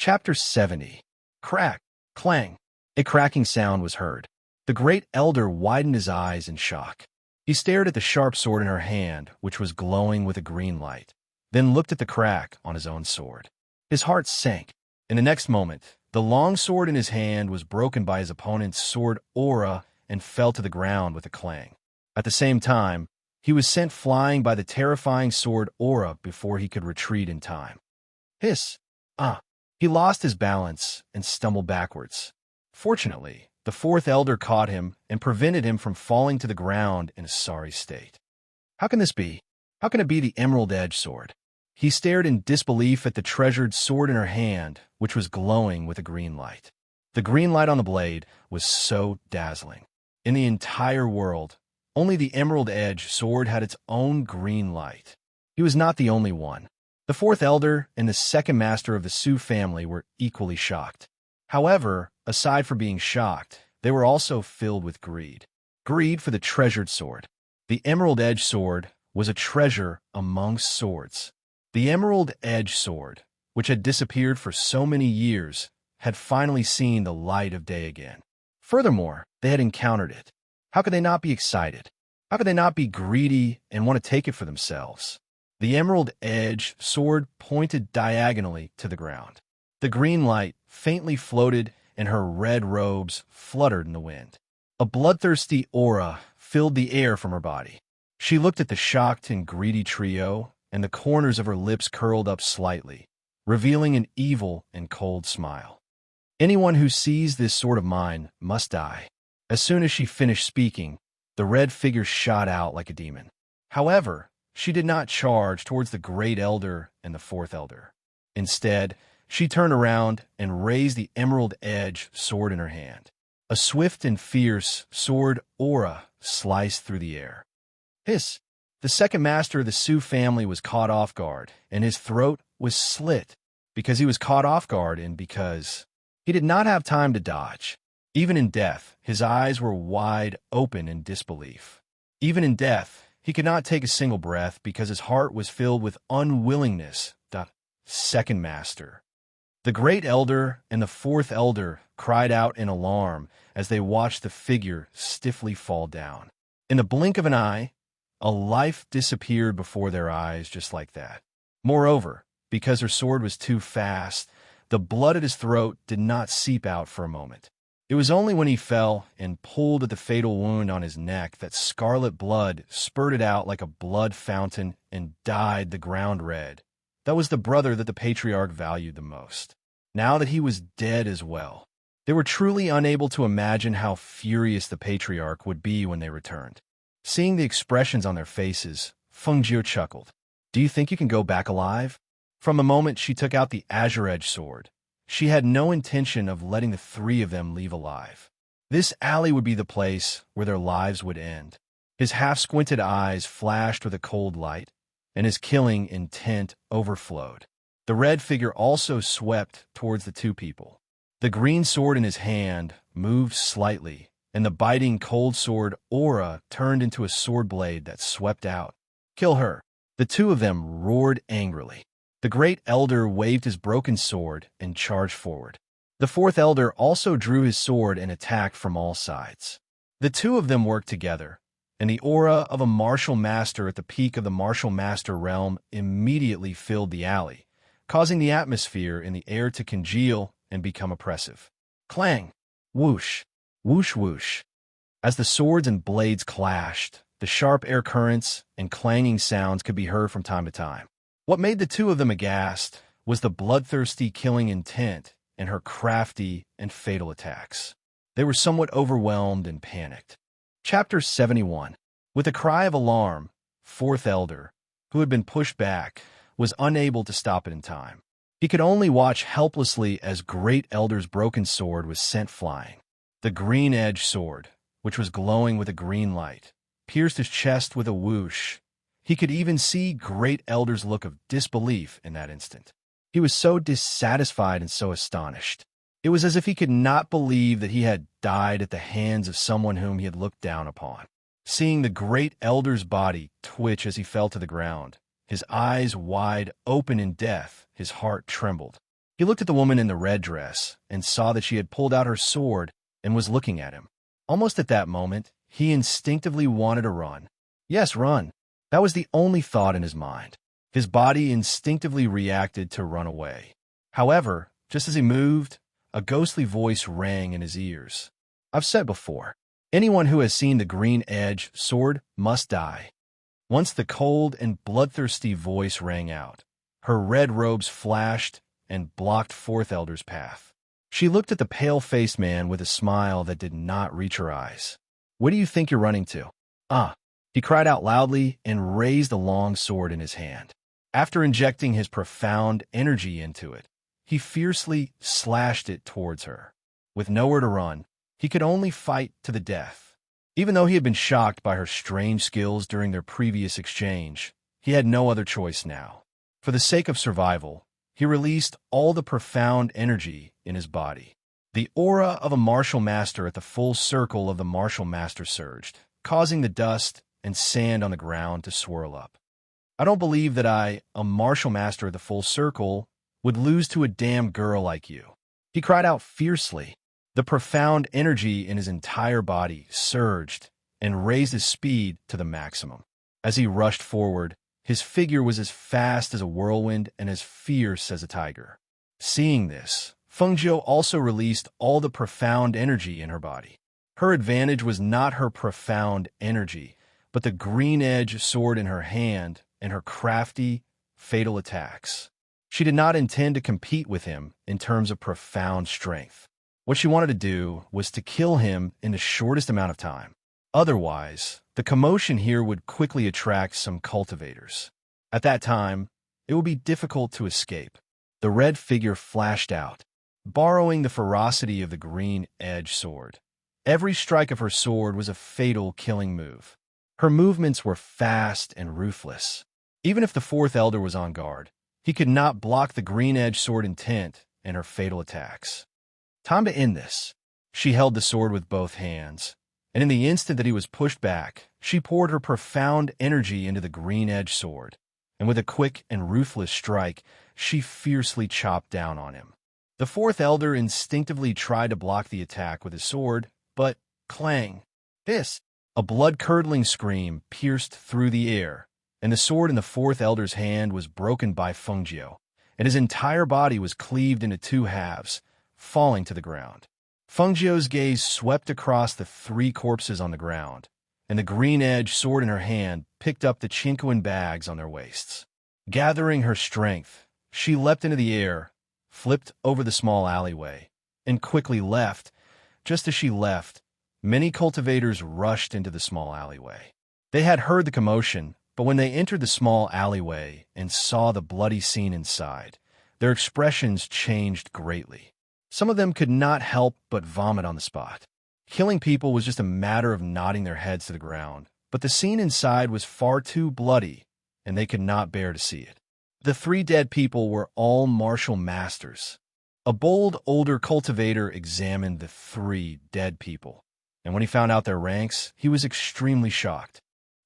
Chapter 70. Crack, clang. A cracking sound was heard. The great elder widened his eyes in shock. He stared at the sharp sword in her hand, which was glowing with a green light, then looked at the crack on his own sword. His heart sank. In the next moment, the long sword in his hand was broken by his opponent's sword aura and fell to the ground with a clang. At the same time, he was sent flying by the terrifying sword aura before he could retreat in time. Hiss! Ah! He lost his balance and stumbled backwards. Fortunately, the fourth elder caught him and prevented him from falling to the ground in a sorry state. How can this be? How can it be the Emerald Edge sword? He stared in disbelief at the treasured sword in her hand, which was glowing with a green light. The green light on the blade was so dazzling. In the entire world, only the Emerald Edge sword had its own green light. He was not the only one. The fourth elder and the second master of the Su family were equally shocked. However, aside from being shocked, they were also filled with greed. Greed for the treasured sword. The Emerald Edge sword was a treasure amongst swords. The Emerald Edge sword, which had disappeared for so many years, had finally seen the light of day again. Furthermore, they had encountered it. How could they not be excited? How could they not be greedy and want to take it for themselves? The Emerald Edge sword pointed diagonally to the ground. The green light faintly floated and her red robes fluttered in the wind. A bloodthirsty aura filled the air from her body. She looked at the shocked and greedy trio, and the corners of her lips curled up slightly, revealing an evil and cold smile. Anyone who sees this sword of mine must die. As soon as she finished speaking, the red figure shot out like a demon. However, she did not charge towards the great elder and the fourth elder. Instead, she turned around and raised the Emerald Edge sword in her hand. A swift and fierce sword aura sliced through the air. Hiss! The second master of the Su family was caught off guard, and his throat was slit because he was caught off guard and because he did not have time to dodge. Even in death, his eyes were wide open in disbelief. Even in death, he could not take a single breath because his heart was filled with unwillingness. The second master. The great elder and the fourth elder cried out in alarm as they watched the figure stiffly fall down. In the blink of an eye, a life disappeared before their eyes just like that. Moreover, because her sword was too fast, the blood at his throat did not seep out for a moment. It was only when he fell and pulled at the fatal wound on his neck that scarlet blood spurted out like a blood fountain and dyed the ground red. That was the brother that the patriarch valued the most. Now that he was dead as well, they were truly unable to imagine how furious the patriarch would be when they returned. Seeing the expressions on their faces, Fengjiu chuckled. Do you think you can go back alive? From the moment she took out the Azure Edge sword, she had no intention of letting the three of them leave alive. This alley would be the place where their lives would end. His half-squinted eyes flashed with a cold light, and his killing intent overflowed. The red figure also swept towards the two people. The green sword in his hand moved slightly, and the biting cold sword aura turned into a sword blade that swept out. Kill her! The two of them roared angrily. The great elder waved his broken sword and charged forward. The fourth elder also drew his sword and attacked from all sides. The two of them worked together, and the aura of a martial master at the peak of the martial master realm immediately filled the alley, causing the atmosphere in the air to congeal and become oppressive. Clang! Whoosh! Whoosh whoosh! As the swords and blades clashed, the sharp air currents and clanging sounds could be heard from time to time. What made the two of them aghast was the bloodthirsty killing intent and her crafty and fatal attacks. They were somewhat overwhelmed and panicked. Chapter 71. With a cry of alarm, fourth elder, who had been pushed back, was unable to stop it in time. He could only watch helplessly as great elder's broken sword was sent flying. The green edge sword, which was glowing with a green light, pierced his chest with a whoosh. He could even see great elder's look of disbelief in that instant. He was so dissatisfied and so astonished. It was as if he could not believe that he had died at the hands of someone whom he had looked down upon. Seeing the great elder's body twitch as he fell to the ground, his eyes wide open in death, his heart trembled. He looked at the woman in the red dress and saw that she had pulled out her sword and was looking at him. Almost at that moment, he instinctively wanted to run. Yes, run. That was the only thought in his mind. His body instinctively reacted to run away. However, just as he moved, a ghostly voice rang in his ears. I've said before, anyone who has seen the green edge sword must die. Once the cold and bloodthirsty voice rang out, her red robes flashed and blocked Fourth Elder's path. She looked at the pale-faced man with a smile that did not reach her eyes. What do you think you're running to? Ah! He cried out loudly and raised a long sword in his hand. After injecting his profound energy into it, he fiercely slashed it towards her. With nowhere to run, he could only fight to the death. Even though he had been shocked by her strange skills during their previous exchange, he had no other choice now. For the sake of survival, he released all the profound energy in his body. The aura of a martial master at the full circle of the martial master surged, causing the dust and sand on the ground to swirl up. I don't believe that I, a martial master at the full circle, would lose to a damn girl like you. He cried out fiercely. The profound energy in his entire body surged and raised his speed to the maximum. As he rushed forward, his figure was as fast as a whirlwind and as fierce as a tiger. Seeing this, Fengjiu also released all the profound energy in her body. Her advantage was not her profound energy, but the green-edge sword in her hand and her crafty, fatal attacks. She did not intend to compete with him in terms of profound strength. What she wanted to do was to kill him in the shortest amount of time. Otherwise, the commotion here would quickly attract some cultivators. At that time, it would be difficult to escape. The red figure flashed out, borrowing the ferocity of the green-edge sword. Every strike of her sword was a fatal killing move. Her movements were fast and ruthless. Even if the Fourth Elder was on guard, he could not block the green-edge sword intent and her fatal attacks. Time to end this. She held the sword with both hands, and in the instant that he was pushed back, she poured her profound energy into the green-edge sword, and with a quick and ruthless strike, she fiercely chopped down on him. The Fourth Elder instinctively tried to block the attack with his sword, but clang! A blood-curdling scream pierced through the air, and the sword in the Fourth Elder's hand was broken by Fengjiu, and his entire body was cleaved into two halves, falling to the ground. Fengjiu's gaze swept across the three corpses on the ground, and the green-edged sword in her hand picked up the Chinquan bags on their waists. Gathering her strength, she leapt into the air, flipped over the small alleyway, and quickly left. Just as she left, many cultivators rushed into the small alleyway. They had heard the commotion, but when they entered the small alleyway and saw the bloody scene inside, their expressions changed greatly. Some of them could not help but vomit on the spot. Killing people was just a matter of nodding their heads to the ground, but the scene inside was far too bloody, and they could not bear to see it. The three dead people were all martial masters. A bold older cultivator examined the three dead people, and when he found out their ranks, he was extremely shocked.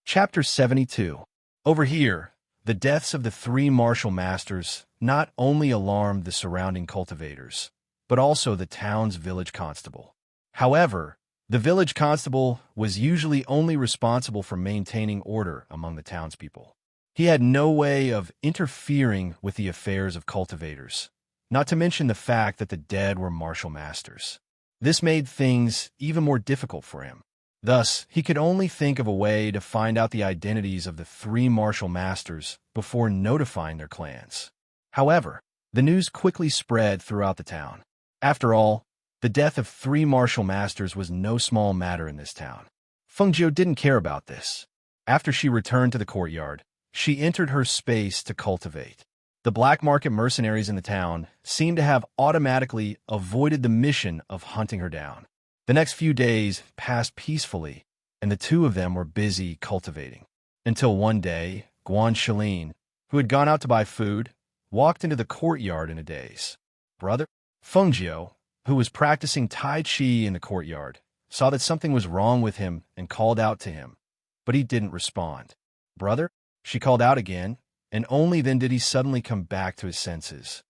Chapter 72. Over here, the deaths of the three martial masters not only alarmed the surrounding cultivators, but also the town's village constable. However, the village constable was usually only responsible for maintaining order among the townspeople. He had no way of interfering with the affairs of cultivators, not to mention the fact that the dead were martial masters. This made things even more difficult for him. Thus, he could only think of a way to find out the identities of the three martial masters before notifying their clans. However, the news quickly spread throughout the town. After all, the death of three martial masters was no small matter in this town. Fengjiu didn't care about this. After she returned to the courtyard, she entered her space to cultivate. The black market mercenaries in the town seemed to have automatically avoided the mission of hunting her down. The next few days passed peacefully, and the two of them were busy cultivating. Until one day, Guan Shilin, who had gone out to buy food, walked into the courtyard in a daze. Brother? Fengjiu, who was practicing Tai Chi in the courtyard, saw that something was wrong with him and called out to him, but he didn't respond. Brother? She called out again, and only then did he suddenly come back to his senses.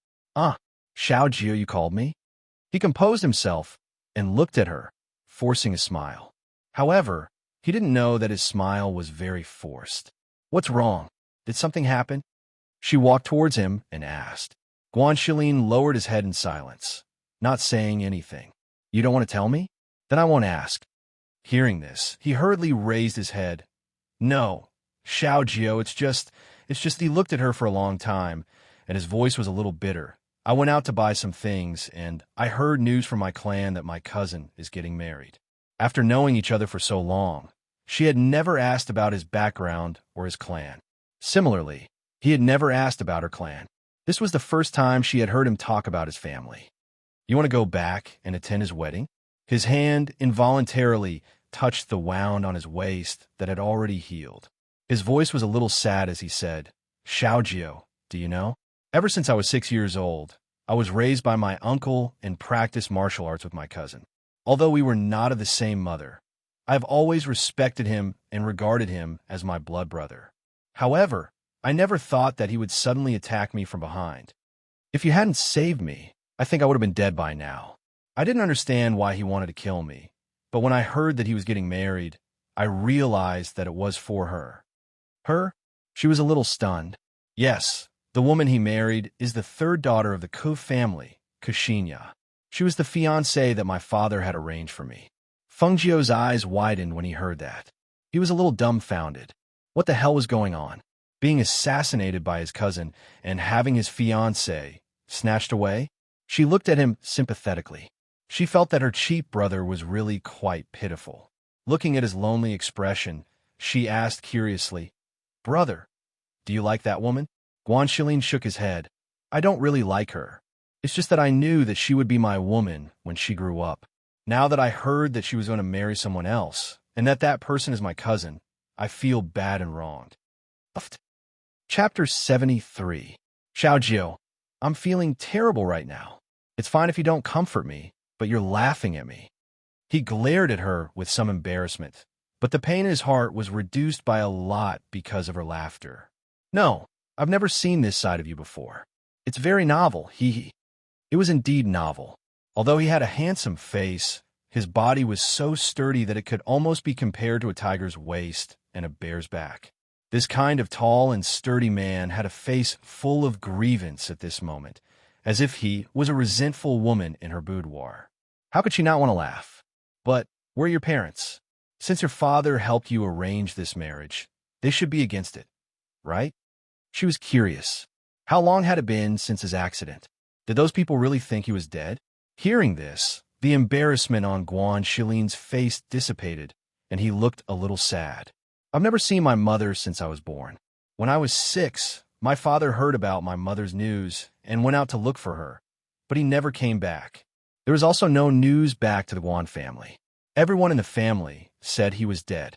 Xiao Jio, you called me? He composed himself and looked at her, forcing a smile. However, he didn't know that his smile was very forced. What's wrong? Did something happen? She walked towards him and asked. Guan Shilin lowered his head in silence, not saying anything. You don't want to tell me? Then I won't ask. Hearing this, he hurriedly raised his head. No, Xiao Jio, it's just he looked at her for a long time, and his voice was a little bitter. I went out to buy some things, and I heard news from my clan that my cousin is getting married. After knowing each other for so long, she had never asked about his background or his clan. Similarly, he had never asked about her clan. This was the first time she had heard him talk about his family. You want to go back and attend his wedding? His hand involuntarily touched the wound on his waist that had already healed. His voice was a little sad as he said, Xiao Jio, do you know? Ever since I was 6 years old, I was raised by my uncle and practiced martial arts with my cousin. Although we were not of the same mother, I have always respected him and regarded him as my blood brother. However, I never thought that he would suddenly attack me from behind. If you hadn't saved me, I think I would have been dead by now. I didn't understand why he wanted to kill me, but when I heard that he was getting married, I realized that it was for her. Her? She was a little stunned. Yes, the woman he married is the third daughter of the Ku family, Kushinya. She was the fiancée that my father had arranged for me. Feng Jiu's eyes widened when he heard that. He was a little dumbfounded. What the hell was going on? Being assassinated by his cousin and having his fiancée snatched away? She looked at him sympathetically. She felt that her cheap brother was really quite pitiful. Looking at his lonely expression, she asked curiously, Brother, do you like that woman? Guan Shilin shook his head. I don't really like her. It's just that I knew that she would be my woman when she grew up. Now that I heard that she was going to marry someone else, and that that person is my cousin, I feel bad and wronged. Chapter 73. Xiao Jio, I'm feeling terrible right now. It's fine if you don't comfort me, but you're laughing at me. He glared at her with some embarrassment, but the pain in his heart was reduced by a lot because of her laughter. No, I've never seen this side of you before. It's very novel, hee. It was indeed novel. Although he had a handsome face, his body was so sturdy that it could almost be compared to a tiger's waist and a bear's back. This kind of tall and sturdy man had a face full of grievance at this moment, as if he was a resentful woman in her boudoir. How could she not want to laugh? But where are your parents? Since your father helped you arrange this marriage, they should be against it, right? She was curious. How long had it been since his accident? Did those people really think he was dead? Hearing this, the embarrassment on Guan Shilin's face dissipated, and he looked a little sad. I've never seen my mother since I was born. When I was 6, my father heard about my mother's news and went out to look for her, but he never came back. There was also no news back to the Guan family. Everyone in the family said he was dead.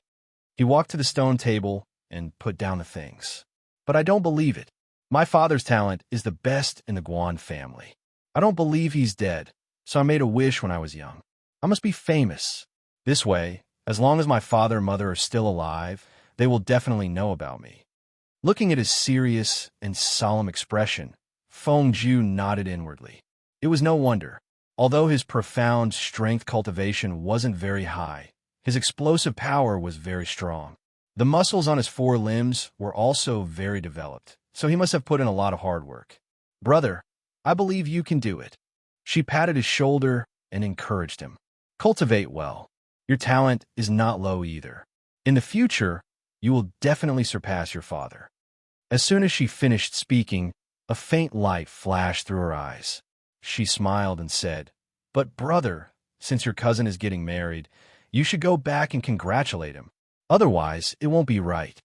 He walked to the stone table and put down the things. But I don't believe it. My father's talent is the best in the Guan family. I don't believe he's dead, so I made a wish when I was young. I must be famous. This way, as long as my father and mother are still alive, they will definitely know about me. Looking at his serious and solemn expression, Feng Jiu nodded inwardly. It was no wonder. Although his profound strength cultivation wasn't very high, his explosive power was very strong. The muscles on his 4 limbs were also very developed, so he must have put in a lot of hard work. Brother, I believe you can do it. She patted his shoulder and encouraged him. Cultivate well. Your talent is not low either. In the future, you will definitely surpass your father. As soon as she finished speaking, a faint light flashed through her eyes. She smiled and said, But brother, since your cousin is getting married, you should go back and congratulate him. Otherwise, it won't be right.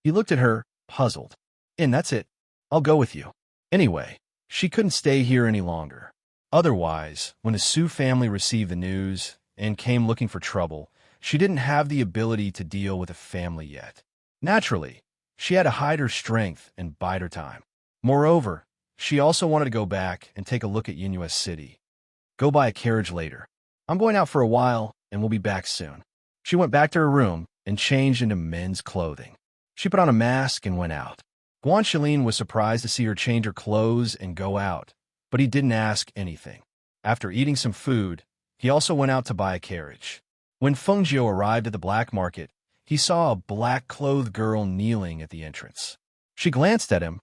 He looked at her, puzzled. And that's it. I'll go with you. Anyway, she couldn't stay here any longer. Otherwise, when the Su family received the news and came looking for trouble, she didn't have the ability to deal with a family yet. Naturally, she had to hide her strength and bide her time. Moreover, she also wanted to go back and take a look at Yinues City. Go buy a carriage later. I'm going out for a while, and we'll be back soon. She went back to her room and changed into men's clothing. She put on a mask and went out. Guan Shilin was surprised to see her change her clothes and go out, but he didn't ask anything. After eating some food, he also went out to buy a carriage. When Feng Jiu arrived at the black market, he saw a black-clothed girl kneeling at the entrance. She glanced at him,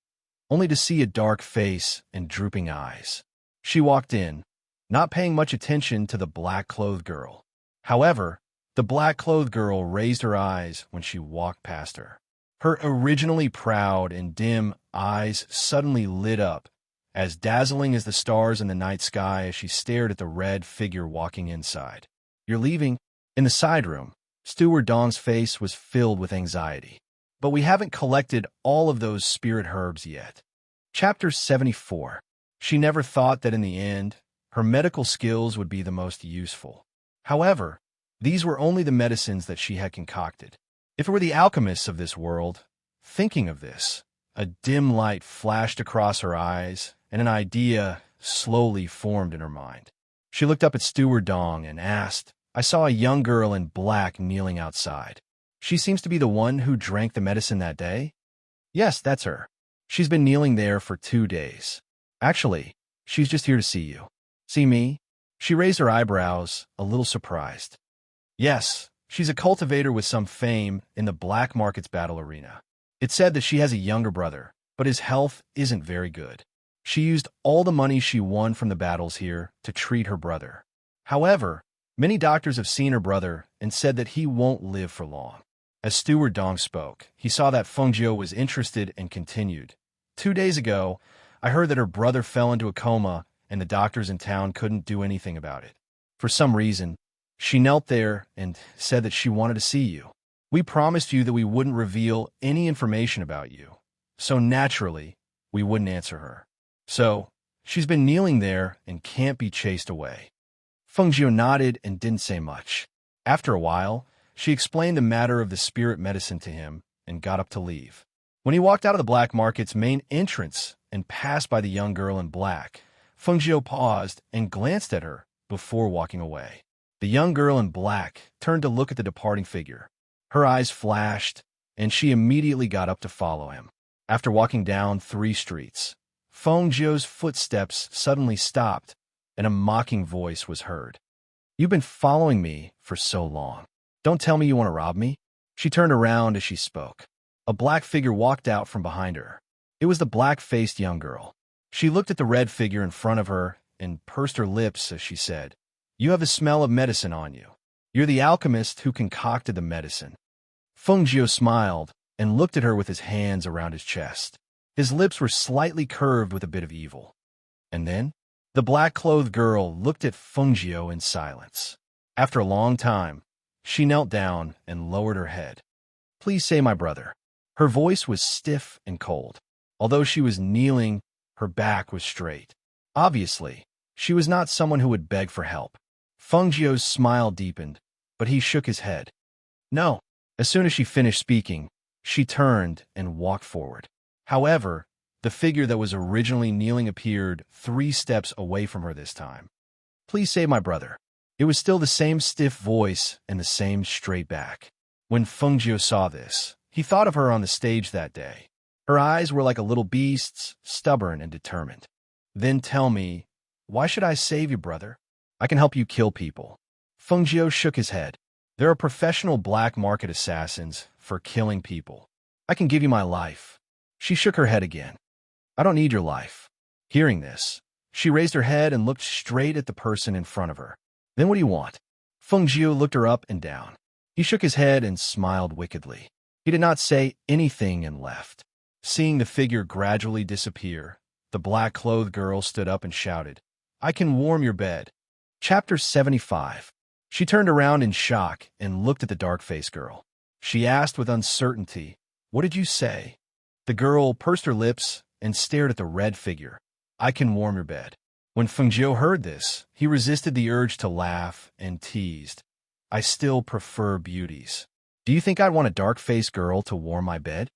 only to see a dark face and drooping eyes. She walked in, not paying much attention to the black-clothed girl. However, the black-clothed girl raised her eyes when she walked past her. Her originally proud and dim eyes suddenly lit up, as dazzling as the stars in the night sky as she stared at the red figure walking inside. "You're leaving?" In the side room, Steward Dong's face was filled with anxiety. "But we haven't collected all of those spirit herbs yet." Chapter 74. She never thought that in the end, her medical skills would be the most useful. However, these were only the medicines that she had concocted. If it were the alchemists of this world, thinking of this, a dim light flashed across her eyes, and an idea slowly formed in her mind. She looked up at Steward Dong and asked, "I saw a young girl in black kneeling outside. She seems to be the one who drank the medicine that day?" "Yes, that's her. She's been kneeling there for 2 days. Actually, she's just here to see you." "See me?" She raised her eyebrows, a little surprised. "Yes, she's a cultivator with some fame in the black market's battle arena. It's said that she has a younger brother, but his health isn't very good. She used all the money she won from the battles here to treat her brother. However, many doctors have seen her brother and said that he won't live for long." As Steward Dong spoke, he saw that Feng Jiu was interested and continued. 2 days ago, I heard that her brother fell into a coma and the doctors in town couldn't do anything about it. For some reason, she knelt there and said that she wanted to see you. We promised you that we wouldn't reveal any information about you, so naturally, we wouldn't answer her. So, she's been kneeling there and can't be chased away." Feng Jiu nodded and didn't say much. After a while, she explained the matter of the spirit medicine to him and got up to leave. When he walked out of the black market's main entrance and passed by the young girl in black, Feng Jiu paused and glanced at her before walking away. The young girl in black turned to look at the departing figure. Her eyes flashed, and she immediately got up to follow him. After walking down 3 streets, Feng Jiu's footsteps suddenly stopped, and a mocking voice was heard. "You've been following me for so long. Don't tell me you want to rob me?" She turned around as she spoke. A black figure walked out from behind her. It was the black-faced young girl. She looked at the red figure in front of her and pursed her lips as she said, "You have the smell of medicine on you. You're the alchemist who concocted the medicine." Feng Jiu smiled and looked at her with his hands around his chest. His lips were slightly curved with a bit of evil. And then, the black-clothed girl looked at Feng Jiu in silence. After a long time, she knelt down and lowered her head. "Please say my brother." Her voice was stiff and cold. Although she was kneeling, her back was straight. Obviously, she was not someone who would beg for help. Feng Jiu's smile deepened, but he shook his head. "No." As soon as she finished speaking, she turned and walked forward. However, the figure that was originally kneeling appeared 3 steps away from her this time. "Please save my brother." It was still the same stiff voice and the same straight back. When Feng Jiu saw this, he thought of her on the stage that day. Her eyes were like a little beast's, stubborn and determined. "Then tell me, why should I save you, brother? I can help you kill people." Feng Jiu shook his head. "There are professional black market assassins for killing people. I can give you my life." She shook her head again. "I don't need your life." Hearing this, she raised her head and looked straight at the person in front of her. "Then what do you want?" Feng Jiu looked her up and down. He shook his head and smiled wickedly. He did not say anything and left. Seeing the figure gradually disappear, the black-clothed girl stood up and shouted, "I can warm your bed." Chapter 75. She turned around in shock and looked at the dark-faced girl. She asked with uncertainty, "What did you say?" The girl pursed her lips and stared at the red figure. "I can warm your bed." When Feng Jiu heard this, he resisted the urge to laugh and teased, "I still prefer beauties. Do you think I'd want a dark-faced girl to warm my bed?"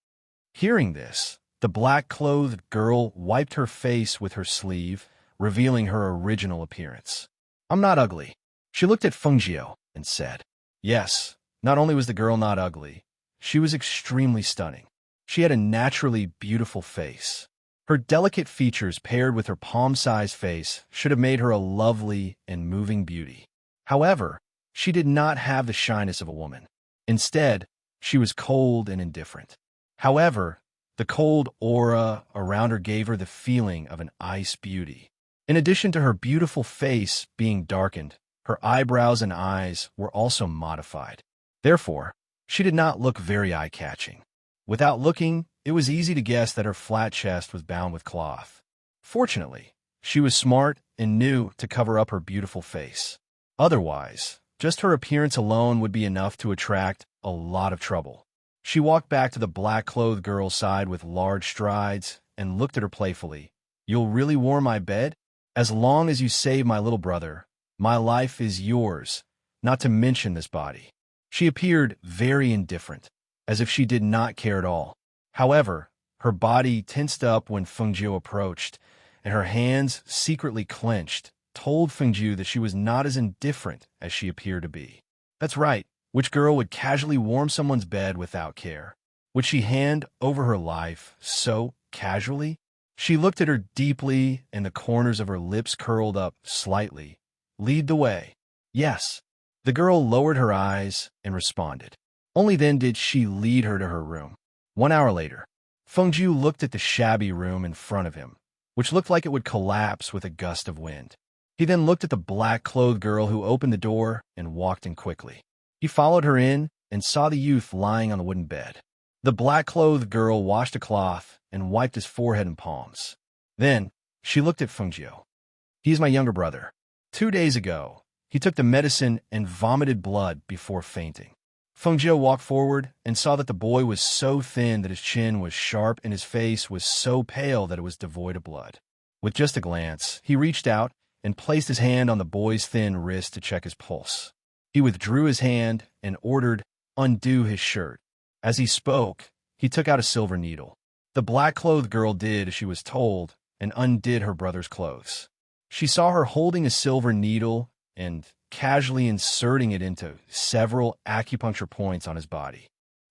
Hearing this, the black-clothed girl wiped her face with her sleeve, revealing her original appearance. "I'm not ugly." She looked at Feng Jiu and said, Yes, not only was the girl not ugly, she was extremely stunning. She had a naturally beautiful face. Her delicate features paired with her palm-sized face should have made her a lovely and moving beauty. However, she did not have the shyness of a woman. Instead, she was cold and indifferent. However, the cold aura around her gave her the feeling of an ice beauty. In addition to her beautiful face being darkened, her eyebrows and eyes were also modified. Therefore, she did not look very eye-catching. Without looking, it was easy to guess that her flat chest was bound with cloth. Fortunately, she was smart and knew to cover up her beautiful face. Otherwise, just her appearance alone would be enough to attract a lot of trouble. She walked back to the black-clothed girl's side with large strides and looked at her playfully. "You'll really warm my bed? As long as you save my little brother, my life is yours, not to mention this body." She appeared very indifferent, as if she did not care at all. However, her body tensed up when Fengjiu approached, and her hands secretly clenched, told Fengjiu that she was not as indifferent as she appeared to be. That's right. Which girl would casually warm someone's bed without care? Would she hand over her life so casually? She looked at her deeply, and the corners of her lips curled up slightly. "Lead the way." "Yes." The girl lowered her eyes and responded. Only then did she lead her to her room. 1 hour later, Fengjiu looked at the shabby room in front of him, which looked like it would collapse with a gust of wind. He then looked at the black-clothed girl who opened the door and walked in quickly. He followed her in and saw the youth lying on the wooden bed. The black-clothed girl washed a cloth and wiped his forehead and palms. Then, she looked at Fengjiu. "He is my younger brother. 2 days ago, he took the medicine and vomited blood before fainting." Fengjiu walked forward and saw that the boy was so thin that his chin was sharp and his face was so pale that it was devoid of blood. With just a glance, he reached out and placed his hand on the boy's thin wrist to check his pulse. He withdrew his hand and ordered, "Undo his shirt." As he spoke, he took out a silver needle. The black-clothed girl did as she was told and undid her brother's clothes. She saw her holding a silver needle and casually inserting it into several acupuncture points on his body.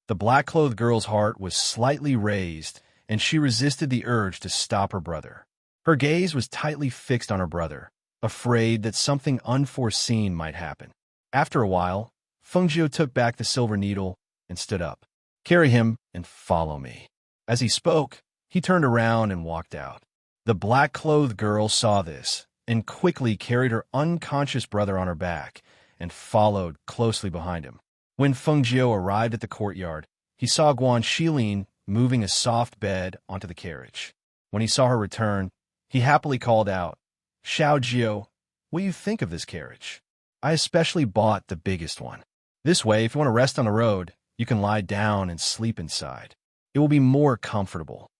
The black-clothed girl's heart was slightly raised, and she resisted the urge to stop her brother. Her gaze was tightly fixed on her brother, afraid that something unforeseen might happen. After a while, Fengjiu took back the silver needle and stood up. "Carry him and follow me." As he spoke, he turned around and walked out. The black-clothed girl saw this and quickly carried her unconscious brother on her back and followed closely behind him. When Fengjiu arrived at the courtyard, he saw Guan Shilin moving a soft bed onto the carriage. When he saw her return, he happily called out, "Xiao Jiu, what do you think of this carriage? I especially bought the biggest one. This way, if you want to rest on the road, you can lie down and sleep inside. It will be more comfortable."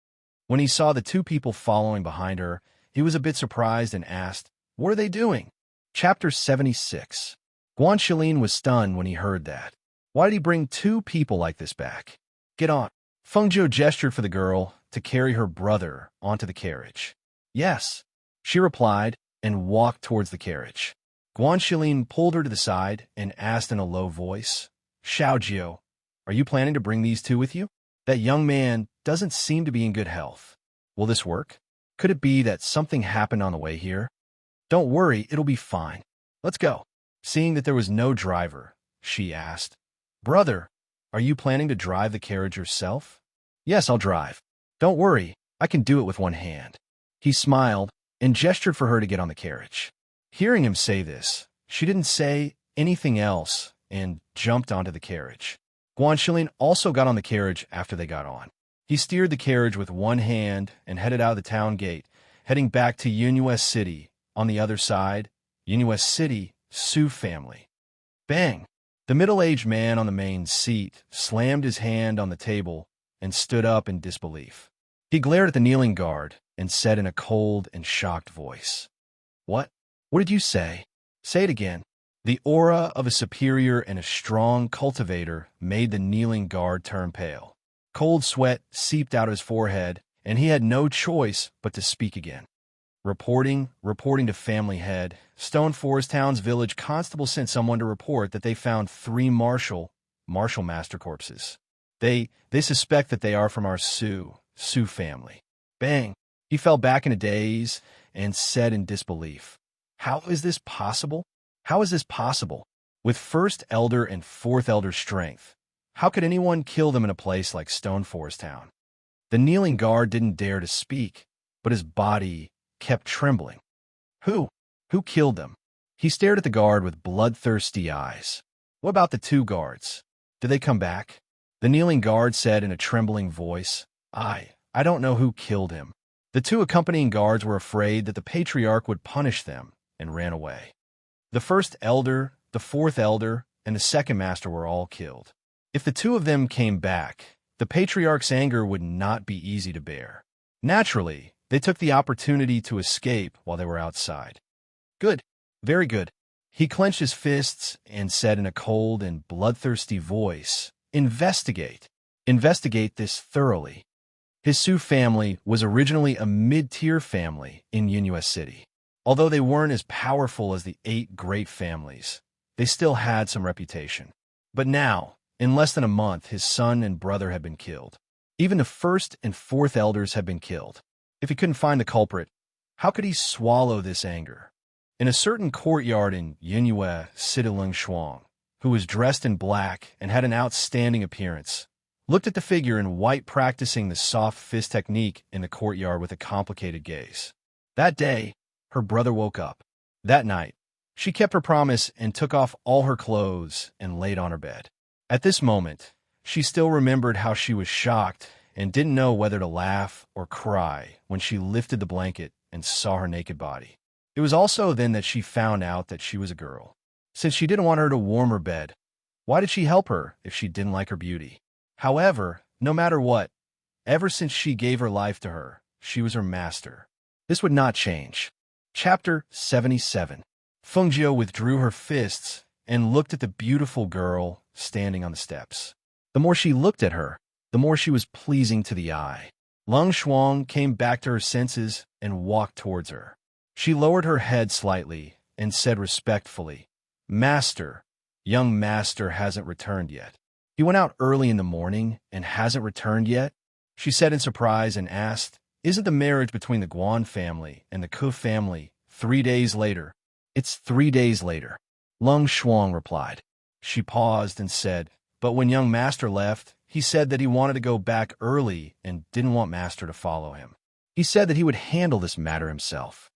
When he saw the 2 people following behind her, he was a bit surprised and asked, "What are they doing?" Chapter 76. Guan Shilin was stunned when he heard that. Why did he bring 2 people like this back? "Get on." Fengjiu gestured for the girl to carry her brother onto the carriage. "Yes," she replied and walked towards the carriage. Guan Shilin pulled her to the side and asked in a low voice, "Xiao Jiu, are you planning to bring these 2 with you? That young man doesn't seem to be in good health. Will this work? Could it be that something happened on the way here?" "Don't worry, it'll be fine. Let's go." Seeing that there was no driver, she asked, "Brother, are you planning to drive the carriage yourself?" "Yes, I'll drive. Don't worry, I can do it with one hand." He smiled and gestured for her to get on the carriage. Hearing him say this, she didn't say anything else and jumped onto the carriage. Guan Shilin also got on the carriage after they got on. He steered the carriage with one hand and headed out of the town gate, heading back to Immerse City. On the other side, Immerse City, Su family. Bang! The middle-aged man on the main seat slammed his hand on the table and stood up in disbelief. He glared at the kneeling guard and said in a cold and shocked voice, "What? What did you say? Say it again." The aura of a superior and a strong cultivator made the kneeling guard turn pale. Cold sweat seeped out of his forehead, and he had no choice but to speak again. Reporting to family head, Stone Forest Town's village constable sent someone to report that they found 3 martial master corpses. They suspect that they are from our Su family. Bang! He fell back in a daze and said in disbelief, "How is this possible? How is this possible? With first elder and fourth elder strength, how could anyone kill them in a place like Stone Forest Town?" The kneeling guard didn't dare to speak, but his body kept trembling. Who? Who killed them? He stared at the guard with bloodthirsty eyes. What about the two guards? Did they come back? The kneeling guard said in a trembling voice, I don't know who killed him. The two accompanying guards were afraid that the patriarch would punish them and ran away. The first elder, the fourth elder, and the second master were all killed. If the two of them came back, the patriarch's anger would not be easy to bear. Naturally, they took the opportunity to escape while they were outside. Good, very good. He clenched his fists and said in a cold and bloodthirsty voice, Investigate. Investigate this thoroughly. His Sioux family was originally a mid-tier family in Yunhua City. Although they weren't as powerful as the 8 great families, they still had some reputation. But now, in less than a month, his son and brother had been killed. Even the first and fourth elders had been killed. If he couldn't find the culprit, how could he swallow this anger? In a certain courtyard in Yunhua City, Lung Shuang, who was dressed in black and had an outstanding appearance, looked at the figure in white practicing the soft fist technique in the courtyard with a complicated gaze. That day, her brother woke up. That night, she kept her promise and took off all her clothes and laid on her bed. At this moment, she still remembered how she was shocked and didn't know whether to laugh or cry when she lifted the blanket and saw her naked body. It was also then that she found out that she was a girl. Since she didn't want her to warm her bed, why did she help her if she didn't like her beauty? However, no matter what, ever since she gave her life to her, she was her master. This would not change. Chapter 77. Fengjiu withdrew her fists and looked at the beautiful girl standing on the steps. The more she looked at her, the more she was pleasing to the eye. Lung Shuang came back to her senses and walked towards her. She lowered her head slightly and said respectfully, Master, young master hasn't returned yet. He went out early in the morning and hasn't returned yet? She said in surprise and asked, Isn't the marriage between the Guan family and the Ke family 3 days later? It's 3 days later. Lung Shuang replied. She paused and said, But when young master left, he said that he wanted to go back early and didn't want master to follow him. He said that he would handle this matter himself.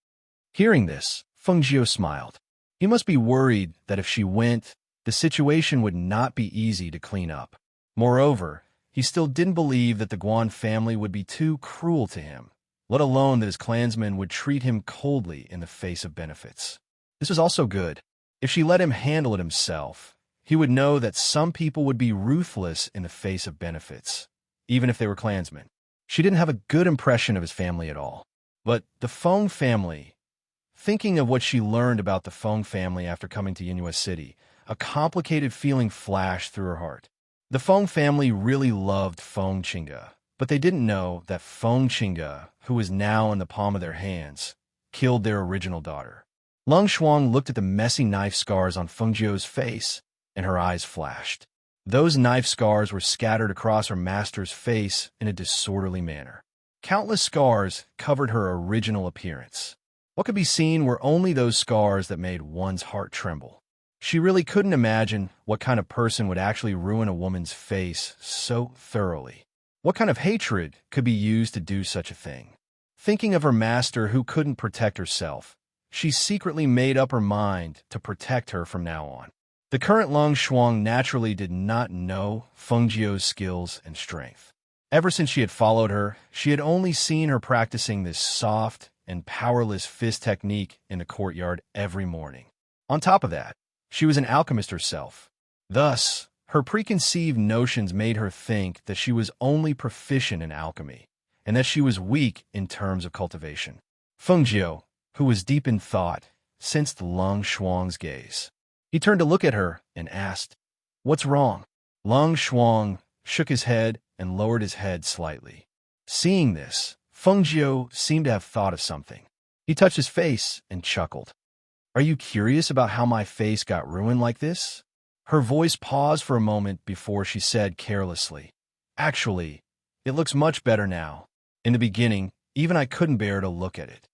Hearing this, Fengjiu smiled. He must be worried that if she went, the situation would not be easy to clean up. Moreover, he still didn't believe that the Guan family would be too cruel to him, let alone that his clansmen would treat him coldly in the face of benefits. This was also good. If she let him handle it himself, he would know that some people would be ruthless in the face of benefits, even if they were clansmen. She didn't have a good impression of his family at all. But the Feng family, thinking of what she learned about the Feng family after coming to Yunhua City, a complicated feeling flashed through her heart. The Feng family really loved Feng Qingge, but they didn't know that Feng Qingge, who was now in the palm of their hands, killed their original daughter. Lung Shuang looked at the messy knife scars on Fengjiu's face, and her eyes flashed. Those knife scars were scattered across her master's face in a disorderly manner. Countless scars covered her original appearance. What could be seen were only those scars that made one's heart tremble. She really couldn't imagine what kind of person would actually ruin a woman's face so thoroughly. What kind of hatred could be used to do such a thing? Thinking of her master who couldn't protect herself, she secretly made up her mind to protect her from now on. The current Lung Shuang naturally did not know Fengjiu's skills and strength. Ever since she had followed her, she had only seen her practicing this soft and powerless fist technique in the courtyard every morning. On top of that, she was an alchemist herself. Thus, her preconceived notions made her think that she was only proficient in alchemy, and that she was weak in terms of cultivation. Fengjiu, who was deep in thought, sensed Lung Shuang's gaze. He turned to look at her and asked, What's wrong? Lung Shuang shook his head and lowered his head slightly. Seeing this, Fengjiu seemed to have thought of something. He touched his face and chuckled. Are you curious about how my face got ruined like this? Her voice paused for a moment before she said carelessly, Actually, it looks much better now. In the beginning, Even I couldn't bear to look at it.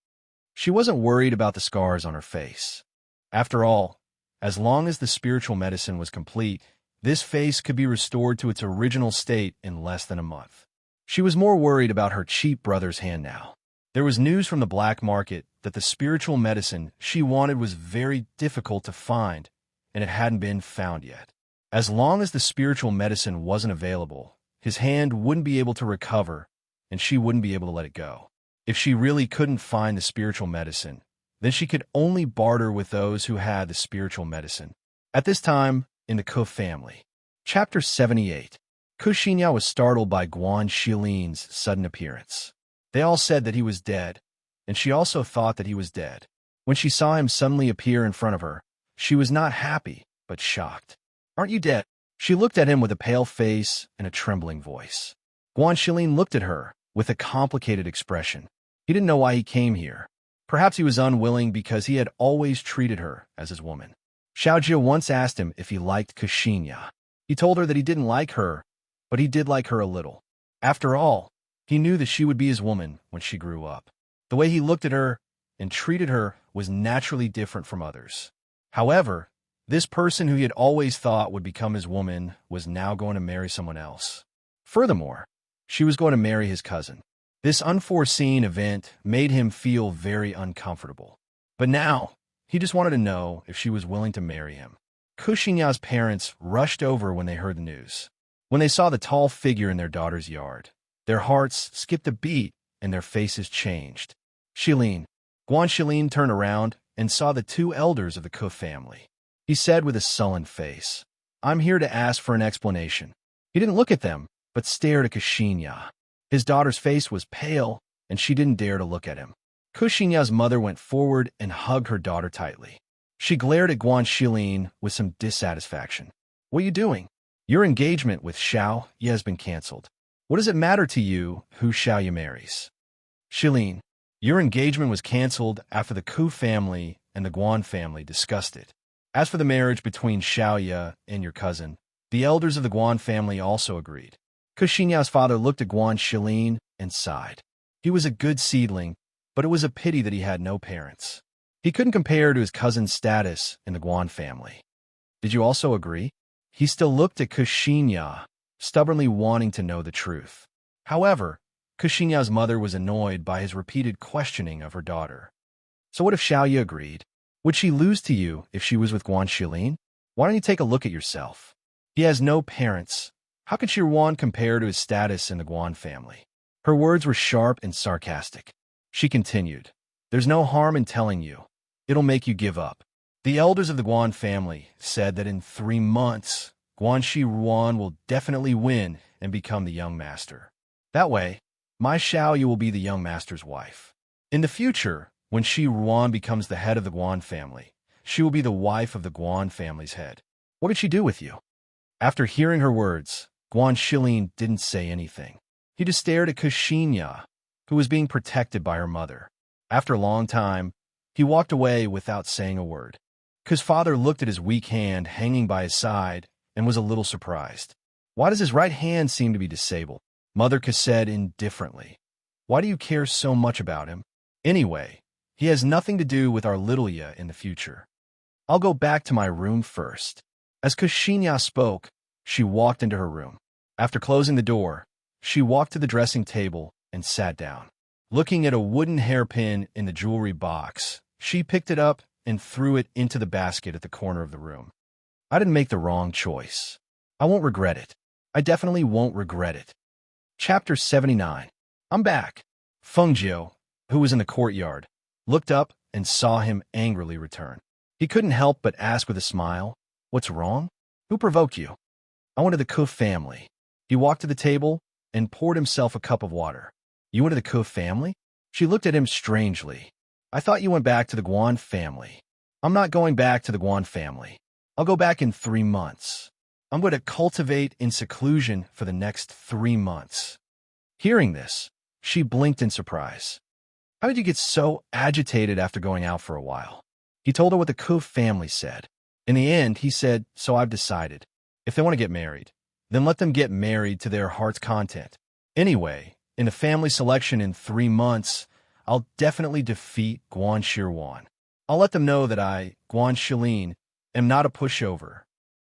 She wasn't worried about the scars on her face. After all, as long as the spiritual medicine was complete, this face could be restored to its original state in less than a month. She was more worried about her cheap brother's hand now. There was news from the black market that the spiritual medicine she wanted was very difficult to find, and it hadn't been found yet. As long as the spiritual medicine wasn't available, his hand wouldn't be able to recover, and she wouldn't be able to let it go. If she really couldn't find the spiritual medicine, then she could only barter with those who had the spiritual medicine. At this time, in the Ke family. Chapter 78. Ke Xinya was startled by Guan Xilin's sudden appearance. They all said that he was dead, and she also thought that he was dead. When she saw him suddenly appear in front of her, she was not happy, but shocked. "Aren't you dead?" She looked at him with a pale face and a trembling voice. Guan Xilin looked at her with a complicated expression. He didn't know why he came here. Perhaps he was unwilling because he had always treated her as his woman. Xiaojia once asked him if he liked Ke Xinya. He told her that he didn't like her, but he did like her a little. After all, he knew that she would be his woman when she grew up. The way he looked at her and treated her was naturally different from others. However, this person who he had always thought would become his woman was now going to marry someone else. Furthermore, she was going to marry his cousin. This unforeseen event made him feel very uncomfortable. But now, he just wanted to know if she was willing to marry him. Ke Xinya's parents rushed over when they heard the news. When they saw the tall figure in their daughter's yard, their hearts skipped a beat and their faces changed. Guan Xilin turned around and saw the two elders of the Ke family. He said with a sullen face, "I'm here to ask for an explanation." He didn't look at them, but stared at Ke Xinya. His daughter's face was pale, and she didn't dare to look at him. Ke Xinya's mother went forward and hugged her daughter tightly. She glared at Guan Xilin with some dissatisfaction. "What are you doing? Your engagement with Xiao Ye has been canceled. What does it matter to you who Xiao Ye marries?" "Xilin, your engagement was canceled after the Ke family and the Guan family discussed it. As for the marriage between Xiao Ye and your cousin, the elders of the Guan family also agreed." Ke Xinya's father looked at Guan Xilin and sighed. He was a good seedling, but it was a pity that he had no parents. He couldn't compare to his cousin's status in the Guan family. "Did you also agree?" He still looked at Ke Xinya, stubbornly wanting to know the truth. However, Ke Xinya's mother was annoyed by his repeated questioning of her daughter. "So what if Xiao Ye agreed? Would she lose to you if she was with Guan Xilin? Why don't you take a look at yourself? He has no parents. How could Shirwan compare to his status in the Guan family?" Her words were sharp and sarcastic. She continued, "There's no harm in telling you. It'll make you give up. The elders of the Guan family said that in 3 months, Guan Shirwan will definitely win and become the young master. That way, my Xiao Ye will be the young master's wife. In the future, when Shirwan becomes the head of the Guan family, she will be the wife of the Guan family's head. What did she do with you?" After hearing her words, Guan Xilin didn't say anything. He just stared at Ke Xinya, who was being protected by her mother. After a long time, he walked away without saying a word. Ke's father looked at his weak hand hanging by his side and was a little surprised. "Why does his right hand seem to be disabled?" Mother Ke said indifferently. "Why do you care so much about him? Anyway, he has nothing to do with our little Ye in the future. I'll go back to my room first." As Ke Xinya spoke, she walked into her room. After closing the door, she walked to the dressing table and sat down. Looking at a wooden hairpin in the jewelry box, she picked it up and threw it into the basket at the corner of the room. "I didn't make the wrong choice. I won't regret it. I definitely won't regret it." Chapter 79. I'm back. Fengjiu, who was in the courtyard, looked up and saw him angrily return. He couldn't help but ask with a smile, "What's wrong? Who provoked you?" "I went to the Ke family." He walked to the table and poured himself a cup of water. "You went to the Ke family?" She looked at him strangely. "I thought you went back to the Guan family." "I'm not going back to the Guan family. I'll go back in 3 months. I'm going to cultivate in seclusion for the next 3 months. Hearing this, she blinked in surprise. "How did you get so agitated after going out for a while?" He told her what the Ke family said. In the end, he said, "So I've decided. If they want to get married, then let them get married to their heart's content. Anyway, In the family selection in 3 months, I'll definitely defeat Guan Shiwan. I'll let them know that I, Guan Shilin, am not a pushover.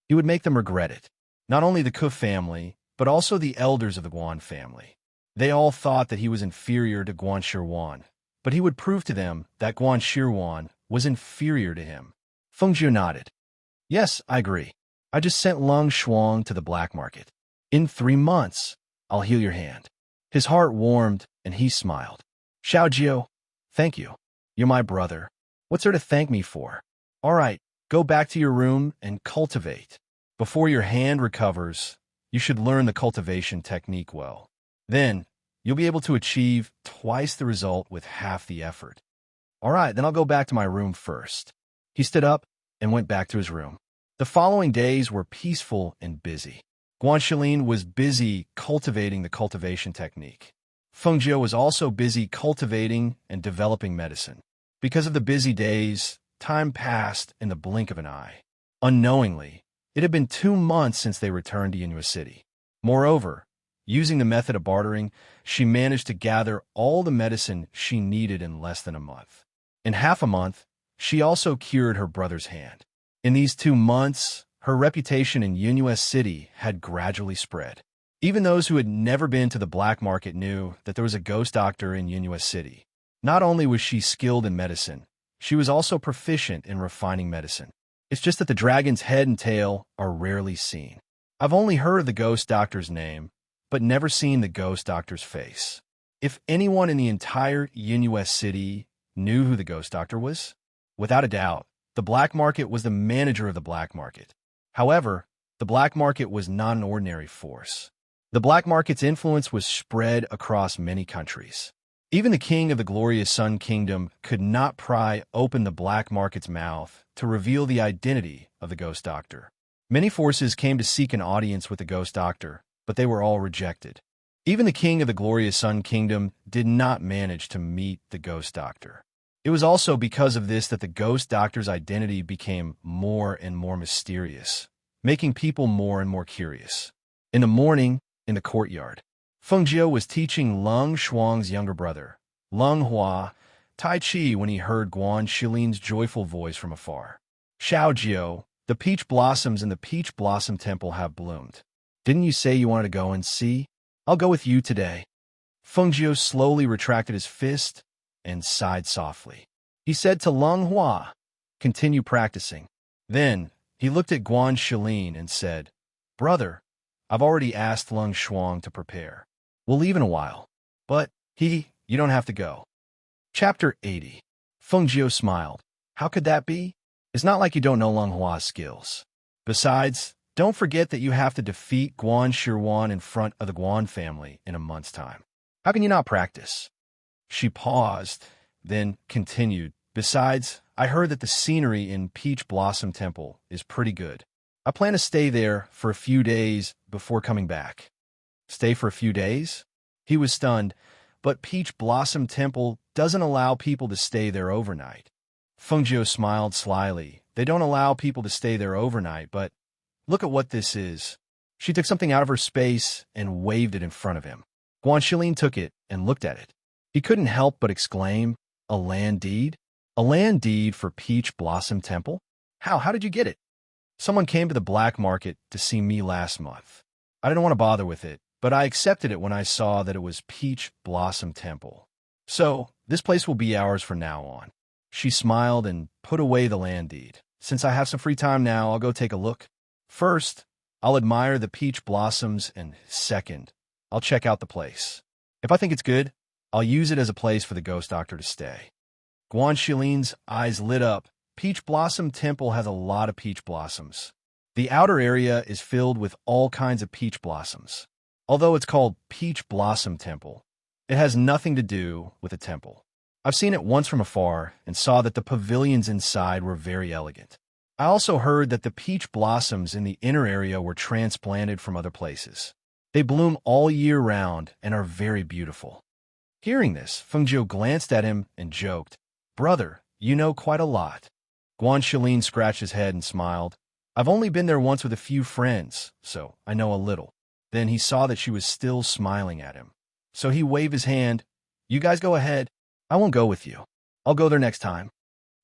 He would make them regret it. Not only the Ku family, but also the elders of the Guan family. They all thought that he was inferior to Guan Shiwan, but he would prove to them that Guan Shiwan was inferior to him. Feng Jiu nodded. Yes, I agree. I just sent Lung Shuang to the black market. In 3 months, I'll heal your hand. His heart warmed, and he smiled. Xiao Jiu, thank you. You're my brother. What's there to thank me for? All right, go back to your room and cultivate. Before your hand recovers, you should learn the cultivation technique well. Then, you'll be able to achieve twice the result with half the effort. All right, then I'll go back to my room first. He stood up and went back to his room. The following days were peaceful and busy. Guan Shilin was busy cultivating the cultivation technique. Feng Jiu was also busy cultivating and developing medicine. Because of the busy days, time passed in the blink of an eye. Unknowingly, it had been 2 months since they returned to Yinhua City. Moreover, using the method of bartering, she managed to gather all the medicine she needed in less than a month. In half a month, she also cured her brother's hand. In these 2 months, her reputation in Yinhua City had gradually spread. Even those who had never been to the black market knew that there was a ghost doctor in Yinhua City. Not only was she skilled in medicine, she was also proficient in refining medicine. It's just that the dragon's head and tail are rarely seen. I've only heard of the ghost doctor's name, but never seen the ghost doctor's face. If anyone in the entire Yinhua City knew who the ghost doctor was, without a doubt, the black market was the manager of the black market. However, the black market was not an ordinary force. The black market's influence was spread across many countries. Even the king of the glorious Sun Kingdom could not pry open the black market's mouth to reveal the identity of the ghost doctor. Many forces came to seek an audience with the ghost doctor, but they were all rejected. Even the king of the glorious Sun Kingdom did not manage to meet the ghost doctor. It was also because of this that the ghost doctor's identity became more and more mysterious, making people more and more curious. In the morning, in the courtyard, Feng Jiu was teaching Lung Shuang's younger brother, Lung Hua, Tai Chi when he heard Guan Shilin's joyful voice from afar. Xiao Jiu, the peach blossoms in the Peach Blossom Temple have bloomed. Didn't you say you wanted to go and see? I'll go with you today. Feng Jiu slowly retracted his fist and sighed softly. He said to Lung Hua, continue practicing. Then, he looked at Guan Shilin and said, Brother, I've already asked Lung Shuang to prepare. We'll leave in a while. But, you don't have to go. Chapter 80. Feng Jiu smiled. How could that be? It's not like you don't know Lung Hua's skills. Besides, don't forget that you have to defeat Guan Shiwan in front of the Guan family in a month's time. How can you not practice? She paused, then continued. Besides, I heard that the scenery in Peach Blossom Temple is pretty good. I plan to stay there for a few days before coming back. Stay for a few days? He was stunned, but Peach Blossom Temple doesn't allow people to stay there overnight. Feng Jiu smiled slyly. They don't allow people to stay there overnight, but look at what this is. She took something out of her space and waved it in front of him. Guan Shilin took it and looked at it. He couldn't help but exclaim, a land deed? A land deed for Peach Blossom Temple? How did you get it? Someone came to the black market to see me last month. I didn't want to bother with it, but I accepted it when I saw that it was Peach Blossom Temple. So, this place will be ours from now on. She smiled and put away the land deed. Since I have some free time now, I'll go take a look. First, I'll admire the peach blossoms, and second, I'll check out the place. If I think it's good, I'll use it as a place for the ghost doctor to stay. Guan Shilin's eyes lit up. Peach Blossom Temple has a lot of peach blossoms. The outer area is filled with all kinds of peach blossoms. Although it's called Peach Blossom Temple, it has nothing to do with a temple. I've seen it once from afar and saw that the pavilions inside were very elegant. I also heard that the peach blossoms in the inner area were transplanted from other places. They bloom all year round and are very beautiful. Hearing this, Feng Jiu glanced at him and joked, Brother, you know quite a lot. Guan Shilin scratched his head and smiled. I've only been there once with a few friends, so I know a little. Then he saw that she was still smiling at him. so he waved his hand. You guys go ahead. I won't go with you. I'll go there next time.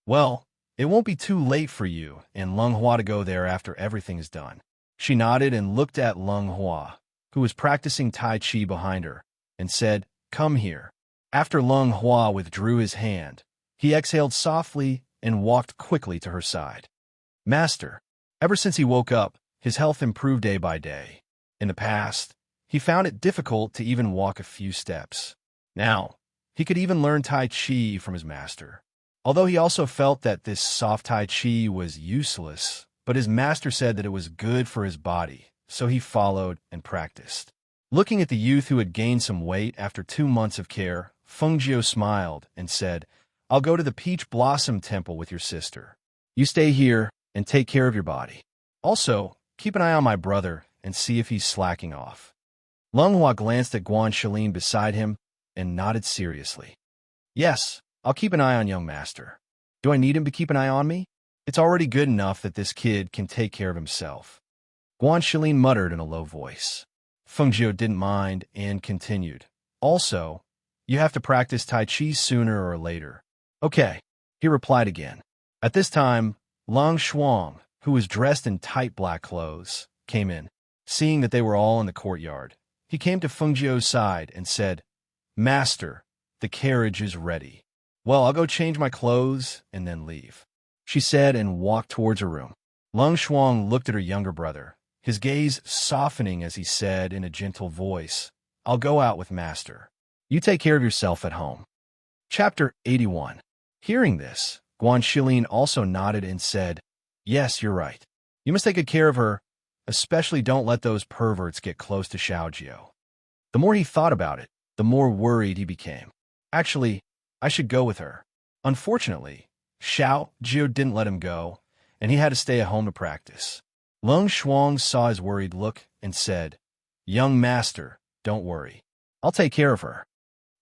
Well, it won't be too late for you and Lung Hua to go there after everything is done. She nodded and looked at Lung Hua, who was practicing Tai Chi behind her, and said, Come here. After Lung Hua withdrew his hand, he exhaled softly and walked quickly to her side. Master. Ever since he woke up, his health improved day by day. In the past, he found it difficult to even walk a few steps. Now, he could even learn Tai Chi from his master. Although he also felt that this soft Tai Chi was useless, but his master said that it was good for his body, so he followed and practiced. Looking at the youth who had gained some weight after 2 months of care, Feng Jiu smiled and said, I'll go to the Peach Blossom Temple with your sister. You stay here and take care of your body. Also, keep an eye on my brother and see if he's slacking off. Lung Hua glanced at Guan Shilin beside him and nodded seriously. Yes, I'll keep an eye on young master. Do I need him to keep an eye on me? It's already good enough that this kid can take care of himself. Guan Shilin muttered in a low voice. Feng Jiu didn't mind and continued. Also, you have to practice Tai Chi sooner or later. Okay, he replied again. At this time, Lang Shuang, who was dressed in tight black clothes, came in. Seeing that they were all in the courtyard, he came to Feng Jiu's side and said, Master, the carriage is ready. Well, I'll go change my clothes and then leave, she said and walked towards her room. Lang Shuang looked at her younger brother, his gaze softening as he said in a gentle voice, I'll go out with Master. You take care of yourself at home. Chapter 81. Hearing this, Guan Shilin also nodded and said, Yes, you're right. You must take good care of her, especially don't let those perverts get close to Xiaojiu. The more he thought about it, the more worried he became. Actually, I should go with her. Unfortunately, Xiaojiu didn't let him go, and he had to stay at home to practice. Lung Shuang saw his worried look and said, Young master, don't worry. I'll take care of her.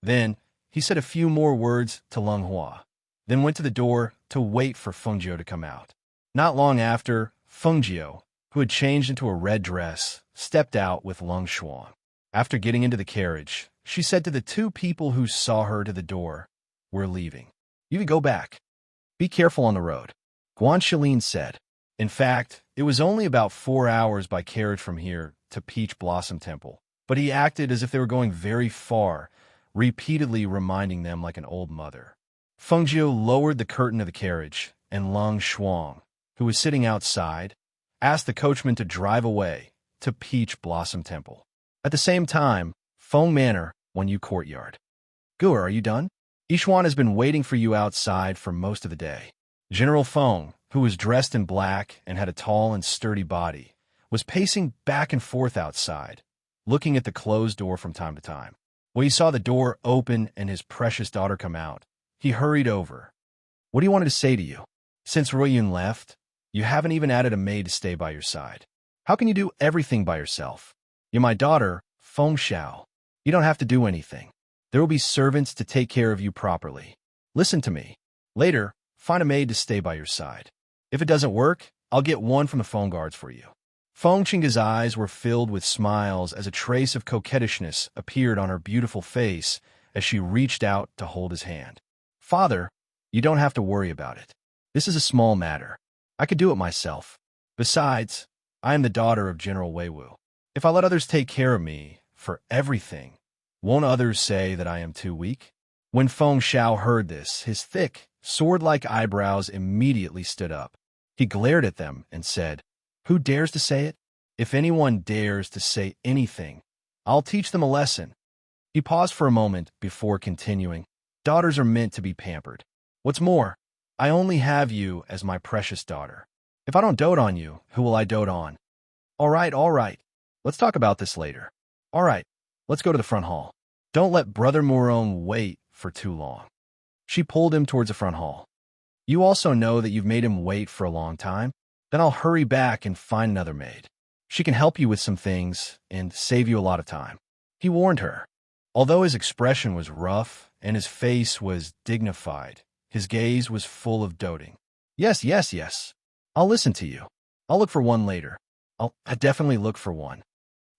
Then, he said a few more words to Lung Hua, then went to the door to wait for Feng Jiu to come out. Not long after, Feng Jiu, who had changed into a red dress, stepped out with Lung Shuang. After getting into the carriage, she said to the 2 people who saw her to the door, We're leaving. You can go back. Be careful on the road. Guan Shilin said. In fact, it was only about 4 hours by carriage from here to Peach Blossom Temple, but he acted as if they were going very far, repeatedly reminding them like an old mother. Feng Jiu lowered the curtain of the carriage, and Lang Shuang, who was sitting outside, asked the coachman to drive away to Peach Blossom Temple. At the same time, Feng Manor, Wenyu Courtyard. Guer, are you done? Yishuan has been waiting for you outside for most of the day. General Feng, who was dressed in black and had a tall and sturdy body, was pacing back and forth outside, looking at the closed door from time to time. When he saw the door open and his precious daughter come out, he hurried over. What do you want to say to you? Since Ruiyun left, you haven't even added a maid to stay by your side. How can you do everything by yourself? You're my daughter, Feng Xiao. You don't have to do anything. There will be servants to take care of you properly. Listen to me. Later, find a maid to stay by your side. If it doesn't work, I'll get one from the phone guards for you. Feng Qing's eyes were filled with smiles as a trace of coquettishness appeared on her beautiful face as she reached out to hold his hand. Father, you don't have to worry about it. This is a small matter. I could do it myself. Besides, I am the daughter of General Weiwu. If I let others take care of me for everything, won't others say that I am too weak? When Feng Xiao heard this, his thick, sword-like eyebrows immediately stood up. He glared at them and said, Who dares to say it? If anyone dares to say anything, I'll teach them a lesson. He paused for a moment before continuing. Daughters are meant to be pampered. What's more, I only have you as my precious daughter. If I don't dote on you, who will I dote on? All right. Let's talk about this later. All right, let's go to the front hall. Don't let Brother Moron wait for too long. She pulled him towards the front hall. You also know that you've made him wait for a long time? Then I'll hurry back and find another maid. She can help you with some things and save you a lot of time. He warned her. Although his expression was rough and his face was dignified, his gaze was full of doting. Yes. I'll listen to you. I'll look for one later. I'll definitely look for one.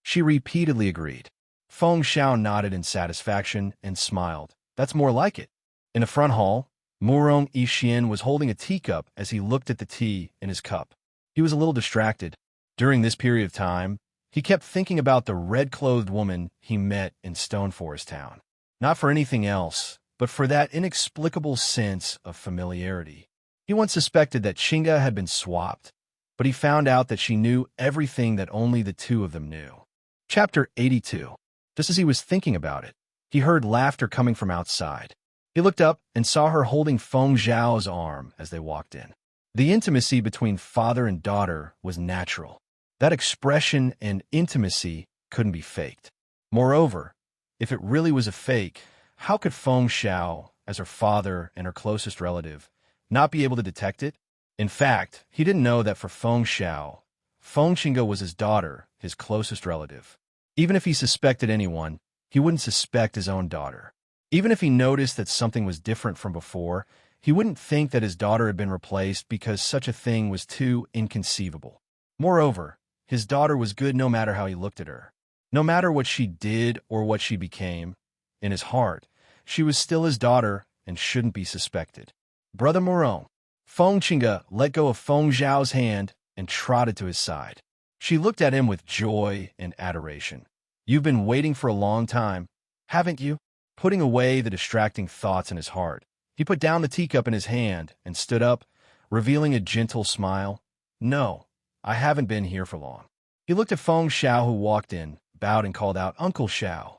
She repeatedly agreed. Feng Xiao nodded in satisfaction and smiled. That's more like it. In the front hall, Murong Yixian was holding a teacup as he looked at the tea in his cup. He was a little distracted. During this period of time, he kept thinking about the red-clothed woman he met in Stone Forest Town. Not for anything else, but for that inexplicable sense of familiarity. He once suspected that Chinga had been swapped, but he found out that she knew everything that only the two of them knew. Chapter 82. Just as he was thinking about it, he heard laughter coming from outside. He looked up and saw her holding Feng Zhao's arm as they walked in. The intimacy between father and daughter was natural. That expression and intimacy couldn't be faked. Moreover, if it really was a fake, how could Feng Xiao, as her father and her closest relative, not be able to detect it? In fact, he didn't know that for Feng Xiao, Feng Qingge was his daughter, his closest relative. Even if he suspected anyone, he wouldn't suspect his own daughter. Even if he noticed that something was different from before, he wouldn't think that his daughter had been replaced because such a thing was too inconceivable. Moreover, his daughter was good no matter how he looked at her. No matter what she did or what she became, in his heart, she was still his daughter and shouldn't be suspected. Brother Morong. Feng Qingge let go of Feng Zhao's hand and trotted to his side. She looked at him with joy and adoration. You've been waiting for a long time, haven't you? Putting away the distracting thoughts in his heart, he put down the teacup in his hand and stood up, revealing a gentle smile. No, I haven't been here for long. He looked at Feng Xiao, who walked in, bowed and called out, Uncle Xiao.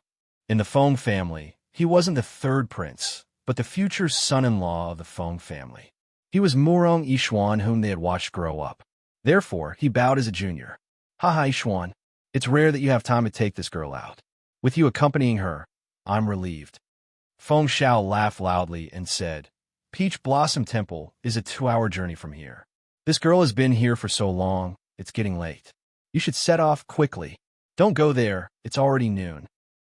In the Feng family, he wasn't the third prince, but the future son-in-law of the Feng family. He was Murong Yixuan, whom they had watched grow up. Therefore, he bowed as a junior. Ha Yixuan, it's rare that you have time to take this girl out. With you accompanying her, I'm relieved. Feng Xiao laughed loudly and said, Peach Blossom Temple is a 2-hour journey from here. This girl has been here for so long, it's getting late. You should set off quickly. Don't go there, it's already noon.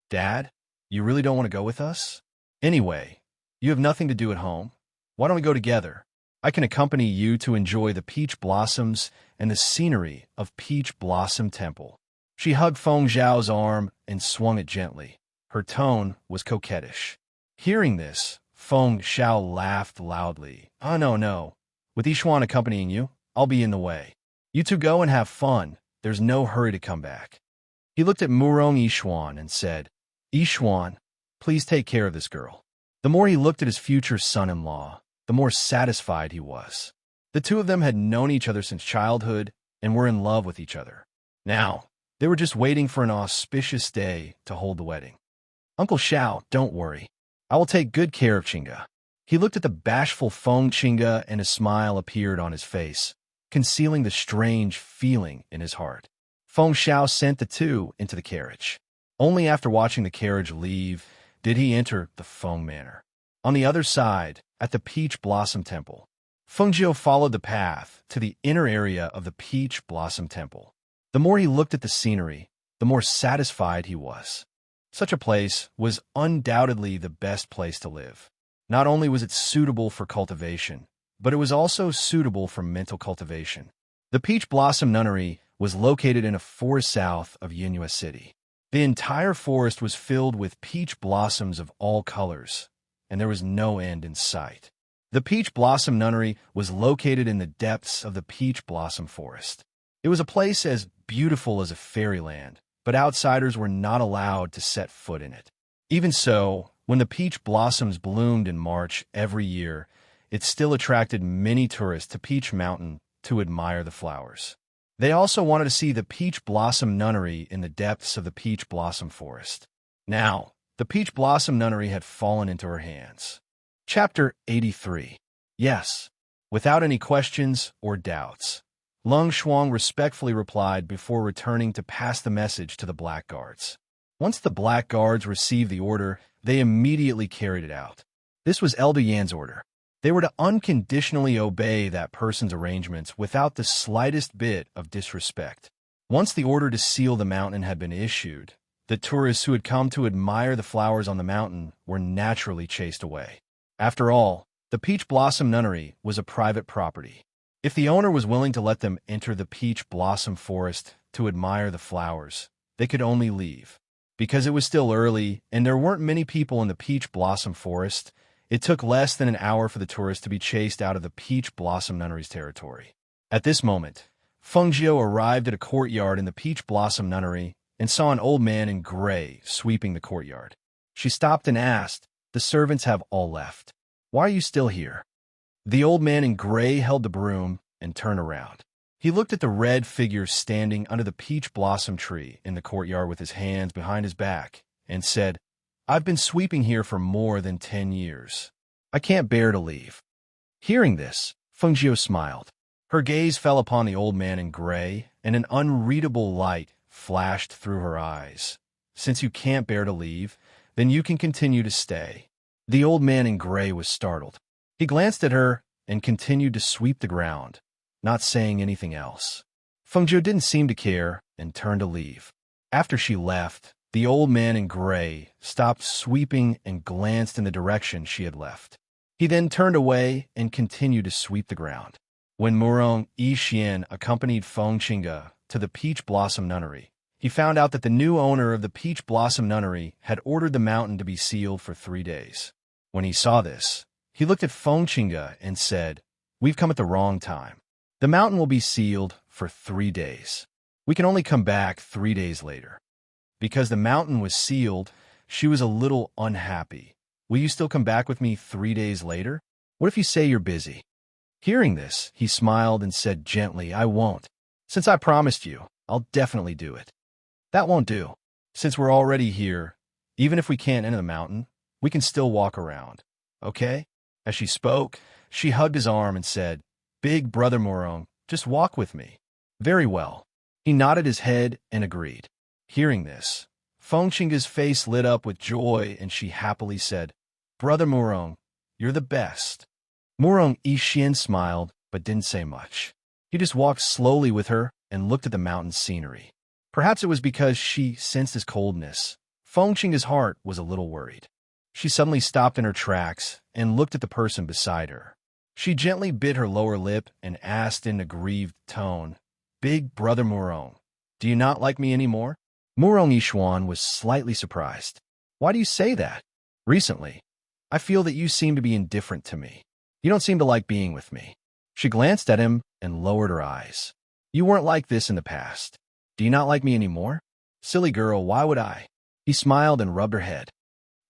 Dad, you really don't want to go with us? Anyway, you have nothing to do at home. Why don't we go together? I can accompany you to enjoy the peach blossoms and the scenery of Peach Blossom Temple. She hugged Feng Zhao's arm and swung it gently. Her tone was coquettish. Hearing this, Feng Xiao laughed loudly. Oh, no. With Yixuan accompanying you, I'll be in the way. You two go and have fun. There's no hurry to come back. He looked at Murong Yixuan and said, Yixuan, please take care of this girl. The more he looked at his future son-in-law, the more satisfied he was. The two of them had known each other since childhood and were in love with each other. Now, they were just waiting for an auspicious day to hold the wedding. Uncle Xiao, don't worry. I will take good care of Qingge. He looked at the bashful Feng Qingge and a smile appeared on his face, concealing the strange feeling in his heart. Feng Xiao sent the two into the carriage. Only after watching the carriage leave did he enter the Feng Manor. On the other side, at the Peach Blossom Temple, Feng Jiu followed the path to the inner area of the Peach Blossom Temple. The more he looked at the scenery, the more satisfied he was. Such a place was undoubtedly the best place to live. Not only was it suitable for cultivation, but it was also suitable for mental cultivation. The Peach Blossom Nunnery was located in a forest south of Yinhua City. The entire forest was filled with peach blossoms of all colors, and there was no end in sight. The Peach Blossom Nunnery was located in the depths of the Peach Blossom Forest. It was a place as beautiful as a fairyland, but outsiders were not allowed to set foot in it. Even so, when the peach blossoms bloomed in March every year, it still attracted many tourists to Peach Mountain to admire the flowers. They also wanted to see the Peach Blossom Nunnery in the depths of the Peach Blossom Forest. Now, the Peach Blossom Nunnery had fallen into her hands. Chapter 83. Yes, without any questions or doubts. Lung Shuang respectfully replied before returning to pass the message to the Black Guards. Once the Black Guards received the order, they immediately carried it out. This was Elder Yan's order. They were to unconditionally obey that person's arrangements without the slightest bit of disrespect. Once the order to seal the mountain had been issued, the tourists who had come to admire the flowers on the mountain were naturally chased away. After all, the Peach Blossom Nunnery was a private property. If the owner was willing to let them enter the Peach Blossom Forest to admire the flowers, they could only leave. Because it was still early and there weren't many people in the peach blossom forest, it took less than an hour for the tourists to be chased out of the peach blossom nunnery's territory. At this moment, Fengjiu arrived at a courtyard in the peach blossom nunnery and saw an old man in gray sweeping the courtyard. She stopped and asked, "The servants have all left. Why are you still here?" The old man in gray held the broom and turned around. He looked at the red figure standing under the peach blossom tree in the courtyard with his hands behind his back and said, "I've been sweeping here for more than 10 years. I can't bear to leave." Hearing this, Fengjiu smiled. Her gaze fell upon the old man in gray, and an unreadable light flashed through her eyes. "Since you can't bear to leave, then you can continue to stay." The old man in gray was startled. He glanced at her and continued to sweep the ground, not saying anything else. Fengjiu didn't seem to care and turned to leave. After she left, the old man in gray stopped sweeping and glanced in the direction she had left. He then turned away and continued to sweep the ground. When Murong Yixian accompanied Fengqinga to the Peach Blossom Nunnery, he found out that the new owner of the Peach Blossom Nunnery had ordered the mountain to be sealed for 3 days. When he saw this, he looked at Fengqinga and said, "We've come at the wrong time. The mountain will be sealed for 3 days. We can only come back 3 days later." Because the mountain was sealed, she was a little unhappy. "Will you still come back with me 3 days later? What if you say you're busy?" Hearing this, he smiled and said gently, "I won't. Since I promised you, I'll definitely do it." "That won't do. Since we're already here, even if we can't enter the mountain, we can still walk around. Okay?" As she spoke, she hugged his arm and said, "Big brother Murong, just walk with me." "Very well." He nodded his head and agreed. Hearing this, Fengqinga's face lit up with joy and she happily said, "Brother Murong, you're the best." Murong Yixian smiled but didn't say much. He just walked slowly with her and looked at the mountain scenery. Perhaps it was because she sensed his coldness. Fengqinga's heart was a little worried. She suddenly stopped in her tracks and looked at the person beside her. She gently bit her lower lip and asked in a grieved tone, "Big brother Murong, do you not like me anymore?" Murong Yixian was slightly surprised. "Why do you say that? Recently, I feel that you seem to be indifferent to me. You don't seem to like being with me." She glanced at him and lowered her eyes. "You weren't like this in the past. Do you not like me anymore?" "Silly girl, why would I?" He smiled and rubbed her head.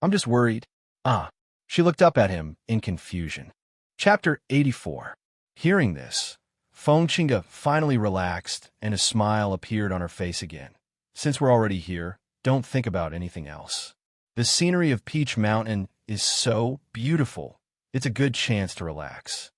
"I'm just worried." "Ah." She looked up at him in confusion. Chapter 84. Hearing this, Fengqinga finally relaxed and a smile appeared on her face again. "Since we're already here, don't think about anything else. The scenery of Peach Mountain is so beautiful. It's a good chance to relax."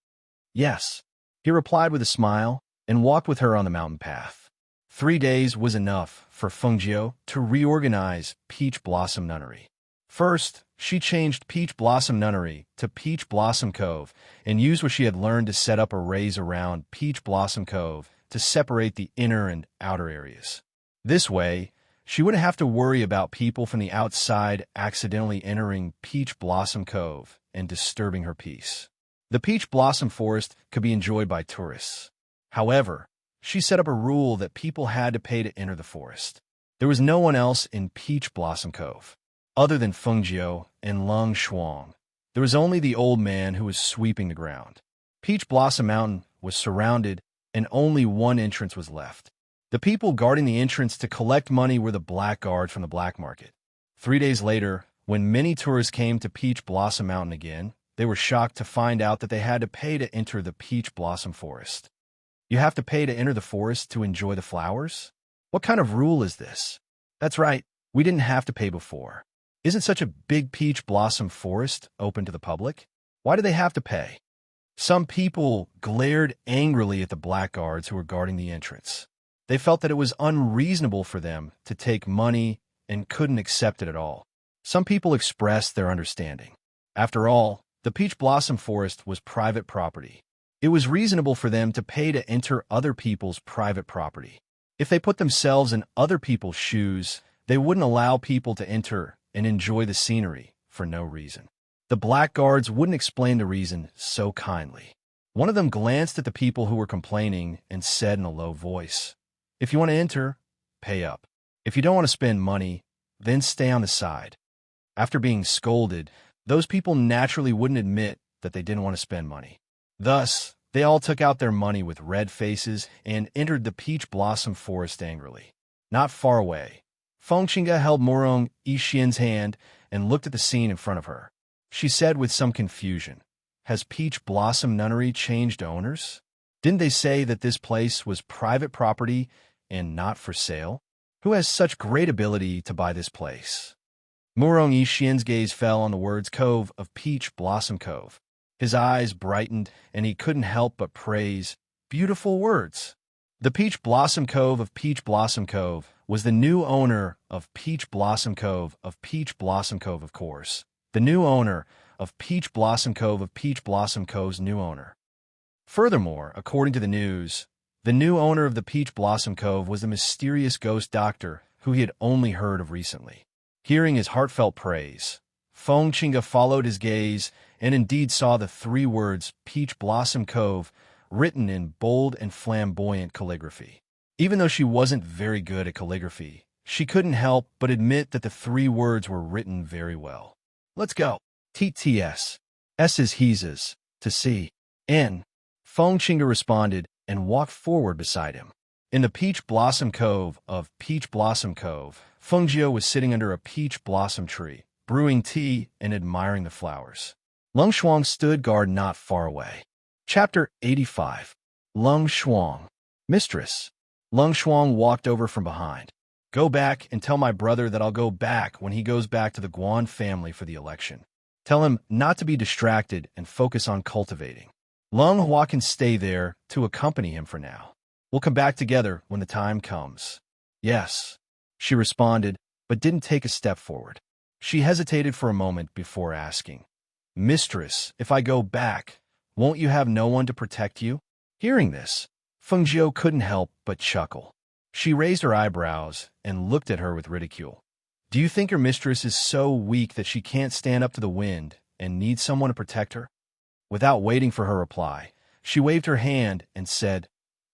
"Yes," he replied with a smile and walked with her on the mountain path. 3 days was enough for Fengjiu to reorganize Peach Blossom Nunnery. First, she changed Peach Blossom Nunnery to Peach Blossom Cove and used what she had learned to set up arrays around Peach Blossom Cove to separate the inner and outer areas. This way, she wouldn't have to worry about people from the outside accidentally entering Peach Blossom Cove and disturbing her peace. The Peach Blossom Forest could be enjoyed by tourists. However, she set up a rule that people had to pay to enter the forest. There was no one else in Peach Blossom Cove. Other than Fengjiu and Lung Shuang, there was only the old man who was sweeping the ground. Peach Blossom Mountain was surrounded and only one entrance was left. The people guarding the entrance to collect money were the black guards from the black market. 3 days later, when many tourists came to Peach Blossom Mountain again, they were shocked to find out that they had to pay to enter the Peach Blossom Forest. You have to pay to enter the forest to enjoy the flowers? What kind of rule is this? That's right, we didn't have to pay before. Isn't such a big Peach Blossom Forest open to the public? Why do they have to pay? Some people glared angrily at the black guards who were guarding the entrance. They felt that it was unreasonable for them to take money and couldn't accept it at all. Some people expressed their understanding. After all, the Peach Blossom Forest was private property. It was reasonable for them to pay to enter other people's private property. If they put themselves in other people's shoes, they wouldn't allow people to enter and enjoy the scenery for no reason. The black guards wouldn't explain the reason so kindly. One of them glanced at the people who were complaining and said in a low voice, "If you want to enter, pay up. If you don't want to spend money, then stay on the side. After being scolded, those people naturally wouldn't admit that they didn't want to spend money. Thus, they all took out their money with red faces and entered the peach blossom forest angrily. Not far away, Fengxinga held Morong Yixian's hand and looked at the scene in front of her. She said with some confusion, "Has Peach Blossom Nunnery changed owners? Didn't they say that this place was private property and not for sale? Who has such great ability to buy this place?" Morong Yixian's gaze fell on the words Cove of Peach Blossom Cove. His eyes brightened, and he couldn't help but praise, "Beautiful words." The Peach Blossom Cove of Peach Blossom Cove was the new owner of Peach Blossom Cove of Peach Blossom Cove, of course. The new owner of Peach Blossom Cove of Peach Blossom Cove's new owner. Furthermore, according to the news, the new owner of the Peach Blossom Cove was the mysterious ghost doctor who he had only heard of recently. Hearing his heartfelt praise, Fengxinga followed his gaze and indeed saw the 3 words Peach Blossom Cove written in bold and flamboyant calligraphy. Even though she wasn't very good at calligraphy, she couldn't help but admit that the 3 words were written very well. "Let's go." TTS. S's He's to see. N. Fengxinga responded and walked forward beside him. In the Peach Blossom Cove of Peach Blossom Cove, Fengjiu was sitting under a peach blossom tree, brewing tea and admiring the flowers. Lung Shuang stood guard not far away. Chapter 85. Lung Shuang. Mistress. Lung Shuang walked over from behind. "Go back and tell my brother that I'll go back when he goes back to the Guan family for the election. Tell him not to be distracted and focus on cultivating. Lung Hua can stay there to accompany him for now. We'll come back together when the time comes." "Yes," she responded, but didn't take a step forward. She hesitated for a moment before asking, "Mistress, if I go back, won't you have no one to protect you?" Hearing this, Fengjiu couldn't help but chuckle. She raised her eyebrows and looked at her with ridicule. "Do you think your mistress is so weak that she can't stand up to the wind and needs someone to protect her?" Without waiting for her reply, she waved her hand and said,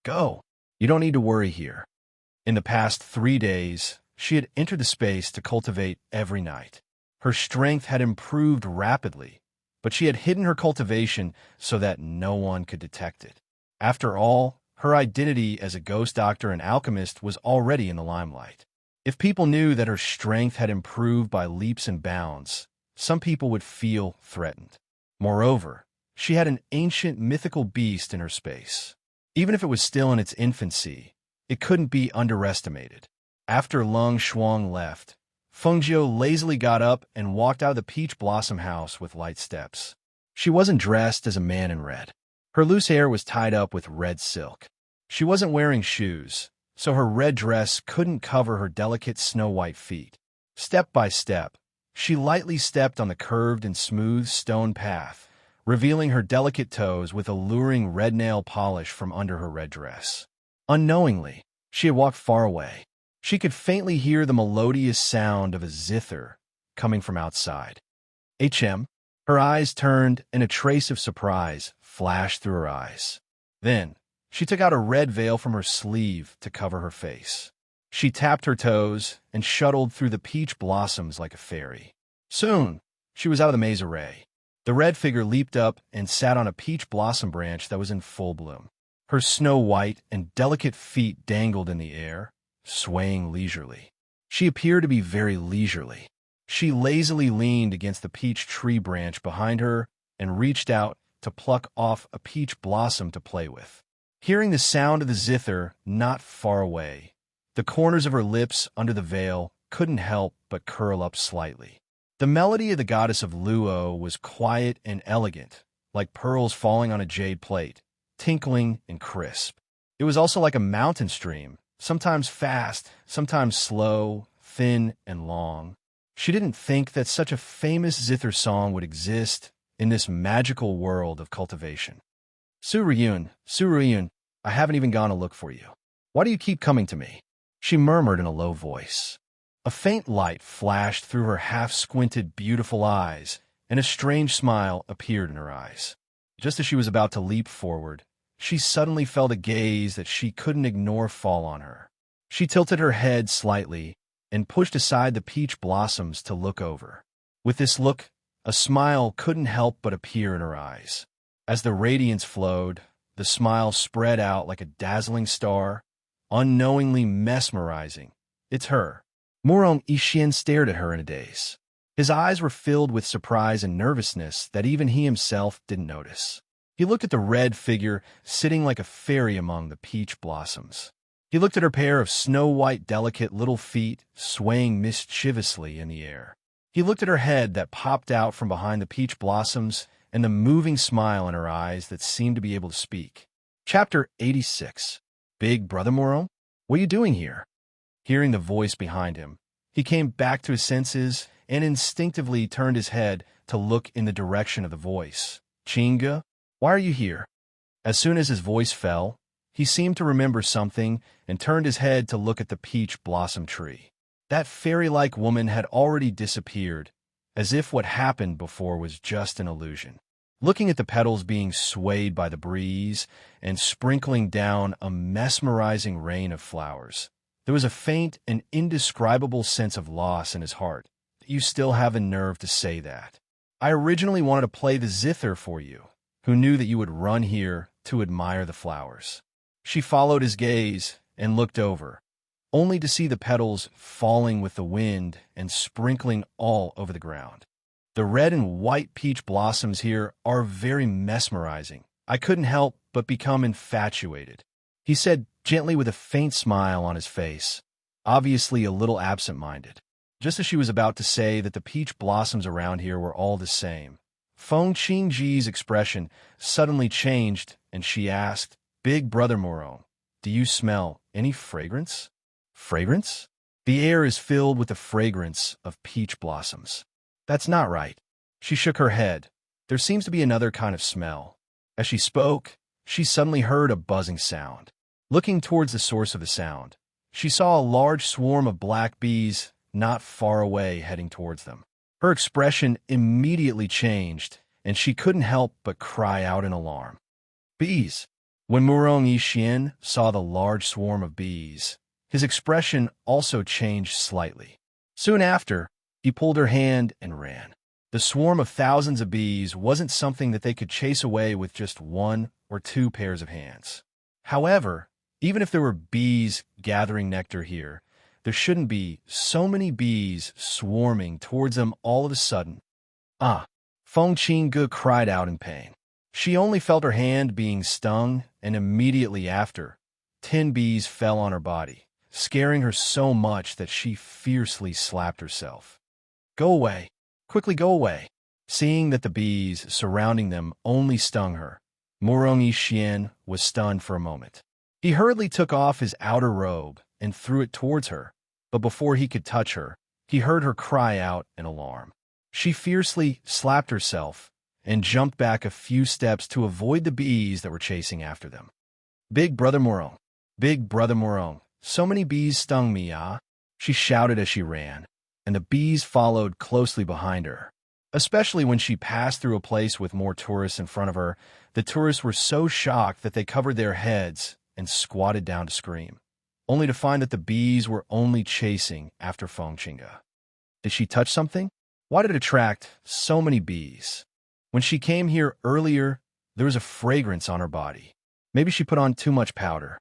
"Go. You don't need to worry here." In the past 3 days, she had entered the space to cultivate every night. Her strength had improved rapidly, but she had hidden her cultivation so that no one could detect it. After all, her identity as a ghost doctor and alchemist was already in the limelight. If people knew that her strength had improved by leaps and bounds, some people would feel threatened. Moreover, she had an ancient mythical beast in her space. Even if it was still in its infancy, it couldn't be underestimated. After Lung Shuang left, Fengjiu lazily got up and walked out of the Peach Blossom House with light steps. She wasn't dressed as a man in red. Her loose hair was tied up with red silk. She wasn't wearing shoes, so her red dress couldn't cover her delicate snow-white feet. Step by step, she lightly stepped on the curved and smooth stone path, revealing her delicate toes with alluring red nail polish from under her red dress. Unknowingly, she had walked far away. She could faintly hear the melodious sound of a zither coming from outside. "HM?" Her eyes turned, and a trace of surprise flashed through her eyes. Then, she took out a red veil from her sleeve to cover her face. She tapped her toes and shuttled through the peach blossoms like a fairy. Soon, she was out of the maze array. The red figure leaped up and sat on a peach blossom branch that was in full bloom. Her snow-white and delicate feet dangled in the air, swaying leisurely. She appeared to be very leisurely. She lazily leaned against the peach tree branch behind her and reached out to pluck off a peach blossom to play with. Hearing the sound of the zither not far away, the corners of her lips under the veil couldn't help but curl up slightly. The melody of the goddess of Luo was quiet and elegant, like pearls falling on a jade plate, tinkling and crisp. It was also like a mountain stream, sometimes fast, sometimes slow, thin and long. She didn't think that such a famous zither song would exist in this magical world of cultivation. Su Ruyun, I haven't even gone to look for you. Why do you keep coming to me?" she murmured in a low voice. A faint light flashed through her half-squinted, beautiful eyes, and a strange smile appeared in her eyes. Just as she was about to leap forward, she suddenly felt a gaze that she couldn't ignore fall on her. She tilted her head slightly and pushed aside the peach blossoms to look over. With this look, a smile couldn't help but appear in her eyes. As the radiance flowed, the smile spread out like a dazzling star, unknowingly mesmerizing. It's her. Morong Ishian stared at her in a daze. His eyes were filled with surprise and nervousness that even he himself didn't notice. He looked at the red figure sitting like a fairy among the peach blossoms. He looked at her pair of snow-white delicate little feet swaying mischievously in the air. He looked at her head that popped out from behind the peach blossoms and the moving smile in her eyes that seemed to be able to speak. Chapter 86. Big Brother Morong? What are you doing here? Hearing the voice behind him, he came back to his senses and instinctively turned his head to look in the direction of the voice. Chinga, why are you here? As soon as his voice fell, he seemed to remember something and turned his head to look at the peach blossom tree. That fairy-like woman had already disappeared, as if what happened before was just an illusion. Looking at the petals being swayed by the breeze and sprinkling down a mesmerizing rain of flowers, there was a faint and indescribable sense of loss in his heart. You still have a nerve to say that. I originally wanted to play the zither for you, who knew that you would run here to admire the flowers. She followed his gaze and looked over, only to see the petals falling with the wind and sprinkling all over the ground. The red and white peach blossoms here are very mesmerizing. I couldn't help but become infatuated, he said gently with a faint smile on his face, obviously a little absent-minded. Just as she was about to say that the peach blossoms around here were all the same, Feng Qingji's expression suddenly changed and she asked, Big Brother Morong, do you smell any fragrance? Fragrance? The air is filled with the fragrance of peach blossoms. That's not right. She shook her head. There seems to be another kind of smell. As she spoke, she suddenly heard a buzzing sound. Looking towards the source of the sound, she saw a large swarm of black bees not far away heading towards them. Her expression immediately changed, and she couldn't help but cry out in alarm. Bees! When Morong Yixin saw the large swarm of bees, his expression also changed slightly. Soon after, he pulled her hand and ran. The swarm of thousands of bees wasn't something that they could chase away with just one or two pairs of hands. However, even if there were bees gathering nectar here, there shouldn't be so many bees swarming towards them all of a sudden. Feng Qingge cried out in pain. She only felt her hand being stung, and immediately after, 10 bees fell on her body, scaring her so much that she fiercely slapped herself. Go away! Quickly go away! Seeing that the bees surrounding them only stung her, Morong Yixin was stunned for a moment. He hurriedly took off his outer robe and threw it towards her, but before he could touch her, he heard her cry out in alarm. She fiercely slapped herself and jumped back a few steps to avoid the bees that were chasing after them. Big Brother Morong! Big Brother Morong! So many bees stung me, she shouted as she ran, and the bees followed closely behind her. Especially when she passed through a place with more tourists in front of her, the tourists were so shocked that they covered their heads and squatted down to scream, only to find that the bees were only chasing after Feng Qingge. Did she touch something? Why did it attract so many bees? When she came here earlier, there was a fragrance on her body. Maybe she put on too much powder.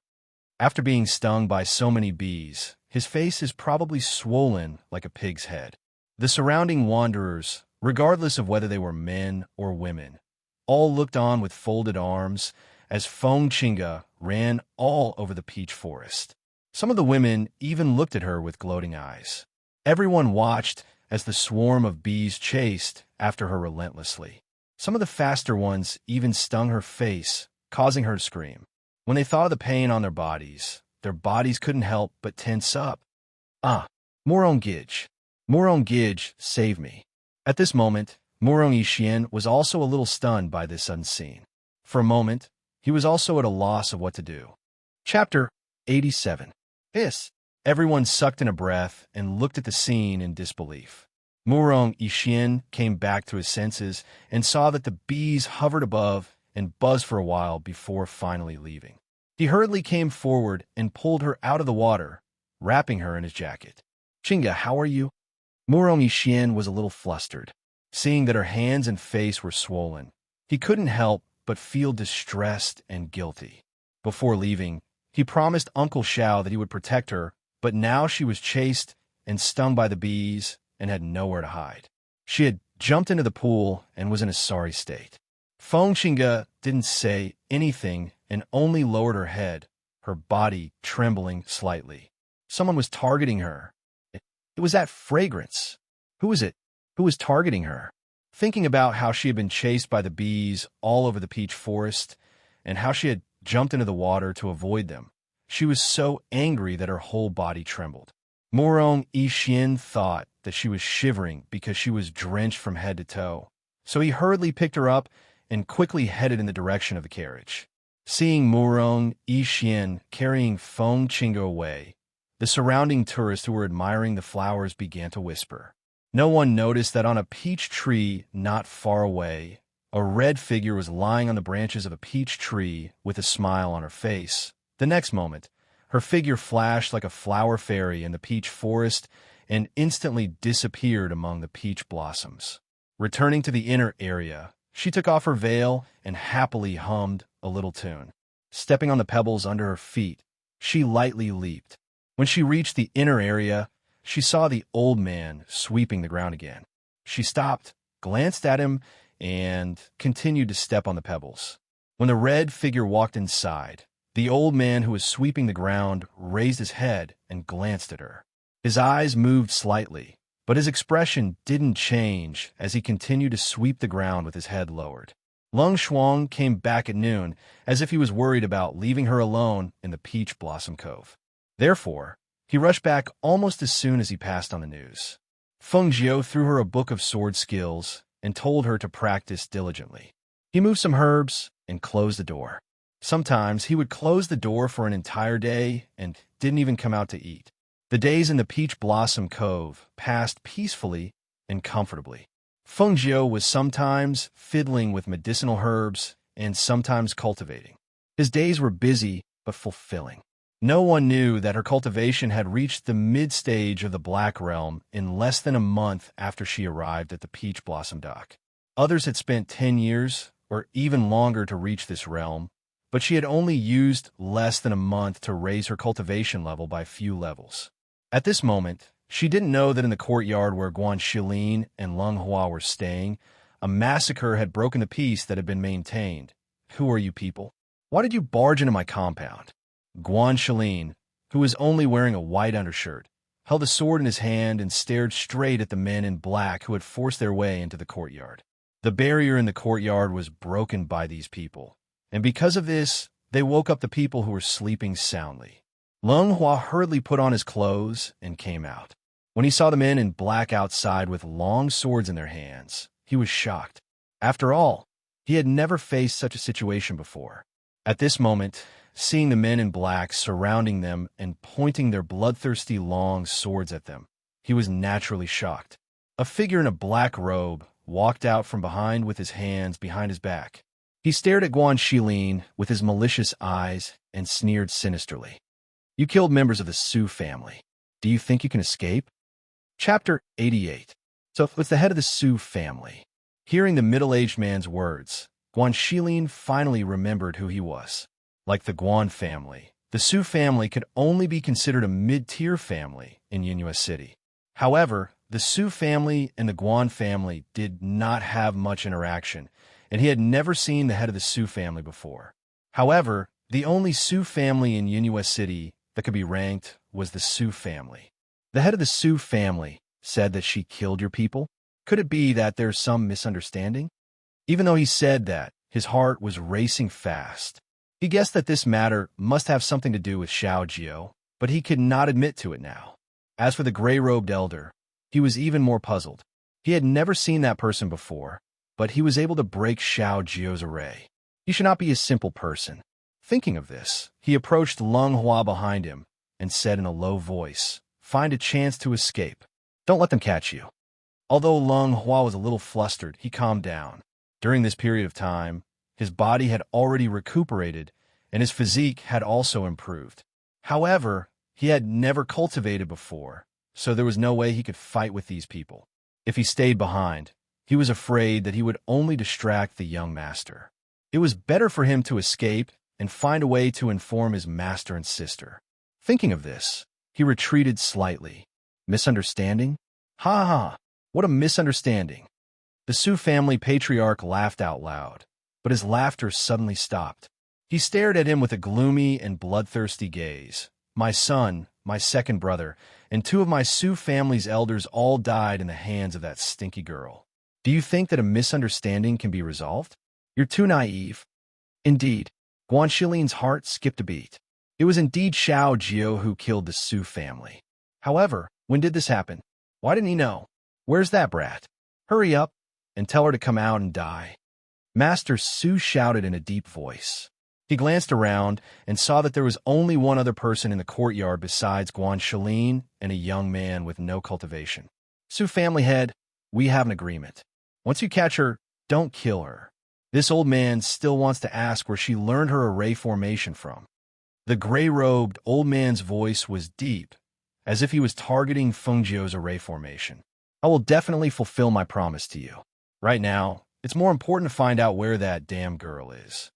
After being stung by so many bees, his face is probably swollen like a pig's head. The surrounding wanderers, regardless of whether they were men or women, all looked on with folded arms as Feng Qingge ran all over the peach forest. Some of the women even looked at her with gloating eyes. Everyone watched as the swarm of bees chased after her relentlessly. Some of the faster ones even stung her face, causing her to scream. When they thought of the pain on their bodies couldn't help but tense up. Morong Gij. Morong Gij, save me. At this moment, Morong Yixin was also a little stunned by this sudden scene. For a moment, he was also at a loss of what to do. Chapter 87. Everyone sucked in a breath and looked at the scene in disbelief. Morong Yixin came back to his senses and saw that the bees hovered above and buzzed for a while before finally leaving. He hurriedly came forward and pulled her out of the water, wrapping her in his jacket. Chinga, how are you? Murong Yixin was a little flustered. Seeing that her hands and face were swollen, he couldn't help but feel distressed and guilty. Before leaving, he promised Uncle Xiao that he would protect her, but now she was chased and stung by the bees and had nowhere to hide. She had jumped into the pool and was in a sorry state. Feng Qingge didn't say anything and only lowered her head, her body trembling slightly. Someone was targeting her. It was that fragrance. Who was it? Who was targeting her? Thinking about how she had been chased by the bees all over the peach forest and how she had jumped into the water to avoid them, she was so angry that her whole body trembled. Murong Yixin thought that she was shivering because she was drenched from head to toe, so he hurriedly picked her up and quickly headed in the direction of the carriage. Seeing Murong Yixin carrying Feng Qingge away, the surrounding tourists who were admiring the flowers began to whisper. No one noticed that on a peach tree not far away, a red figure was lying on the branches of a peach tree with a smile on her face. The next moment, her figure flashed like a flower fairy in the peach forest and instantly disappeared among the peach blossoms. Returning to the inner area, she took off her veil and happily hummed a little tune. Stepping on the pebbles under her feet, she lightly leaped. When she reached the inner area, she saw the old man sweeping the ground again. She stopped, glanced at him, and continued to step on the pebbles. When the red figure walked inside, the old man who was sweeping the ground raised his head and glanced at her. His eyes moved slightly, but his expression didn't change as he continued to sweep the ground with his head lowered. Lung Shuang came back at noon, as if he was worried about leaving her alone in the Peach Blossom Cove. Therefore, he rushed back almost as soon as he passed on the news. Feng Jiu threw her a book of sword skills and told her to practice diligently. He moved some herbs and closed the door. Sometimes he would close the door for an entire day and didn't even come out to eat. The days in the Peach Blossom Cove passed peacefully and comfortably. Feng Jiu was sometimes fiddling with medicinal herbs and sometimes cultivating. His days were busy but fulfilling. No one knew that her cultivation had reached the mid-stage of the Black Realm in less than a month after she arrived at the Peach Blossom Dock. Others had spent 10 years or even longer to reach this realm, but she had only used less than a month to raise her cultivation level by a few levels. At this moment, she didn't know that in the courtyard where Guan Shilin and Lung Hua were staying, a massacre had broken the peace that had been maintained. Who are you people? Why did you barge into my compound? Guan Shilin, who was only wearing a white undershirt, held a sword in his hand and stared straight at the men in black who had forced their way into the courtyard. The barrier in the courtyard was broken by these people, and because of this, they woke up the people who were sleeping soundly. Lung Hua hurriedly put on his clothes and came out. When he saw the men in black outside with long swords in their hands, he was shocked. After all, he had never faced such a situation before. At this moment, seeing the men in black surrounding them and pointing their bloodthirsty long swords at them, he was naturally shocked. A figure in a black robe walked out from behind with his hands behind his back. He stared at Guan Shilin with his malicious eyes and sneered sinisterly. You killed members of the Su family. Do you think you can escape? Chapter 88. So it's the head of the Su family. Hearing the middle-aged man's words, Guan Shilin finally remembered who he was. Like the Guan family, the Su family could only be considered a mid-tier family in Yinhua City. However, the Su family and the Guan family did not have much interaction, and he had never seen the head of the Su family before. However, the only Su family in Yinhua City that could be ranked was the Su family. The head of the Su family said that she killed your people. Could it be that there's some misunderstanding? Even though he said that, his heart was racing fast. He guessed that this matter must have something to do with Xiao Jiao, but he could not admit to it now. As for the gray-robed elder, he was even more puzzled. He had never seen that person before, but he was able to break Xiao Jiao's array. He should not be a simple person. Thinking of this, he approached Lung Hua behind him and said in a low voice, "Find a chance to escape. Don't let them catch you." Although Lung Hua was a little flustered, he calmed down. During this period of time, his body had already recuperated, and his physique had also improved. However, he had never cultivated before, so there was no way he could fight with these people. If he stayed behind, he was afraid that he would only distract the young master. It was better for him to escape and find a way to inform his master and sister. Thinking of this, he retreated slightly. Misunderstanding? Ha ha! What a misunderstanding! The Su family patriarch laughed out loud, but his laughter suddenly stopped. He stared at him with a gloomy and bloodthirsty gaze. My son, my second brother, and 2 of my Su family's elders all died in the hands of that stinky girl. Do you think that a misunderstanding can be resolved? You're too naive. Indeed, Guan Shilin's heart skipped a beat. It was indeed Xiao Jiao who killed the Su family. However, when did this happen? Why didn't he know? Where's that brat? Hurry up and tell her to come out and die. Master Su shouted in a deep voice. He glanced around and saw that there was only one other person in the courtyard besides Guan Shilin and a young man with no cultivation. Su family head, we have an agreement. Once you catch her, don't kill her. This old man still wants to ask where she learned her array formation from. The gray-robed old man's voice was deep, as if he was targeting Fengjiu's array formation. I will definitely fulfill my promise to you. Right now, it's more important to find out where that damn girl is.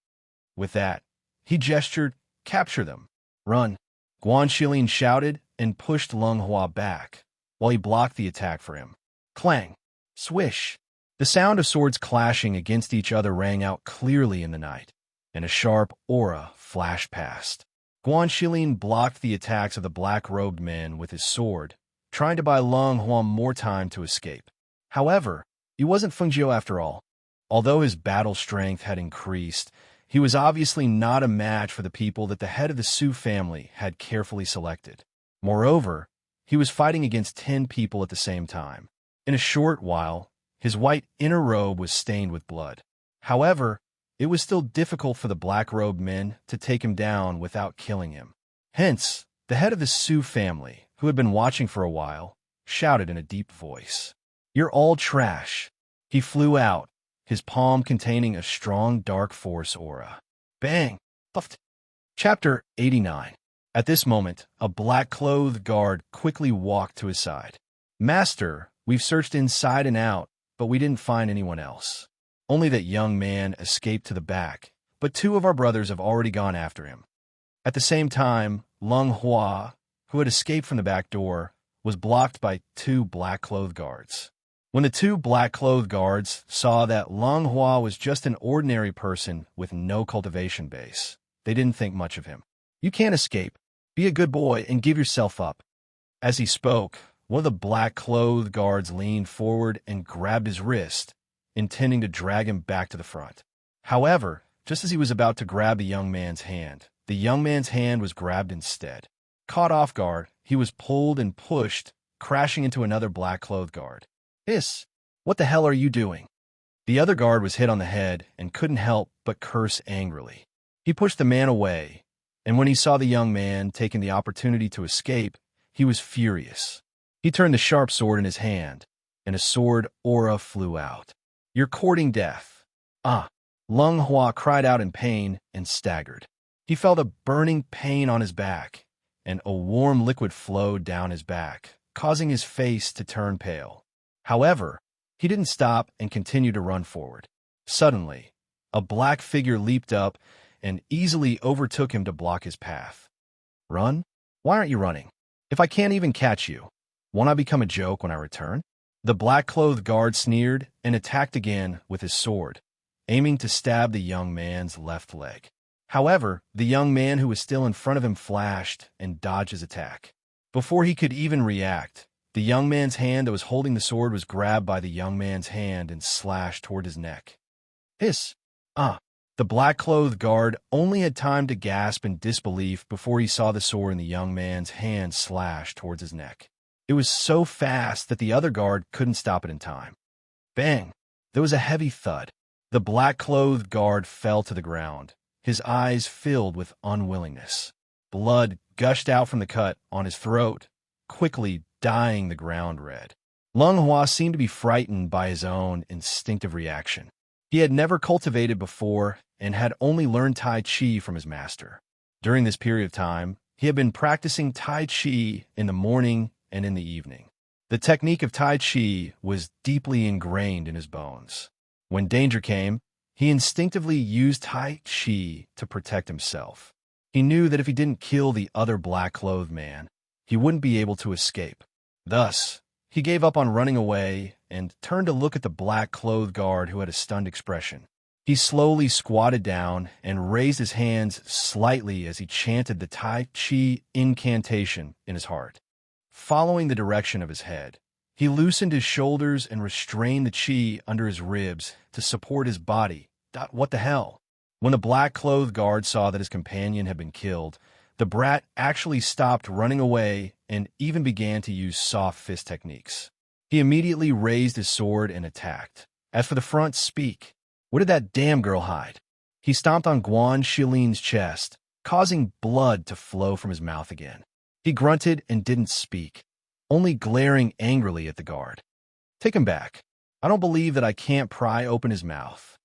With that, he gestured, capture them. Run. Guan Shilin shouted and pushed Leng Hua back, while he blocked the attack for him. Clang. Swish. The sound of swords clashing against each other rang out clearly in the night, and a sharp aura flashed past. Guan Shilin blocked the attacks of the black-robed men with his sword, trying to buy Leng Hua more time to escape. However, he wasn't Fengjiu after all. Although his battle strength had increased, he was obviously not a match for the people that the head of the Su family had carefully selected. Moreover, he was fighting against 10 people at the same time. In a short while, his white inner robe was stained with blood. However, it was still difficult for the black-robed men to take him down without killing him. Hence, the head of the Su family, who had been watching for a while, shouted in a deep voice, "You're all trash." He flew out, his palm containing a strong dark force aura. Bang! Puffed. Chapter 89. At this moment, a black-clothed guard quickly walked to his side. Master, we've searched inside and out, but we didn't find anyone else. Only that young man escaped to the back, but 2 of our brothers have already gone after him. At the same time, Leng Hua, who had escaped from the back door, was blocked by 2 black-clothed guards. When the 2 black-clothed guards saw that Leng Hua was just an ordinary person with no cultivation base, they didn't think much of him. You can't escape. Be a good boy and give yourself up. As he spoke, one of the black-clothed guards leaned forward and grabbed his wrist, intending to drag him back to the front. However, just as he was about to grab the young man's hand was grabbed instead. Caught off guard, he was pulled and pushed, crashing into another black-clothed guard. Hiss! What the hell are you doing? The other guard was hit on the head and couldn't help but curse angrily. He pushed the man away, and when he saw the young man taking the opportunity to escape, he was furious. He turned the sharp sword in his hand, and a sword aura flew out. You're courting death. Ah! Leng Hua cried out in pain and staggered. He felt a burning pain on his back, and a warm liquid flowed down his back, causing his face to turn pale. However, he didn't stop and continued to run forward. Suddenly, a black figure leaped up and easily overtook him to block his path. Run? Why aren't you running? If I can't even catch you, won't I become a joke when I return? The black-clothed guard sneered and attacked again with his sword, aiming to stab the young man's left leg. However, the young man who was still in front of him flashed and dodged his attack. Before he could even react, the young man's hand that was holding the sword was grabbed by the young man's hand and slashed toward his neck. Hiss! Ah! The black-clothed guard only had time to gasp in disbelief before he saw the sword in the young man's hand slash towards his neck. It was so fast that the other guard couldn't stop it in time. Bang! There was a heavy thud. The black-clothed guard fell to the ground, his eyes filled with unwillingness. Blood gushed out from the cut on his throat, quickly dyeing the ground red. Leng Hua seemed to be frightened by his own instinctive reaction. He had never cultivated before and had only learned Tai Chi from his master. During this period of time, he had been practicing Tai Chi in the morning and in the evening. The technique of Tai Chi was deeply ingrained in his bones. When danger came, he instinctively used Tai Chi to protect himself. He knew that if he didn't kill the other black-clothed man, he wouldn't be able to escape. Thus, he gave up on running away and turned to look at the black-clothed guard who had a stunned expression. He slowly squatted down and raised his hands slightly as he chanted the Tai Chi incantation in his heart. Following the direction of his head, he loosened his shoulders and restrained the chi under his ribs to support his body. What the hell? When the black-clothed guard saw that his companion had been killed, the brat actually stopped running away and even began to use soft fist techniques. He immediately raised his sword and attacked. As for the front, speak. Where did that damn girl hide? He stomped on Guan Shilin's chest, causing blood to flow from his mouth again. He grunted and didn't speak, only glaring angrily at the guard. Take him back. I don't believe that I can't pry open his mouth.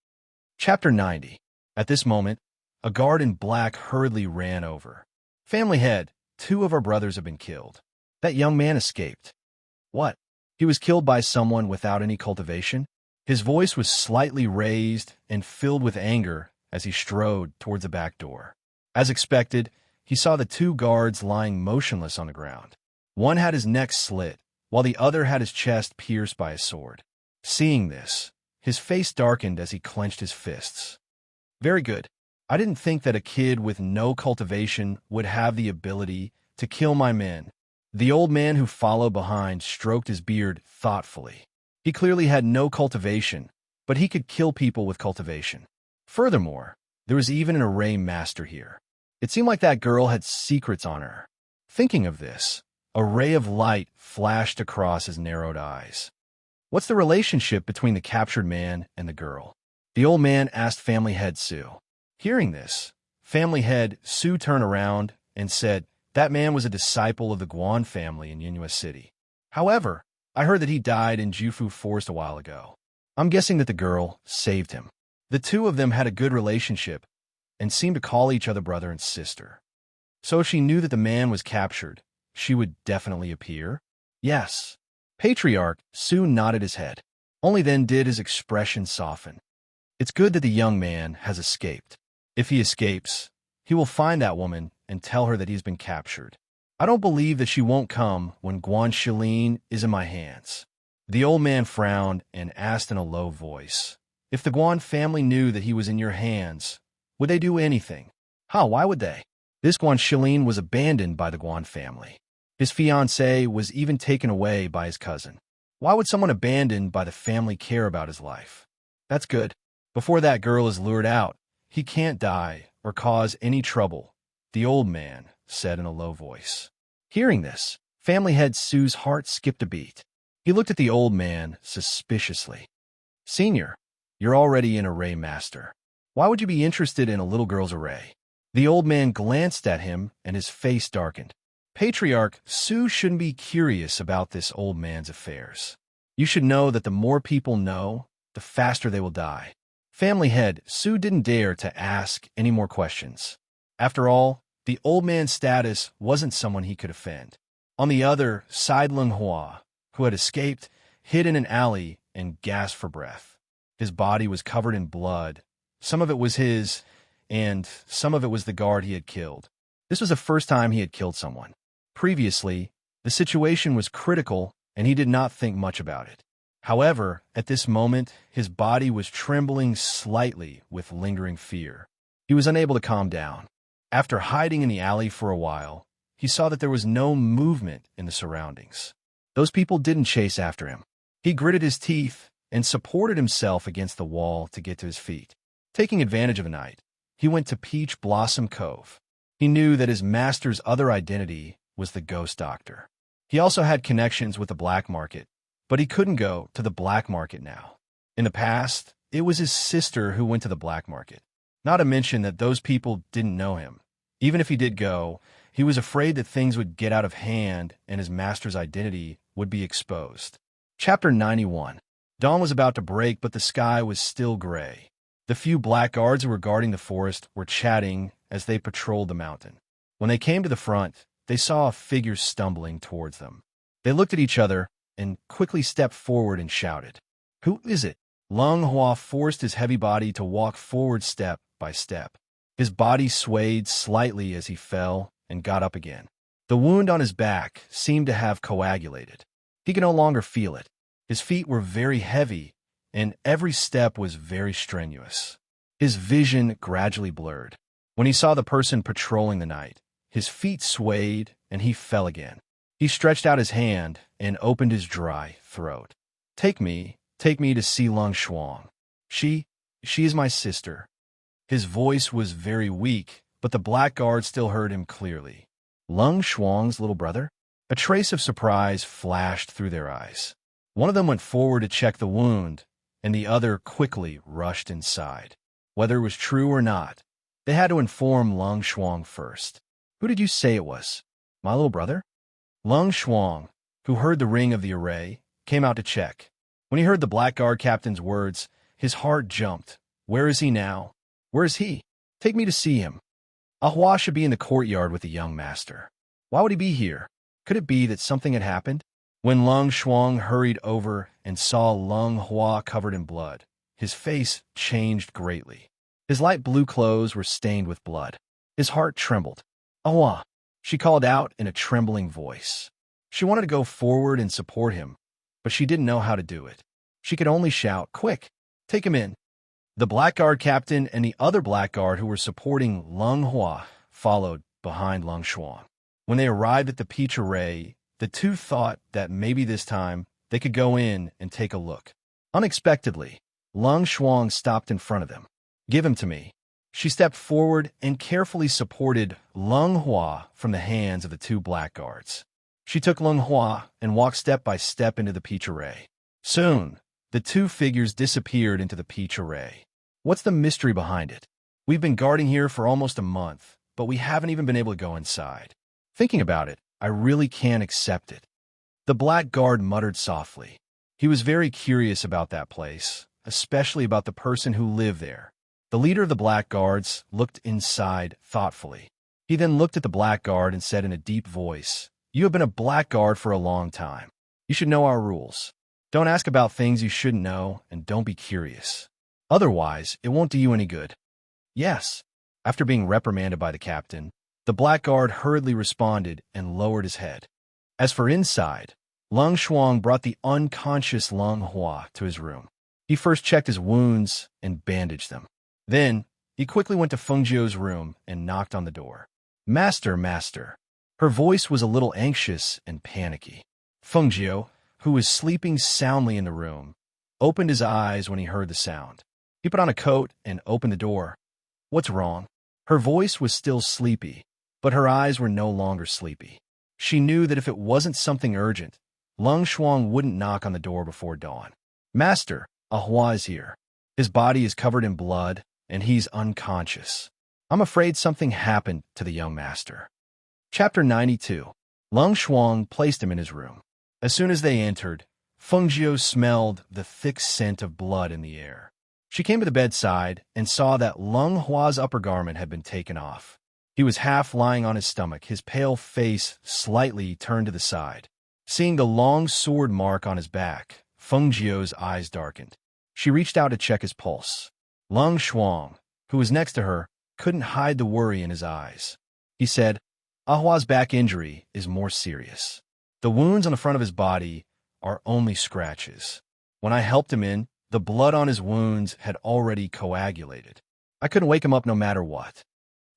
Chapter 90. At this moment, a guard in black hurriedly ran over. Family head, 2 of our brothers have been killed. That young man escaped. What? He was killed by someone without any cultivation? His voice was slightly raised and filled with anger as he strode towards the back door. As expected, he saw the 2 guards lying motionless on the ground. One had his neck slit, while the other had his chest pierced by a sword. Seeing this, his face darkened as he clenched his fists. Very good. I didn't think that a kid with no cultivation would have the ability to kill my men. The old man who followed behind stroked his beard thoughtfully. He clearly had no cultivation, but he could kill people with cultivation. Furthermore, there was even an array master here. It seemed like that girl had secrets on her. Thinking of this, a ray of light flashed across his narrowed eyes. What's the relationship between the captured man and the girl? The old man asked Family Head Sue. Hearing this, Family Head Sue turned around and said, that man was a disciple of the Guan family in Yinhua City. However, I heard that he died in Jufu Forest a while ago. I'm guessing that the girl saved him. The 2 of them had a good relationship and seemed to call each other brother and sister. So if she knew that the man was captured, she would definitely appear? Yes. Patriarch soon nodded his head. Only then did his expression soften. It's good that the young man has escaped. If he escapes, he will find that woman and tell her that he's been captured. I don't believe that she won't come when Guan Shilin is in my hands. The old man frowned and asked in a low voice, if the Guan family knew that he was in your hands, would they do anything? Why would they? This Guan Shilin was abandoned by the Guan family. His fiancée was even taken away by his cousin. Why would someone abandoned by the family care about his life? That's good. Before that girl is lured out, he can't die or cause any trouble, the old man said in a low voice. Hearing this, Family Head Sue's heart skipped a beat. He looked at the old man suspiciously. Senior, you're already an array master. Why would you be interested in a little girl's array? The old man glanced at him and his face darkened. Patriarch Sue shouldn't be curious about this old man's affairs. You should know that the more people know, the faster they will die. Family Head Sue didn't dare to ask any more questions. After all, the old man's status wasn't someone he could offend. On the other side, Lung Hua, who had escaped, hid in an alley and gasped for breath. His body was covered in blood. Some of it was his, and some of it was the guard he had killed. This was the first time he had killed someone. Previously, the situation was critical and he did not think much about it. However, at this moment, his body was trembling slightly with lingering fear. He was unable to calm down. After hiding in the alley for a while, he saw that there was no movement in the surroundings. Those people didn't chase after him. He gritted his teeth and supported himself against the wall to get to his feet. Taking advantage of the night, he went to Peach Blossom Cove. He knew that his master's other identity was the ghost doctor. He also had connections with the black market, but he couldn't go to the black market now. In the past, it was his sister who went to the black market. Not to mention that those people didn't know him. Even if he did go, he was afraid that things would get out of hand and his master's identity would be exposed. Chapter 91. Dawn was about to break, but the sky was still gray. The few black guards who were guarding the forest were chatting as they patrolled the mountain. When they came to the front, they saw a figure stumbling towards them. They looked at each other and quickly stepped forward and shouted, "Who is it?" Lung Hua forced his heavy body to walk forward step by step. His body swayed slightly as he fell and got up again. The wound on his back seemed to have coagulated. He could no longer feel it. His feet were very heavy, and every step was very strenuous. His vision gradually blurred. When he saw the person patrolling the night, his feet swayed and he fell again. He stretched out his hand and opened his dry throat. Take me to see Lung Shuang. She is my sister." His voice was very weak, but the blackguard still heard him clearly. Lung Shuang's little brother? A trace of surprise flashed through their eyes. One of them went forward to check the wound, and the other quickly rushed inside. Whether it was true or not, they had to inform Lung Shuang first. "Who did you say it was? My little brother?" Lung Shuang, who heard the ring of the array, came out to check. When he heard the blackguard captain's words, his heart jumped. Where is he now? Where is he? Take me to see him. Ahua should be in the courtyard with the young master. Why would he be here? Could it be that something had happened? When Lung Shuang hurried over and saw Lung Hua covered in blood, his face changed greatly. His light blue clothes were stained with blood. His heart trembled. "Ahua," she called out in a trembling voice. She wanted to go forward and support him, but she didn't know how to do it. She could only shout, "Quick, take him in." The blackguard captain and the other blackguard who were supporting Lung Hua followed behind Lung Shuang. When they arrived at the peach array, the two thought that maybe this time they could go in and take a look. Unexpectedly, Lung Shuang stopped in front of them. "Give him to me." She stepped forward and carefully supported Lung Hua from the hands of the two blackguards. She took Lung Hua and walked step by step into the peach array. Soon, the two figures disappeared into the peach array. What's the mystery behind it? We've been guarding here for almost a month, but we haven't even been able to go inside. Thinking about it, I really can't accept it. The blackguard muttered softly. He was very curious about that place, especially about the person who lived there. The leader of the blackguards looked inside thoughtfully. He then looked at the blackguard and said in a deep voice, "You have been a blackguard for a long time. You should know our rules. Don't ask about things you shouldn't know, and don't be curious. Otherwise, it won't do you any good." "Yes." After being reprimanded by the captain, the blackguard hurriedly responded and lowered his head. As for inside, Lung Shuang brought the unconscious Lung Hua to his room. He first checked his wounds and bandaged them. Then, he quickly went to Feng Jiu's room and knocked on the door. "Master, master." Her voice was a little anxious and panicky. Feng Jiu, who was sleeping soundly in the room, opened his eyes when he heard the sound. He put on a coat and opened the door. "What's wrong?" Her voice was still sleepy, but her eyes were no longer sleepy. She knew that if it wasn't something urgent, Lung Shuang wouldn't knock on the door before dawn. "Master, Ahua is here. His body is covered in blood, and he's unconscious. I'm afraid something happened to the young master." Chapter 92. Lung Shuang placed him in his room. As soon as they entered, Feng Jiu smelled the thick scent of blood in the air. She came to the bedside and saw that Lung Hua's upper garment had been taken off. He was half lying on his stomach, his pale face slightly turned to the side. Seeing the long sword mark on his back, Feng Jiu's eyes darkened. She reached out to check his pulse. Lung Shuang, who was next to her, couldn't hide the worry in his eyes. He said, "Ahua's back injury is more serious. The wounds on the front of his body are only scratches. When I helped him in, the blood on his wounds had already coagulated. I couldn't wake him up no matter what."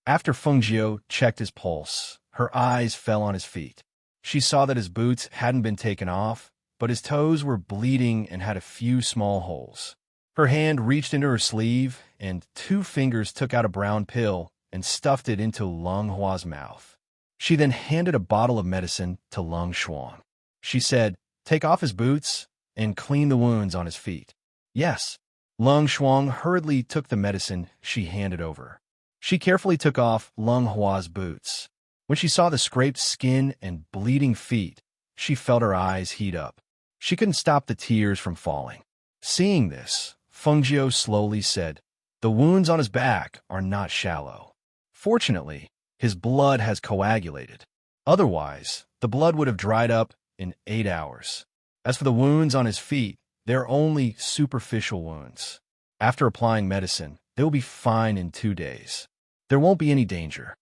After Feng Jiu checked his pulse, her eyes fell on his feet. She saw that his boots hadn't been taken off, but his toes were bleeding and had a few small holes. Her hand reached into her sleeve, and 2 fingers took out a brown pill and stuffed it into Lung Hua's mouth. She then handed a bottle of medicine to Lung Shuang. She said, "Take off his boots and clean the wounds on his feet." "Yes." Lung Shuang hurriedly took the medicine she handed over. She carefully took off Lung Hua's boots. When she saw the scraped skin and bleeding feet, she felt her eyes heat up. She couldn't stop the tears from falling. Seeing this, Feng Jiu slowly said, "The wounds on his back are not shallow. Fortunately, his blood has coagulated. Otherwise, the blood would have dried up in 8 hours. As for the wounds on his feet, they're only superficial wounds. After applying medicine, they will be fine in 2 days. There won't be any danger.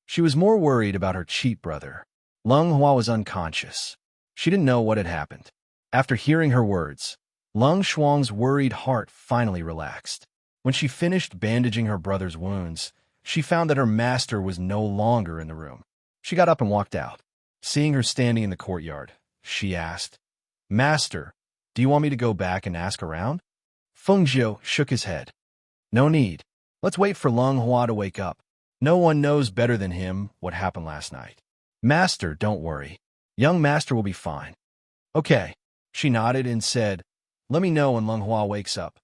She was more worried about her cheat brother. Lung Hua was unconscious. She didn't know what had happened. After hearing her words, Lung Shuang's worried heart finally relaxed. When she finished bandaging her brother's wounds, she found that her master was no longer in the room. She got up and walked out. Seeing her standing in the courtyard, she asked, "Master, do you want me to go back and ask around?" Feng Jiu shook his head. "No need. Let's wait for Lung Hua to wake up. No one knows better than him what happened last night." "Master, don't worry. Young master will be fine." "Okay." She nodded and said, "Let me know when Lung Hua wakes up."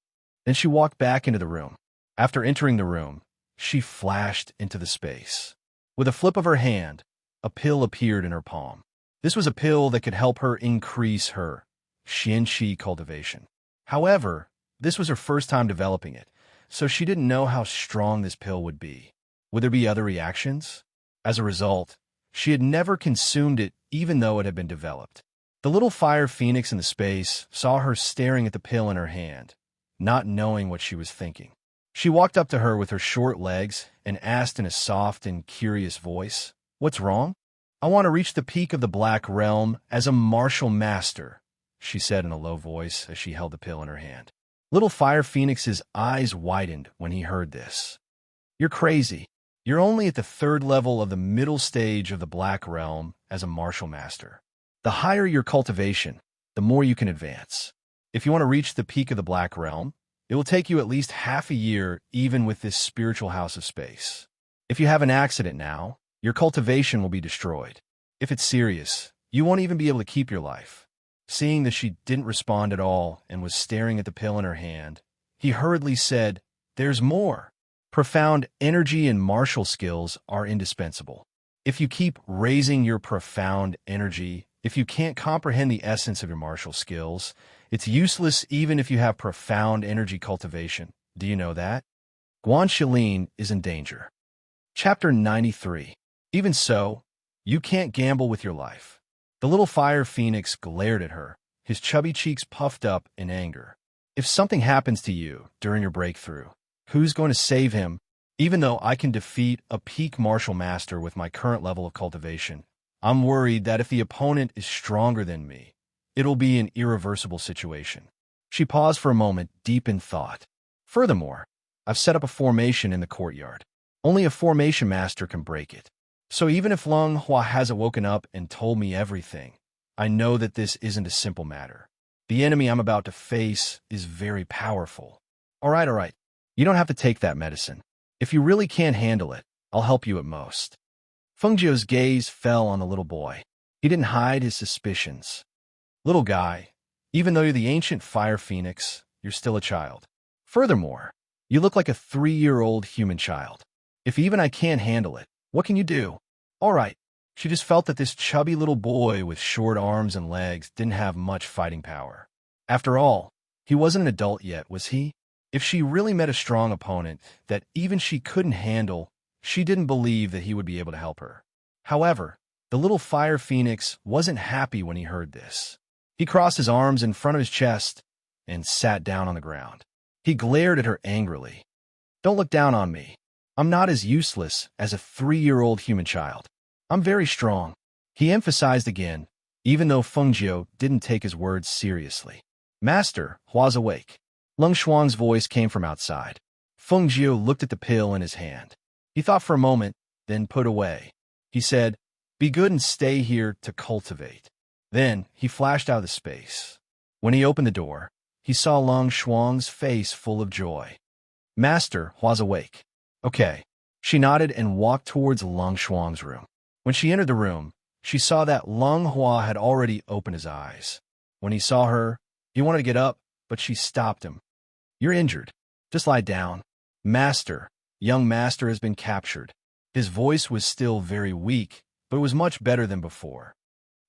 Then she walked back into the room. After entering the room, she flashed into the space. With a flip of her hand, a pill appeared in her palm. This was a pill that could help her increase her Xianqi cultivation. However, this was her first time developing it, so she didn't know how strong this pill would be. Would there be other reactions? As a result, she had never consumed it even though it had been developed. The little fire phoenix in the space saw her staring at the pill in her hand, not knowing what she was thinking. She walked up to her with her short legs and asked in a soft and curious voice, "What's wrong?" "I want to reach the peak of the Black Realm as a martial master," she said in a low voice as she held the pill in her hand. Little Fire Phoenix's eyes widened when he heard this. "You're crazy. You're only at the 3rd level of the middle stage of the Black Realm as a martial master. The higher your cultivation, the more you can advance. If you want to reach the peak of the Black Realm, it will take you at least half a year even with this spiritual house of space. If you have an accident now, your cultivation will be destroyed. If it's serious, you won't even be able to keep your life." Seeing that she didn't respond at all and was staring at the pill in her hand, he hurriedly said, "There's more. Profound energy and martial skills are indispensable. If you keep raising your profound energy, if you can't comprehend the essence of your martial skills, it's useless even if you have profound energy cultivation. Do you know that? Guan Shilin is in danger." Chapter 93. Even so, you can't gamble with your life. The little fire phoenix glared at her, his chubby cheeks puffed up in anger. "If something happens to you during your breakthrough, who's going to save him? Even though I can defeat a peak martial master with my current level of cultivation, I'm worried that if the opponent is stronger than me, it'll be an irreversible situation." She paused for a moment, deep in thought. "Furthermore, I've set up a formation in the courtyard. Only a formation master can break it. So even if Lung Hua hasn't woken up and told me everything, I know that this isn't a simple matter. The enemy I'm about to face is very powerful." All right. You don't have to take that medicine. If you really can't handle it, I'll help you at most." Feng Jiu's gaze fell on the little boy. He didn't hide his suspicions. "Little guy, even though you're the ancient fire phoenix, you're still a child. Furthermore, you look like a 3-year-old human child. If even I can't handle it, what can you do?" All right. She just felt that this chubby little boy with short arms and legs didn't have much fighting power. After all, he wasn't an adult yet, was he? If she really met a strong opponent that even she couldn't handle, she didn't believe that he would be able to help her. However, the little fire phoenix wasn't happy when he heard this. He crossed his arms in front of his chest and sat down on the ground. He glared at her angrily. "Don't look down on me. I'm not as useless as a 3-year-old human child. I'm very strong." He emphasized again, even though Feng Jiu didn't take his words seriously. "Master, Hua's awake." Lung Shuang's voice came from outside. Feng Jiu looked at the pill in his hand. He thought for a moment, then put away. He said, "Be good and stay here to cultivate." Then he flashed out of the space. When he opened the door, he saw Lung Shuang's face full of joy. "Master, Hua's awake." "Okay." She nodded and walked towards Lung Shuang's room. When she entered the room, she saw that Lung Hua had already opened his eyes. When he saw her, he wanted to get up, but she stopped him. "You're injured. Just lie down." "Master, young master has been captured." His voice was still very weak, but it was much better than before.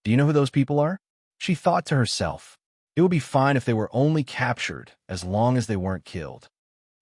"Do you know who those people are?" She thought to herself. It would be fine if they were only captured, as long as they weren't killed.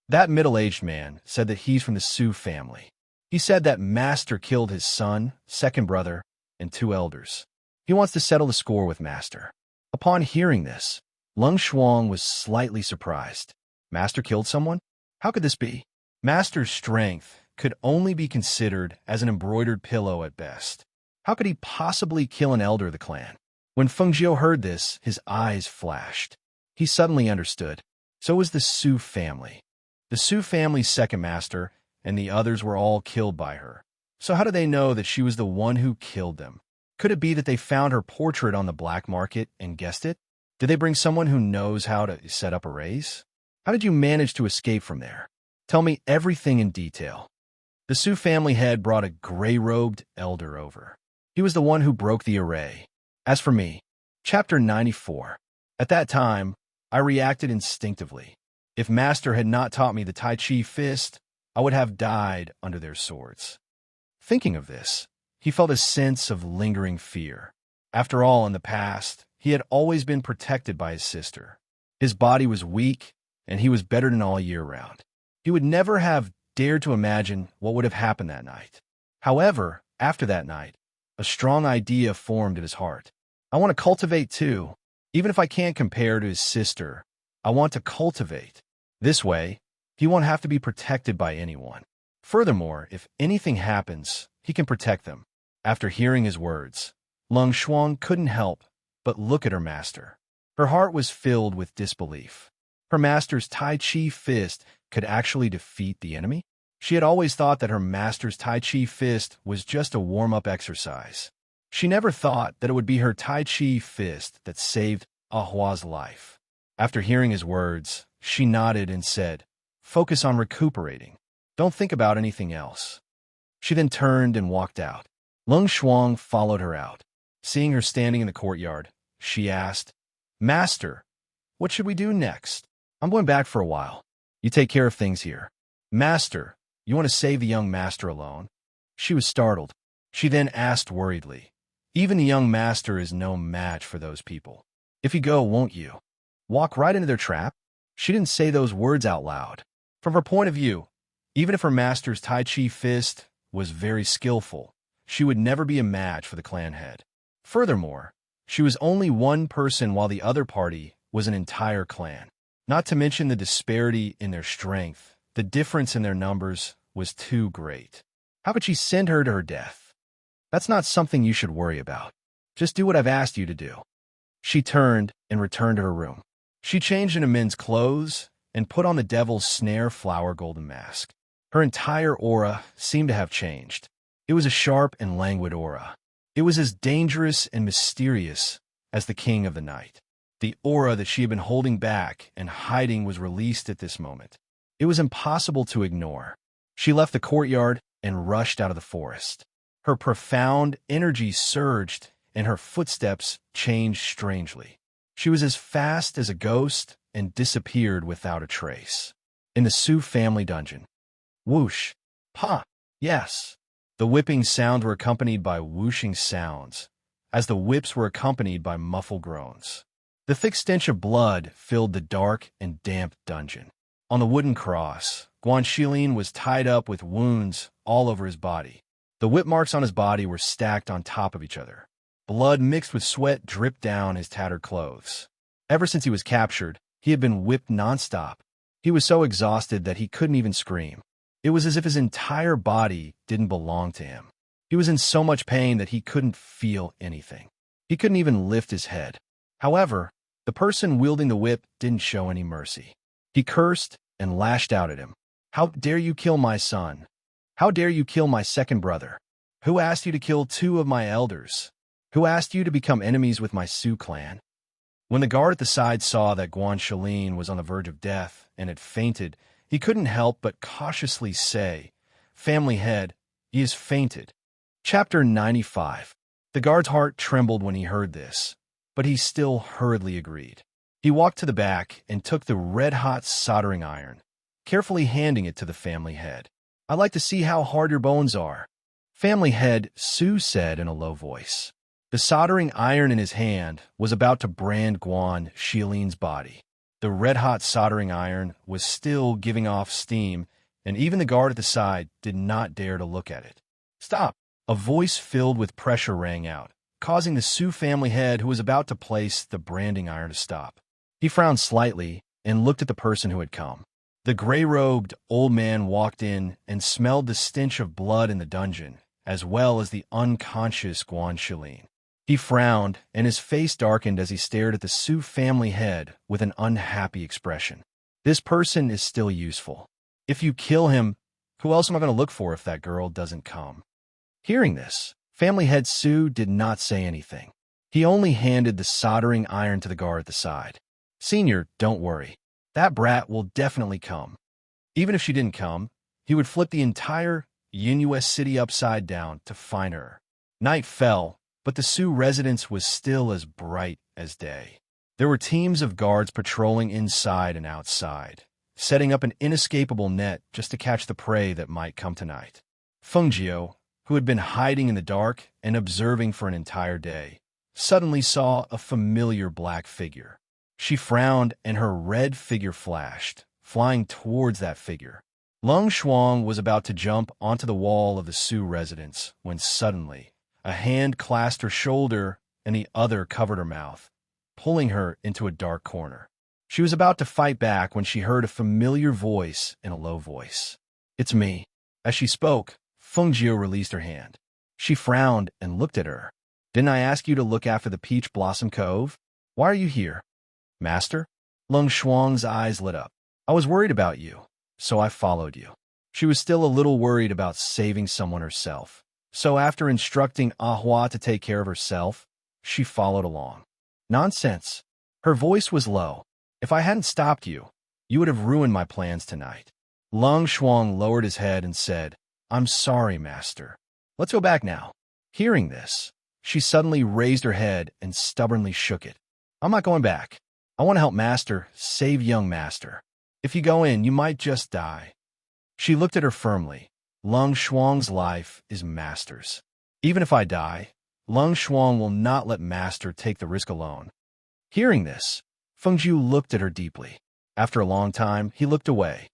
That middle-aged man said that he's from the Su family. He said that master killed his son, second brother, and 2 elders. He wants to settle the score with Master. Upon hearing this, Lung Shuang was slightly surprised. Master killed someone? How could this be? Master's strength could only be considered as an embroidered pillow at best. How could he possibly kill an elder of the clan? When Feng Jiu heard this, his eyes flashed. He suddenly understood. So was the Su family. The Su family's second master, and the others were all killed by her. So how did they know that she was the one who killed them? Could it be that they found her portrait on the black market and guessed it? Did they bring someone who knows how to set up arrays? How did you manage to escape from there? Tell me everything in detail. The Su family head brought a gray-robed elder over. He was the one who broke the array. As for me, Chapter 94. At that time, I reacted instinctively. If Master had not taught me the Tai Chi fist, I would have died under their swords. Thinking of this, he felt a sense of lingering fear. After all, in the past, he had always been protected by his sister. His body was weak, and he was bettered all year round. He would never have dared to imagine what would have happened that night. However, after that night, a strong idea formed in his heart. I want to cultivate too. Even if I can't compare to his sister, I want to cultivate. This way, he won't have to be protected by anyone. Furthermore, if anything happens, he can protect them. After hearing his words, Lung Shuang couldn't help but look at her master. Her heart was filled with disbelief. Her master's Tai Chi fist could actually defeat the enemy? She had always thought that her master's Tai Chi fist was just a warm-up exercise. She never thought that it would be her Tai Chi fist that saved Ahua's life. After hearing his words, she nodded and said, "Focus on recuperating. Don't think about anything else." She then turned and walked out. Lung Shuang followed her out. Seeing her standing in the courtyard, she asked, "Master, what should we do next? I'm going back for a while. You take care of things here." "Master, you want to save the young master alone?" She was startled. She then asked worriedly, "Even the young master is no match for those people. If you go, won't you walk right into their trap?" She didn't say those words out loud. From her point of view, even if her master's Tai Chi fist was very skillful, she would never be a match for the clan head. Furthermore, she was only one person while the other party was an entire clan. Not to mention the disparity in their strength, the difference in their numbers was too great. How could she send her to her death? That's not something you should worry about. Just do what I've asked you to do. She turned and returned to her room. She changed into men's clothes and put on the devil's snare flower golden mask. Her entire aura seemed to have changed. It was a sharp and languid aura. It was as dangerous and mysterious as the king of the night. The aura that she had been holding back and hiding was released at this moment. It was impossible to ignore. She left the courtyard and rushed out of the forest. Her profound energy surged, and her footsteps changed strangely. She was as fast as a ghost and disappeared without a trace. In the Su family dungeon. Whoosh! Pa! Yes! The whipping sounds were accompanied by whooshing sounds, as the whips were accompanied by muffled groans. The thick stench of blood filled the dark and damp dungeon. On the wooden cross, Guan Shilin was tied up with wounds all over his body. The whip marks on his body were stacked on top of each other. Blood mixed with sweat dripped down his tattered clothes. Ever since he was captured, he had been whipped nonstop. He was so exhausted that he couldn't even scream. It was as if his entire body didn't belong to him. He was in so much pain that he couldn't feel anything. He couldn't even lift his head. However, the person wielding the whip didn't show any mercy. He cursed and lashed out at him. "How dare you kill my son? How dare you kill my second brother? Who asked you to kill two of my elders? Who asked you to become enemies with my Su clan?" When the guard at the side saw that Guan Shilin was on the verge of death and had fainted, he couldn't help but cautiously say, "Family head, he has fainted." Chapter 95. The guard's heart trembled when he heard this, but he still hurriedly agreed. He walked to the back and took the red-hot soldering iron, carefully handing it to the family head. "I'd like to see how hard your bones are." "Family head," Su said in a low voice. The soldering iron in his hand was about to brand Guan Shilin's body. The red-hot soldering iron was still giving off steam, and even the guard at the side did not dare to look at it. "Stop!" A voice filled with pressure rang out. causing the Su family head who was about to place the branding iron to stop. He frowned slightly and looked at the person who had come. The gray-robed old man walked in and smelled the stench of blood in the dungeon, as well as the unconscious Guan Shilin. He frowned, and his face darkened as he stared at the Su family head with an unhappy expression. This person is still useful. If you kill him, who else am I going to look for if that girl doesn't come? Hearing this, family head Su did not say anything. He only handed the soldering iron to the guard at the side. Senior, don't worry. That brat will definitely come. Even if she didn't come, he would flip the entire Yingyue city upside down to find her. Night fell, but the Su residence was still as bright as day. There were teams of guards patrolling inside and outside, setting up an inescapable net just to catch the prey that might come tonight. Fengjiu, who had been hiding in the dark and observing for an entire day, suddenly saw a familiar black figure. She frowned and her red figure flashed, flying towards that figure. Lung Shuang was about to jump onto the wall of the Su residence when suddenly a hand clasped her shoulder and the other covered her mouth, pulling her into a dark corner. She was about to fight back when she heard a familiar voice in a low voice. "It's me." As she spoke, Fengjiu released her hand. She frowned and looked at her. "Didn't I ask you to look after the Peach Blossom Cove? Why are you here?" "Master?" Lung Shuang's eyes lit up. "I was worried about you, so I followed you." She was still a little worried about saving someone herself. So after instructing Ahua to take care of herself, she followed along. "Nonsense." Her voice was low. "If I hadn't stopped you, you would have ruined my plans tonight." Lung Shuang lowered his head and said, "I'm sorry, Master. Let's go back now." Hearing this, she suddenly raised her head and stubbornly shook it. "I'm not going back. I want to help Master save young Master. If you go in, you might just die." She looked at her firmly. "Lung Shuang's life is Master's. Even if I die, Lung Shuang will not let Master take the risk alone." Hearing this, Fengjiu looked at her deeply. After a long time, he looked away.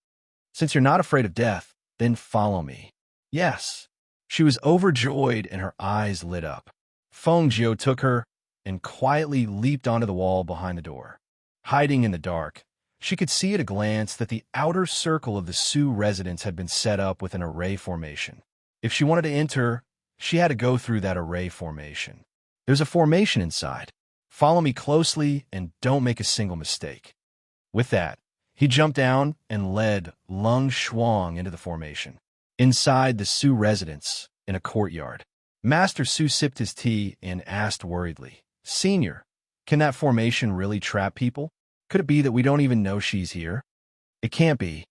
"Since you're not afraid of death, then follow me." "Yes." She was overjoyed and her eyes lit up. Fengjiu took her and quietly leaped onto the wall behind the door. Hiding in the dark, she could see at a glance that the outer circle of the Su residence had been set up with an array formation. If she wanted to enter, she had to go through that array formation. There's a formation inside. Follow me closely and don't make a single mistake. With that, he jumped down and led Lung Shuang into the formation. Inside the Su residence, in a courtyard, Master Su sipped his tea and asked worriedly, "Senior, can that formation really trap people? Could it be that we don't even know she's here?" "It can't be."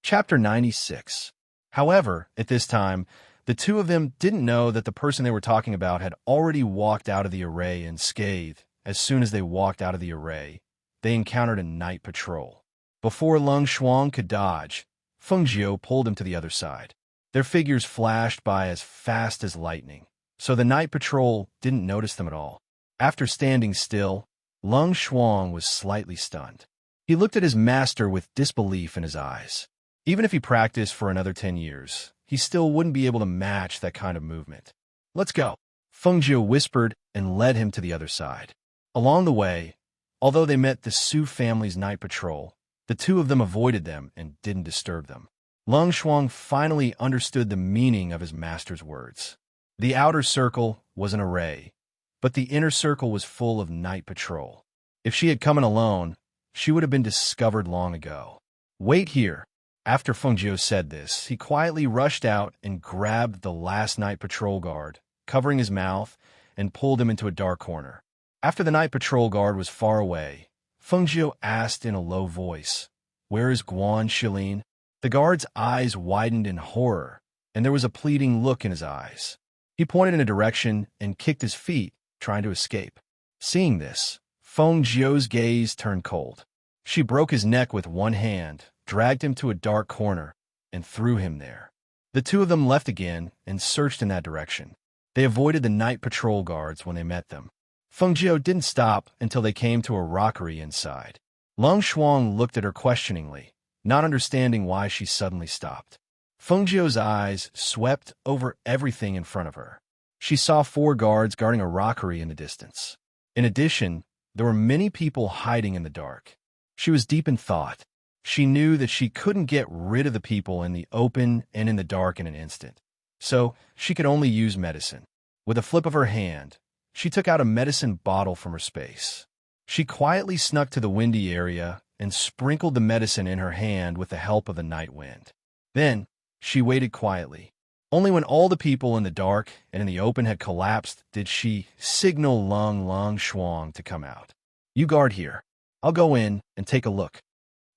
Chapter 96. However, at this time, the two of them didn't know that the person they were talking about had already walked out of the array unscathed. As soon as they walked out of the array, they encountered a night patrol. Before Lung Shuang could dodge, Fengjiu pulled him to the other side. Their figures flashed by as fast as lightning, so the night patrol didn't notice them at all. After standing still, Lung Shuang was slightly stunned. He looked at his master with disbelief in his eyes. Even if he practiced for another 10 years, he still wouldn't be able to match that kind of movement. "Let's go," Fengjiu whispered and led him to the other side. Along the way, although they met the Su family's night patrol, the two of them avoided them and didn't disturb them. Lung Shuang finally understood the meaning of his master's words. The outer circle was an array, but the inner circle was full of night patrol. If she had come in alone, she would have been discovered long ago. "Wait here." After Fengjiu said this, he quietly rushed out and grabbed the last night patrol guard, covering his mouth, and pulled him into a dark corner. After the night patrol guard was far away, Fengjiu asked in a low voice, "Where is Guan Shilin?" The guard's eyes widened in horror, and there was a pleading look in his eyes. He pointed in a direction and kicked his feet, trying to escape. Seeing this, Fengjiu's gaze turned cold. She broke his neck with one hand, dragged him to a dark corner, and threw him there. The two of them left again and searched in that direction. They avoided the night patrol guards when they met them. Fengjiu didn't stop until they came to a rockery inside. Lung Shuang looked at her questioningly, not understanding why she suddenly stopped. Fengjiu's eyes swept over everything in front of her. She saw 4 guards guarding a rockery in the distance. In addition, there were many people hiding in the dark. She was deep in thought. She knew that she couldn't get rid of the people in the open and in the dark in an instant. So, she could only use medicine. With a flip of her hand, she took out a medicine bottle from her space. She quietly snuck to the windy area and sprinkled the medicine in her hand with the help of the night wind. Then, she waited quietly. Only when all the people in the dark and in the open had collapsed did she signal Long Shuang to come out. "You guard here. I'll go in and take a look."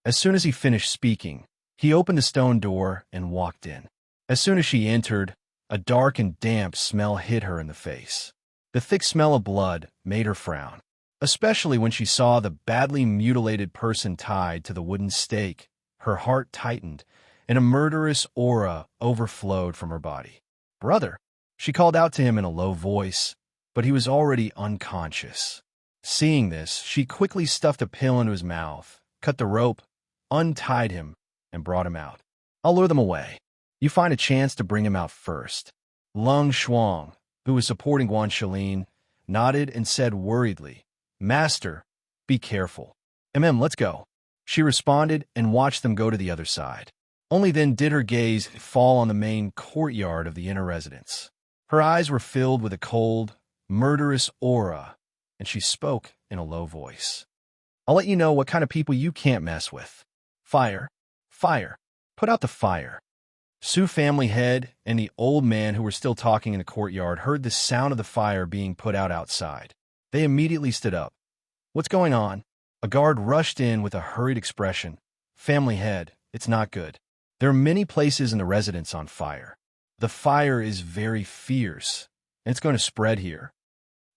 As soon as he finished speaking, he opened the stone door and walked in. As soon as she entered, a dark and damp smell hit her in the face. The thick smell of blood made her frown, especially when she saw the badly mutilated person tied to the wooden stake. Her heart tightened, and a murderous aura overflowed from her body. "Brother," she called out to him in a low voice, but he was already unconscious. Seeing this, she quickly stuffed a pill into his mouth, cut the rope, untied him, and brought him out. "I'll lure them away. You find a chance to bring him out first." Long Shuang, who was supporting Guan Shilin, nodded and said worriedly, "Master, be careful." Let's go." She responded and watched them go to the other side. Only then did her gaze fall on the main courtyard of the inner residence. Her eyes were filled with a cold, murderous aura, and she spoke in a low voice. "I'll let you know what kind of people you can't mess with. Fire, fire, put out the fire." Su family head and the old man who were still talking in the courtyard heard the sound of the fire being put out outside. They immediately stood up. "What's going on?" A guard rushed in with a hurried expression. "Family head, it's not good. There are many places in the residence on fire. The fire is very fierce, and it's going to spread here."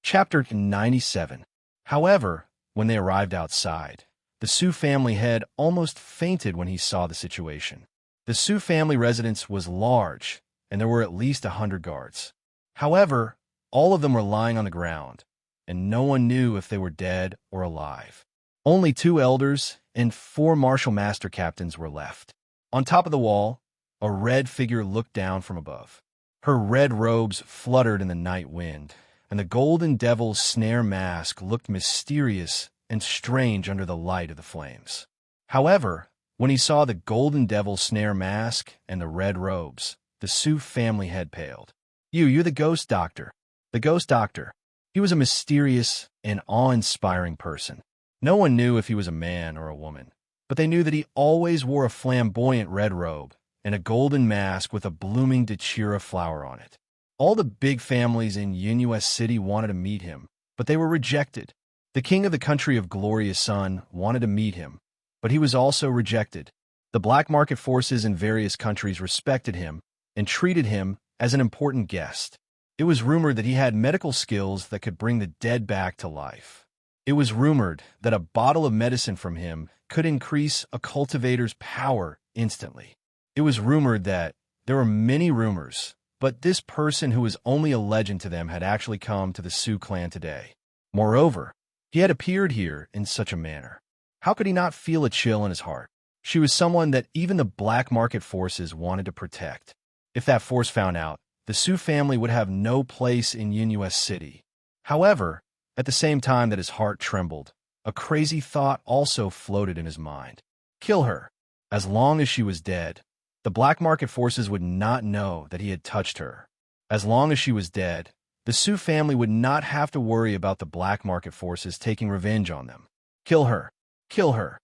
Chapter 97. However, when they arrived outside, the Su family head almost fainted when he saw the situation. The Su family residence was large, and there were at least 100 guards. However, all of them were lying on the ground, and no one knew if they were dead or alive. Only 2 elders and 4 martial master captains were left. On top of the wall, a red figure looked down from above. Her red robes fluttered in the night wind, and the golden devil's snare mask looked mysterious and strange under the light of the flames. However, when he saw the golden devil's snare mask and the red robes, the Su family head paled. You're the ghost doctor." The ghost doctor. He was a mysterious and awe-inspiring person. No one knew if he was a man or a woman, but they knew that he always wore a flamboyant red robe and a golden mask with a blooming dachira flower on it. All the big families in Yunus City wanted to meet him, but they were rejected. The king of the country of Glorious Sun wanted to meet him, but he was also rejected. The black market forces in various countries respected him and treated him as an important guest. It was rumored that he had medical skills that could bring the dead back to life. It was rumored that a bottle of medicine from him could increase a cultivator's power instantly. It was rumored that there were many rumors, but this person who was only a legend to them had actually come to the Su clan today. Moreover, he had appeared here in such a manner. How could he not feel a chill in his heart? She was someone that even the black market forces wanted to protect. If that force found out, the Su family would have no place in Yunus City. However, at the same time that his heart trembled, a crazy thought also floated in his mind. Kill her. As long as she was dead, the black market forces would not know that he had touched her. As long as she was dead, the Su family would not have to worry about the black market forces taking revenge on them. Kill her. Kill her.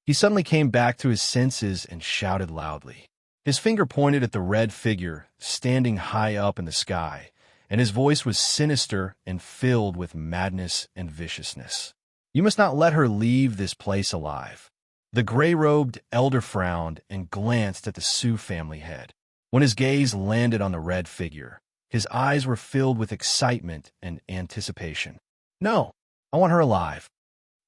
He suddenly came back to his senses and shouted loudly. His finger pointed at the red figure standing high up in the sky, and his voice was sinister and filled with madness and viciousness. You must not let her leave this place alive. The gray-robed elder frowned and glanced at the Su family head. When his gaze landed on the red figure, his eyes were filled with excitement and anticipation. No, I want her alive.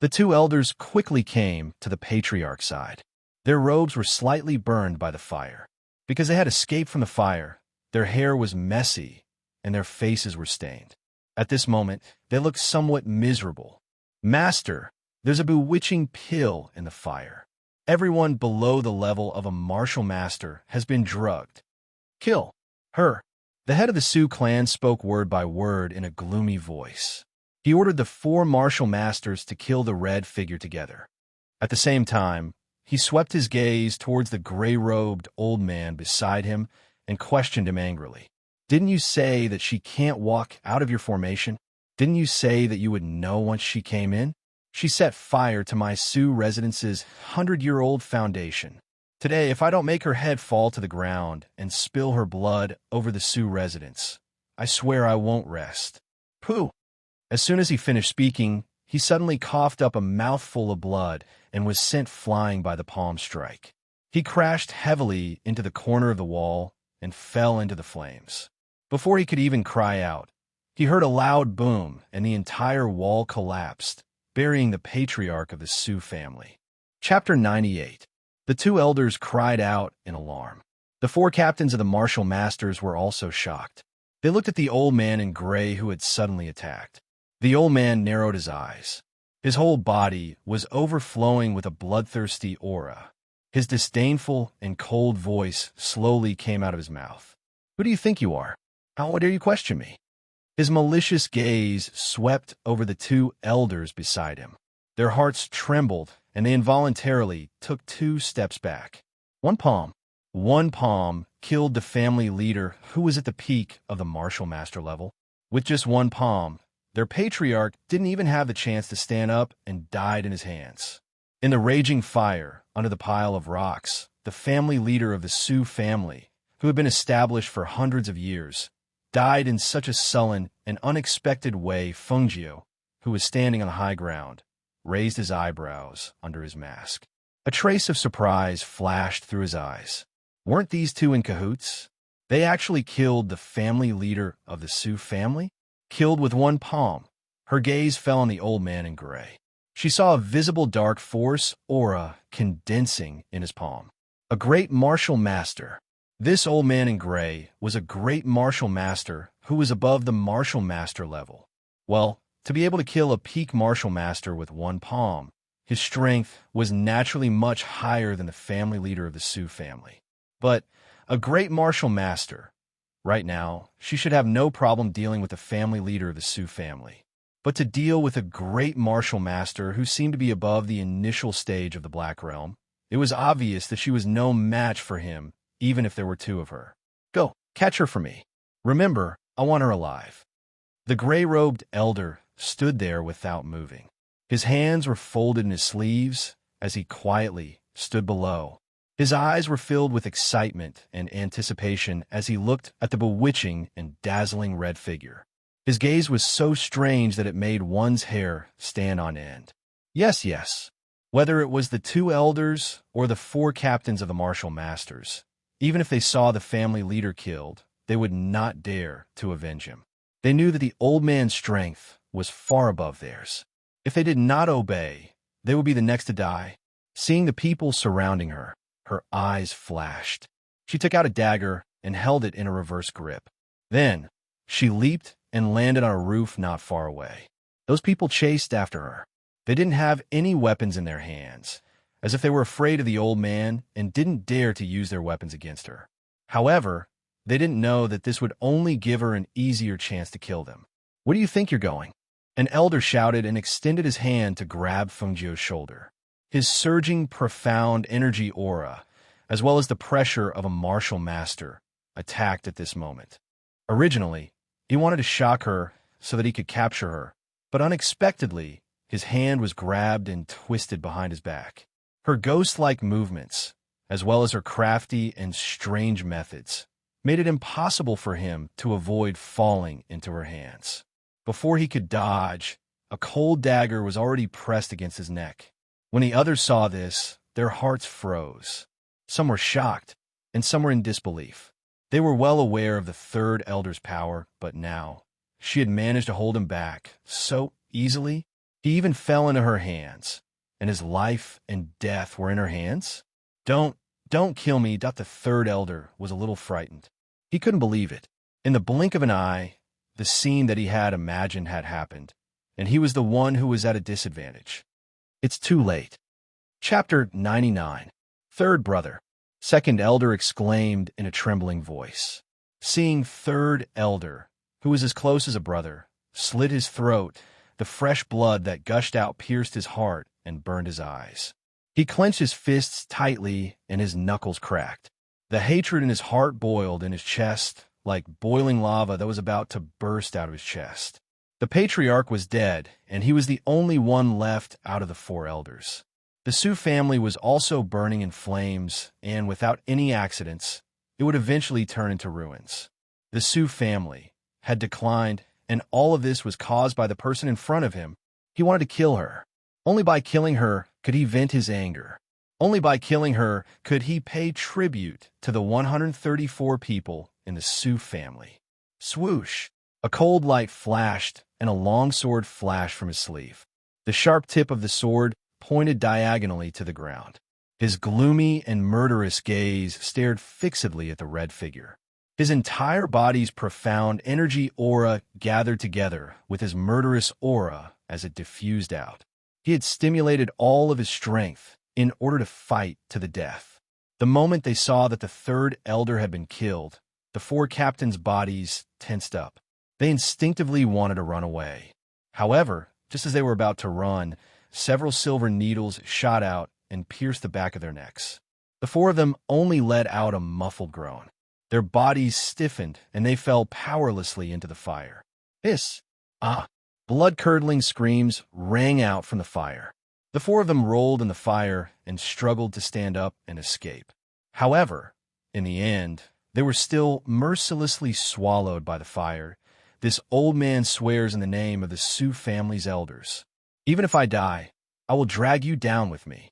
The 2 elders quickly came to the patriarch's side. Their robes were slightly burned by the fire. Because they had escaped from the fire, their hair was messy and their faces were stained. At this moment, they looked somewhat miserable. Master, there's a bewitching pill in the fire. Everyone below the level of a martial master has been drugged. Kill her. The head of the Sioux clan spoke word by word in a gloomy voice. He ordered the 4 martial masters to kill the red figure together. At the same time, he swept his gaze towards the gray-robed old man beside him and questioned him angrily. Didn't you say that she can't walk out of your formation? Didn't you say that you would know once she came in? She set fire to my Sioux residence's 100-year-old foundation. Today, if I don't make her head fall to the ground and spill her blood over the Sioux residence, I swear I won't rest. Pooh! As soon as he finished speaking, he suddenly coughed up a mouthful of blood and was sent flying by the palm strike. He crashed heavily into the corner of the wall and fell into the flames. Before he could even cry out, he heard a loud boom and the entire wall collapsed, burying the patriarch of the Sioux family. Chapter 98. The 2 elders cried out in alarm. The 4 captains of the martial masters were also shocked. They looked at the old man in gray who had suddenly attacked. The old man narrowed his eyes. His whole body was overflowing with a bloodthirsty aura. His disdainful and cold voice slowly came out of his mouth. Who do you think you are? How dare you question me? His malicious gaze swept over the 2 elders beside him. Their hearts trembled, and they involuntarily took 2 steps back. One palm killed the family leader who was at the peak of the martial master level. With just one palm, their patriarch didn't even have the chance to stand up and died in his hands. In the raging fire under the pile of rocks, the family leader of the Sioux family, who had been established for hundreds of years, died in such a sullen and unexpected way. Fungio, who was standing on the high ground, raised his eyebrows under his mask. A trace of surprise flashed through his eyes. Weren't these 2 in cahoots? They actually killed the family leader of the Sioux family? Killed with one palm. Her gaze fell on the old man in gray. She saw a visible dark force aura condensing in his palm. A great martial master. This old man in gray was a great martial master who was above the martial master level. Well, to be able to kill a peak martial master with one palm, his strength was naturally much higher than the family leader of the Sioux family. But a great martial master. Right now, she should have no problem dealing with the family leader of the Sioux family. But to deal with a great martial master who seemed to be above the initial stage of the Black Realm, it was obvious that she was no match for him, even if there were 2 of her. Go, catch her for me. Remember, I want her alive. The gray-robed elder stood there without moving. His hands were folded in his sleeves as he quietly stood below. His eyes were filled with excitement and anticipation as he looked at the bewitching and dazzling red figure. His gaze was so strange that it made one's hair stand on end. Yes. Whether it was the 2 elders or the 4 captains of the martial masters, even if they saw the family leader killed, they would not dare to avenge him. They knew that the old man's strength was far above theirs. If they did not obey, they would be the next to die. Seeing the people surrounding her, her eyes flashed. She took out a dagger and held it in a reverse grip. Then, she leaped and landed on a roof not far away. Those people chased after her. They didn't have any weapons in their hands, as if they were afraid of the old man and didn't dare to use their weapons against her. However, they didn't know that this would only give her an easier chance to kill them. Where do you think you're going? An elder shouted and extended his hand to grab Fungio's shoulder. His surging, profound energy aura, as well as the pressure of a martial master, attacked at this moment. Originally, he wanted to shock her so that he could capture her, but unexpectedly, his hand was grabbed and twisted behind his back. Her ghost-like movements, as well as her crafty and strange methods, made it impossible for him to avoid falling into her hands. Before he could dodge, a cold dagger was already pressed against his neck. When the others saw this, their hearts froze. Some were shocked, and some were in disbelief. They were well aware of the 3rd elder's power, but now, she had managed to hold him back so easily. He even fell into her hands, and his life and death were in her hands. Don't kill me. The 3rd elder was a little frightened. He couldn't believe it. In the blink of an eye, the scene that he had imagined had happened, and he was the one who was at a disadvantage. It's too late. Chapter 99. 3rd brother. 2nd elder exclaimed in a trembling voice. Seeing third elder, who was as close as a brother, slit his throat, the fresh blood that gushed out pierced his heart and burned his eyes. He clenched his fists tightly and his knuckles cracked. The hatred in his heart boiled in his chest like boiling lava that was about to burst out of his chest. The patriarch was dead, and he was the only one left out of the four elders. The Sioux family was also burning in flames, and without any accidents, it would eventually turn into ruins. The Sioux family had declined, and all of this was caused by the person in front of him. He wanted to kill her. Only by killing her could he vent his anger. Only by killing her could he pay tribute to the 134 people in the Sioux family. Swoosh! A cold light flashed, and a long sword flashed from his sleeve. The sharp tip of the sword pointed diagonally to the ground. His gloomy and murderous gaze stared fixedly at the red figure. His entire body's profound energy aura gathered together with his murderous aura as it diffused out. He had stimulated all of his strength in order to fight to the death. The moment they saw that the third elder had been killed, the four captains' bodies tensed up. They instinctively wanted to run away. However, just as they were about to run, several silver needles shot out and pierced the back of their necks. The four of them only let out a muffled groan. Their bodies stiffened, and they fell powerlessly into the fire. Hiss! Ah! Blood-curdling screams rang out from the fire. The four of them rolled in the fire and struggled to stand up and escape. However, in the end, they were still mercilessly swallowed by the fire. This old man swears in the name of the Sioux family's elders. Even if I die, I will drag you down with me.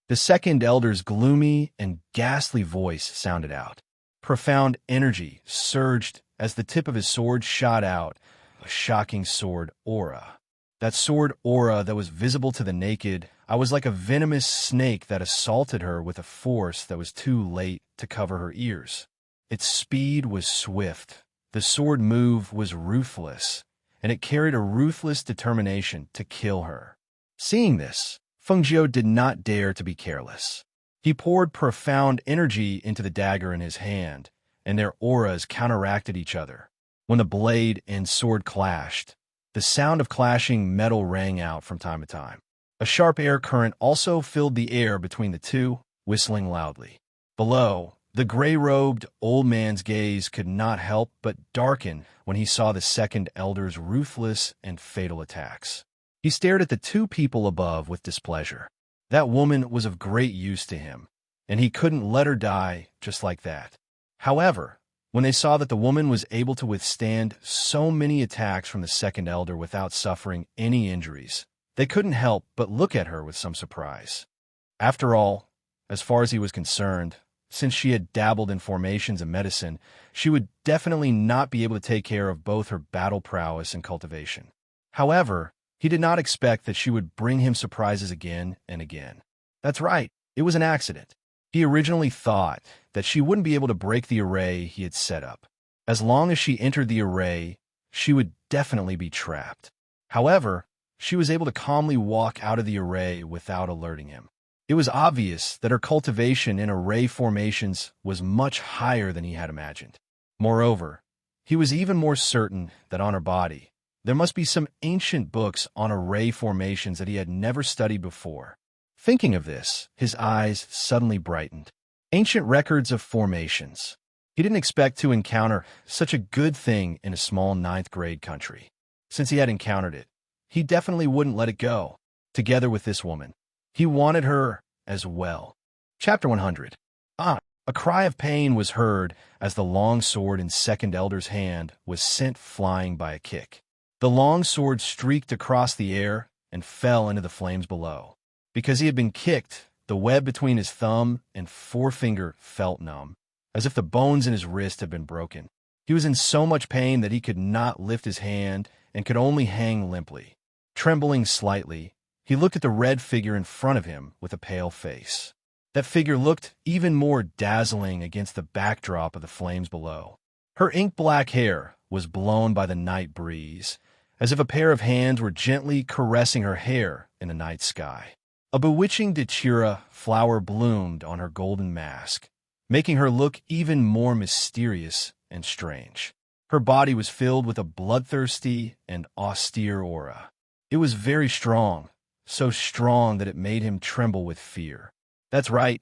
The second elder's gloomy and ghastly voice sounded out. Profound energy surged as the tip of his sword shot out, a shocking sword aura. That sword aura that was visible to the naked, I was like a venomous snake that assaulted her with a force that was too late to cover her ears. Its speed was swift. The sword move was ruthless, and it carried a ruthless determination to kill her. Seeing this, Feng Jiu did not dare to be careless. He poured profound energy into the dagger in his hand, and their auras counteracted each other. When the blade and sword clashed, the sound of clashing metal rang out from time to time. A sharp air current also filled the air between the two, whistling loudly. Below, the gray-robed old man's gaze could not help but darken when he saw the second elder's ruthless and fatal attacks. He stared at the two people above with displeasure. That woman was of great use to him, and he couldn't let her die just like that. However, when they saw that the woman was able to withstand so many attacks from the second elder without suffering any injuries, they couldn't help but look at her with some surprise. After all, as far as he was concerned, since she had dabbled in formations and medicine, she would definitely not be able to take care of both her battle prowess and cultivation. However, he did not expect that she would bring him surprises again and again. That's right, it was an accident. He originally thought that she wouldn't be able to break the array he had set up. As long as she entered the array, she would definitely be trapped. However, she was able to calmly walk out of the array without alerting him. It was obvious that her cultivation in array formations was much higher than he had imagined. Moreover, he was even more certain that on her body, there must be some ancient books on array formations that he had never studied before. Thinking of this, his eyes suddenly brightened. Ancient records of formations. He didn't expect to encounter such a good thing in a small ninth-grade country. Since he had encountered it, he definitely wouldn't let it go. Together with this woman, he wanted her as well. Chapter 100. A cry of pain was heard as the long sword in second elder's hand was sent flying by a kick. The long sword streaked across the air and fell into the flames below. Because he had been kicked, the web between his thumb and forefinger felt numb, as if the bones in his wrist had been broken. He was in so much pain that he could not lift his hand and could only hang limply. Trembling slightly, he looked at the red figure in front of him with a pale face. That figure looked even more dazzling against the backdrop of the flames below. Her ink-black hair was blown by the night breeze, as if a pair of hands were gently caressing her hair in the night sky. A bewitching datura flower bloomed on her golden mask, making her look even more mysterious and strange. Her body was filled with a bloodthirsty and austere aura. It was very strong, so strong that it made him tremble with fear. That's right.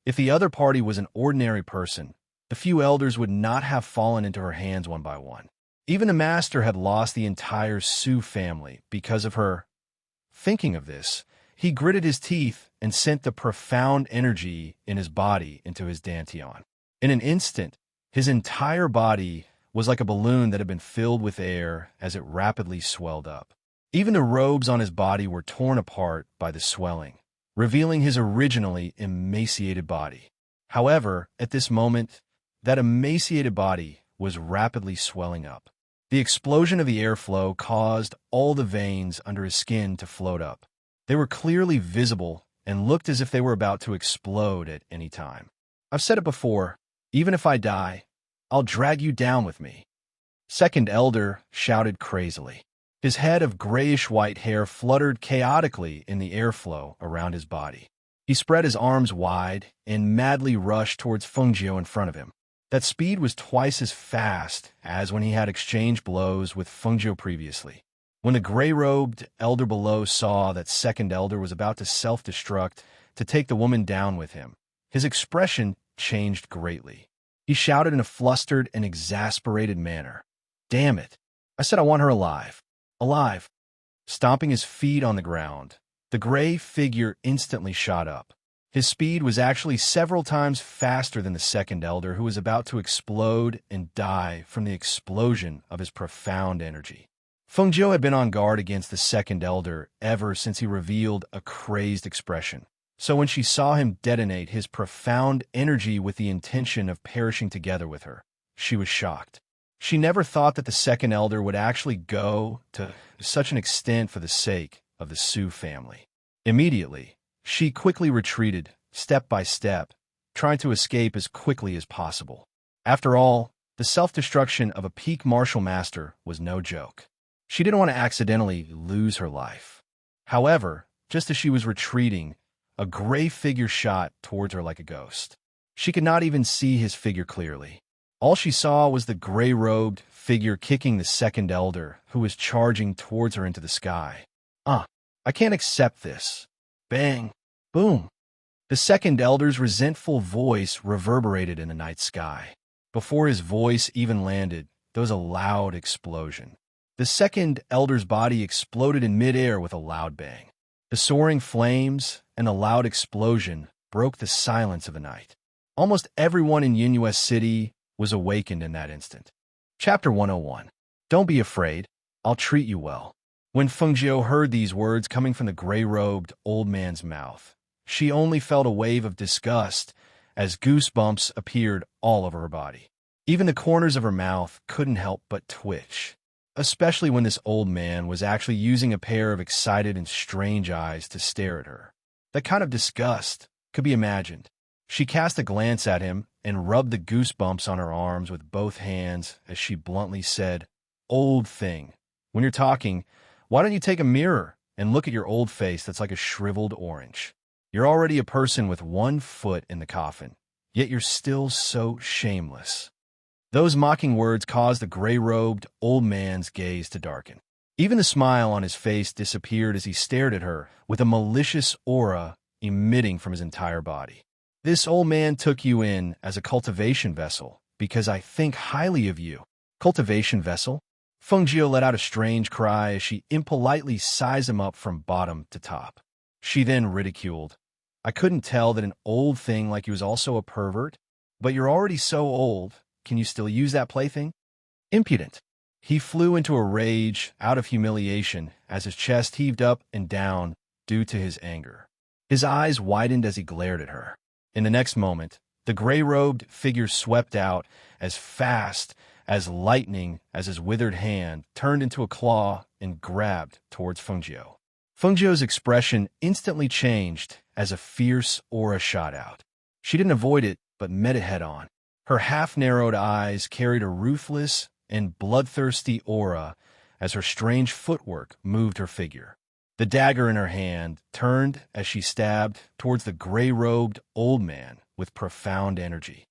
If the other party was an ordinary person, the few elders would not have fallen into her hands one by one. Even the master had lost the entire Sioux family because of her. Thinking of this, he gritted his teeth and sent the profound energy in his body into his dantian. In an instant, his entire body was like a balloon that had been filled with air as it rapidly swelled up. Even the robes on his body were torn apart by the swelling, revealing his originally emaciated body. However, at this moment, that emaciated body was rapidly swelling up. The explosion of the airflow caused all the veins under his skin to float up. They were clearly visible and looked as if they were about to explode at any time. I've said it before, even if I die, I'll drag you down with me. Second Elder shouted crazily. His head of grayish-white hair fluttered chaotically in the airflow around his body. He spread his arms wide and madly rushed towards Fengjiu in front of him. That speed was twice as fast as when he had exchanged blows with Fengjiu previously. When the gray-robed elder below saw that Second Elder was about to self-destruct to take the woman down with him, his expression changed greatly. He shouted in a flustered and exasperated manner, "Damn it! I said I want her alive. Alive!" Stomping his feet on the ground, the gray figure instantly shot up. His speed was actually several times faster than the Second Elder, who was about to explode and die from the explosion of his profound energy. Fengjiu had been on guard against the Second Elder ever since he revealed a crazed expression. So when she saw him detonate his profound energy with the intention of perishing together with her, she was shocked. She never thought that the Second Elder would actually go to such an extent for the sake of the Sioux family. Immediately, she quickly retreated, step by step, trying to escape as quickly as possible. After all, the self-destruction of a peak martial master was no joke. She didn't want to accidentally lose her life. However, just as she was retreating, a gray figure shot towards her like a ghost. She could not even see his figure clearly. All she saw was the gray-robed figure kicking the Second Elder, who was charging towards her into the sky. I can't accept this. Bang! Boom! The Second Elder's resentful voice reverberated in the night sky. Before his voice even landed, there was a loud explosion. The Second Elder's body exploded in midair with a loud bang. The soaring flames and the loud explosion broke the silence of the night. Almost everyone in Yinhua City was awakened in that instant. Chapter 101. Don't be afraid. I'll treat you well. When Fengjiu heard these words coming from the gray-robed old man's mouth, she only felt a wave of disgust as goosebumps appeared all over her body. Even the corners of her mouth couldn't help but twitch, especially when this old man was actually using a pair of excited and strange eyes to stare at her. That kind of disgust could be imagined. She cast a glance at him and rubbed the goosebumps on her arms with both hands as she bluntly said, "Old thing, when you're talking, why don't you take a mirror and look at your old face that's like a shriveled orange? You're already a person with one foot in the coffin, yet you're still so shameless." Those mocking words caused the gray-robed old man's gaze to darken. Even the smile on his face disappeared as he stared at her with a malicious aura emitting from his entire body. "This old man took you in as a cultivation vessel because I think highly of you." Cultivation vessel? Fengjiu let out a strange cry as she impolitely sized him up from bottom to top. She then ridiculed, "I couldn't tell that an old thing like you was also a pervert, but you're already so old. Can you still use that plaything?" Impudent. He flew into a rage out of humiliation as his chest heaved up and down due to his anger. His eyes widened as he glared at her. In the next moment, the gray-robed figure swept out as fast as lightning as his withered hand turned into a claw and grabbed towards Fengjiu. Fengjiu's expression instantly changed as a fierce aura shot out. She didn't avoid it, but met it head-on. Her half-narrowed eyes carried a ruthless and bloodthirsty aura as her strange footwork moved her figure. The dagger in her hand turned as she stabbed towards the gray-robed old man with profound energy.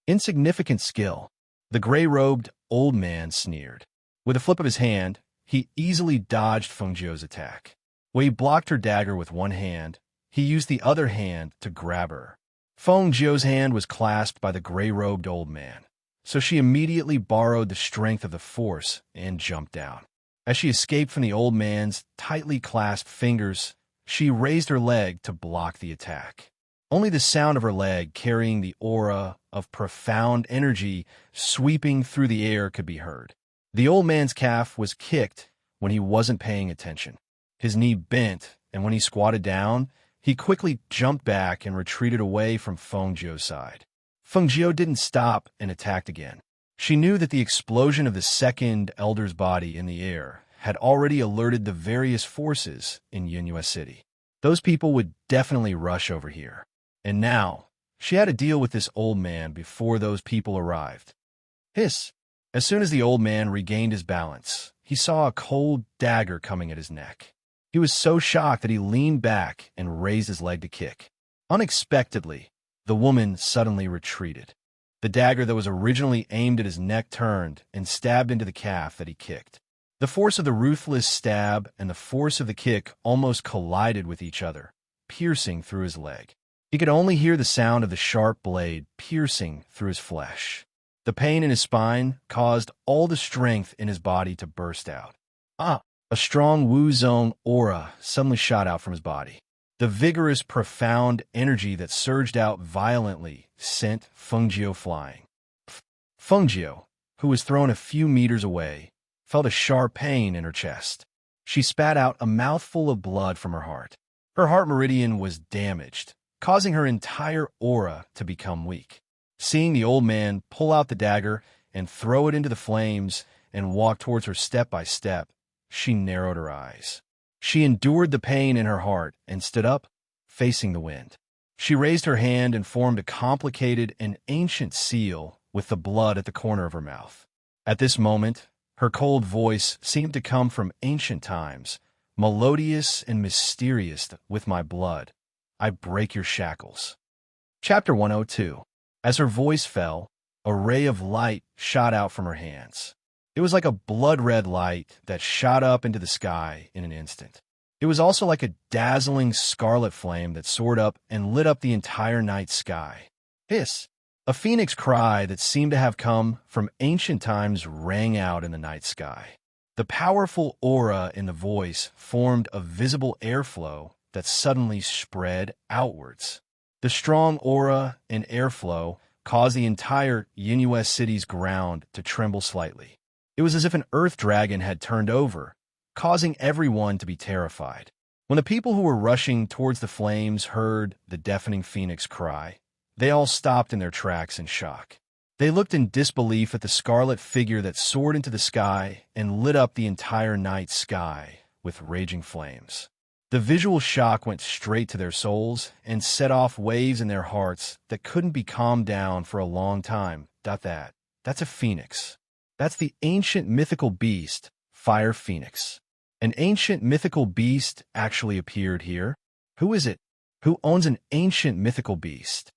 Insignificant skill. The gray-robed old man sneered. With a flip of his hand, he easily dodged Feng Jiu's attack. When he blocked her dagger with one hand, he used the other hand to grab her. Feng Jiu's hand was clasped by the gray-robed old man, so she immediately borrowed the strength of the force and jumped down. As she escaped from the old man's tightly clasped fingers, she raised her leg to block the attack. Only the sound of her leg carrying the aura of profound energy sweeping through the air could be heard. The old man's calf was kicked when he wasn't paying attention. His knee bent, and when he squatted down, he quickly jumped back and retreated away from Feng Jiu's side. Feng Jiu didn't stop and attacked again. She knew that the explosion of the second elder's body in the air had already alerted the various forces in Yunhua City. Those people would definitely rush over here. And now, she had to deal with this old man before those people arrived. Hiss! As soon as the old man regained his balance, he saw a cold dagger coming at his neck. He was so shocked that he leaned back and raised his leg to kick. Unexpectedly, the woman suddenly retreated. The dagger that was originally aimed at his neck turned and stabbed into the calf that he kicked. The force of the ruthless stab and the force of the kick almost collided with each other, piercing through his leg. He could only hear the sound of the sharp blade piercing through his flesh. The pain in his spine caused all the strength in his body to burst out. A strong Wu Zong aura suddenly shot out from his body. The vigorous, profound energy that surged out violently sent Feng Jiu flying. Feng Jiu, who was thrown a few meters away, felt a sharp pain in her chest. She spat out a mouthful of blood from her heart. Her heart meridian was damaged, causing her entire aura to become weak. Seeing the old man pull out the dagger and throw it into the flames and walk towards her step by step, she narrowed her eyes. She endured the pain in her heart and stood up, facing the wind. She raised her hand and formed a complicated and ancient seal with the blood at the corner of her mouth. At this moment, her cold voice seemed to come from ancient times, melodious and mysterious. With my blood, I break your shackles. Chapter 102. As her voice fell, a ray of light shot out from her hands. It was like a blood-red light that shot up into the sky in an instant. It was also like a dazzling scarlet flame that soared up and lit up the entire night sky. Hiss! A phoenix cry that seemed to have come from ancient times rang out in the night sky. The powerful aura in the voice formed a visible airflow that suddenly spread outwards. The strong aura and airflow caused the entire Yunhua City's ground to tremble slightly. It was as if an earth dragon had turned over, causing everyone to be terrified. When the people who were rushing towards the flames heard the deafening phoenix cry, they all stopped in their tracks in shock. They looked in disbelief at the scarlet figure that soared into the sky and lit up the entire night sky with raging flames. The visual shock went straight to their souls and set off waves in their hearts that couldn't be calmed down for a long time. That's a phoenix. That's the ancient mythical beast, Fire Phoenix. An ancient mythical beast actually appeared here. Who is it? Who owns an ancient mythical beast?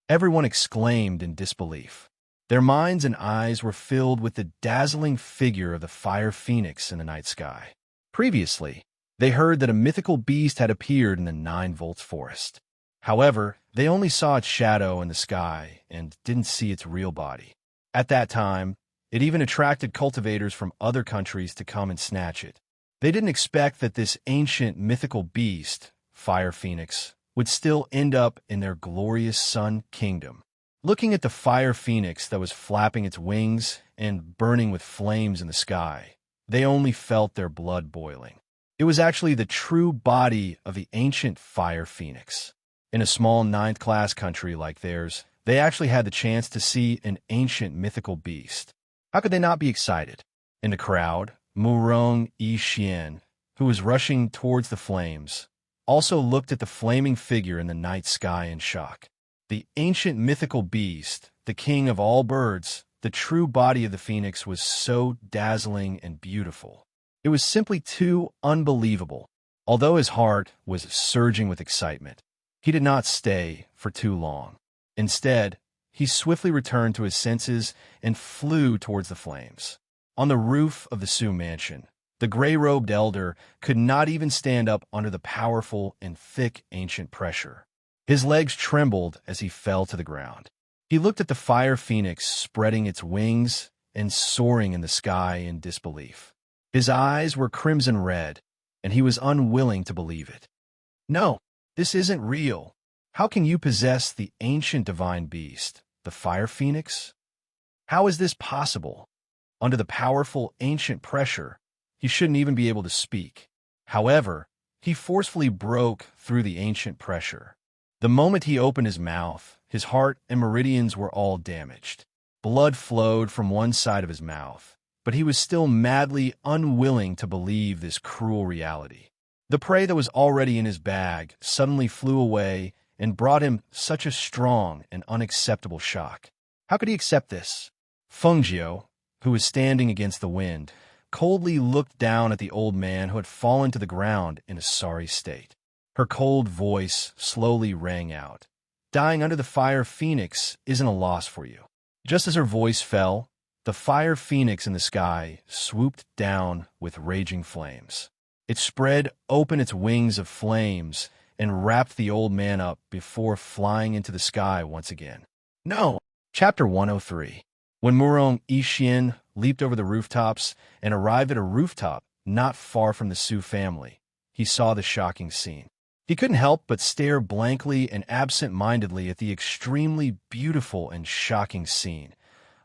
Everyone exclaimed in disbelief. Their minds and eyes were filled with the dazzling figure of the Fire Phoenix in the night sky. Previously, they heard that a mythical beast had appeared in the 9 Volts forest. However, they only saw its shadow in the sky and didn't see its real body. At that time, it even attracted cultivators from other countries to come and snatch it. They didn't expect that this ancient mythical beast, Fire Phoenix, would still end up in their glorious Sun Kingdom. Looking at the Fire Phoenix that was flapping its wings and burning with flames in the sky, they only felt their blood boiling. It was actually the true body of the ancient Fire Phoenix. In a small 9th-class country like theirs, they actually had the chance to see an ancient mythical beast. How could they not be excited? In the crowd, Murong Yixian, who was rushing towards the flames, also looked at the flaming figure in the night sky in shock. The ancient mythical beast, the king of all birds, the true body of the phoenix was so dazzling and beautiful. It was simply too unbelievable. Although his heart was surging with excitement, he did not stay for too long. Instead, he swiftly returned to his senses and flew towards the flames. On the roof of the Sioux mansion, the gray-robed elder could not even stand up under the powerful and thick ancient pressure. His legs trembled as he fell to the ground. He looked at the fire phoenix spreading its wings and soaring in the sky in disbelief. His eyes were crimson red, and he was unwilling to believe it. "No, this isn't real. How can you possess the ancient divine beast, the fire phoenix? How is this possible? Under the powerful ancient pressure, he shouldn't even be able to speak." However, he forcefully broke through the ancient pressure. The moment he opened his mouth, his heart and meridians were all damaged. Blood flowed from one side of his mouth, but he was still madly unwilling to believe this cruel reality. The prey that was already in his bag suddenly flew away and brought him such a strong and unacceptable shock. How could he accept this? Fengjiu, who was standing against the wind, coldly looked down at the old man who had fallen to the ground in a sorry state. Her cold voice slowly rang out. "Dying under the fire phoenix isn't a loss for you." Just as her voice fell, the fire phoenix in the sky swooped down with raging flames. It spread open its wings of flames and wrapped the old man up before flying into the sky once again. No! Chapter 103. When Murong Yixian leaped over the rooftops and arrived at a rooftop not far from the Sioux family, he saw the shocking scene. He couldn't help but stare blankly and absent-mindedly at the extremely beautiful and shocking scene.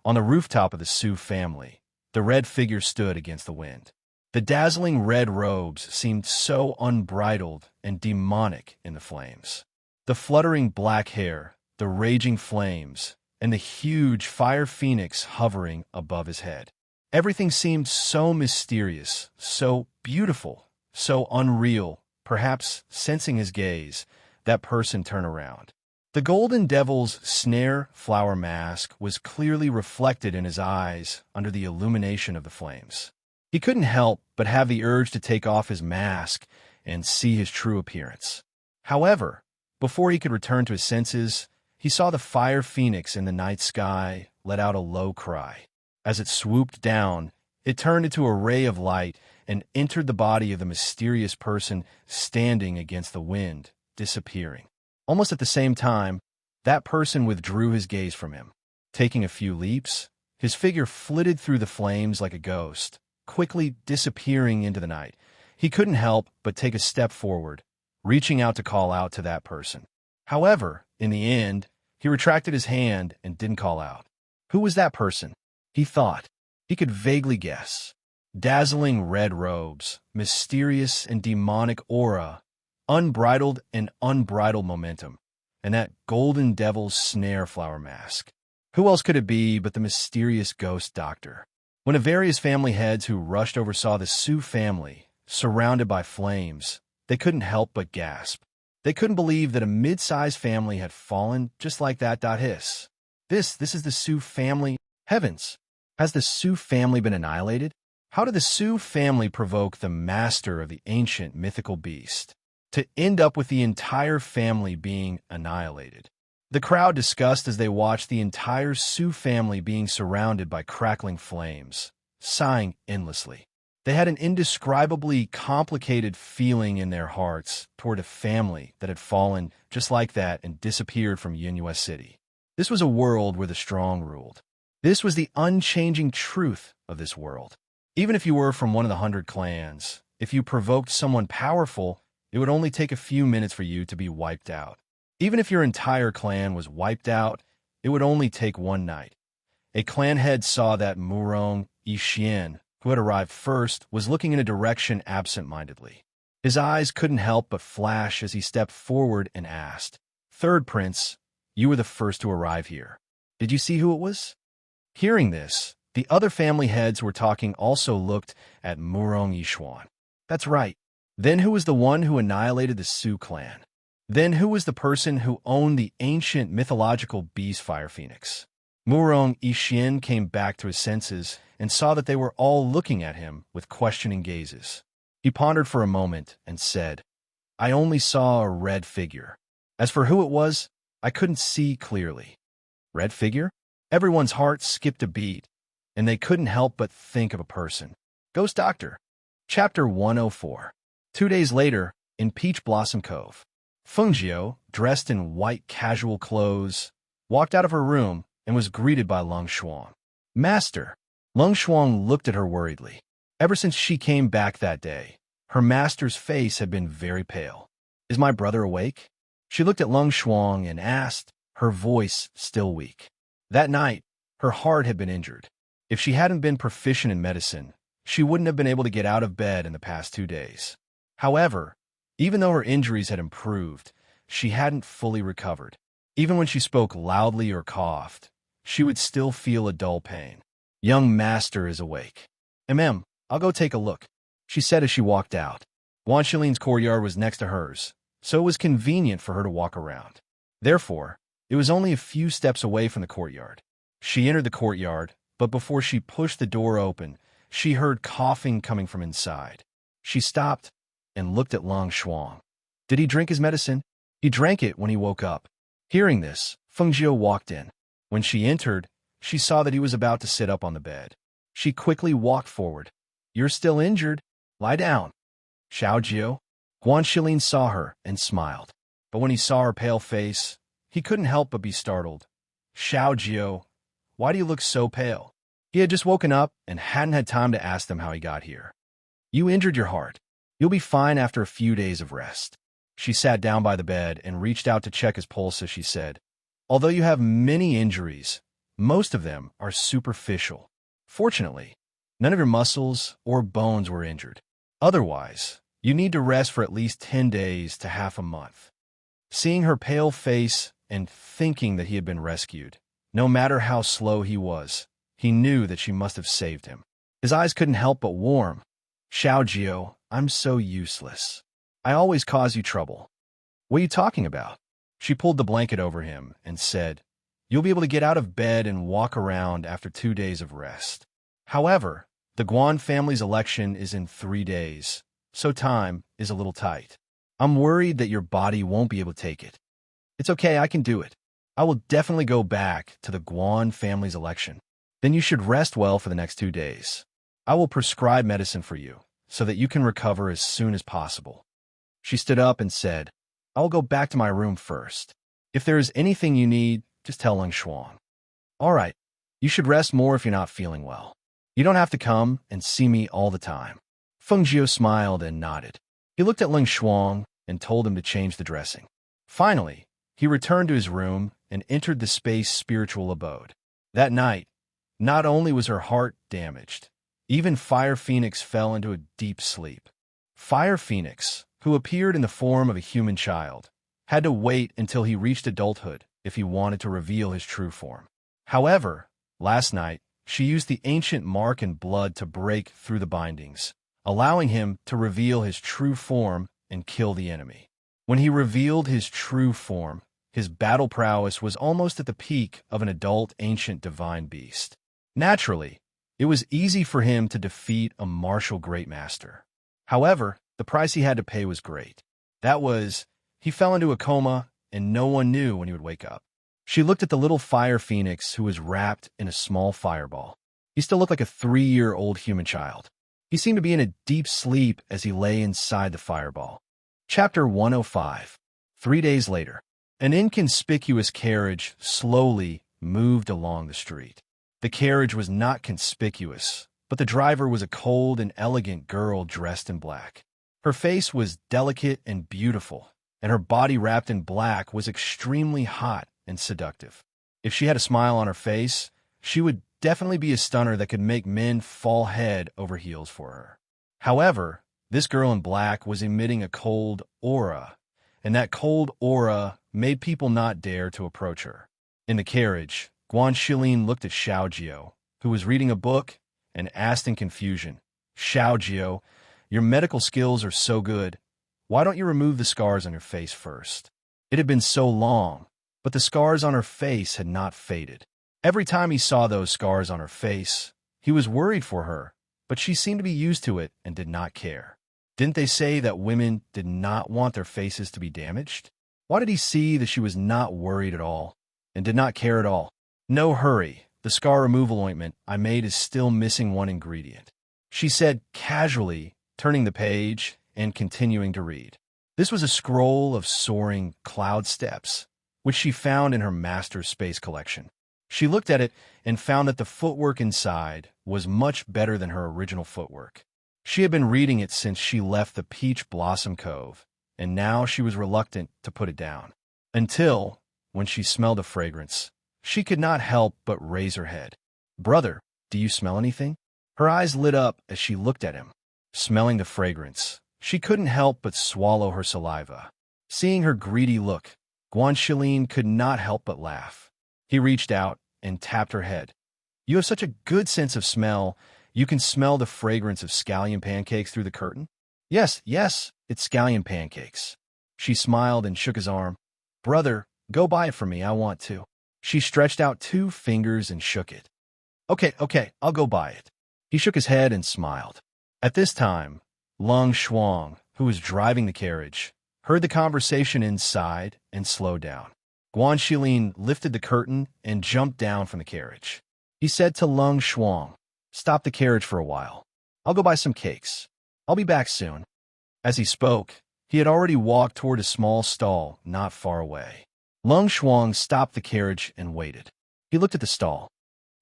On the rooftop of the Sioux family, the red figure stood against the wind. The dazzling red robes seemed so unbridled and demonic in the flames. The fluttering black hair, the raging flames, and the huge fire phoenix hovering above his head. Everything seemed so mysterious, so beautiful, so unreal. Perhaps sensing his gaze, that person turned around. The golden devil's snare flower mask was clearly reflected in his eyes under the illumination of the flames. He couldn't help but have the urge to take off his mask and see his true appearance. However, before he could return to his senses, he saw the fire phoenix in the night sky let out a low cry. As it swooped down, it turned into a ray of light and entered the body of the mysterious person standing against the wind, disappearing. Almost at the same time, that person withdrew his gaze from him. Taking a few leaps, his figure flitted through the flames like a ghost, quickly disappearing into the night. He couldn't help but take a step forward, reaching out to call out to that person. However, in the end, he retracted his hand and didn't call out. Who was that person? He thought. He could vaguely guess. Dazzling red robes, mysterious and demonic aura, unbridled and unbridled momentum, and that golden devil's snare flower mask. Who else could it be but the mysterious ghost doctor? When the various family heads who rushed over saw the Sioux family surrounded by flames, they couldn't help but gasp. They couldn't believe that a mid-sized family had fallen just like that. Hiss. This is the Sioux family. Heavens! Has the Sioux family been annihilated? How did the Sioux family provoke the master of the ancient mythical beast to end up with the entire family being annihilated? The crowd discussed as they watched the entire Sioux family being surrounded by crackling flames, sighing endlessly. They had an indescribably complicated feeling in their hearts toward a family that had fallen just like that and disappeared from Yinhua City. This was a world where the strong ruled. This was the unchanging truth of this world. Even if you were from one of the 100 clans, if you provoked someone powerful, it would only take a few minutes for you to be wiped out. Even if your entire clan was wiped out, it would only take one night. A clan head saw that Murong Yixian, who had arrived first, was looking in a direction absent-mindedly. His eyes couldn't help but flash as he stepped forward and asked, "Third Prince, you were the first to arrive here. Did you see who it was?" Hearing this, the other family heads who were talking also looked at Murong Yixian. That's right. Then who was the one who annihilated the Sioux clan? Then who was the person who owned the ancient mythological beast Fire Phoenix? Murong Yixian came back to his senses and saw that they were all looking at him with questioning gazes. He pondered for a moment and said, "I only saw a red figure. As for who it was, I couldn't see clearly." Red figure? Everyone's heart skipped a beat, and they couldn't help but think of a person. Ghost Doctor. Chapter 104. 2 days later, in Peach Blossom Cove, Fengjiu, dressed in white casual clothes, walked out of her room and was greeted by Lung Shuang. Master. Lung Shuang looked at her worriedly. Ever since she came back that day, her master's face had been very pale. Is my brother awake? She looked at Lung Shuang and asked, her voice still weak. That night, her heart had been injured. If she hadn't been proficient in medicine, she wouldn't have been able to get out of bed in the past 2 days. However, even though her injuries had improved, she hadn't fully recovered. Even when she spoke loudly or coughed, she would still feel a dull pain. Young master is awake. I'll go take a look, she said as she walked out. Guan Shilin's courtyard was next to hers, so it was convenient for her to walk around. Therefore, it was only a few steps away from the courtyard. She entered the courtyard, but before she pushed the door open, she heard coughing coming from inside. She stopped and looked at Lung Shuang. Did he drink his medicine? He drank it when he woke up. Hearing this, Fengjiu walked in. When she entered, she saw that he was about to sit up on the bed. She quickly walked forward. You're still injured. Lie down. Xiaojiu. Guan Shilin saw her and smiled. But when he saw her pale face, he couldn't help but be startled. Xiaojiu, why do you look so pale? He had just woken up and hadn't had time to ask them how he got here. You injured your heart. You'll be fine after a few days of rest. She sat down by the bed and reached out to check his pulse as she said, although you have many injuries, most of them are superficial. Fortunately, none of your muscles or bones were injured. Otherwise, you need to rest for at least 10 days to half a month. Seeing her pale face and thinking that he had been rescued, no matter how slow he was, he knew that she must have saved him. His eyes couldn't help but warm. Xiaojiu, I'm so useless. I always cause you trouble. What are you talking about? She pulled the blanket over him and said, you'll be able to get out of bed and walk around after 2 days of rest. However, the Guan family's election is in 3 days, so time is a little tight. I'm worried that your body won't be able to take it. It's okay, I can do it. I will definitely go back to the Guan family's election. Then you should rest well for the next 2 days. I will prescribe medicine for you, so that you can recover as soon as possible. She stood up and said, I will go back to my room first. If there is anything you need, just tell Lung Shuang. All right, you should rest more if you're not feeling well. You don't have to come and see me all the time. Fengjiu smiled and nodded. He looked at Lung Shuang and told him to change the dressing. Finally, he returned to his room and entered the space spiritual abode. That night, not only was her heart damaged, even Fire Phoenix fell into a deep sleep. Fire Phoenix, who appeared in the form of a human child, had to wait until he reached adulthood if he wanted to reveal his true form. However, last night, she used the ancient mark in blood to break through the bindings, allowing him to reveal his true form and kill the enemy. When he revealed his true form, his battle prowess was almost at the peak of an adult ancient divine beast. Naturally, it was easy for him to defeat a martial great master. However, the price he had to pay was great. That was, he fell into a coma and no one knew when he would wake up. She looked at the little Fire Phoenix who was wrapped in a small fireball. He still looked like a 3-year-old human child. He seemed to be in a deep sleep as he lay inside the fireball. Chapter 105. 3 days later, an inconspicuous carriage slowly moved along the street. The carriage was not conspicuous, but the driver was a cold and elegant girl dressed in black. Her face was delicate and beautiful, and her body wrapped in black was extremely hot and seductive. If she had a smile on her face, she would definitely be a stunner that could make men fall head over heels for her. However, this girl in black was emitting a cold aura, and that cold aura made people not dare to approach her. In the carriage, Guan Shilin looked at Xiaojiu, who was reading a book, and asked in confusion, Xiaojiu, your medical skills are so good. Why don't you remove the scars on your face first? It had been so long, but the scars on her face had not faded. Every time he saw those scars on her face, he was worried for her, but she seemed to be used to it and did not care. Didn't they say that women did not want their faces to be damaged? Why did he see that she was not worried at all and did not care at all? No hurry. The scar removal ointment I made is still missing one ingredient, she said casually, turning the page and continuing to read. This was a scroll of soaring cloud steps, which she found in her master's space collection. She looked at it and found that the footwork inside was much better than her original footwork. She had been reading it since she left the Peach Blossom Cove, and now she was reluctant to put it down. Until, when she smelled a fragrance, she could not help but raise her head. Brother, do you smell anything? Her eyes lit up as she looked at him. Smelling the fragrance, she couldn't help but swallow her saliva. Seeing her greedy look, Guanxilin could not help but laugh. He reached out and tapped her head. You have such a good sense of smell. You can smell the fragrance of scallion pancakes through the curtain? Yes, it's scallion pancakes. She smiled and shook his arm. Brother, go buy it for me, I want to. She stretched out 2 fingers and shook it. Okay, I'll go buy it. He shook his head and smiled. At this time, Lung Shuang, who was driving the carriage, heard the conversation inside and slowed down. Guanxilin lifted the curtain and jumped down from the carriage. He said to Lung Shuang, stop the carriage for a while. I'll go buy some cakes. I'll be back soon. As he spoke, he had already walked toward a small stall not far away. Lung Shuang stopped the carriage and waited. He looked at the stall.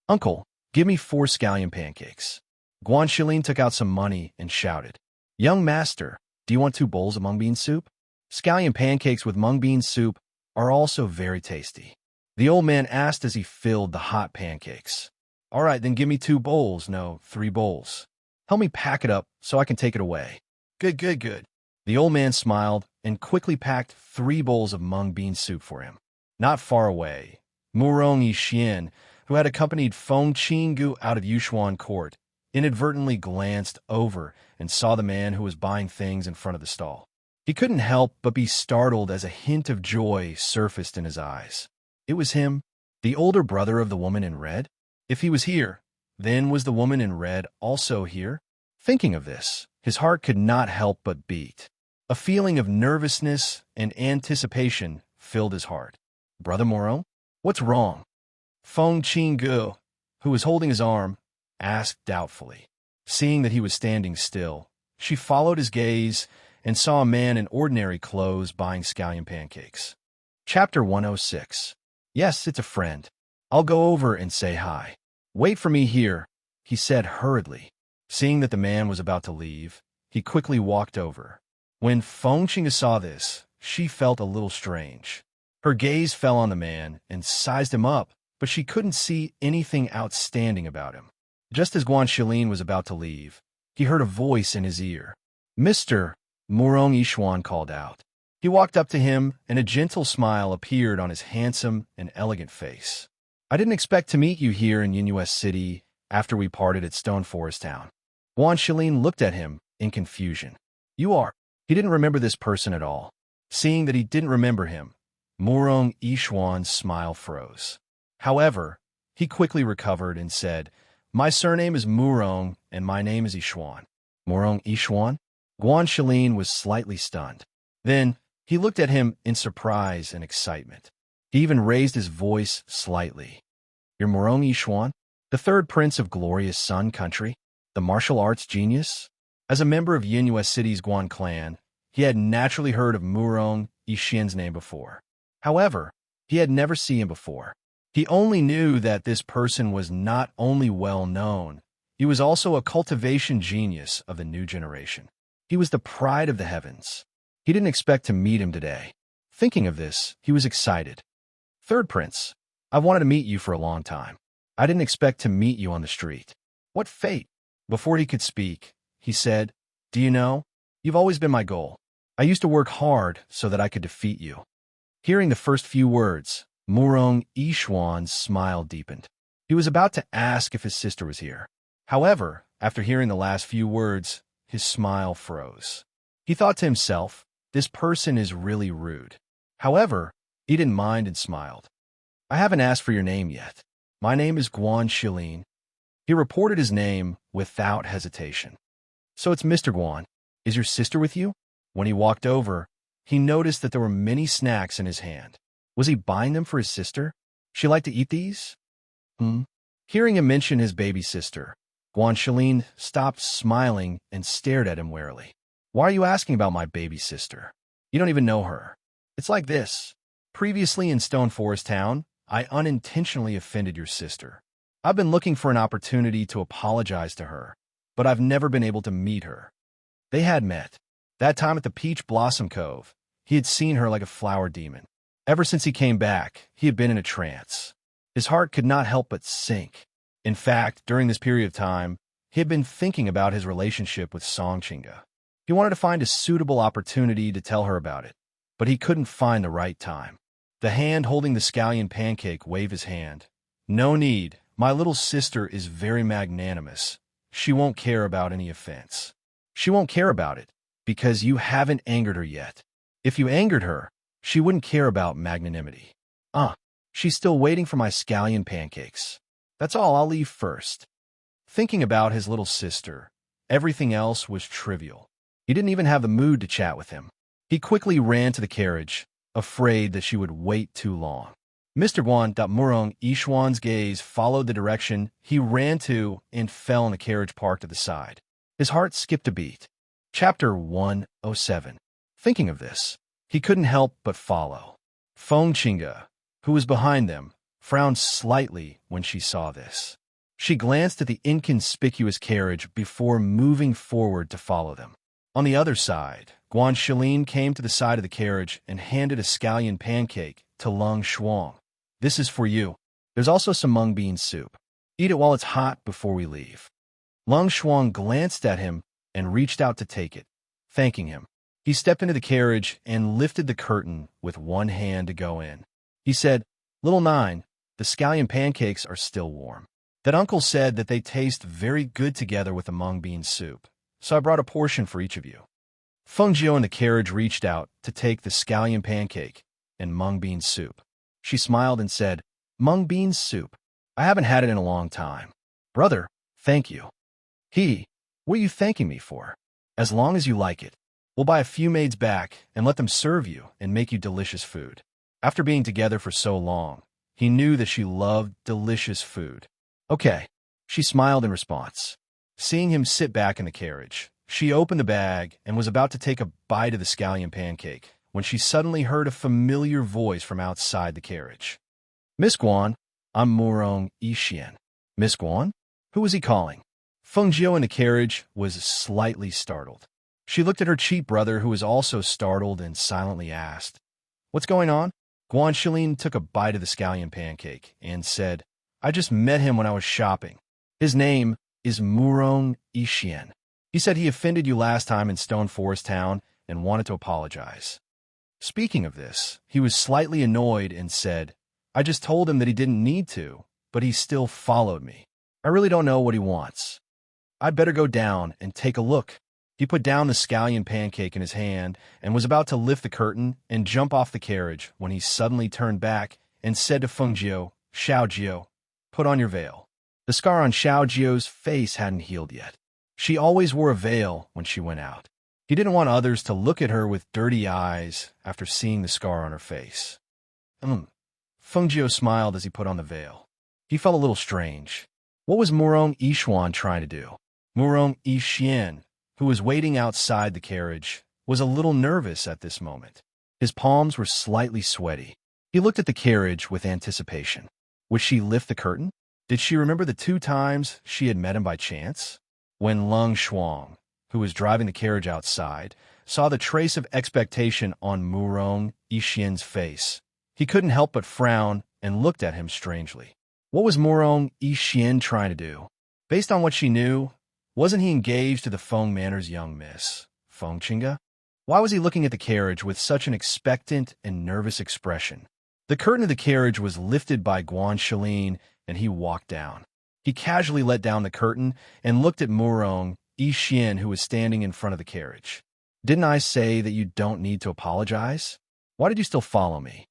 Uncle, give me 4 scallion pancakes. Guanxilin took out some money and shouted, Young master, do you want 2 bowls of mung bean soup? Scallion pancakes with mung bean soup are also very tasty. The old man asked as he filled the hot pancakes. All right, then give me 2 bowls, no, 3 bowls. Help me pack it up so I can take it away. Good. The old man smiled and quickly packed 3 bowls of mung bean soup for him. Not far away, Murong Yixian, who had accompanied Feng Qinggu out of Yushuan court, inadvertently glanced over and saw the man who was buying things in front of the stall. He couldn't help but be startled as a hint of joy surfaced in his eyes. It was him, the older brother of the woman in red. If he was here, then was the woman in red also here? Thinking of this, his heart could not help but beat. A feeling of nervousness and anticipation filled his heart. Brother Moreau, what's wrong? Feng Qinggu, who was holding his arm, asked doubtfully. Seeing that he was standing still, she followed his gaze and saw a man in ordinary clothes buying scallion pancakes. Chapter 106. Yes, it's a friend. I'll go over and say hi. Wait for me here, he said hurriedly. Seeing that the man was about to leave, he quickly walked over. When Feng Qinggu saw this, she felt a little strange. Her gaze fell on the man and sized him up, but she couldn't see anything outstanding about him. Just as Guanxilin was about to leave, he heard a voice in his ear. Mr. Murong Yishuan called out. He walked up to him, and a gentle smile appeared on his handsome and elegant face. I didn't expect to meet you here in Yinyuan City after we parted at Stone Forest Town. Guanxilin looked at him in confusion. You are. He didn't remember this person at all. Seeing that he didn't remember him, Murong Yishuan's smile froze. However, he quickly recovered and said, My surname is Murong, and my name is Yishuan. Murong Yishuan? Guanxilin was slightly stunned. Then, he looked at him in surprise and excitement. He even raised his voice slightly. You're Murong Yishuan, the 3rd prince of glorious Sun Country, the martial arts genius? As a member of Yinyuan City's Guan clan, he had naturally heard of Murong Yishuan's name before. However, he had never seen him before. He only knew that this person was not only well known, he was also a cultivation genius of the new generation. He was the pride of the heavens. He didn't expect to meet him today. Thinking of this, he was excited. 3rd Prince, I've wanted to meet you for a long time. I didn't expect to meet you on the street. What fate! Before he could speak, he said, Do you know, you've always been my goal. I used to work hard so that I could defeat you. Hearing the first few words, Murong Yishuan's smile deepened. He was about to ask if his sister was here. However, after hearing the last few words, his smile froze. He thought to himself, this person is really rude. However, he didn't mind and smiled. I haven't asked for your name yet. My name is Guanxilin. He reported his name without hesitation. So it's Mr. Guan. Is your sister with you? When he walked over, he noticed that there were many snacks in his hand. Was he buying them for his sister? She liked to eat these? Hmm? Hearing him mention his baby sister, Guanshelin stopped smiling and stared at him warily. Why are you asking about my baby sister? You don't even know her. It's like this. Previously in Stone Forest Town, I unintentionally offended your sister. I've been looking for an opportunity to apologize to her, but I've never been able to meet her. They had met. That time at the Peach Blossom Cove, he had seen her like a flower demon. Ever since he came back, he had been in a trance. His heart could not help but sink. In fact, during this period of time, he had been thinking about his relationship with Songchinga. He wanted to find a suitable opportunity to tell her about it, but he couldn't find the right time. The hand holding the scallion pancake waved his hand. No need. My little sister is very magnanimous. She won't care about any offense. She won't care about it because you haven't angered her yet. If you angered her, she wouldn't care about magnanimity. She's still waiting for my scallion pancakes. That's all. I'll leave first. Thinking about his little sister, everything else was trivial. He didn't even have the mood to chat with him. He quickly ran to the carriage, afraid that she would wait too long. Mr. Murong Ishuan's gaze followed the direction he ran to and fell in the carriage parked at the side. His heart skipped a beat. Chapter 107. Thinking of this, he couldn't help but follow. Feng Chinga, who was behind them, frowned slightly when she saw this. She glanced at the inconspicuous carriage before moving forward to follow them. On the other side, Guanshelin came to the side of the carriage and handed a scallion pancake to Lung Shuang. This is for you. There's also some mung bean soup. Eat it while it's hot before we leave. Lung Shuang glanced at him and reached out to take it, thanking him. He stepped into the carriage and lifted the curtain with one hand to go in. He said, "Little Nine, the scallion pancakes are still warm. That uncle said that they taste very good together with the mung bean soup, so I brought a portion for each of you." Feng Jiu in the carriage reached out to take the scallion pancake and mung bean soup. She smiled and said, "Mung bean soup? I haven't had it in a long time. Brother, thank you." What are you thanking me for? As long as you like it. We'll buy a few maids back and let them serve you and make you delicious food. After being together for so long, he knew that she loved delicious food. Okay, she smiled in response. Seeing him sit back in the carriage, she opened the bag and was about to take a bite of the scallion pancake when she suddenly heard a familiar voice from outside the carriage. "Miss Guan, I'm Murong Yixian." Miss Guan? Who was he calling? Feng Jiu in the carriage was slightly startled. She looked at her cheap brother, who was also startled, and silently asked, "What's going on?" Guanshelin took a bite of the scallion pancake and said, "I just met him when I was shopping. His name is Murong Yixian. He said he offended you last time in Stone Forest Town and wanted to apologize." Speaking of this, he was slightly annoyed and said, "I just told him that he didn't need to, but he still followed me. I really don't know what he wants. I'd better go down and take a look." He put down the scallion pancake in his hand and was about to lift the curtain and jump off the carriage when he suddenly turned back and said to Feng Jiu, "Xiao Jiu, put on your veil." The scar on Xiao Jiu's face hadn't healed yet. She always wore a veil when she went out. He didn't want others to look at her with dirty eyes after seeing the scar on her face. Feng Jiu smiled as he put on the veil. He felt a little strange. What was Murong Yishuan trying to do? Murong Yixian, who was waiting outside the carriage, was a little nervous at this moment. His palms were slightly sweaty. He looked at the carriage with anticipation. Would she lift the curtain? Did she remember the 2 times she had met him by chance? When Lung Shuang, who was driving the carriage outside, saw the trace of expectation on Murong Yixian's face, he couldn't help but frown and looked at him strangely. What was Murong Yixian trying to do? Based on what she knew, wasn't he engaged to the Feng Manor's young miss, Feng Chinga? Why was he looking at the carriage with such an expectant and nervous expression? The curtain of the carriage was lifted by Guanshelin, and he walked down. He casually let down the curtain and looked at Murong Yixian, who was standing in front of the carriage. "Didn't I say that you don't need to apologize? Why did you still follow me?"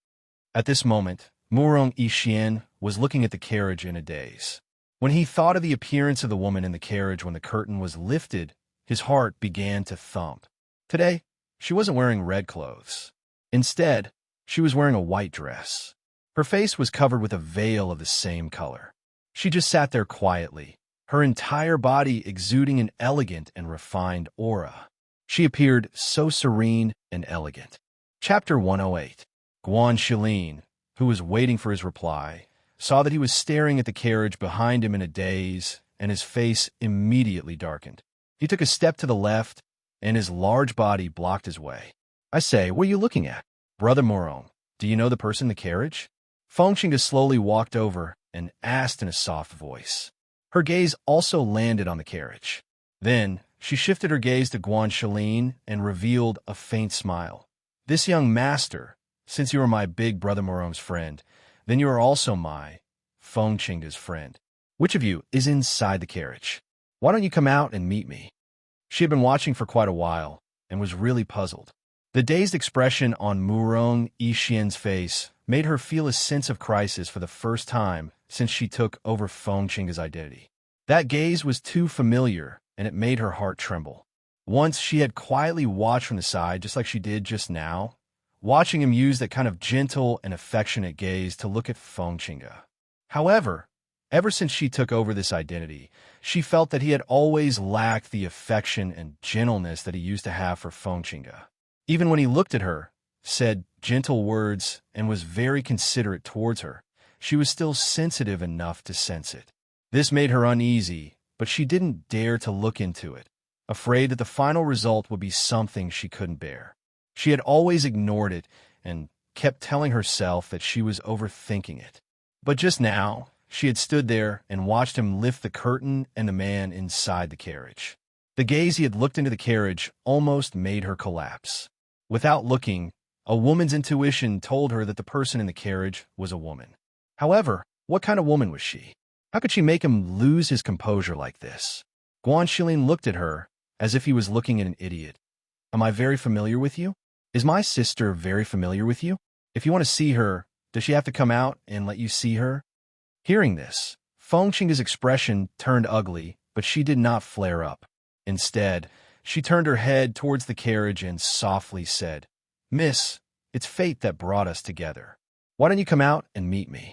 At this moment, Murong Yixian was looking at the carriage in a daze. When he thought of the appearance of the woman in the carriage when the curtain was lifted, his heart began to thump. Today, she wasn't wearing red clothes. Instead, she was wearing a white dress. Her face was covered with a veil of the same color. She just sat there quietly, her entire body exuding an elegant and refined aura. She appeared so serene and elegant. Chapter 108. Guan Shilin, who was waiting for his reply, saw that he was staring at the carriage behind him in a daze, and his face immediately darkened. He took a step to the left, and his large body blocked his way. "I say, what are you looking at? Brother Morong, do you know the person in the carriage?" Feng Qingge slowly walked over and asked in a soft voice. Her gaze also landed on the carriage. Then, she shifted her gaze to Guan Shilin and revealed a faint smile. "This young master, since you are my big brother Morong's friend, then you are also my Feng Qingge's friend. Which of you is inside the carriage? Why don't you come out and meet me?" She had been watching for quite a while and was really puzzled. The dazed expression on Murong Yixian's face made her feel a sense of crisis for the first time since she took over Feng Qingge's identity. That gaze was too familiar, and it made her heart tremble. Once she had quietly watched from the side, just like she did just now, watching him use that kind of gentle and affectionate gaze to look at Feng Qingge. However, ever since she took over this identity, she felt that he had always lacked the affection and gentleness that he used to have for Feng Qingge. Even when he looked at her, said gentle words, and was very considerate towards her, she was still sensitive enough to sense it. This made her uneasy, but she didn't dare to look into it, afraid that the final result would be something she couldn't bear. She had always ignored it and kept telling herself that she was overthinking it. But just now, she had stood there and watched him lift the curtain and the man inside the carriage. The gaze he had looked into the carriage almost made her collapse. Without looking, a woman's intuition told her that the person in the carriage was a woman. However, what kind of woman was she? How could she make him lose his composure like this? Guan Shilin looked at her as if he was looking at an idiot. "Am I very familiar with you? Is my sister very familiar with you? If you want to see her, does she have to come out and let you see her?" Hearing this, Feng Qingge's expression turned ugly, but she did not flare up. Instead, she turned her head towards the carriage and softly said, "Miss, it's fate that brought us together. Why don't you come out and meet me?"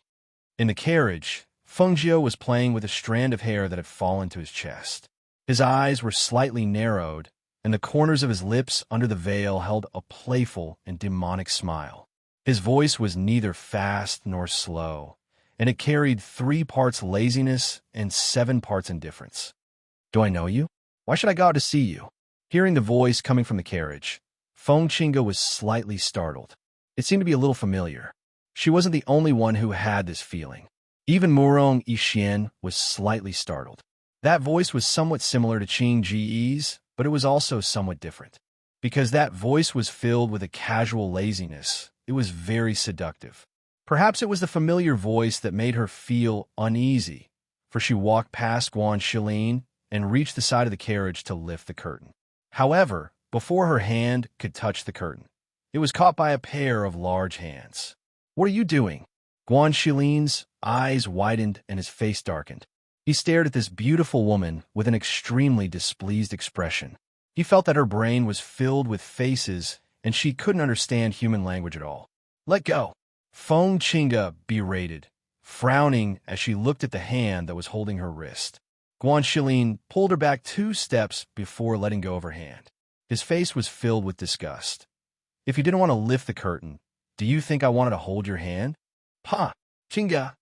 In the carriage, Feng Jiu was playing with a strand of hair that had fallen to his chest. His eyes were slightly narrowed, and the corners of his lips under the veil held a playful and demonic smile. His voice was neither fast nor slow, and it carried 3 parts laziness and 7 parts indifference. "Do I know you? Why should I go out to see you?" Hearing the voice coming from the carriage, Feng Qingge was slightly startled. It seemed to be a little familiar. She wasn't the only one who had this feeling. Even Murong Yixian was slightly startled. That voice was somewhat similar to Qing Ji's, but it was also somewhat different. Because that voice was filled with a casual laziness, it was very seductive. Perhaps it was the familiar voice that made her feel uneasy, for she walked past Guan Shilin and reached the side of the carriage to lift the curtain. However, before her hand could touch the curtain, it was caught by a pair of large hands. "What are you doing?" Guan Shilin's eyes widened and his face darkened. He stared at this beautiful woman with an extremely displeased expression. He felt that her brain was filled with faces and she couldn't understand human language at all. "Let go!" Feng Qingge berated, frowning as she looked at the hand that was holding her wrist. Guan Shilin pulled her back 2 steps before letting go of her hand. His face was filled with disgust. "If you didn't want to lift the curtain, do you think I wanted to hold your hand?" "Pa, Qingge!"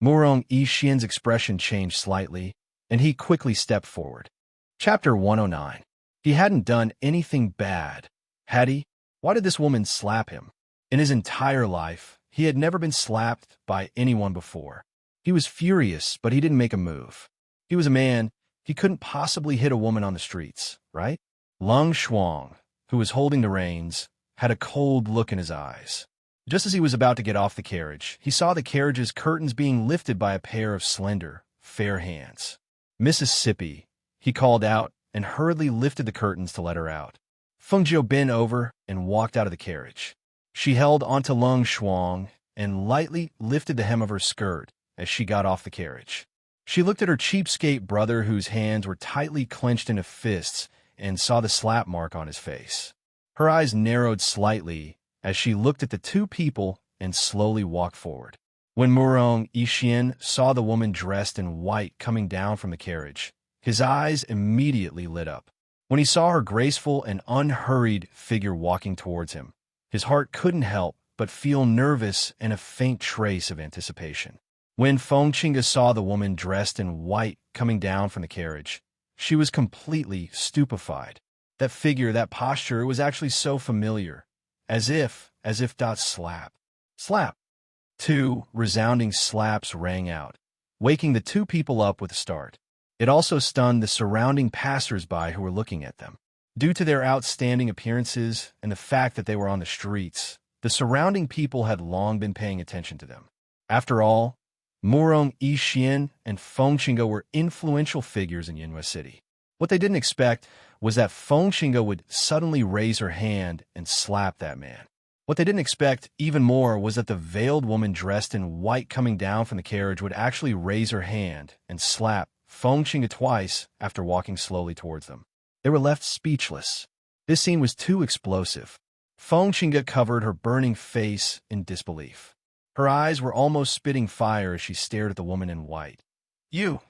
Murong Yixian's expression changed slightly, and he quickly stepped forward. Chapter 109. He hadn't done anything bad, had he? Why did this woman slap him? In his entire life, he had never been slapped by anyone before. He was furious, but he didn't make a move. He was a man. He couldn't possibly hit a woman on the streets, right? Lung Shuang, who was holding the reins, had a cold look in his eyes. Just as he was about to get off the carriage, he saw the carriage's curtains being lifted by a pair of slender, fair hands. "Mississippi," he called out and hurriedly lifted the curtains to let her out. Feng Jiu bent over and walked out of the carriage. She held onto Lung Shuang and lightly lifted the hem of her skirt as she got off the carriage. She looked at her cheapskate brother whose hands were tightly clenched into fists and saw the slap mark on his face. Her eyes narrowed slightly as she looked at the 2 people and slowly walked forward. When Murong Yixian saw the woman dressed in white coming down from the carriage, his eyes immediately lit up. When he saw her graceful and unhurried figure walking towards him, his heart couldn't help but feel nervous and a faint trace of anticipation. When Fengqinga saw the woman dressed in white coming down from the carriage, she was completely stupefied. That figure, that posture, it was actually so familiar. As if slap. Slap. Two resounding slaps rang out, waking the two people up with a start. It also stunned the surrounding passers-by who were looking at them. Due to their outstanding appearances and the fact that they were on the streets, the surrounding people had long been paying attention to them. After all, Murong Yixian and Fengqinga were influential figures in Yinhua City. What they didn't expect was that Fengqinga would suddenly raise her hand and slap that man. What they didn't expect even more was that the veiled woman dressed in white coming down from the carriage would actually raise her hand and slap Fengqinga twice after walking slowly towards them. They were left speechless. This scene was too explosive. Fengqinga covered her burning face in disbelief. Her eyes were almost spitting fire as she stared at the woman in white. You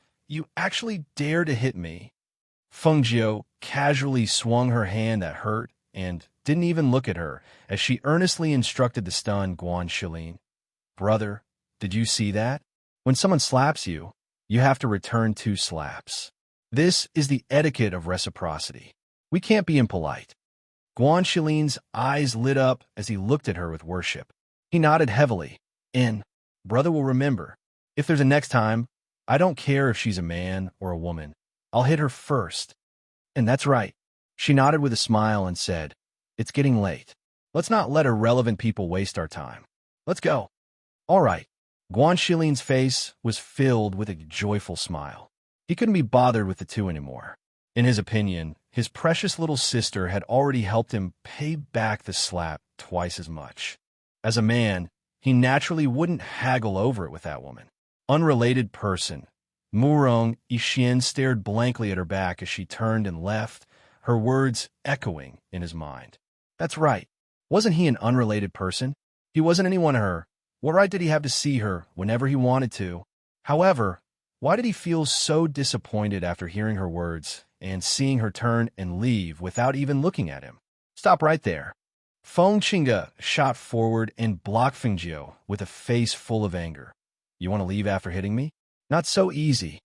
actually dare to hit me?" Fengjiu casually swung her hand that hurt and didn't even look at her as she earnestly instructed the stunned Guan Shilin. "Brother, did you see that? When someone slaps you, you have to return 2 slaps. This is the etiquette of reciprocity. We can't be impolite." Guan Shilin's eyes lit up as he looked at her with worship. He nodded heavily. Brother will remember. If there's a next time, I don't care if she's a man or a woman. I'll hit her first." "And that's right." She nodded with a smile and said, "It's getting late. Let's not let irrelevant people waste our time. Let's go." "All right." Guan Shilin's face was filled with a joyful smile. He couldn't be bothered with the two anymore. In his opinion, his precious little sister had already helped him pay back the slap twice as much. As a man, he naturally wouldn't haggle over it with that woman. Unrelated person. Murong Yixian stared blankly at her back as she turned and left, her words echoing in his mind. That's right. Wasn't he an unrelated person? He wasn't anyone to her. What right did he have to see her whenever he wanted to? However, why did he feel so disappointed after hearing her words and seeing her turn and leave without even looking at him? Stop right there. Fengqinga shot forward and blocked Fengjiu with a face full of anger. You want to leave after hitting me? Not so easy.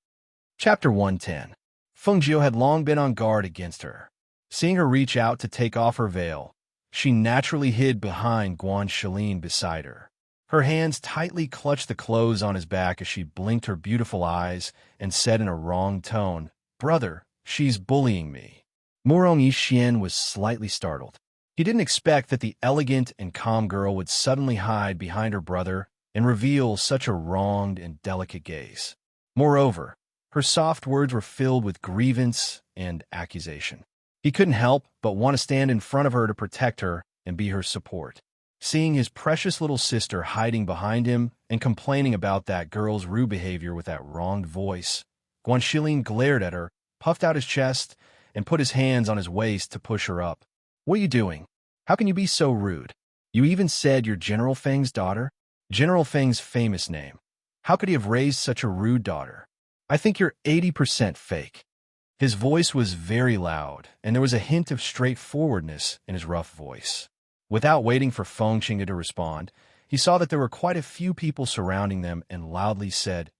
Chapter 110. Fengjiu had long been on guard against her. Seeing her reach out to take off her veil, she naturally hid behind Guan Shilin beside her. Her hands tightly clutched the clothes on his back as she blinked her beautiful eyes and said in a wrong tone, "Brother, she's bullying me." Murong Yixian was slightly startled. He didn't expect that the elegant and calm girl would suddenly hide behind her brother and reveal such a wronged and delicate gaze. Moreover, her soft words were filled with grievance and accusation. He couldn't help but want to stand in front of her to protect her and be her support. Seeing his precious little sister hiding behind him and complaining about that girl's rude behavior with that wronged voice, Guan Shilin glared at her, puffed out his chest, and put his hands on his waist to push her up. "What are you doing? How can you be so rude? You even said you're General Feng's daughter? General Feng's famous name. How could he have raised such a rude daughter? I think you're 80% fake." His voice was very loud, and there was a hint of straightforwardness in his rough voice. Without waiting for Fengqinga to respond, he saw that there were quite a few people surrounding them and loudly said,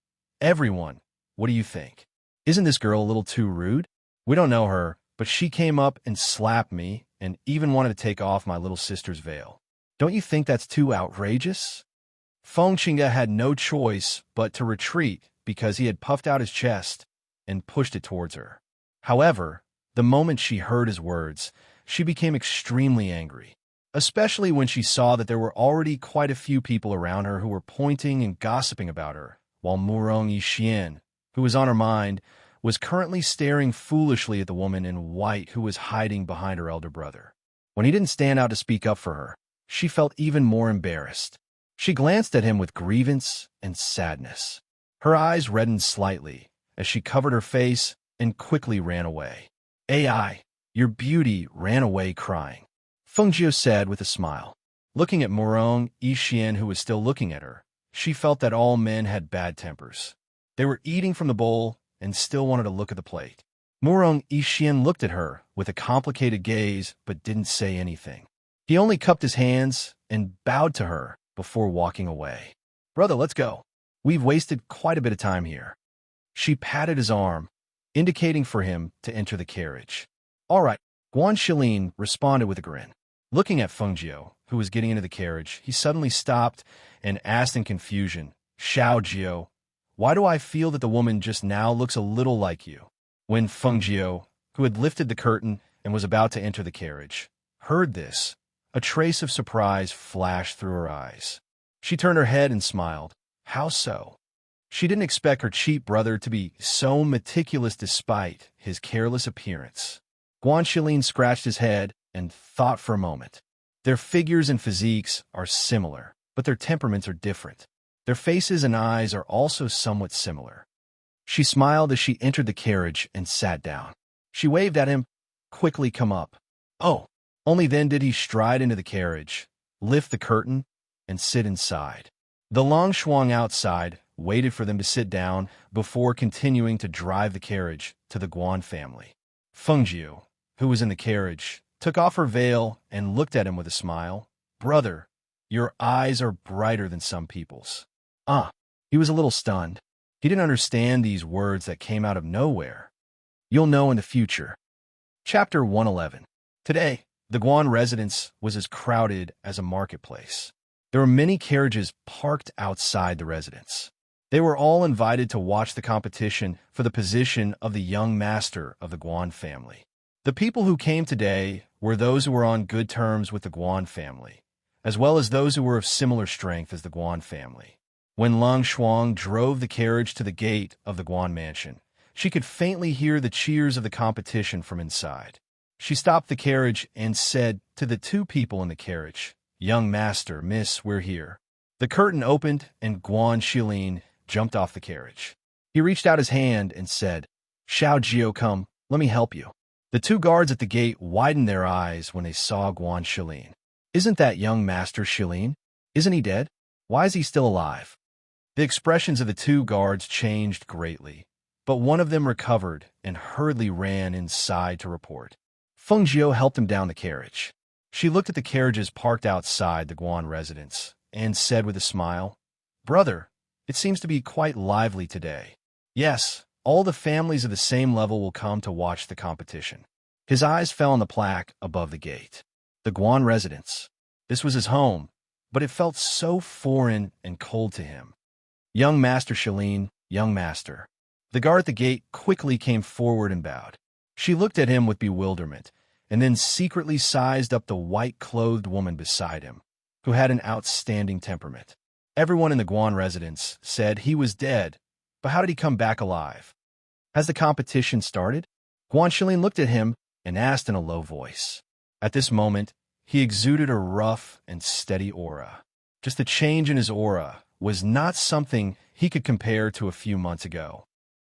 "Everyone, what do you think? Isn't this girl a little too rude? We don't know her, but she came up and slapped me and even wanted to take off my little sister's veil. Don't you think that's too outrageous?" Fengqinga had no choice but to retreat because he had puffed out his chest and pushed it towards her. However, the moment she heard his words, she became extremely angry, especially when she saw that there were already quite a few people around her who were pointing and gossiping about her, while Murong Yixian, who was on her mind, was currently staring foolishly at the woman in white who was hiding behind her elder brother. When he didn't stand out to speak up for her, she felt even more embarrassed. She glanced at him with grievance and sadness. Her eyes reddened slightly as she covered her face and quickly ran away. "AI, your beauty ran away crying," Fengjiu said with a smile. Looking at Murong Yixian, who was still looking at her, She felt that all men had bad tempers. They were eating from the bowl and still wanted to look at the plate. Murong Ishian looked at her with a complicated gaze but didn't say anything. He only cupped his hands and bowed to her before walking away. "Brother, let's go. We've wasted quite a bit of time here." She patted his arm, indicating for him to enter the carriage. "All right," Guan Shilin responded with a grin. Looking at Feng Jiu, who was getting into the carriage, he suddenly stopped and asked in confusion, "Xiao Jiu, why do I feel that the woman just now looks a little like you?" When Feng Jiu, who had lifted the curtain and was about to enter the carriage, heard this, a trace of surprise flashed through her eyes. She turned her head and smiled. How so? She didn't expect her cheap brother to be so meticulous despite his careless appearance. Guan Shilin scratched his head and thought for a moment. Their figures and physiques are similar, but their temperaments are different. Their faces and eyes are also somewhat similar. She smiled as she entered the carriage and sat down. She waved at him, "Quickly come up." Oh, only then did he stride into the carriage, lift the curtain, and sit inside. The long shuang outside waited for them to sit down before continuing to drive the carriage to the Guan family. Feng Jiu, who was in the carriage, took off her veil and looked at him with a smile. "Brother, your eyes are brighter than some people's." He was a little stunned. He didn't understand these words that came out of nowhere. You'll know in the future. Chapter 111. Today, the Guan residence was as crowded as a marketplace. There were many carriages parked outside the residence. They were all invited to watch the competition for the position of the young master of the Guan family. The people who came today were those who were on good terms with the Guan family, as well as those who were of similar strength as the Guan family. When Lang Shuang drove the carriage to the gate of the Guan mansion, she could faintly hear the cheers of the competition from inside. She stopped the carriage and said to the two people in the carriage, "Young master, miss, we're here." The curtain opened and Guan Shilin jumped off the carriage. He reached out his hand and said, "Xiao Jiu, come, let me help you." The two guards at the gate widened their eyes when they saw Guan Shilin. "Isn't that young master Shilin? Isn't he dead? Why is he still alive?" The expressions of the two guards changed greatly, but one of them recovered and hurriedly ran inside to report. Feng Jiu helped him down the carriage. She looked at the carriages parked outside the Guan residence and said with a smile, "Brother, it seems to be quite lively today. Yes, all the families of the same level will come to watch the competition." His eyes fell on the plaque above the gate. The Guan residence. This was his home, but it felt so foreign and cold to him. "Young Master Shilin, young master." The guard at the gate quickly came forward and bowed. She looked at him with bewilderment, and then secretly sized up the white-clothed woman beside him, who had an outstanding temperament. Everyone in the Guan residence said he was dead, but how did he come back alive? Has the competition started? Guan Shilin looked at him and asked in a low voice. At this moment, he exuded a rough and steady aura. Just the change in his aura was not something he could compare to a few months ago.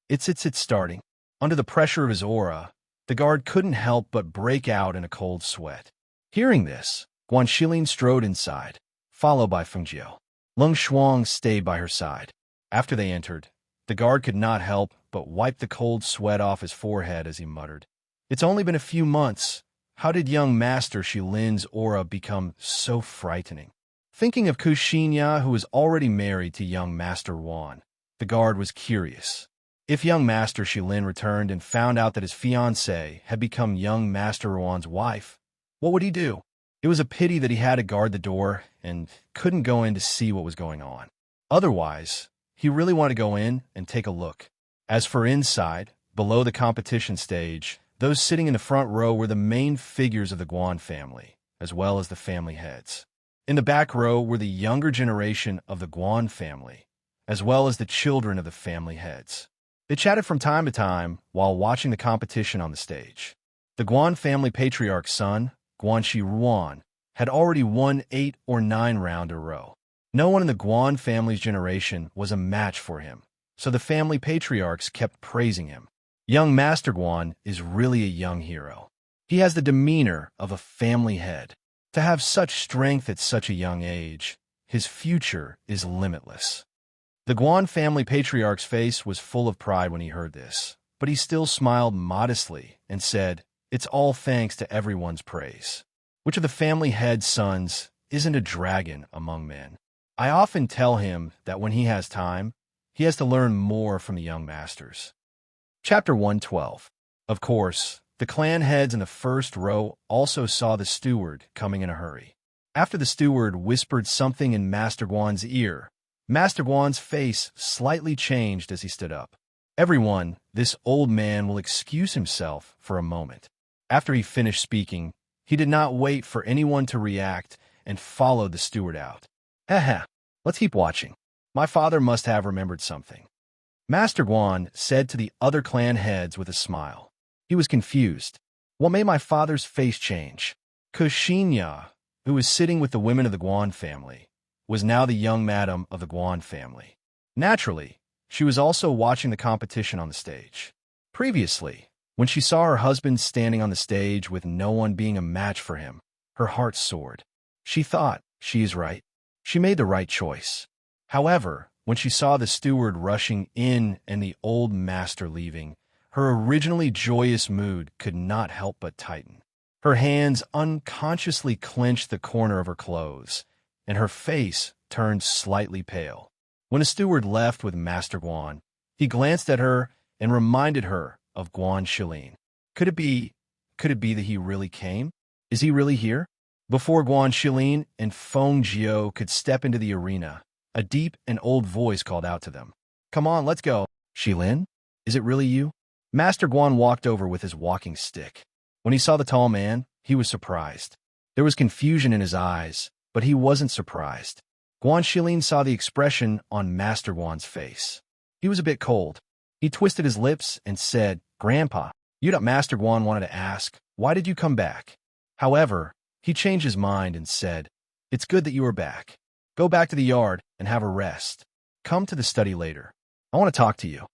It's starting. Under the pressure of his aura, the guard couldn't help but break out in a cold sweat. Hearing this, Guan Shilin strode inside, followed by Feng Jiu. Lung Shuang stayed by her side. After they entered, the guard could not help but wipe the cold sweat off his forehead as he muttered, "It's only been a few months. How did young Master Shilin's aura become so frightening?" Thinking of Kuxinya, who was already married to young Master Wan, the guard was curious. If young Master Shilin returned and found out that his fiancée had become young Master Wan's wife, what would he do? It was a pity that he had to guard the door and couldn't go in to see what was going on. Otherwise, he really wanted to go in and take a look. As for inside, below the competition stage, those sitting in the front row were the main figures of the Guan family, as well as the family heads. In the back row were the younger generation of the Guan family, as well as the children of the family heads. They chatted from time to time while watching the competition on the stage. The Guan family patriarch's son, Guanxi Ruan, had already won 8 or 9 rounds in a row. No one in the Guan family's generation was a match for him, so the family patriarchs kept praising him. Young Master Guan is really a young hero. He has the demeanor of a family head. To have such strength at such a young age, his future is limitless. The Guan family patriarch's face was full of pride when he heard this, but he still smiled modestly and said, "It's all thanks to everyone's praise. Which of the family head's sons isn't a dragon among men?" I often tell him that when he has time, he has to learn more from the young masters. Chapter 112. Of course, the clan heads in the first row also saw the steward coming in a hurry. After the steward whispered something in Master Guan's ear, Master Guan's face slightly changed as he stood up. "Everyone, this old man will excuse himself for a moment." After he finished speaking, he did not wait for anyone to react and followed the steward out. "Haha, let's keep watching. My father must have remembered something," Master Guan said to the other clan heads with a smile. He was confused. What made my father's face change? Kushinya, who was sitting with the women of the Guan family, was now the young madam of the Guan family. Naturally, she was also watching the competition on the stage. Previously, when she saw her husband standing on the stage with no one being a match for him, her heart soared. She thought, "She is right. She made the right choice." However, when she saw the steward rushing in and the old master leaving, her originally joyous mood could not help but tighten. Her hands unconsciously clenched the corner of her clothes, and her face turned slightly pale. When the steward left with Master Guan, he glanced at her and reminded her of Guan Shilin. Could it be that he really came? Is he really here? Before Guan Shilin and Feng Jiao could step into the arena, a deep and old voice called out to them. "Come on, let's go." "Shilin? Is it really you?" Master Guan walked over with his walking stick. When he saw the tall man, he was surprised. There was confusion in his eyes, but he wasn't surprised. Guan Shilin saw the expression on Master Guan's face. He was a bit cold. He twisted his lips and said, "Grandpa, Master Guan wanted to ask, why did you come back?" However, he changed his mind and said, "It's good that you are back. Go back to the yard and have a rest. Come to the study later. I want to talk to you."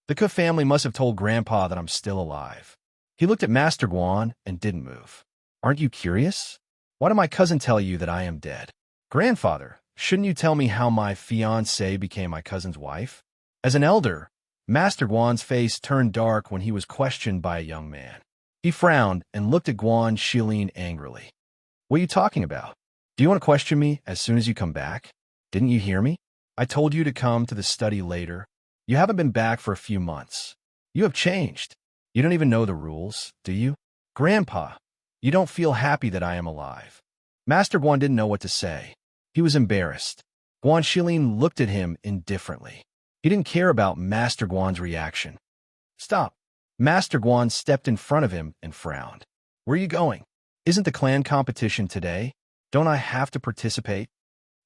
The Ke family must have told Grandpa that I'm still alive. He looked at Master Guan and didn't move. "Aren't you curious? Why did my cousin tell you that I am dead?" "Grandfather, shouldn't you tell me how my fiancée became my cousin's wife?" As an elder, Master Guan's face turned dark when he was questioned by a young man. He frowned and looked at Guan Shilin angrily. "What are you talking about? Do you want to question me as soon as you come back? Didn't you hear me? I told you to come to the study later. You haven't been back for a few months. You have changed. You don't even know the rules, do you? Grandpa, you don't feel happy that I am alive." Master Guan didn't know what to say. He was embarrassed. Guan Shilin looked at him indifferently. He didn't care about Master Guan's reaction. "Stop." Master Guan stepped in front of him and frowned. "Where are you going? Isn't the clan competition today? Don't I have to participate?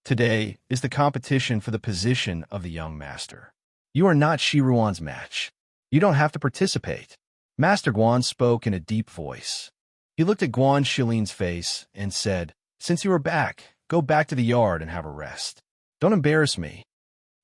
Today is the competition for the position of the young master. You are not Shiruan's match. You don't have to participate." Master Guan spoke in a deep voice. He looked at Guan Shilin's face and said, "Since you are back, go back to the yard and have a rest. Don't embarrass me."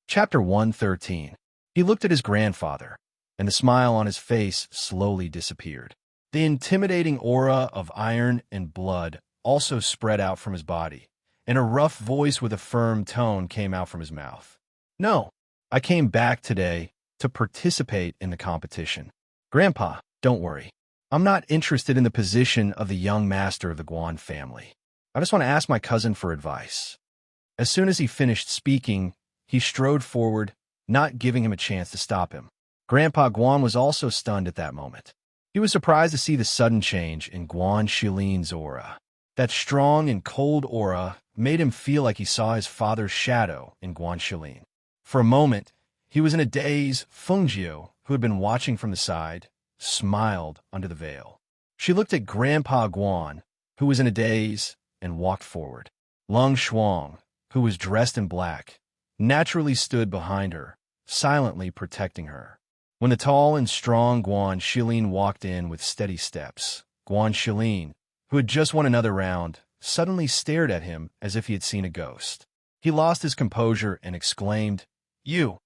Chapter 113. He looked at his grandfather, and the smile on his face slowly disappeared. The intimidating aura of iron and blood also spread out from his body, and a rough voice with a firm tone came out from his mouth. "No, I came back today to participate in the competition. Grandpa, don't worry. I'm not interested in the position of the young master of the Guan family. I just want to ask my cousin for advice." As soon as he finished speaking, he strode forward, not giving him a chance to stop him. Grandpa Guan was also stunned at that moment. He was surprised to see the sudden change in Guan Shilin's aura. That strong and cold aura made him feel like he saw his father's shadow in Guan Shilin. For a moment, he was in a daze. Feng Jiao, who had been watching from the side, smiled under the veil. She looked at Grandpa Guan, who was in a daze, and walked forward. Lung Shuang, who was dressed in black, naturally stood behind her, silently protecting her. When the tall and strong Guan Shilin walked in with steady steps, Guan Shilin, who had just won another round, suddenly stared at him as if he had seen a ghost. He lost his composure and exclaimed, "You!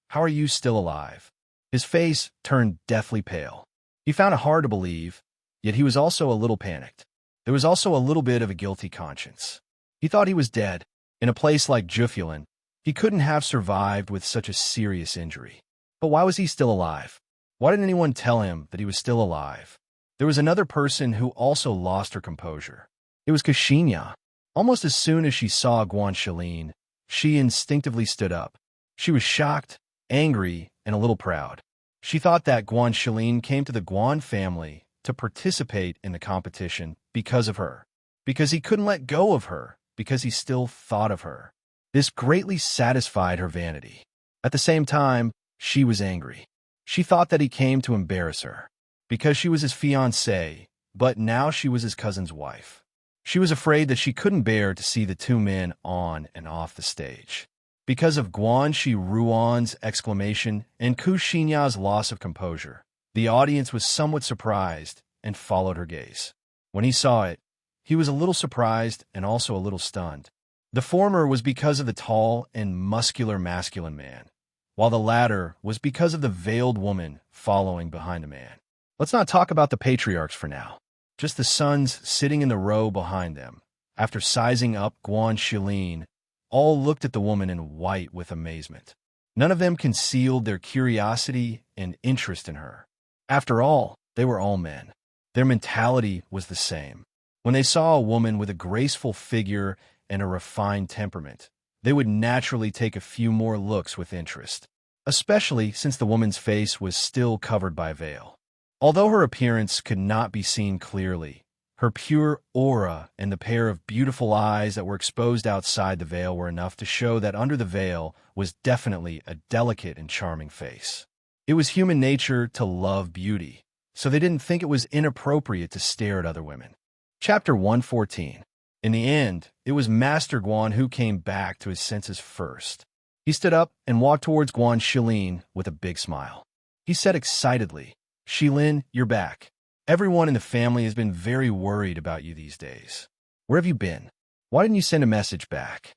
How are you still alive?" His face turned deathly pale. He found it hard to believe, yet he was also a little panicked. There was also a little bit of a guilty conscience. He thought he was dead. In a place like Jufulin, he couldn't have survived with such a serious injury. But why was he still alive? Why didn't anyone tell him that he was still alive? There was another person who also lost her composure. It was Ksenia. Almost as soon as she saw Guanxilin, she instinctively stood up. She was shocked, angry, and a little proud. She thought that Guanxilin came to the Guan family to participate in the competition because of her, because he couldn't let go of her, because he still thought of her. This greatly satisfied her vanity. At the same time, she was angry. She thought that he came to embarrass her, because she was his fiancée, but now she was his cousin's wife. She was afraid that she couldn't bear to see the two men on and off the stage. Because of Guanxi Ruan's exclamation and Ksenia's loss of composure, the audience was somewhat surprised and followed her gaze. When he saw it, he was a little surprised and also a little stunned. The former was because of the tall and muscular masculine man, while the latter was because of the veiled woman following behind the man. Let's not talk about the patriarchs for now. Just the sons sitting in the row behind them. After sizing up Guanxilin, all looked at the woman in white with amazement. None of them concealed their curiosity and interest in her. After all, they were all men. Their mentality was the same. When they saw a woman with a graceful figure and a refined temperament, they would naturally take a few more looks with interest, especially since the woman's face was still covered by a veil. Although her appearance could not be seen clearly, her pure aura and the pair of beautiful eyes that were exposed outside the veil were enough to show that under the veil was definitely a delicate and charming face. It was human nature to love beauty, so they didn't think it was inappropriate to stare at other women. Chapter 114. In the end, it was Master Guan who came back to his senses first. He stood up and walked towards Guanxilin with a big smile. He said excitedly, "Shilin, you're back. Everyone in the family has been very worried about you these days. Where have you been? Why didn't you send a message back?"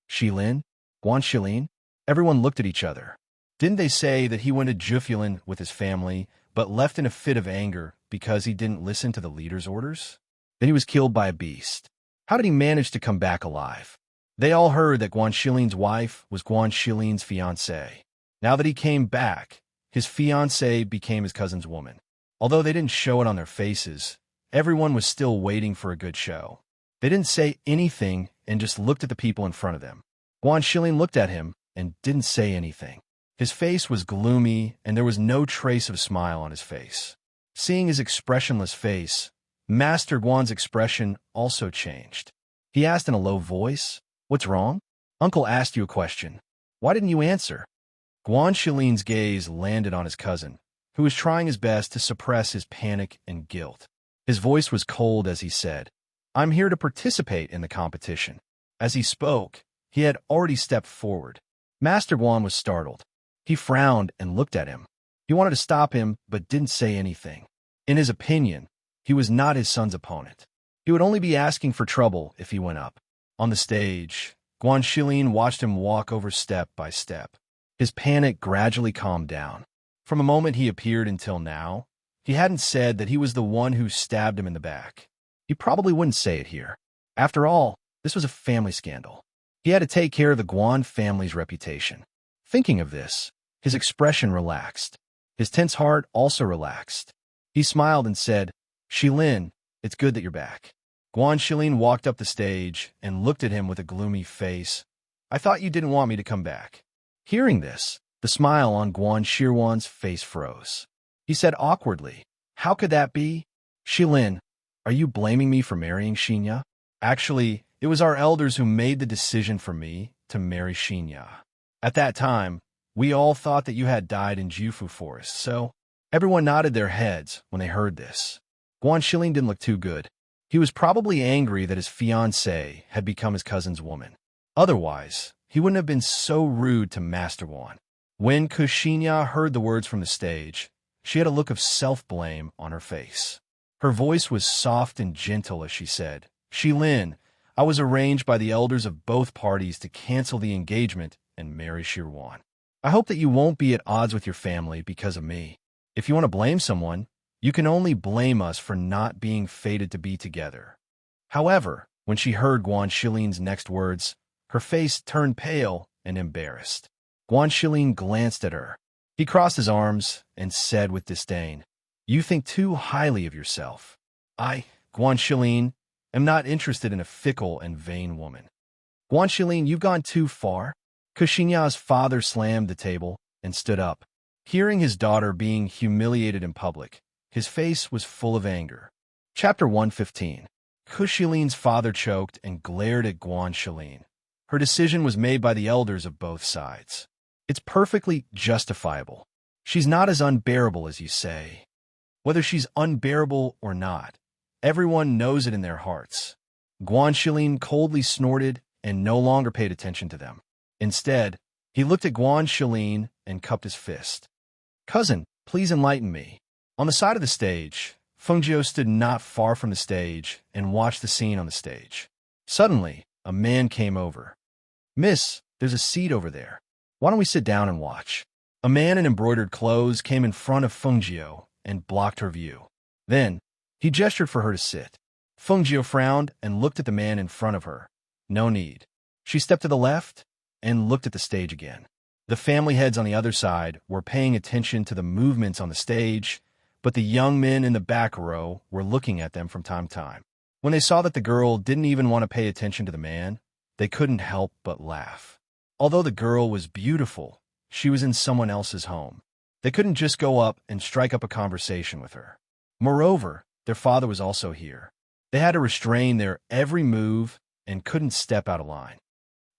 Shilin? Guanxilin? Everyone looked at each other. Didn't they say that he went to Jufulin with his family, but left in a fit of anger because he didn't listen to the leader's orders? Then he was killed by a beast. How did he manage to come back alive? They all heard that Guanxilin's wife was Guanxilin's fiancée. Now that he came back, his fiancée became his cousin's woman. Although they didn't show it on their faces, everyone was still waiting for a good show. They didn't say anything and just looked at the people in front of them. Guanxilin looked at him and didn't say anything. His face was gloomy and there was no trace of a smile on his face. Seeing his expressionless face, Master Guan's expression also changed. He asked in a low voice, "What's wrong? Uncle asked you a question. Why didn't you answer?" Guanxilin's gaze landed on his cousin, who was trying his best to suppress his panic and guilt. His voice was cold as he said, "I'm here to participate in the competition." As he spoke, he had already stepped forward. Master Guan was startled. He frowned and looked at him. He wanted to stop him, but didn't say anything. In his opinion, he was not his son's opponent. He would only be asking for trouble if he went up. On the stage, Guanxilin watched him walk over step by step. His panic gradually calmed down. From the moment he appeared until now, he hadn't said that he was the one who stabbed him in the back. He probably wouldn't say it here. After all, this was a family scandal. He had to take care of the Guan family's reputation. Thinking of this, his expression relaxed. His tense heart also relaxed. He smiled and said, "Shilin, it's good that you're back." Guanxilin walked up the stage and looked at him with a gloomy face. "I thought you didn't want me to come back." Hearing this, the smile on Guanxilwan's face froze. He said awkwardly, "How could that be? Shilin, are you blaming me for marrying Xinya?" Actually, it was our elders who made the decision for me to marry Xinya. At that time, we all thought that you had died in Jufu Forest, so everyone nodded their heads when they heard this. Guanxilin didn't look too good. He was probably angry that his fiancée had become his cousin's woman. Otherwise, he wouldn't have been so rude to Master Guan. When Ksenia heard the words from the stage, she had a look of self-blame on her face. Her voice was soft and gentle as she said, "Shilin, I was arranged by the elders of both parties to cancel the engagement and marry Shirwan. I hope that you won't be at odds with your family because of me. If you want to blame someone, you can only blame us for not being fated to be together." However, when she heard Guanxilin's next words, Her face turned pale and embarrassed. Guan Shilin glanced at her. He crossed his arms and said with disdain, "You think too highly of yourself. I, Guan Shilin, am not interested in a fickle and vain woman." "Guan Shilin, you've gone too far." Kuxinya's father slammed the table and stood up. Hearing his daughter being humiliated in public, his face was full of anger. Chapter 115. Kushilin's father choked and glared at Guan Shilin. Her decision was made by the elders of both sides. "It's perfectly justifiable. She's not as unbearable as you say." "Whether she's unbearable or not, everyone knows it in their hearts." Guan Shilin coldly snorted and no longer paid attention to them. Instead, he looked at Guan Shilin and cupped his fist. "Cousin, please enlighten me." On the side of the stage, Fengjiu stood not far from the stage and watched the scene on the stage. Suddenly, a man came over. "Miss, there's a seat over there. Why don't we sit down and watch?" A man in embroidered clothes came in front of Fengjiu and blocked her view. Then, he gestured for her to sit. Fengjiu frowned and looked at the man in front of her. No need. She stepped to the left and looked at the stage again. The family heads on the other side were paying attention to the movements on the stage, but the young men in the back row were looking at them from time to time. When they saw that the girl didn't even want to pay attention to the man, they couldn't help but laugh. Although the girl was beautiful, she was in someone else's home. They couldn't just go up and strike up a conversation with her. Moreover, their father was also here. They had to restrain their every move and couldn't step out of line.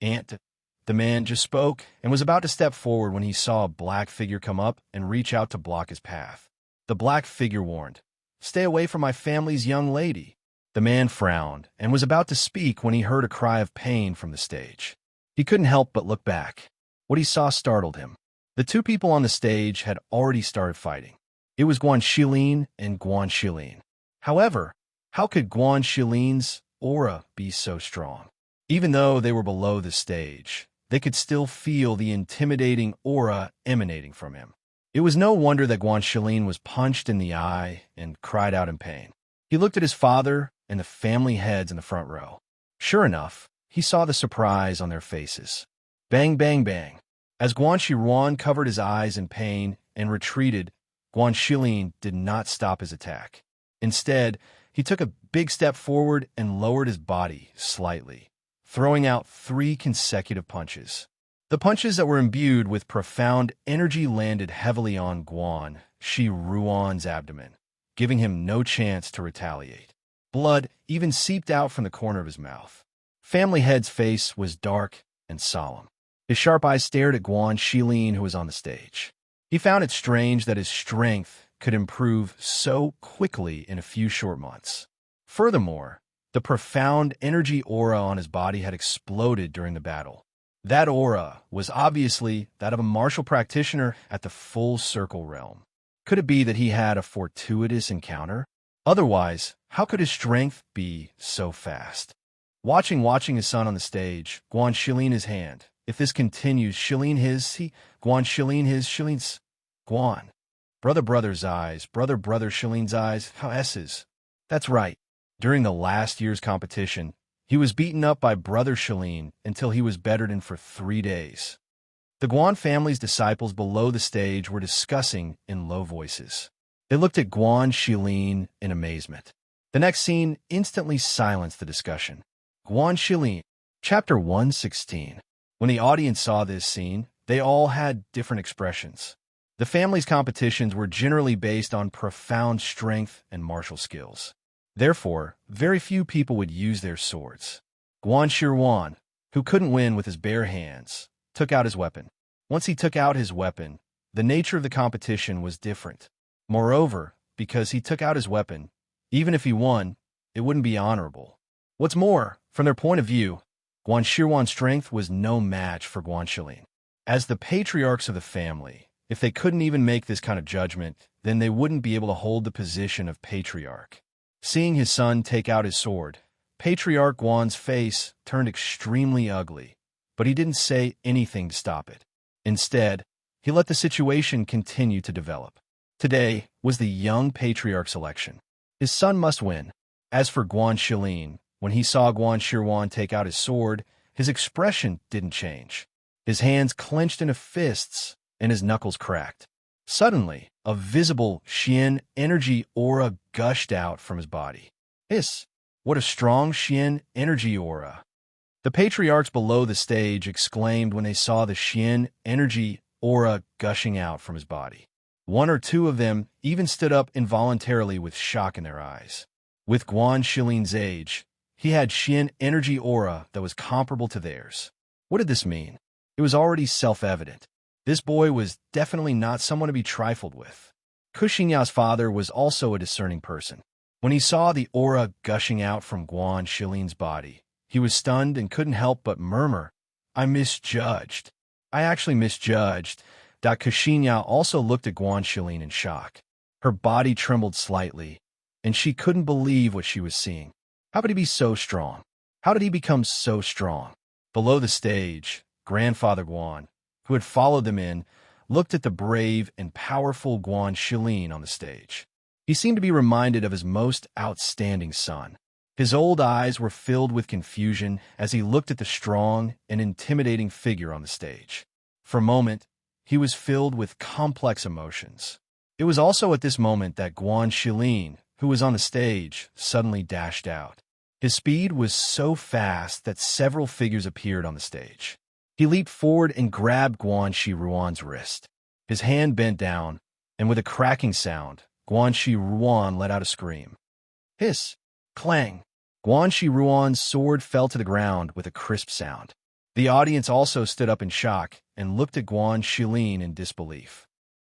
"Aunt," the man just spoke and was about to step forward when he saw a black figure come up and reach out to block his path. The black figure warned, "Stay away from my family's young lady." The man frowned and was about to speak when he heard a cry of pain from the stage. He couldn't help but look back. What he saw startled him. The two people on the stage had already started fighting. It was Guan Shilin and Guan Shilin. However, how could Guan Shilin's aura be so strong? Even though they were below the stage, they could still feel the intimidating aura emanating from him. It was no wonder that Guan Shilin was punched in the eye and cried out in pain. He looked at his father and the family heads in the front row. Sure enough, he saw the surprise on their faces. Bang, bang, bang. As Guan Shiruan covered his eyes in pain and retreated, Guan Shilin did not stop his attack. Instead, he took a big step forward and lowered his body slightly, throwing out 3 consecutive punches. The punches that were imbued with profound energy landed heavily on Guan Shiruan's abdomen, giving him no chance to retaliate. Blood even seeped out from the corner of his mouth. Family Head's face was dark and solemn. His sharp eyes stared at Guan Shilin, who was on the stage. He found it strange that his strength could improve so quickly in a few short months. Furthermore, the profound energy aura on his body had exploded during the battle. That aura was obviously that of a martial practitioner at the Full Circle realm. Could it be that he had a fortuitous encounter? Otherwise, how could his strength be so fast? Watching his son on the stage, Guan Shilin his hand. If this continues, Shilin his, Guan Shilin his, Shilin's, Guan. Brother's eyes, brother Shilin's eyes, how S's. That's right. During the last year's competition, he was beaten up by brother Shilin until he was bedridden for 3 days. The Guan family's disciples below the stage were discussing in low voices. They looked at Guan Shilin in amazement. The next scene instantly silenced the discussion. Guan Shilin, Chapter 116. When the audience saw this scene, they all had different expressions. The family's competitions were generally based on profound strength and martial skills. Therefore, very few people would use their swords. Guan Shiruan, who couldn't win with his bare hands, took out his weapon. Once he took out his weapon, the nature of the competition was different. Moreover, because he took out his weapon, even if he won, it wouldn't be honorable. What's more, from their point of view, Guan Shiruan's strength was no match for Guan Shilin. As the patriarchs of the family, if they couldn't even make this kind of judgment, then they wouldn't be able to hold the position of patriarch. Seeing his son take out his sword, Patriarch Guan's face turned extremely ugly, but he didn't say anything to stop it. Instead, he let the situation continue to develop. Today was the young patriarch's election. His son must win. As for Guan Shilin, when he saw Guan Shiruan take out his sword, his expression didn't change. His hands clenched into fists and his knuckles cracked. Suddenly, a visible Xian energy aura gushed out from his body. Hiss! What a strong Xian energy aura! The patriarchs below the stage exclaimed when they saw the Xian energy aura gushing out from his body. One or two of them even stood up involuntarily with shock in their eyes. With Guan Shilin's age, he had Xian energy aura that was comparable to theirs. What did this mean? It was already self-evident. This boy was definitely not someone to be trifled with. Kuxinyao's father was also a discerning person. When he saw the aura gushing out from Guan Shilin's body, he was stunned and couldn't help but murmur, I misjudged. I actually misjudged. Kuxinyao also looked at Guan Shilin in shock. Her body trembled slightly, and she couldn't believe what she was seeing. How could he be so strong? How did he become so strong? Below the stage, Grandfather Guan, who had followed them in, looked at the brave and powerful Guan Shilin on the stage. He seemed to be reminded of his most outstanding son. His old eyes were filled with confusion as he looked at the strong and intimidating figure on the stage. For a moment, he was filled with complex emotions. It was also at this moment that Guan Shilin, who was on the stage, suddenly dashed out. His speed was so fast that several figures appeared on the stage. He leaped forward and grabbed Guan Shiruan's wrist. His hand bent down, and with a cracking sound, Guan Shiruan let out a scream. Hiss! Clang! Guan Shiruan's sword fell to the ground with a crisp sound. The audience also stood up in shock and looked at Guan Shilin in disbelief.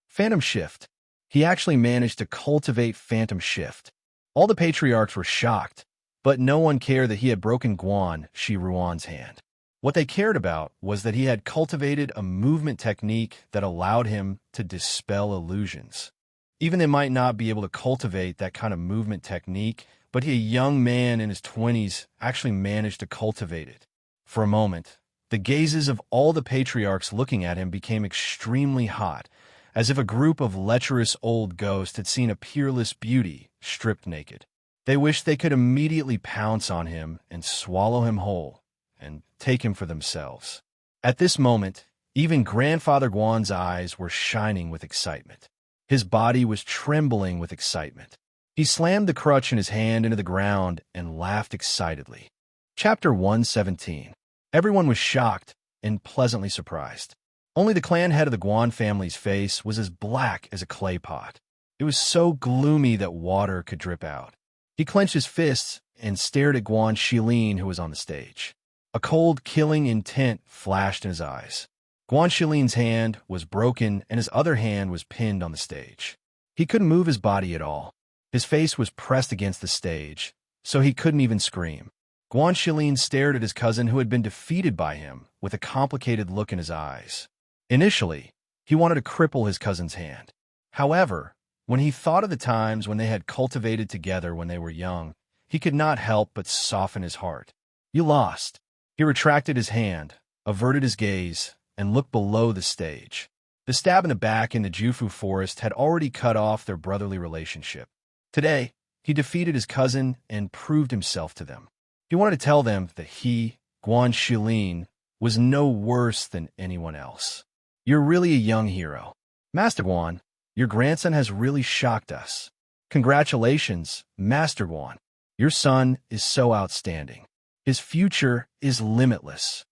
Phantom Shift. He actually managed to cultivate Phantom Shift. All the patriarchs were shocked, but no one cared that he had broken Guan Shiruan's hand. What they cared about was that he had cultivated a movement technique that allowed him to dispel illusions. Even they might not be able to cultivate that kind of movement technique, but a young man in his 20s actually managed to cultivate it. For a moment, the gazes of all the patriarchs looking at him became extremely hot, as if a group of lecherous old ghosts had seen a peerless beauty stripped naked. They wished they could immediately pounce on him and swallow him whole, and take him for themselves. At this moment, even Grandfather Guan's eyes were shining with excitement. His body was trembling with excitement. He slammed the crutch in his hand into the ground and laughed excitedly. Chapter 117. Everyone was shocked and pleasantly surprised. Only the clan head of the Guan family's face was as black as a clay pot. It was so gloomy that water could drip out. He clenched his fists and stared at Guan Shilin, who was on the stage. A cold, killing intent flashed in his eyes. Guan Shilin's hand was broken and his other hand was pinned on the stage. He couldn't move his body at all. His face was pressed against the stage, so he couldn't even scream. Guan Shilin stared at his cousin who had been defeated by him with a complicated look in his eyes. Initially, he wanted to cripple his cousin's hand. However, when he thought of the times when they had cultivated together when they were young, he could not help but soften his heart. You lost. He retracted his hand, averted his gaze, and looked below the stage. The stab in the back in the Jufu forest had already cut off their brotherly relationship. Today, he defeated his cousin and proved himself to them. He wanted to tell them that he, Guan Shilin, was no worse than anyone else. You're really a young hero. Master Guan, your grandson has really shocked us. Congratulations, Master Guan. Your son is so outstanding. His future is limitless.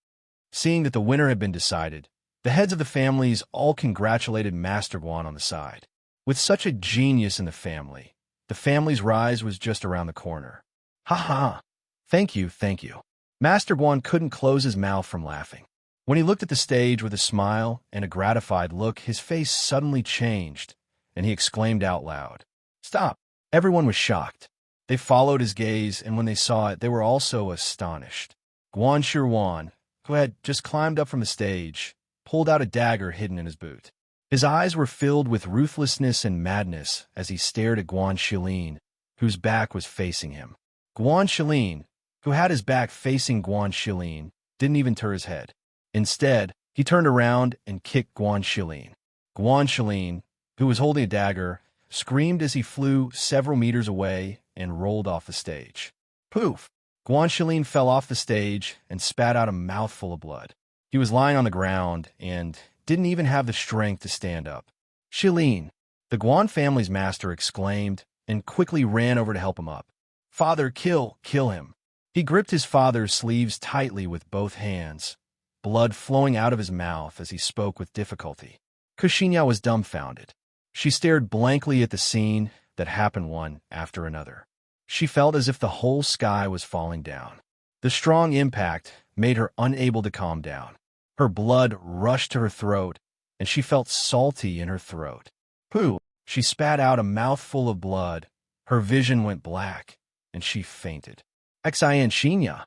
Seeing that the winner had been decided, the heads of the families all congratulated Master Guan on the side. With such a genius in the family's rise was just around the corner. Ha ha! Thank you, thank you. Master Guan couldn't close his mouth from laughing. When he looked at the stage with a smile and a gratified look, his face suddenly changed, and he exclaimed out loud, Stop! Everyone was shocked. They followed his gaze, and when they saw it, they were also astonished. Guan Shiruan, who had just climbed up from the stage, pulled out a dagger hidden in his boot. His eyes were filled with ruthlessness and madness as he stared at Guan Shilin, whose back was facing him. Guan Shilin, who had his back facing Guan Shilin, didn't even turn his head. Instead, he turned around and kicked Guan Shilin. Guan Shilin, who was holding a dagger, screamed as he flew several meters away and rolled off the stage. Poof! Guan Shilin fell off the stage and spat out a mouthful of blood. He was lying on the ground and didn't even have the strength to stand up. Shilin, the Guan family's master, exclaimed and quickly ran over to help him up. Father, kill him. He gripped his father's sleeves tightly with both hands, blood flowing out of his mouth as he spoke with difficulty. Kushinya was dumbfounded. She stared blankly at the scene that happened one after another. She felt as if the whole sky was falling down. The strong impact made her unable to calm down. Her blood rushed to her throat, and she felt salty in her throat. Pooh! She spat out a mouthful of blood. Her vision went black, and she fainted. Xianxinya!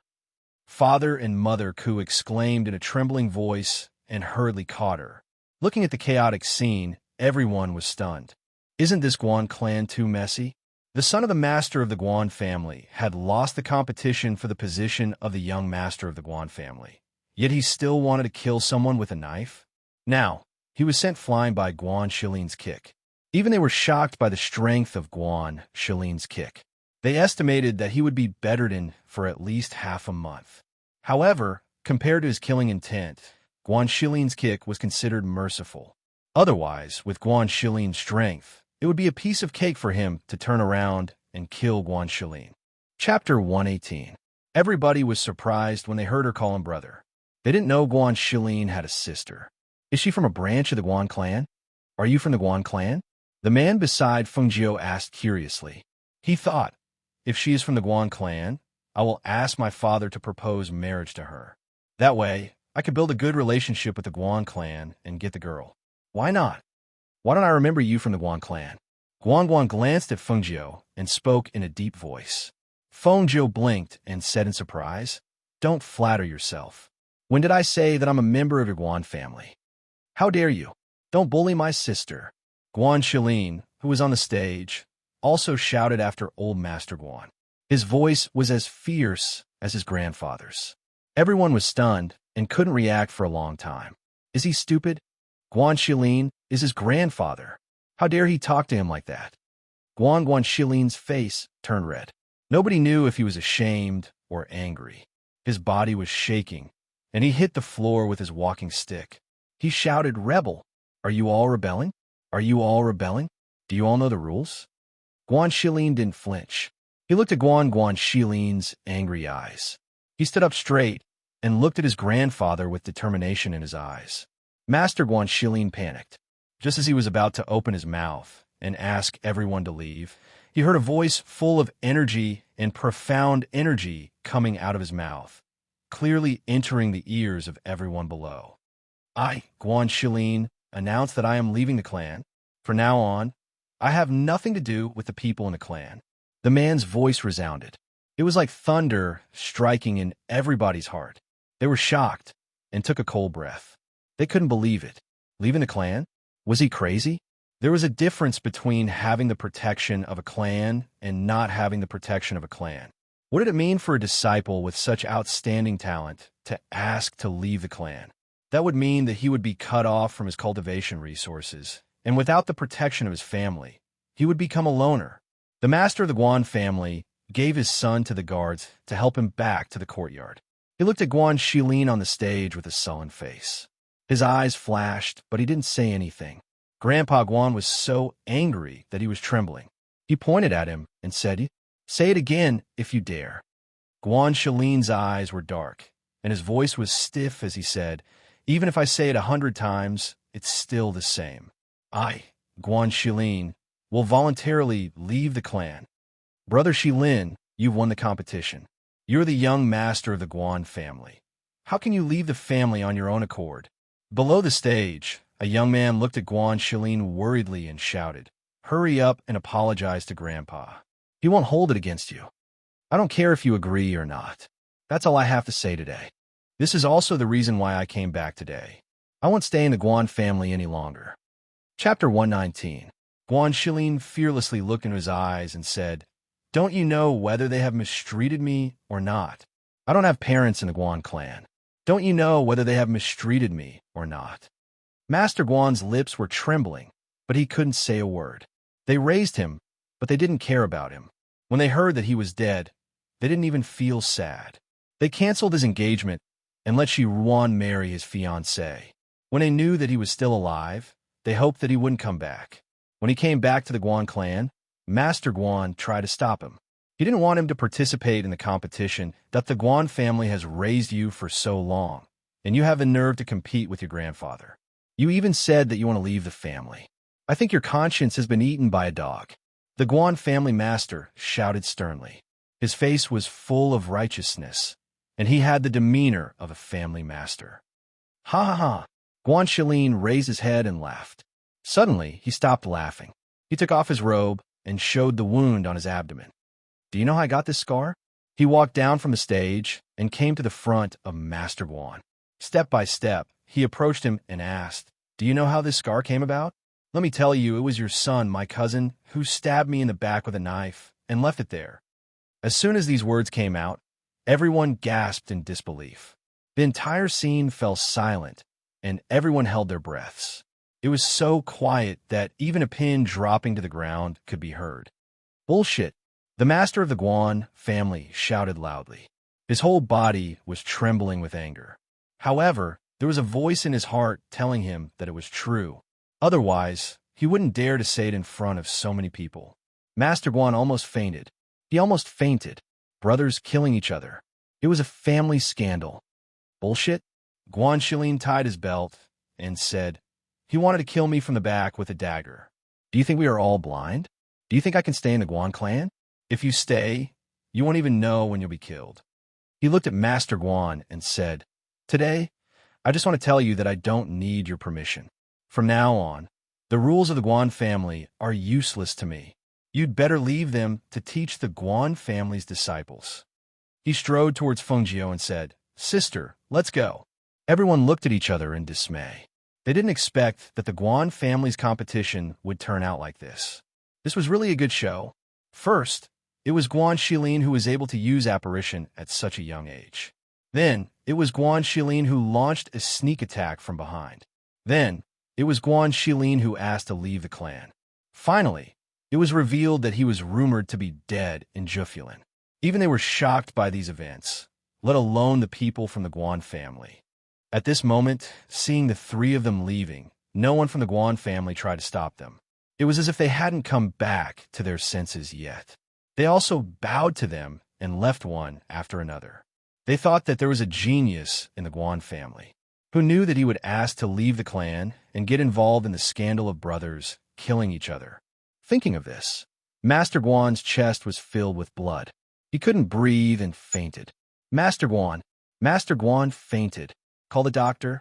Father and Mother Ku exclaimed in a trembling voice and hurriedly caught her. Looking at the chaotic scene, everyone was stunned. Isn't this Guan clan too messy? The son of the master of the Guan family had lost the competition for the position of the young master of the Guan family, yet he still wanted to kill someone with a knife? Now, he was sent flying by Guan Shilin's kick. Even they were shocked by the strength of Guan Shilin's kick. They estimated that he would be bedridden for at least half a month. However, compared to his killing intent, Guan Shilin's kick was considered merciful. Otherwise, with Guan Shilin's strength, it would be a piece of cake for him to turn around and kill Guan Shilin. Chapter 118. Everybody was surprised when they heard her call him brother. They didn't know Guan Shilin had a sister. Is she from a branch of the Guan clan? Are you from the Guan clan? The man beside Feng Jiu asked curiously. He thought, if she is from the Guan clan, I will ask my father to propose marriage to her. That way, I could build a good relationship with the Guan clan and get the girl. Why not? Why don't I remember you from the Guan clan? Guan glanced at Feng Jiu and spoke in a deep voice. Feng Jiu blinked and said in surprise, Don't flatter yourself. When did I say that I'm a member of your Guan family? How dare you? Don't bully my sister. Guan Shilin, who was on the stage, also shouted after old Master Guan. His voice was as fierce as his grandfather's. Everyone was stunned and couldn't react for a long time. Is he stupid? Guan Shilin is his grandfather. How dare he talk to him like that? Guan Shilin's face turned red. Nobody knew if he was ashamed or angry. His body was shaking, and he hit the floor with his walking stick. He shouted, Rebel! Are you all rebelling? Are you all rebelling? Do you all know the rules? Guan Shilin didn't flinch. He looked at Guan Shilin's angry eyes. He stood up straight and looked at his grandfather with determination in his eyes. Master Guan Shilin panicked. Just as he was about to open his mouth and ask everyone to leave, he heard a voice full of energy and profound energy coming out of his mouth, clearly entering the ears of everyone below. I, Guan Shilin, announce that I am leaving the clan. From now on, I have nothing to do with the people in the clan. The man's voice resounded. It was like thunder striking in everybody's heart. They were shocked and took a cold breath. They couldn't believe it. Leaving the clan? Was he crazy? There was a difference between having the protection of a clan and not having the protection of a clan. What did it mean for a disciple with such outstanding talent to ask to leave the clan? That would mean that he would be cut off from his cultivation resources, and without the protection of his family, he would become a loner. The master of the Guan family gave his son to the guards to help him back to the courtyard. He looked at Guan Shilin on the stage with a sullen face. His eyes flashed, but he didn't say anything. Grandpa Guan was so angry that he was trembling. He pointed at him and said, Say it again if you dare. Guan Shilin's eyes were dark, and his voice was stiff as he said, Even if I say it 100 times, it's still the same. I, Guan Shilin, will voluntarily leave the clan. Brother Shilin, you've won the competition. You're the young master of the Guan family. How can you leave the family on your own accord? Below the stage, a young man looked at Guan Shilin worriedly and shouted, Hurry up and apologize to Grandpa. He won't hold it against you. I don't care if you agree or not. That's all I have to say today. This is also the reason why I came back today. I won't stay in the Guan family any longer. Chapter 119. Guan Shilin fearlessly looked into his eyes and said, Don't you know whether they have mistreated me or not? I don't have parents in the Guan clan. Don't you know whether they have mistreated me or not? Master Guan's lips were trembling, but he couldn't say a word. They raised him, but they didn't care about him. When they heard that he was dead, They didn't even feel sad. They canceled his engagement and let Shi-Ruan marry his fiancée. When they knew that he was still alive, they hoped that he wouldn't come back. When he came back to the Guan clan, Master Guan tried to stop him. He didn't want him to participate in the competition that the Guan family has raised you for so long, and you have the nerve to compete with your grandfather. You even said that you want to leave the family. I think your conscience has been eaten by a dog. The Guan family master shouted sternly. His face was full of righteousness, and he had the demeanor of a family master. Ha ha ha! Guan Shilin raised his head and laughed. Suddenly, he stopped laughing. He took off his robe and showed the wound on his abdomen. Do you know how I got this scar? He walked down from the stage and came to the front of Master Guan. Step by step, he approached him and asked, Do you know how this scar came about? Let me tell you, it was your son, my cousin, who stabbed me in the back with a knife and left it there. As soon as these words came out, everyone gasped in disbelief. The entire scene fell silent, and everyone held their breaths. It was so quiet that even a pin dropping to the ground could be heard. Bullshit! The master of the Guan family shouted loudly. His whole body was trembling with anger. However, there was a voice in his heart telling him that it was true. Otherwise, he wouldn't dare to say it in front of so many people. Master Guan almost fainted. He almost fainted. Brothers killing each other. It was a family scandal. Bullshit? Guan Shilin tied his belt and said, He wanted to kill me from the back with a dagger. Do you think we are all blind? Do you think I can stay in the Guan clan? If you stay, you won't even know when you'll be killed. He looked at Master Guan and said, Today, I just want to tell you that I don't need your permission. From now on, the rules of the Guan family are useless to me. You'd better leave them to teach the Guan family's disciples. He strode towards Fengjiu and said, Sister, let's go. Everyone looked at each other in dismay. They didn't expect that the Guan family's competition would turn out like this. This was really a good show. First, it was Guan Shilin who was able to use apparition at such a young age. Then, it was Guan Shilin who launched a sneak attack from behind. Then, it was Guan Shilin who asked to leave the clan. Finally, it was revealed that he was rumored to be dead in Zhufulin. Even they were shocked by these events, let alone the people from the Guan family. At this moment, seeing the three of them leaving, no one from the Guan family tried to stop them. It was as if they hadn't come back to their senses yet. They also bowed to them and left one after another. They thought that there was a genius in the Guan family, who knew that he would ask to leave the clan and get involved in the scandal of brothers killing each other. Thinking of this, Master Guan's chest was filled with blood. He couldn't breathe and fainted. Master Guan fainted. Call the doctor.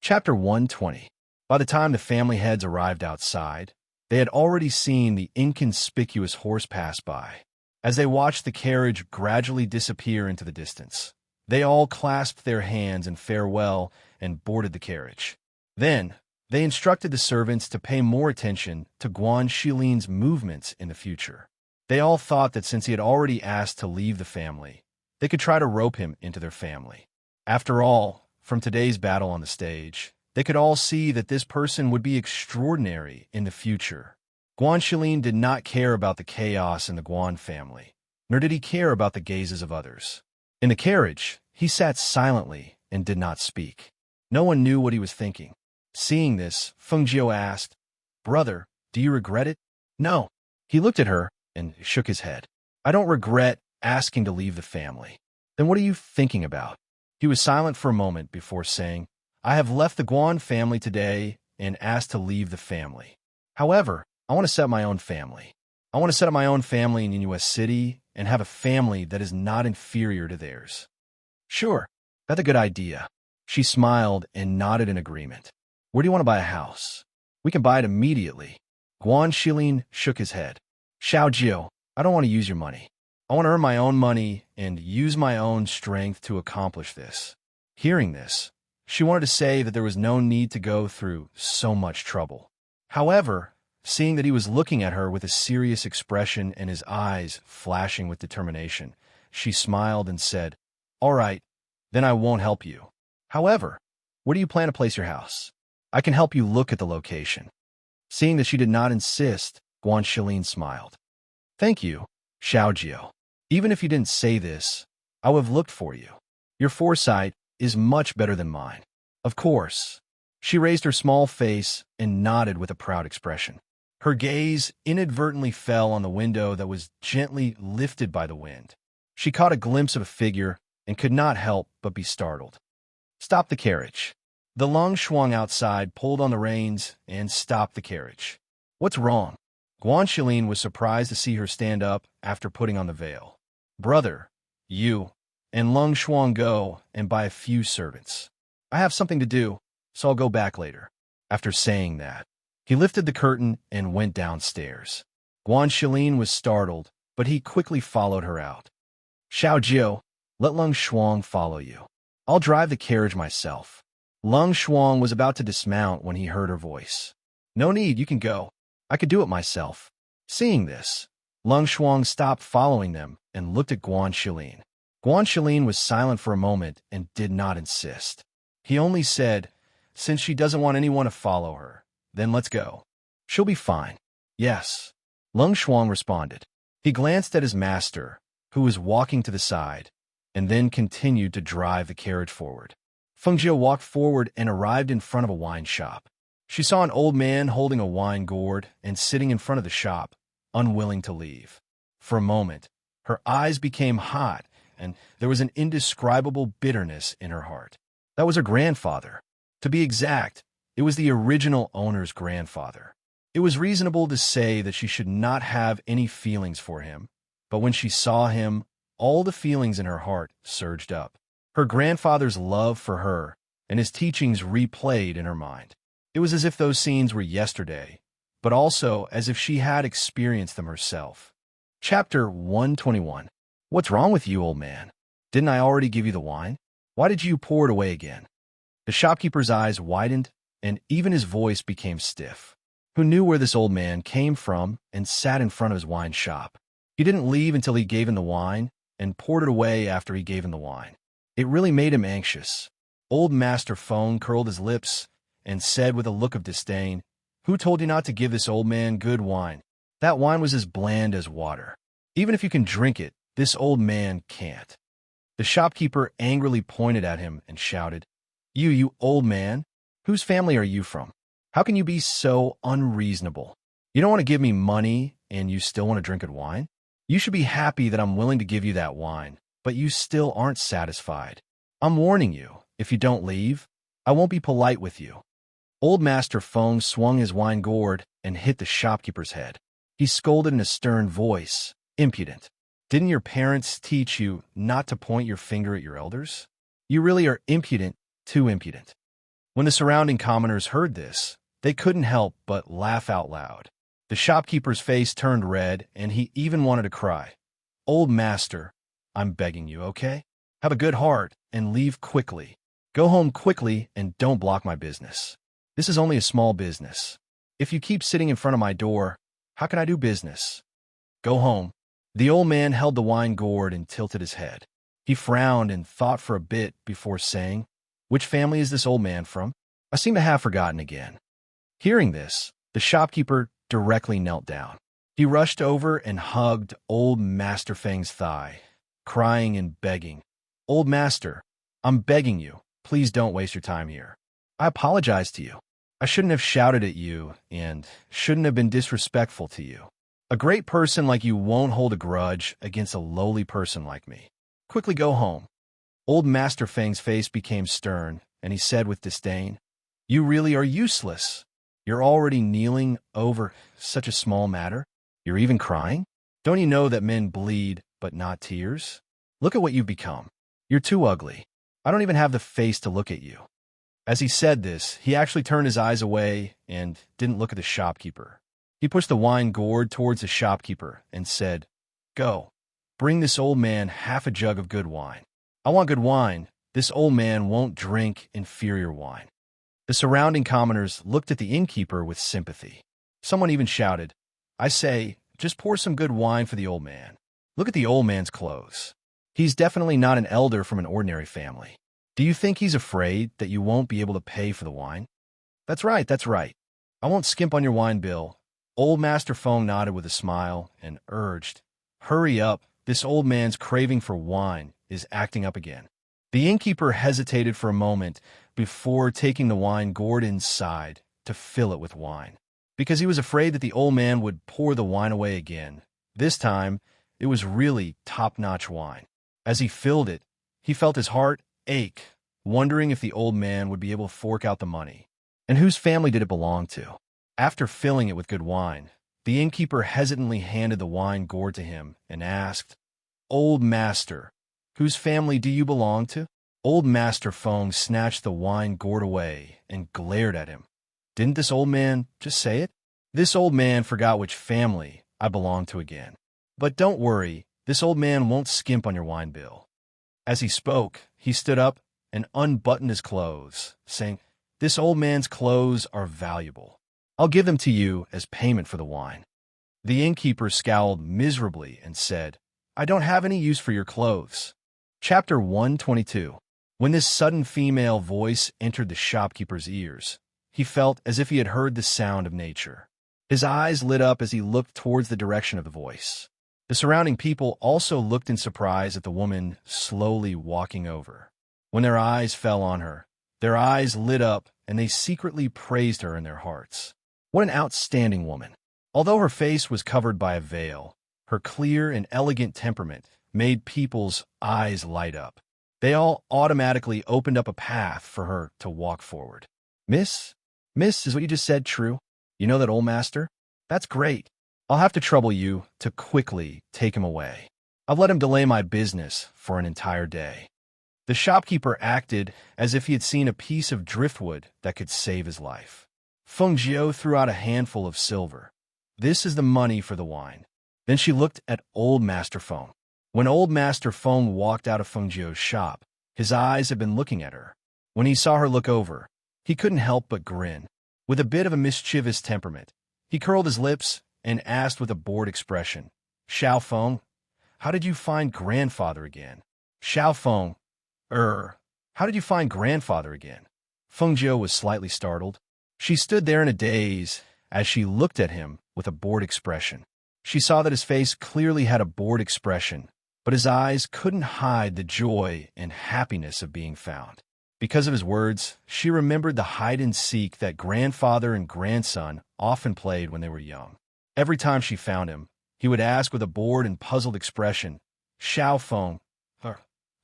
Chapter 120. By the time the family heads arrived outside, they had already seen the inconspicuous horse pass by. As they watched the carriage gradually disappear into the distance, they all clasped their hands in farewell and boarded the carriage. Then, they instructed the servants to pay more attention to Guan Shilin's movements in the future. They all thought that since he had already asked to leave the family, they could try to rope him into their family. After all, from today's battle on the stage, they could all see that this person would be extraordinary in the future. Guan Shilin did not care about the chaos in the Guan family, nor did he care about the gazes of others. In the carriage, he sat silently and did not speak. No one knew what he was thinking. Seeing this, Fengjiu asked, Brother, do you regret it? No. He looked at her and shook his head. I don't regret asking to leave the family. Then what are you thinking about? He was silent for a moment before saying, I have left the Guan family today and asked to leave the family. However, I want to set up my own family. I want to set up my own family in U.S. City and have a family that is not inferior to theirs. Sure, that's a good idea. She smiled and nodded in agreement. Where do you want to buy a house? We can buy it immediately. Guan Shilin shook his head. Xiaojiu, I don't want to use your money. I want to earn my own money and use my own strength to accomplish this. Hearing this, she wanted to say that there was no need to go through so much trouble. However, seeing that he was looking at her with a serious expression and his eyes flashing with determination, she smiled and said, All right, then I won't help you. However, where do you plan to place your house? I can help you look at the location. Seeing that she did not insist, Guan Shilin smiled. Thank you, Xiaojiu. Even if you didn't say this, I would have looked for you. Your foresight is much better than mine. Of course. She raised her small face and nodded with a proud expression. Her gaze inadvertently fell on the window that was gently lifted by the wind. She caught a glimpse of a figure and could not help but be startled. Stop the carriage. The Lung Shuang outside pulled on the reins and stopped the carriage. What's wrong? Guanxilin was surprised to see her stand up after putting on the veil. Brother, you and Lung Shuang go and buy a few servants. I have something to do, so I'll go back later. After saying that, he lifted the curtain and went downstairs. Guanxilin was startled, but he quickly followed her out. Xiao Jiu, let Lung Shuang follow you. I'll drive the carriage myself. Lung Shuang was about to dismount when he heard her voice. No need, you can go. I could do it myself. Seeing this, Lung Shuang stopped following them and looked at Guanxilin. Guanxilin was silent for a moment and did not insist. He only said, since she doesn't want anyone to follow her, then let's go. She'll be fine. Yes. Lung Shuang responded. He glanced at his master, who was walking to the side, and then continued to drive the carriage forward. Feng Jie walked forward and arrived in front of a wine shop. She saw an old man holding a wine gourd and sitting in front of the shop, unwilling to leave. For a moment, her eyes became hot, and there was an indescribable bitterness in her heart. That was her grandfather. To be exact, it was the original owner's grandfather. It was reasonable to say that she should not have any feelings for him, but when she saw him, all the feelings in her heart surged up. Her grandfather's love for her and his teachings replayed in her mind. It was as if those scenes were yesterday, but also as if she had experienced them herself. Chapter 121. What's wrong with you, old man? Didn't I already give you the wine? Why did you pour it away again? The shopkeeper's eyes widened, and even his voice became stiff. Who knew where this old man came from and sat in front of his wine shop? He didn't leave until he gave him the wine, and poured it away after he gave him the wine. It really made him anxious. Old Master Feng curled his lips and said with a look of disdain, Who told you not to give this old man good wine? That wine was as bland as water. Even if you can drink it, this old man can't. The shopkeeper angrily pointed at him and shouted, You old man, whose family are you from? How can you be so unreasonable? You don't want to give me money and you still want to drink good wine? You should be happy that I'm willing to give you that wine, but you still aren't satisfied. I'm warning you, if you don't leave, I won't be polite with you. Old Master Feng swung his wine gourd and hit the shopkeeper's head. He scolded in a stern voice, Impudent. Didn't your parents teach you not to point your finger at your elders? You really are impudent, too impudent. When the surrounding commoners heard this, they couldn't help but laugh out loud. The shopkeeper's face turned red, and he even wanted to cry. Old master, I'm begging you, okay? Have a good heart and leave quickly. Go home quickly and don't block my business. This is only a small business. If you keep sitting in front of my door, how can I do business? Go home. The old man held the wine gourd and tilted his head. He frowned and thought for a bit before saying, Which family is this old man from? I seem to have forgotten again. Hearing this, the shopkeeper directly knelt down. He rushed over and hugged old Master Feng's thigh, crying and begging, Old master, I'm begging you, please don't waste your time here. I apologize to you. I shouldn't have shouted at you and shouldn't have been disrespectful to you. A great person like you won't hold a grudge against a lowly person like me. Quickly go home. Old Master Feng's face became stern, and he said with disdain, You really are useless. You're already kneeling over such a small matter. You're even crying? Don't you know that men bleed, but not tears? Look at what you've become. You're too ugly. I don't even have the face to look at you. As he said this, he actually turned his eyes away and didn't look at the shopkeeper. He pushed the wine gourd towards the shopkeeper and said, Go, bring this old man half a jug of good wine. I want good wine. This old man won't drink inferior wine. The surrounding commoners looked at the innkeeper with sympathy. Someone even shouted, I say, just pour some good wine for the old man. Look at the old man's clothes. He's definitely not an elder from an ordinary family. Do you think he's afraid that you won't be able to pay for the wine? That's right, that's right. I won't skimp on your wine bill. Old Master Feng nodded with a smile and urged, Hurry up this old man's craving for wine is acting up again. The innkeeper hesitated for a moment before taking the wine gourd inside to fill it with wine, because he was afraid that the old man would pour the wine away again. This time, it was really top-notch wine. As he filled it, he felt his heart ache, wondering if the old man would be able to fork out the money. And whose family did it belong to? After filling it with good wine, the innkeeper hesitantly handed the wine gourd to him and asked, "Old master, whose family do you belong to?" Old Master Feng snatched the wine gourd away and glared at him. "Didn't this old man just say it? This old man forgot which family I belong to again. But don't worry, this old man won't skimp on your wine bill." As he spoke, he stood up and unbuttoned his clothes, saying, "This old man's clothes are valuable. I'll give them to you as payment for the wine." The innkeeper scowled miserably and said, "I don't have any use for your clothes." Chapter 122. When this sudden female voice entered the shopkeeper's ears, he felt as if he had heard the sound of nature. His eyes lit up as he looked towards the direction of the voice. The surrounding people also looked in surprise at the woman slowly walking over. When their eyes fell on her, their eyes lit up and they secretly praised her in their hearts. What an outstanding woman! Although her face was covered by a veil, her clear and elegant temperament made people's eyes light up. They all automatically opened up a path for her to walk forward. Miss, is what you just said true? You know that old master? That's great. I'll have to trouble you to quickly take him away. I've let him delay my business for an entire day." The shopkeeper acted as if he had seen a piece of driftwood that could save his life. Feng Jiu threw out a handful of silver. "This is the money for the wine." Then she looked at Old Master Feng. When Old Master Feng walked out of Feng Jiu's shop, his eyes had been looking at her. When he saw her look over, he couldn't help but grin. With a bit of a mischievous temperament, he curled his lips and asked with a bored expression, "Xiao Feng, how did you find grandfather again?" Xiao Feng, how did you find grandfather again? Feng Jiu was slightly startled. She stood there in a daze as she looked at him with a bored expression. She saw that his face clearly had a bored expression, but his eyes couldn't hide the joy and happiness of being found. Because of his words, she remembered the hide-and-seek that grandfather and grandson often played when they were young. Every time she found him, he would ask with a bored and puzzled expression, "Xiao Feng,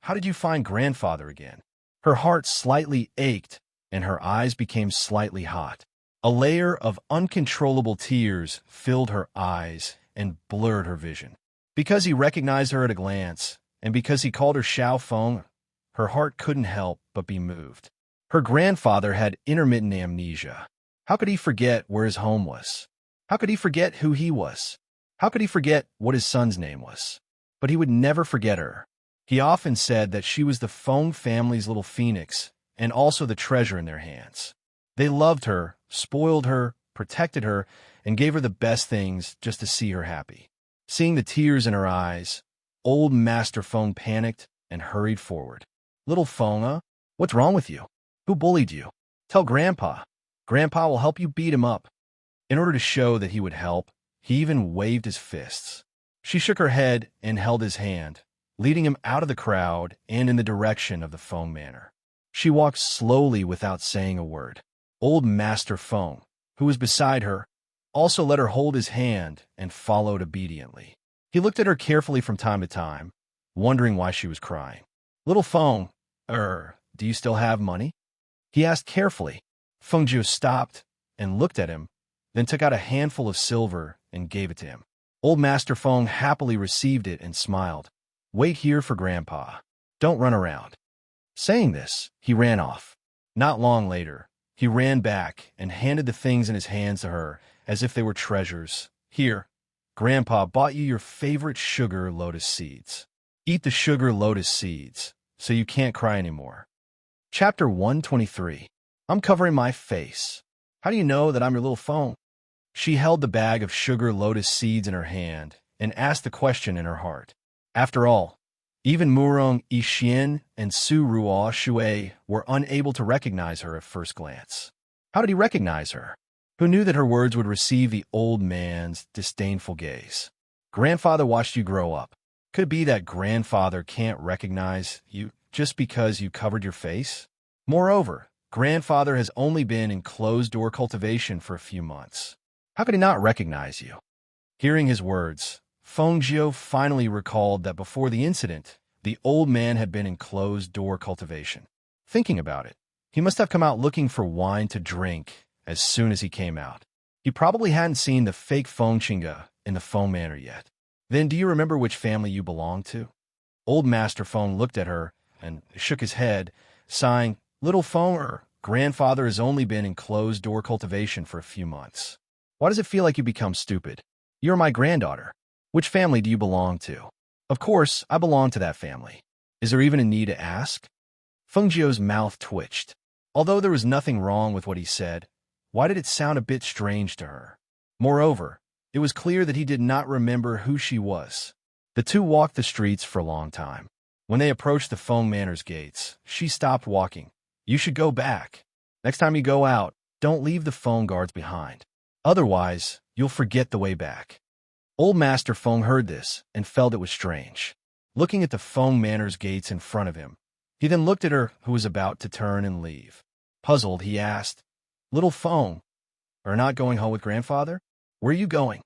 how did you find grandfather again?" Her heart slightly ached, and her eyes became slightly hot. A layer of uncontrollable tears filled her eyes and blurred her vision. Because he recognized her at a glance, and because he called her Xiao Feng, her heart couldn't help but be moved. Her grandfather had intermittent amnesia. How could he forget where his home was? How could he forget who he was? How could he forget what his son's name was? But he would never forget her. He often said that she was the Feng family's little phoenix and also the treasure in their hands. They loved her, spoiled her, protected her, and gave her the best things just to see her happy. Seeing the tears in her eyes, Old Master Feng panicked and hurried forward. "Little Feng, what's wrong with you? Who bullied you? Tell Grandpa. Grandpa will help you beat him up." In order to show that he would help, he even waved his fists. She shook her head and held his hand, leading him out of the crowd and in the direction of the Feng Manor. She walked slowly without saying a word. Old Master Feng, who was beside her, also let her hold his hand and followed obediently. He looked at her carefully from time to time, wondering why she was crying. "Little Feng, do you still have money?" he asked carefully. Feng Jiu stopped and looked at him, then took out a handful of silver and gave it to him. Old Master Feng happily received it and smiled. "Wait here for Grandpa. Don't run around." Saying this, he ran off. Not long later, he ran back and handed the things in his hands to her as if they were treasures. "Here, Grandpa bought you your favorite sugar lotus seeds. Eat the sugar lotus seeds so you can't cry anymore." Chapter 123. I'm covering my face. How do you know that I'm your little Feng? She held the bag of sugar lotus seeds in her hand and asked the question in her heart. After all, even Murong Yixian and Su Ruo Shui were unable to recognize her at first glance. How did he recognize her? Who knew that her words would receive the old man's disdainful gaze? "Grandfather watched you grow up. Could it be that grandfather can't recognize you just because you covered your face? Moreover, grandfather has only been in closed-door cultivation for a few months. How could he not recognize you? Hearing his words, Feng finally recalled that before the incident, the old man had been in closed-door cultivation. Thinking about it, he must have come out looking for wine to drink as soon as he came out. He probably hadn't seen the fake Feng in the Feng Manor yet. Then do you remember which family you belong to? Old Master Feng looked at her and shook his head, sighing, Little Feng, grandfather has only been in closed-door cultivation for a few months. Why does it feel like you become stupid? You're my granddaughter. Which family do you belong to? Of course, I belong to that family. Is there even a need to ask? Feng Zhou's mouth twitched. Although there was nothing wrong with what he said, why did it sound a bit strange to her? Moreover, it was clear that he did not remember who she was. The two walked the streets for a long time. When they approached the Feng Manor's gates, she stopped walking. You should go back. Next time you go out, don't leave the Feng guards behind. Otherwise, you'll forget the way back. Old Master Feng heard this and felt it was strange. Looking at the Feng Manor's gates in front of him, he then looked at her who was about to turn and leave. Puzzled, he asked, Little Feng, are you not going home with grandfather? Where are you going?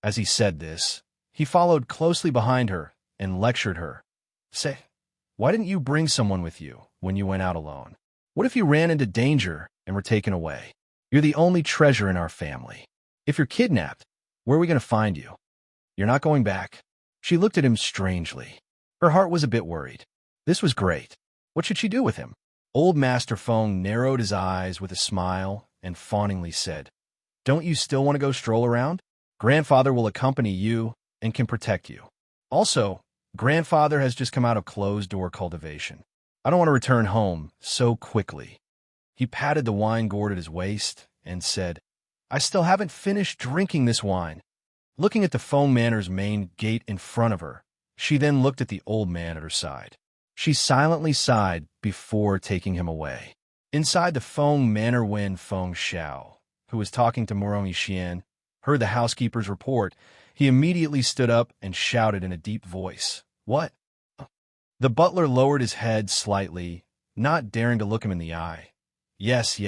As he said this, he followed closely behind her and lectured her. Say, why didn't you bring someone with you when you went out alone? What if you ran into danger and were taken away? You're the only treasure in our family. If you're kidnapped, where are we going to find you? You're not going back. She looked at him strangely. Her heart was a bit worried. This was great. What should she do with him? Old Master Feng narrowed his eyes with a smile and fawningly said, Don't you still want to go stroll around? Grandfather will accompany you and can protect you. Also, grandfather has just come out of closed-door cultivation. I don't want to return home so quickly. He patted the wine gourd at his waist and said, I still haven't finished drinking this wine. Looking at the Feng Manor's main gate in front of her, she then looked at the old man at her side. She silently sighed before taking him away. Inside the Feng Manor, when Feng Xiao, who was talking to Murong Yixian, heard the housekeeper's report, he immediately stood up and shouted in a deep voice, What? The butler lowered his head slightly, not daring to look him in the eye. Yes,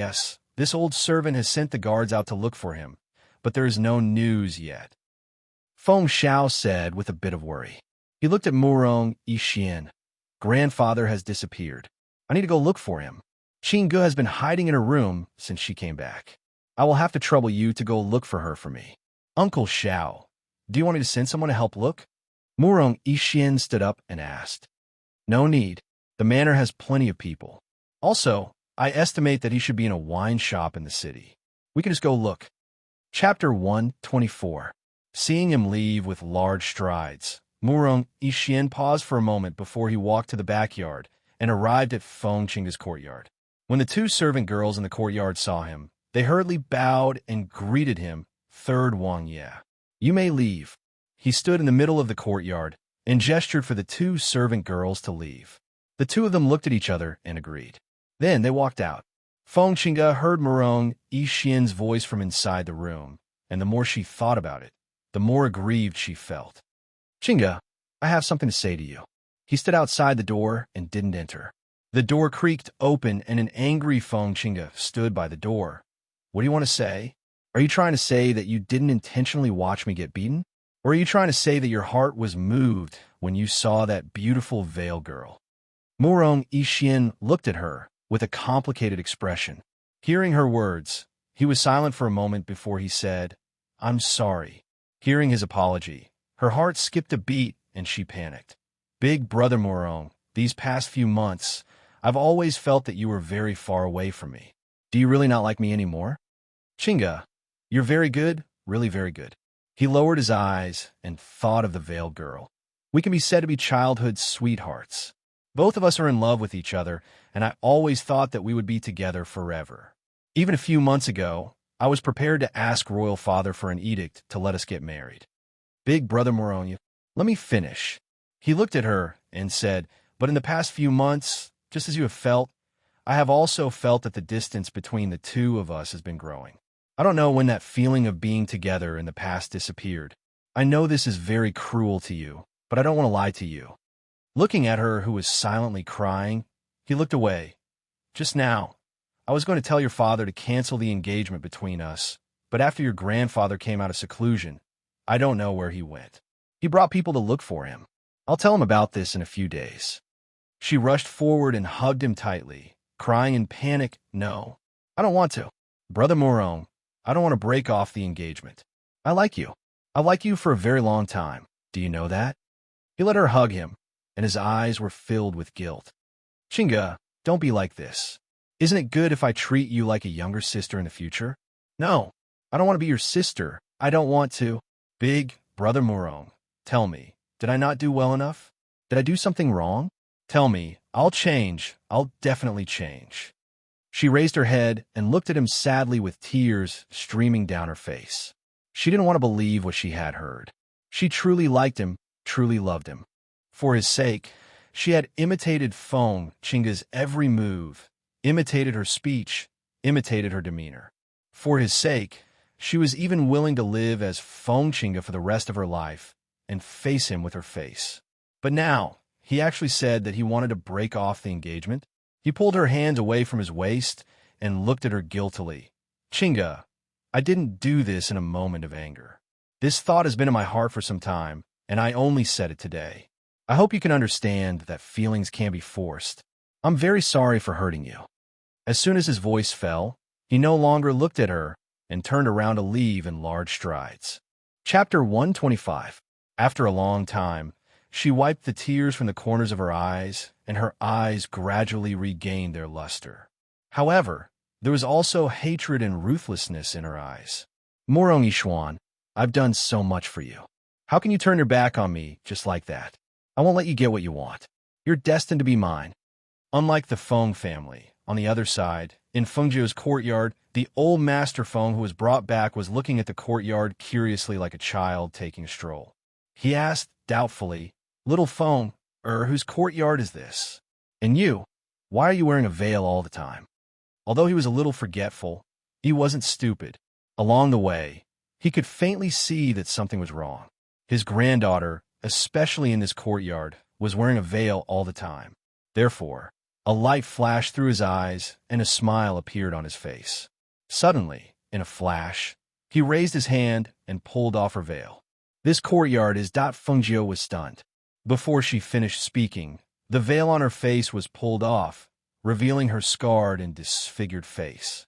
this old servant has sent the guards out to look for him, but there is no news yet. Feng Xiao said with a bit of worry. He looked at Murong Yixian. Grandfather has disappeared. I need to go look for him. Qingge has been hiding in her room since she came back. I will have to trouble you to go look for her for me. Uncle Xiao, do you want me to send someone to help look? Murong Yixian stood up and asked. No need. The manor has plenty of people. Also, I estimate that he should be in a wine shop in the city. We can just go look. Chapter 124. Seeing him leave with large strides, Murong Yixian paused for a moment before he walked to the backyard and arrived at Feng Qingge's courtyard. When the two servant girls in the courtyard saw him, they hurriedly bowed and greeted him, Third Wang Ye. You may leave. He stood in the middle of the courtyard and gestured for the two servant girls to leave. The two of them looked at each other and agreed. Then they walked out. Feng Qingge heard Murong Yixian's voice from inside the room, and the more she thought about it, the more aggrieved she felt. Qingge, I have something to say to you. He stood outside the door and didn't enter. The door creaked open, and an angry Feng Qingge stood by the door. What do you want to say? Are you trying to say that you didn't intentionally watch me get beaten? Or are you trying to say that your heart was moved when you saw that beautiful veil girl? Murong Yixian looked at her with a complicated expression. Hearing her words, he was silent for a moment before he said, I'm sorry. Hearing his apology, her heart skipped a beat and she panicked. Big brother Murong, these past few months, I've always felt that you were very far away from me. Do you really not like me anymore? Qingge, you're very good, really very good. He lowered his eyes and thought of the veiled girl. We can be said to be childhood sweethearts. Both of us are in love with each other, and I always thought that we would be together forever. Even a few months ago, I was prepared to ask Royal Father for an edict to let us get married. Big brother Murong, let me finish. He looked at her and said, but in the past few months, just as you have felt, I have also felt that the distance between the two of us has been growing. I don't know when that feeling of being together in the past disappeared. I know this is very cruel to you, but I don't want to lie to you." Looking at her, who was silently crying, he looked away. "Just now, I was going to tell your father to cancel the engagement between us, but after your grandfather came out of seclusion, I don't know where he went. He brought people to look for him. I'll tell him about this in a few days." She rushed forward and hugged him tightly, crying in panic, "No, I don't want to. Brother Morong, I don't want to break off the engagement. I like you. I've liked you for a very long time. Do you know that?" He let her hug him, and his eyes were filled with guilt. "Chinga, don't be like this. Isn't it good if I treat you like a younger sister in the future?" "No, I don't want to be your sister. I don't want to." "Big Brother Morong, tell me, did I not do well enough? Did I do something wrong? Tell me, I'll change. I'll definitely change." She raised her head and looked at him sadly with tears streaming down her face. She didn't want to believe what she had heard. She truly liked him, truly loved him. For his sake, she had imitated Feng Chinga's every move, imitated her speech, imitated her demeanor. For his sake, she was even willing to live as Feng Chinga for the rest of her life and face him with her face. But now, he actually said that he wanted to break off the engagement. He pulled her hands away from his waist and looked at her guiltily. "Chinga, I didn't do this in a moment of anger. This thought has been in my heart for some time, and I only said it today. I hope you can understand that feelings can't be forced. I'm very sorry for hurting you." As soon as his voice fell, he no longer looked at her and turned around to leave in large strides. Chapter 125. After a long time, she wiped the tears from the corners of her eyes, and her eyes gradually regained their luster. However, there was also hatred and ruthlessness in her eyes. "Morong Yishuan, I've done so much for you. How can you turn your back on me just like that? I won't let you get what you want. You're destined to be mine." Unlike the Feng family, on the other side, in Fengjiu's courtyard, the old master Feng who was brought back was looking at the courtyard curiously like a child taking a stroll. He asked doubtfully, "Little Feng, whose courtyard is this? And you, why are you wearing a veil all the time?" Although he was a little forgetful, he wasn't stupid. Along the way, he could faintly see that something was wrong. His granddaughter, especially in this courtyard, was wearing a veil all the time. Therefore, a light flashed through his eyes and a smile appeared on his face. Suddenly, in a flash, he raised his hand and pulled off her veil. "This courtyard is..." Fengjiu was stunned. Before she finished speaking, the veil on her face was pulled off, revealing her scarred and disfigured face.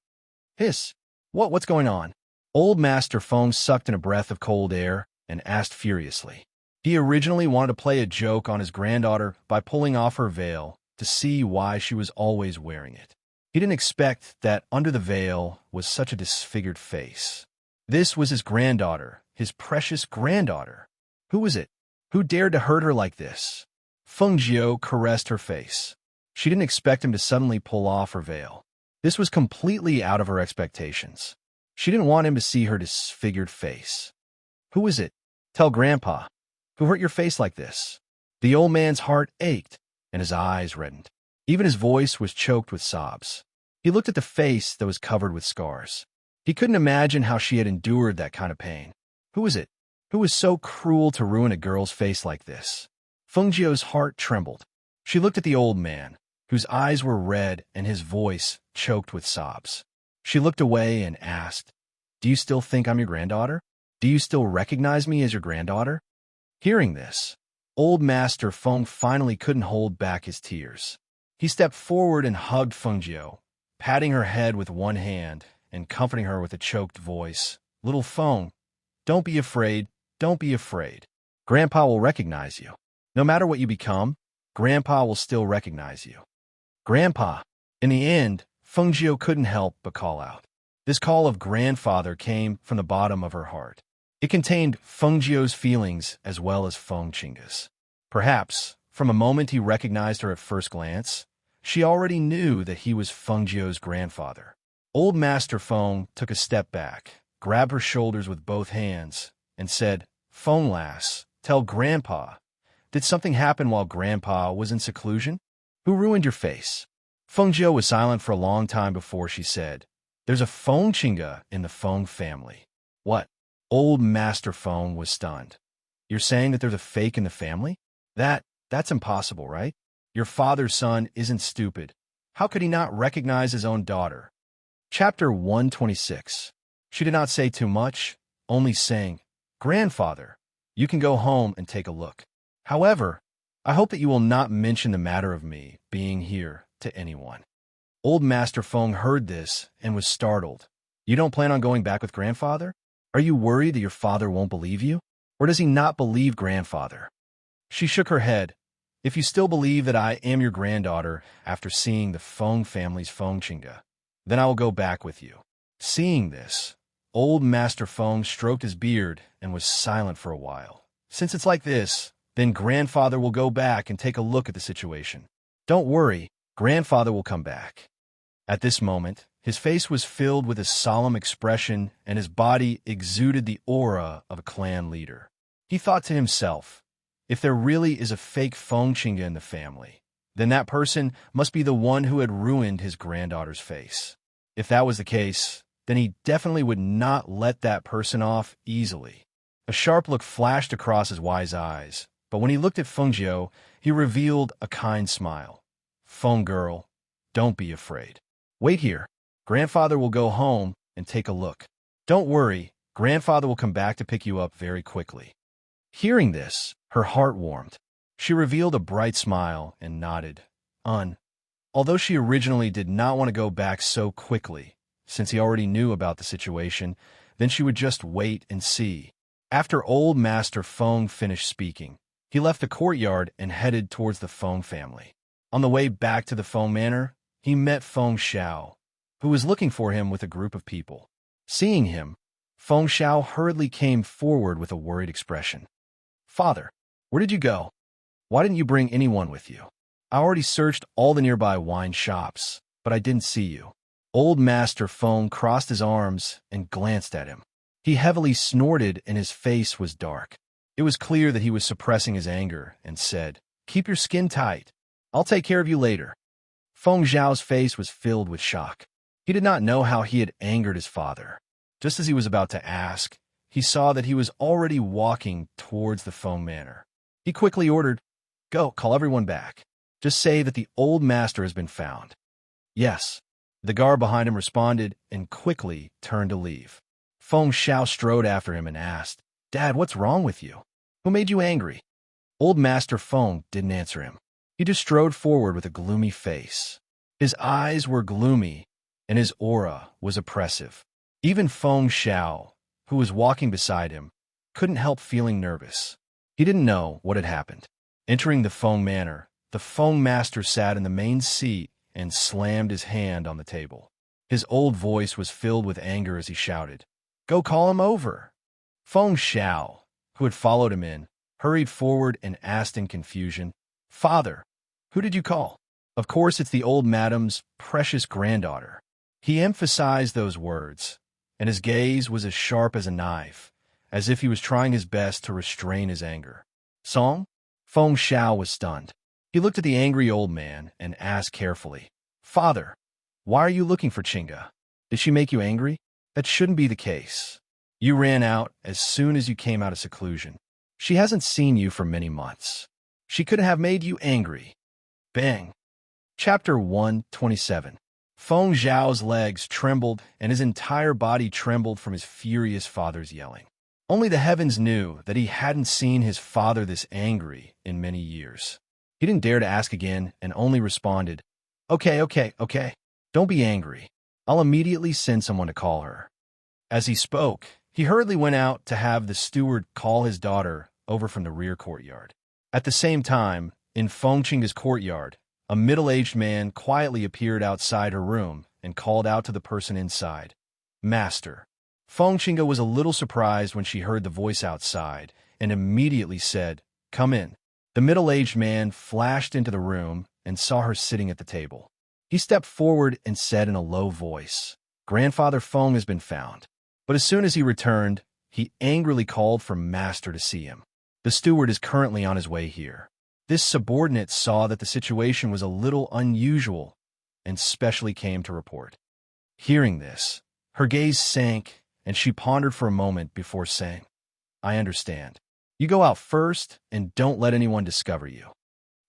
"Hiss! What's going on?" Old Master Feng sucked in a breath of cold air and asked furiously. He originally wanted to play a joke on his granddaughter by pulling off her veil to see why she was always wearing it. He didn't expect that under the veil was such a disfigured face. This was his granddaughter, his precious granddaughter. Who was it? Who dared to hurt her like this? Fengjiu caressed her face. She didn't expect him to suddenly pull off her veil. This was completely out of her expectations. She didn't want him to see her disfigured face. "Who is it? Tell Grandpa. Who hurt your face like this?" The old man's heart ached, and his eyes reddened. Even his voice was choked with sobs. He looked at the face that was covered with scars. He couldn't imagine how she had endured that kind of pain. Who was it? Who was so cruel to ruin a girl's face like this? Fengjiu's heart trembled. She looked at the old man, whose eyes were red and his voice choked with sobs. She looked away and asked, "Do you still think I'm your granddaughter? Do you still recognize me as your granddaughter?" Hearing this, old Master Feng finally couldn't hold back his tears. He stepped forward and hugged Fengjiu, patting her head with one hand and comforting her with a choked voice. "Little Feng, don't be afraid, don't be afraid. Grandpa will recognize you. No matter what you become, Grandpa will still recognize you." "Grandpa." In the end, Fengjiu couldn't help but call out. This call of grandfather came from the bottom of her heart. It contained Fengjiu's feelings as well as Feng Chinga's. Perhaps, from a moment he recognized her at first glance, she already knew that he was Fengjiu's grandfather. Old Master Feng took a step back, grabbed her shoulders with both hands, and said, "Feng lass, tell Grandpa. Did something happen while Grandpa was in seclusion? Who ruined your face?" Fengjiu was silent for a long time before she said, "There's a Feng Chinga in the Feng family." "What?" Old Master Feng was stunned. You're saying that there's a fake in the family? That's impossible, right? Your father's son isn't stupid. How could he not recognize his own daughter? Chapter 126. She did not say too much, only saying, "Grandfather, you can go home and take a look. However, I hope that you will not mention the matter of me being here to anyone." Old Master Feng heard this and was startled. "You don't plan on going back with grandfather? Are you worried that your father won't believe you? Or does he not believe grandfather?" She shook her head. "If you still believe that I am your granddaughter after seeing the Feng family's Feng Chinga, then I will go back with you." Seeing this, old Master Feng stroked his beard and was silent for a while. "Since it's like this, then grandfather will go back and take a look at the situation. Don't worry, grandfather will come back." At this moment, his face was filled with a solemn expression and his body exuded the aura of a clan leader. He thought to himself, if there really is a fake Feng Chinga in the family, then that person must be the one who had ruined his granddaughter's face. If that was the case, then he definitely would not let that person off easily. A sharp look flashed across his wise eyes, but when he looked at Feng Jiao, he revealed a kind smile. "Feng girl, don't be afraid. Wait here. Grandfather will go home and take a look. Don't worry, grandfather will come back to pick you up very quickly." Hearing this, her heart warmed. She revealed a bright smile and nodded. Although she originally did not want to go back so quickly, since he already knew about the situation, then she would just wait and see. After old Master Feng finished speaking, he left the courtyard and headed towards the Feng family. On the way back to the Feng manor, he met Feng Xiao, who was looking for him with a group of people. Seeing him, Feng Xiao hurriedly came forward with a worried expression. "Father, where did you go? Why didn't you bring anyone with you? I already searched all the nearby wine shops, but I didn't see you." Old Master Feng crossed his arms and glanced at him. He heavily snorted and his face was dark. It was clear that he was suppressing his anger and said, "Keep your skin tight. I'll take care of you later." Feng Zhao's face was filled with shock. He did not know how he had angered his father. Just as he was about to ask, he saw that he was already walking towards the Feng manor. He quickly ordered, "Go, call everyone back. Just say that the old master has been found." "Yes." The guard behind him responded and quickly turned to leave. Feng Xiao strode after him and asked, "Dad, what's wrong with you? Who made you angry?" Old Master Feng didn't answer him. He just strode forward with a gloomy face. His eyes were gloomy, and his aura was oppressive. Even Feng Xiao, who was walking beside him, couldn't help feeling nervous. He didn't know what had happened. Entering the Feng manor, the Feng master sat in the main seat and slammed his hand on the table. His old voice was filled with anger as he shouted, "Go call him over." Feng Xiao, who had followed him in, hurried forward and asked in confusion, "Father, who did you call?" "Of course it's the old madam's precious granddaughter." He emphasized those words, and his gaze was as sharp as a knife, as if he was trying his best to restrain his anger. "Song?" Feng Xiao was stunned. He looked at the angry old man and asked carefully, "Father, why are you looking for Chinga? Did she make you angry? That shouldn't be the case. You ran out as soon as you came out of seclusion. She hasn't seen you for many months. She couldn't have made you angry." Bang! Chapter 127. Feng Zhao's legs trembled and his entire body trembled from his furious father's yelling. Only the heavens knew that he hadn't seen his father this angry in many years. He didn't dare to ask again and only responded, Okay. Don't be angry. I'll immediately send someone to call her." As he spoke, he hurriedly went out to have the steward call his daughter over from the rear courtyard. At the same time, in Feng Chinga's courtyard, a middle-aged man quietly appeared outside her room and called out to the person inside, "Master." Feng Chinga was a little surprised when she heard the voice outside and immediately said, "Come in." The middle-aged man flashed into the room and saw her sitting at the table. He stepped forward and said in a low voice, "Grandfather Feng has been found." But as soon as he returned, he angrily called for Master to see him. "The steward is currently on his way here." This subordinate saw that the situation was a little unusual and specially came to report. Hearing this, her gaze sank and she pondered for a moment before saying, "I understand. You go out first and don't let anyone discover you."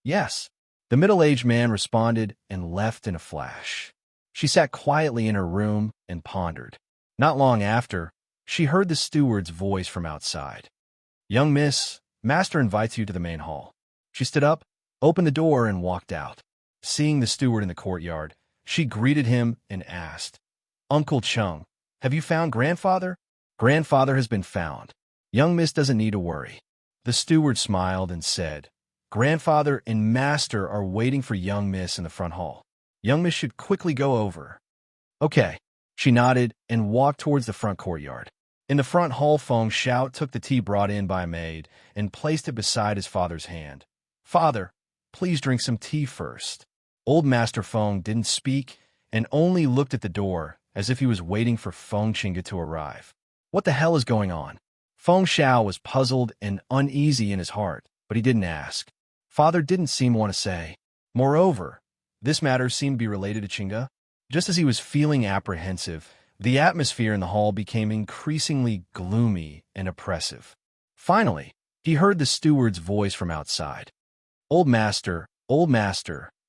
"Yes," the middle-aged man responded and left in a flash. She sat quietly in her room and pondered. Not long after, she heard the steward's voice from outside. "Young miss, master invites you to the main hall." She stood up, opened the door, and walked out. Seeing the steward in the courtyard, she greeted him and asked, "Uncle Chung, have you found grandfather?" "Grandfather has been found. Young miss doesn't need to worry." The steward smiled and said, "Grandfather and master are waiting for young miss in the front hall. Young miss should quickly go over." "Okay." She nodded and walked towards the front courtyard. In the front hall, Feng Xiao took the tea brought in by a maid and placed it beside his father's hand. "Father, please drink some tea first." Old Master Feng didn't speak and only looked at the door as if he was waiting for Feng Qingge to arrive. What the hell is going on? Feng Xiao was puzzled and uneasy in his heart, but he didn't ask. Father didn't seem to want to say. Moreover, this matter seemed to be related to Qingge. Just as he was feeling apprehensive, the atmosphere in the hall became increasingly gloomy and oppressive. Finally, he heard the steward's voice from outside. Old master,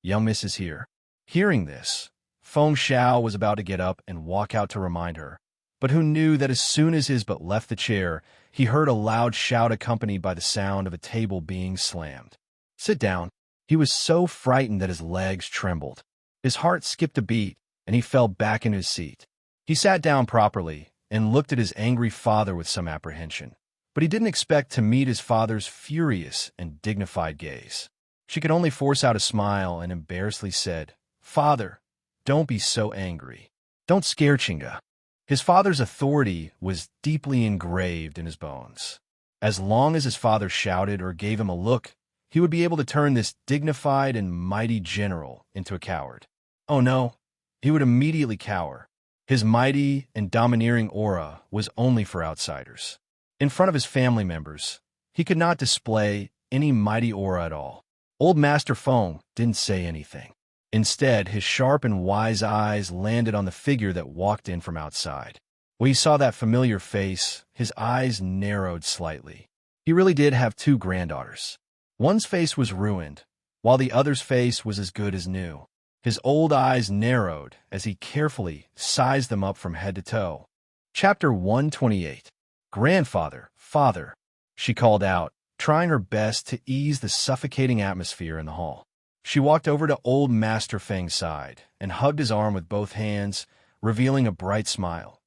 young miss is here." Hearing this, Feng Xiao was about to get up and walk out to remind her, but who knew that as soon as his but left the chair, he heard a loud shout accompanied by the sound of a table being slammed. "Sit down." He was so frightened that his legs trembled. His heart skipped a beat, and he fell back in his seat. He sat down properly and looked at his angry father with some apprehension, but he didn't expect to meet his father's furious and dignified gaze. She could only force out a smile and embarrassedly said, "Father, don't be so angry. Don't scare Qingge." His father's authority was deeply engraved in his bones. As long as his father shouted or gave him a look, he would be able to turn this dignified and mighty general into a coward. Oh no, he would immediately cower. His mighty and domineering aura was only for outsiders. In front of his family members, he could not display any mighty aura at all. Old Master Feng didn't say anything. Instead, his sharp and wise eyes landed on the figure that walked in from outside. When he saw that familiar face, his eyes narrowed slightly. He really did have two granddaughters. One's face was ruined, while the other's face was as good as new. His old eyes narrowed as he carefully sized them up from head to toe. Chapter 128. "Grandfather, father," she called out, trying her best to ease the suffocating atmosphere in the hall. She walked over to old Master Feng's side and hugged his arm with both hands, revealing a bright smile.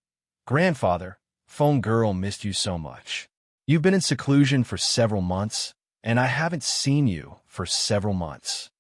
"Grandfather, Feng girl missed you so much. You've been in seclusion for several months, and I haven't seen you for several months."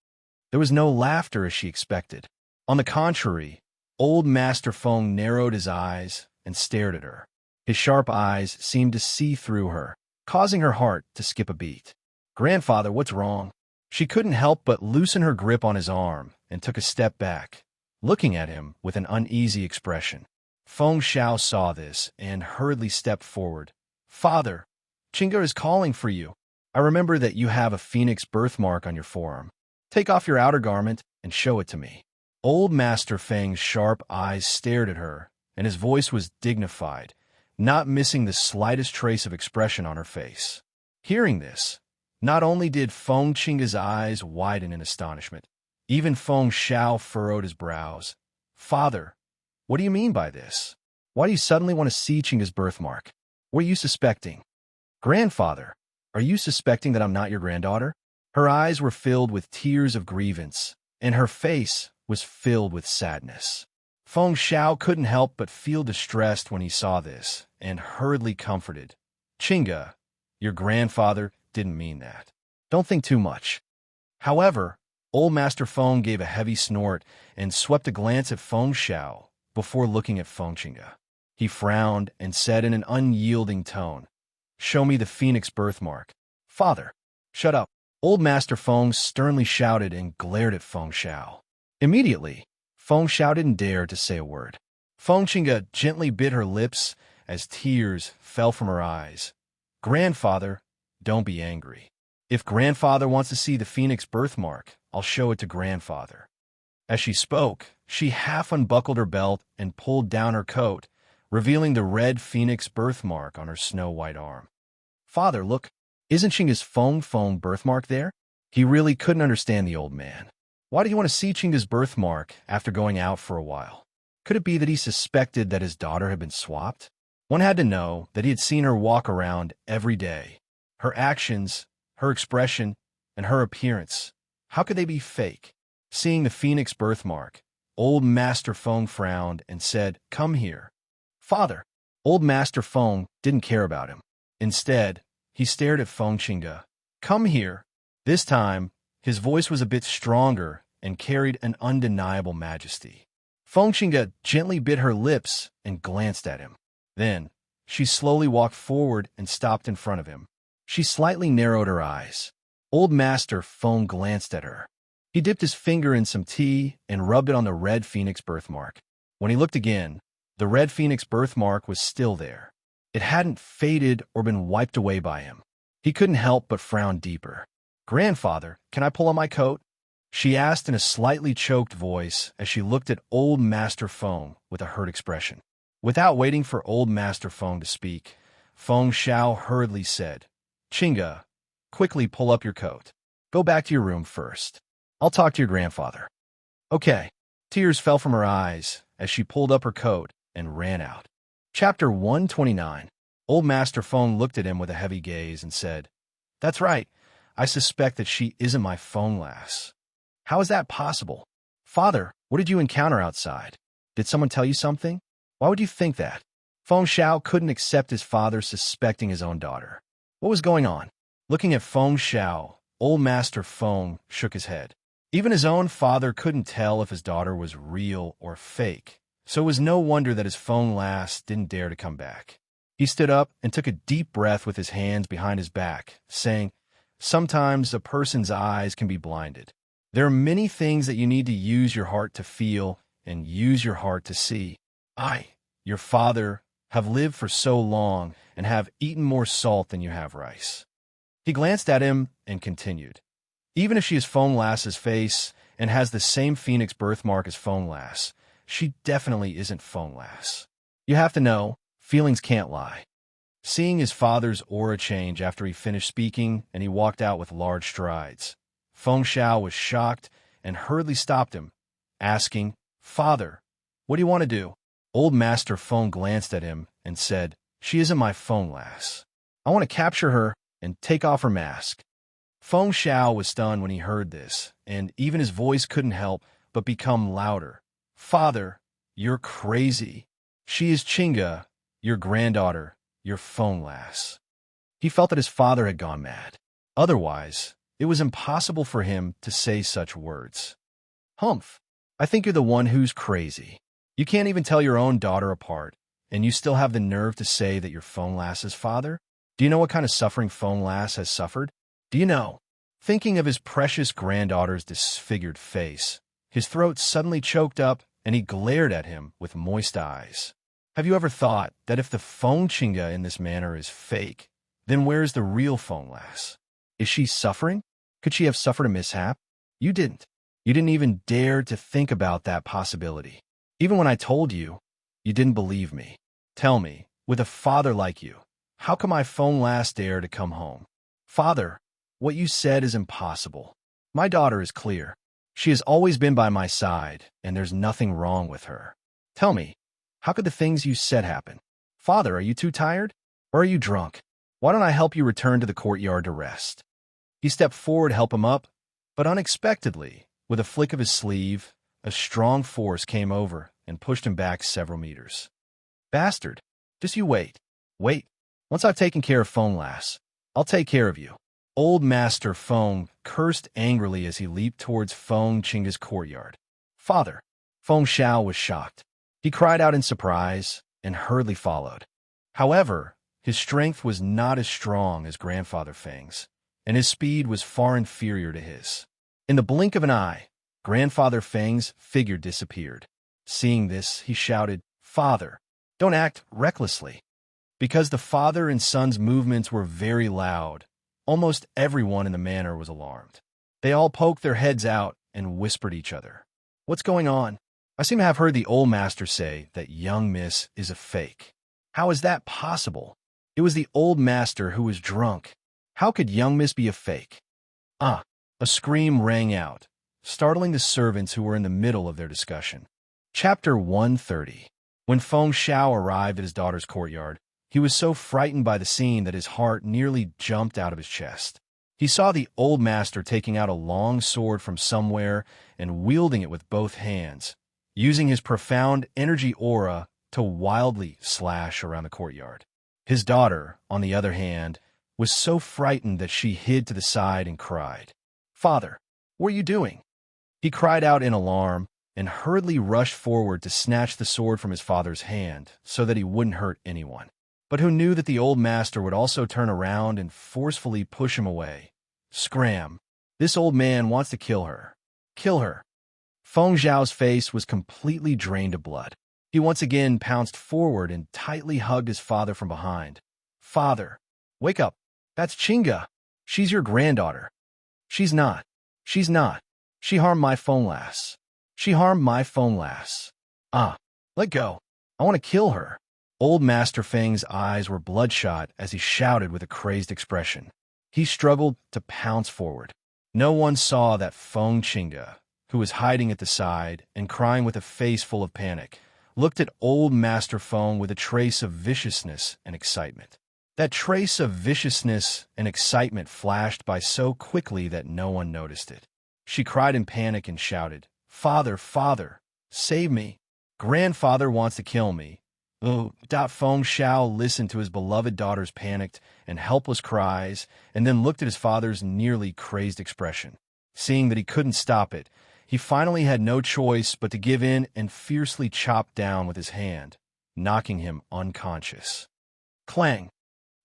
There was no laughter as she expected. On the contrary, old Master Feng narrowed his eyes and stared at her. His sharp eyes seemed to see through her, causing her heart to skip a beat. "Grandfather, what's wrong?" She couldn't help but loosen her grip on his arm and took a step back, looking at him with an uneasy expression. Feng Xiao saw this and hurriedly stepped forward. "Father, Qingge is calling for you. I remember that you have a phoenix birthmark on your forearm. Take off your outer garment and show it to me." Old Master Feng's sharp eyes stared at her, and his voice was dignified, not missing the slightest trace of expression on her face. Hearing this, not only did Feng Qingge's eyes widen in astonishment, even Feng Xiao furrowed his brows. "Father, what do you mean by this? Why do you suddenly want to see Qingge's birthmark? What are you suspecting?" "Grandfather, are you suspecting that I'm not your granddaughter?" Her eyes were filled with tears of grievance, and her face was filled with sadness. Feng Xiao couldn't help but feel distressed when he saw this, and hurriedly comforted. "Qingge, your grandfather didn't mean that. Don't think too much." However, old Master Feng gave a heavy snort and swept a glance at Feng Xiao before looking at Feng Qingge. He frowned and said in an unyielding tone, "Show me the phoenix birthmark." "Father, shut up." Old Master Feng sternly shouted and glared at Feng Xiao. Immediately, Feng Xiao didn't dare to say a word. Feng Qingge gently bit her lips as tears fell from her eyes. "Grandfather, don't be angry. If Grandfather wants to see the phoenix birthmark, I'll show it to Grandfather." As she spoke, she half unbuckled her belt and pulled down her coat, revealing the red phoenix birthmark on her snow-white arm. "Father, look." Isn't Chinga's Feng birthmark there? He really couldn't understand the old man. Why did he want to see Chinga's birthmark after going out for a while? Could it be that he suspected that his daughter had been swapped? One had to know that he had seen her walk around every day. Her actions, her expression, and her appearance. How could they be fake? Seeing the phoenix birthmark, old Master Feng frowned and said, "Come here." "Father." Old Master Feng didn't care about him. Instead, he stared at Feng Chinga. "Come here." This time, his voice was a bit stronger and carried an undeniable majesty. Feng Chinga gently bit her lips and glanced at him. Then, she slowly walked forward and stopped in front of him. She slightly narrowed her eyes. Old Master Feng glanced at her. He dipped his finger in some tea and rubbed it on the red phoenix birthmark. When he looked again, the red phoenix birthmark was still there. It hadn't faded or been wiped away by him. He couldn't help but frown deeper. "Grandfather, can I pull on my coat?" she asked in a slightly choked voice as she looked at Old Master Feng with a hurt expression. Without waiting for Old Master Feng to speak, Feng Shao hurriedly said, "Chinga, quickly pull up your coat. Go back to your room first. I'll talk to your grandfather." "Okay." Tears fell from her eyes as she pulled up her coat and ran out. Chapter 129. Old Master Feng looked at him with a heavy gaze and said, "That's right. I suspect that she isn't my Feng lass." "How is that possible?" "Father, what did you encounter outside? Did someone tell you something? Why would you think that?" Feng Shao couldn't accept his father suspecting his own daughter. What was going on? Looking at Feng Shao, Old Master Feng shook his head. Even his own father couldn't tell if his daughter was real or fake, so it was no wonder that his Feng lass didn't dare to come back. He stood up and took a deep breath with his hands behind his back, saying, "Sometimes a person's eyes can be blinded. There are many things that you need to use your heart to feel and use your heart to see. I, your father, have lived for so long and have eaten more salt than you have rice." He glanced at him and continued, "Even if she is Feng Lass's face and has the same phoenix birthmark as Feng Lass, she definitely isn't Feng Lass. You have to know, feelings can't lie." Seeing his father's aura change after he finished speaking and he walked out with large strides, Feng Shao was shocked and hurriedly stopped him, asking, "Father, what do you want to do?" Old Master Feng glanced at him and said, "She isn't my Feng Lass. I want to capture her and take off her mask." Feng Shao was stunned when he heard this, and even his voice couldn't help but become louder. "Father, you're crazy. She is Chinga, your granddaughter, your Feng Lass." He felt that his father had gone mad. Otherwise, it was impossible for him to say such words. "Humph, I think you're the one who's crazy. You can't even tell your own daughter apart, and you still have the nerve to say that you're Feng Lass's father? Do you know what kind of suffering Feng Lass has suffered? Do you know?" Thinking of his precious granddaughter's disfigured face, his throat suddenly choked up and he glared at him with moist eyes. "Have you ever thought that if the Feng Chinga in this manner is fake, then where's the real Feng Lass? Is she suffering? Could she have suffered a mishap? You didn't. You didn't even dare to think about that possibility. Even when I told you, you didn't believe me. Tell me, with a father like you, how can my Feng Lass dare to come home?" "Father, what you said is impossible. My daughter is clear. She has always been by my side, and there's nothing wrong with her. Tell me, how could the things you said happen? Father, are you too tired? Or are you drunk? Why don't I help you return to the courtyard to rest?" He stepped forward to help him up, but unexpectedly, with a flick of his sleeve, a strong force came over and pushed him back several meters. "Bastard, just you wait. Wait. Once I've taken care of Feng Lass, I'll take care of you." Old Master Feng cursed angrily as he leaped towards Feng Chinga's courtyard. "Father!" Feng Shao was shocked. He cried out in surprise and hurriedly followed. However, his strength was not as strong as Grandfather Feng's, and his speed was far inferior to his. In the blink of an eye, Grandfather Feng's figure disappeared. Seeing this, he shouted, "Father, don't act recklessly." Because the father and son's movements were very loud, almost everyone in the manor was alarmed. They all poked their heads out and whispered each other, "What's going on? I seem to have heard the old master say that young miss is a fake. How is that possible? It was the old master who was drunk. How could young miss be a fake? Ah! A scream rang out, startling the servants who were in the middle of their discussion. Chapter 130. When Feng Xiao arrived at his daughter's courtyard, he was so frightened by the scene that his heart nearly jumped out of his chest. He saw the old master taking out a long sword from somewhere and wielding it with both hands, using his profound energy aura to wildly slash around the courtyard. His daughter, on the other hand, was so frightened that she hid to the side and cried. "Father, what are you doing?" He cried out in alarm and hurriedly rushed forward to snatch the sword from his father's hand so that he wouldn't hurt anyone, but who knew that the old master would also turn around and forcefully push him away. Scram! This old man wants to kill her. Kill her! Feng Zhao's face was completely drained of blood. He once again pounced forward and tightly hugged his father from behind. "Father, wake up! That's Chinga! She's your granddaughter." She's not. She's not. She harmed my phone lass. She harmed my phone lass. Ah, let go. I want to kill her." Old Master Feng's eyes were bloodshot as he shouted with a crazed expression. He struggled to pounce forward. No one saw that Feng Chinga, who was hiding at the side and crying with a face full of panic, looked at Old Master Feng with a trace of viciousness and excitement. That trace of viciousness and excitement flashed by so quickly that no one noticed it. She cried in panic and shouted, "Father, father, save me. Grandfather wants to kill me." Feng Xiao listened to his beloved daughter's panicked and helpless cries and then looked at his father's nearly crazed expression. Seeing that he couldn't stop it, he finally had no choice but to give in and fiercely chop down with his hand, knocking him unconscious. Clang!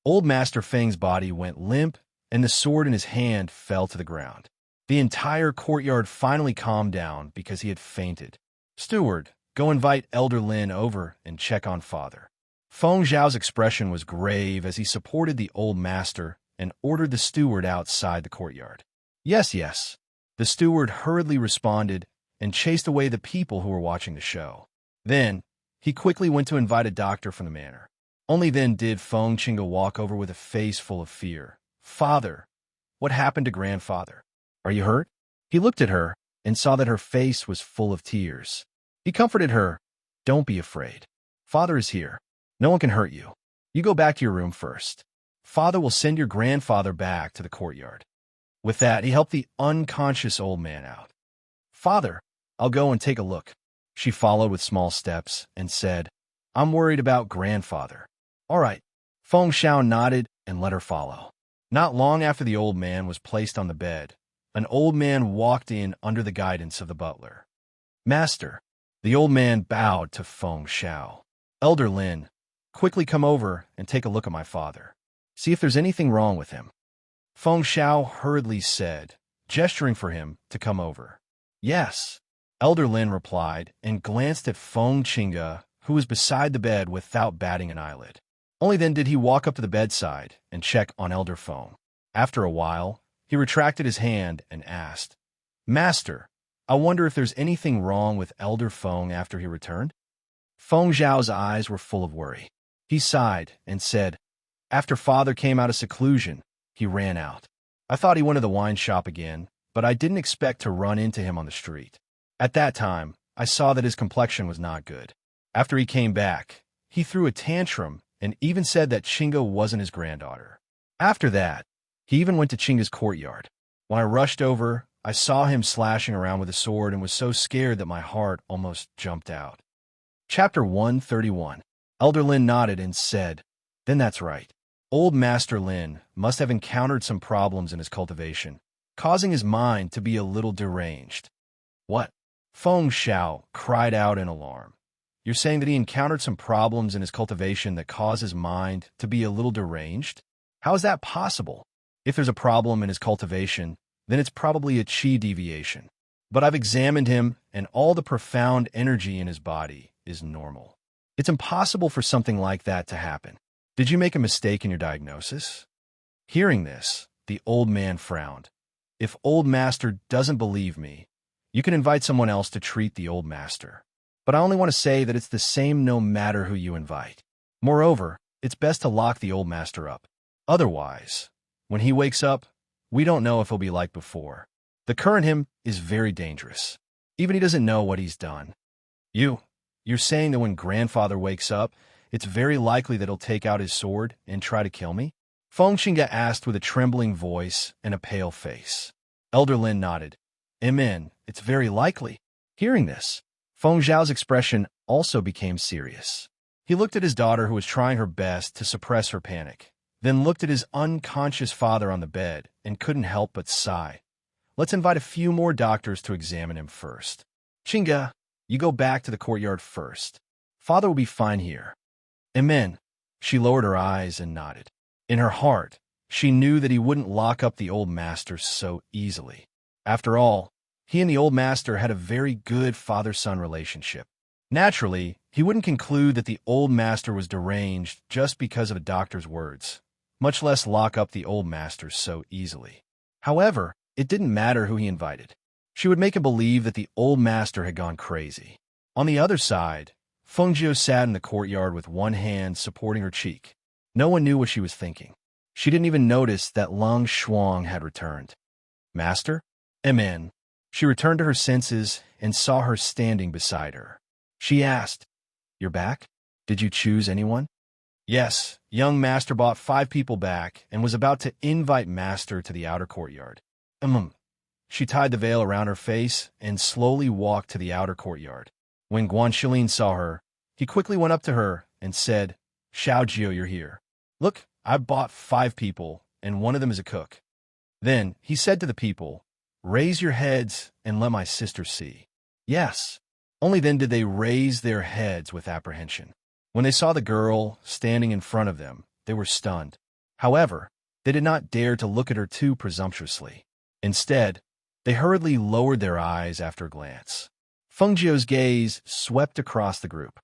Old Master Feng's body went limp, and the sword in his hand fell to the ground. The entire courtyard finally calmed down because he had fainted. "Steward, go invite Elder Lin over and check on father." Feng Zhao's expression was grave as he supported the old master and ordered the steward outside the courtyard. "Yes, yes." The steward hurriedly responded and chased away the people who were watching the show. Then, he quickly went to invite a doctor from the manor. Only then did Feng Chinga walk over with a face full of fear. "Father, what happened to grandfather? Are you hurt?" He looked at her and saw that her face was full of tears. He comforted her. "Don't be afraid. Father is here. No one can hurt you. You go back to your room first. Father will send your grandfather back to the courtyard." With that, he helped the unconscious old man out. "Father, I'll go and take a look." She followed with small steps and said, "I'm worried about grandfather." "All right." Feng Xiao nodded and let her follow. Not long after the old man was placed on the bed, an old man walked in under the guidance of the butler. "Master." The old man bowed to Feng Xiao. "Elder Lin, quickly come over and take a look at my father. See if there's anything wrong with him." Feng Xiao hurriedly said, gesturing for him to come over. "Yes." Elder Lin replied and glanced at Feng Chinga, who was beside the bed without batting an eyelid. Only then did he walk up to the bedside and check on Elder Feng. After a while, he retracted his hand and asked, "Master, I wonder if there's anything wrong with Elder Feng after he returned?" Feng Zhao's eyes were full of worry. He sighed and said, "After father came out of seclusion, he ran out. I thought he went to the wine shop again, but I didn't expect to run into him on the street. At that time, I saw that his complexion was not good. After he came back, he threw a tantrum and even said that Chinga wasn't his granddaughter. After that, he even went to Chinga's courtyard. When I rushed over, I saw him slashing around with a sword and was so scared that my heart almost jumped out." Chapter 131. Elder Lin nodded and said, "Then that's right. Old Master Lin must have encountered some problems in his cultivation, causing his mind to be a little deranged." "What?" Feng Xiao cried out in alarm. "You're saying that he encountered some problems in his cultivation that caused his mind to be a little deranged? How is that possible? If there's a problem in his cultivation, then it's probably a qi deviation. But I've examined him, and all the profound energy in his body is normal. It's impossible for something like that to happen. Did you make a mistake in your diagnosis?" Hearing this, the old man frowned. "If old master doesn't believe me, you can invite someone else to treat the old master. But I only want to say that it's the same no matter who you invite. Moreover, it's best to lock the old master up. Otherwise, When he wakes up, we don't know if he'll be like before. The current him is very dangerous. Even he doesn't know what he's done. You're saying that when grandfather wakes up, it's very likely that he'll take out his sword and try to kill me? Feng Qinga asked with a trembling voice and a pale face. Elder Lin nodded. Amen, it's very likely. Hearing this, Feng Zhao's expression also became serious. He looked at his daughter, who was trying her best to suppress her panic, then looked at his unconscious father on the bed and couldn't help but sigh. Let's invite a few more doctors to examine him first. Qinga, you go back to the courtyard first. Father will be fine here. Amen. She lowered her eyes and nodded. In her heart, she knew that he wouldn't lock up the old master so easily. After all, he and the old master had a very good father-son relationship. Naturally, he wouldn't conclude that the old master was deranged just because of a doctor's words, much less lock up the old master so easily. However, it didn't matter who he invited. She would make him believe that the old master had gone crazy. On the other side, Feng Zhao sat in the courtyard with one hand supporting her cheek. No one knew what she was thinking. She didn't even notice that Lung Shuang had returned. Master? Amen. She returned to her senses and saw her standing beside her. She asked, You're back? Did you choose anyone? Yes, young master bought 5 people back and was about to invite master to the outer courtyard. She tied the veil around her face and slowly walked to the outer courtyard. When Guanxilin saw her, he quickly went up to her and said, Xiaojio, you're here. Look, I bought 5 people, and one of them is a cook. Then he said to the people, Raise your heads and let my sister see. Yes. Only then did they raise their heads with apprehension. When they saw the girl standing in front of them, they were stunned. However, they did not dare to look at her too presumptuously. Instead, they hurriedly lowered their eyes after a glance. Feng Zhao's gaze swept across the group.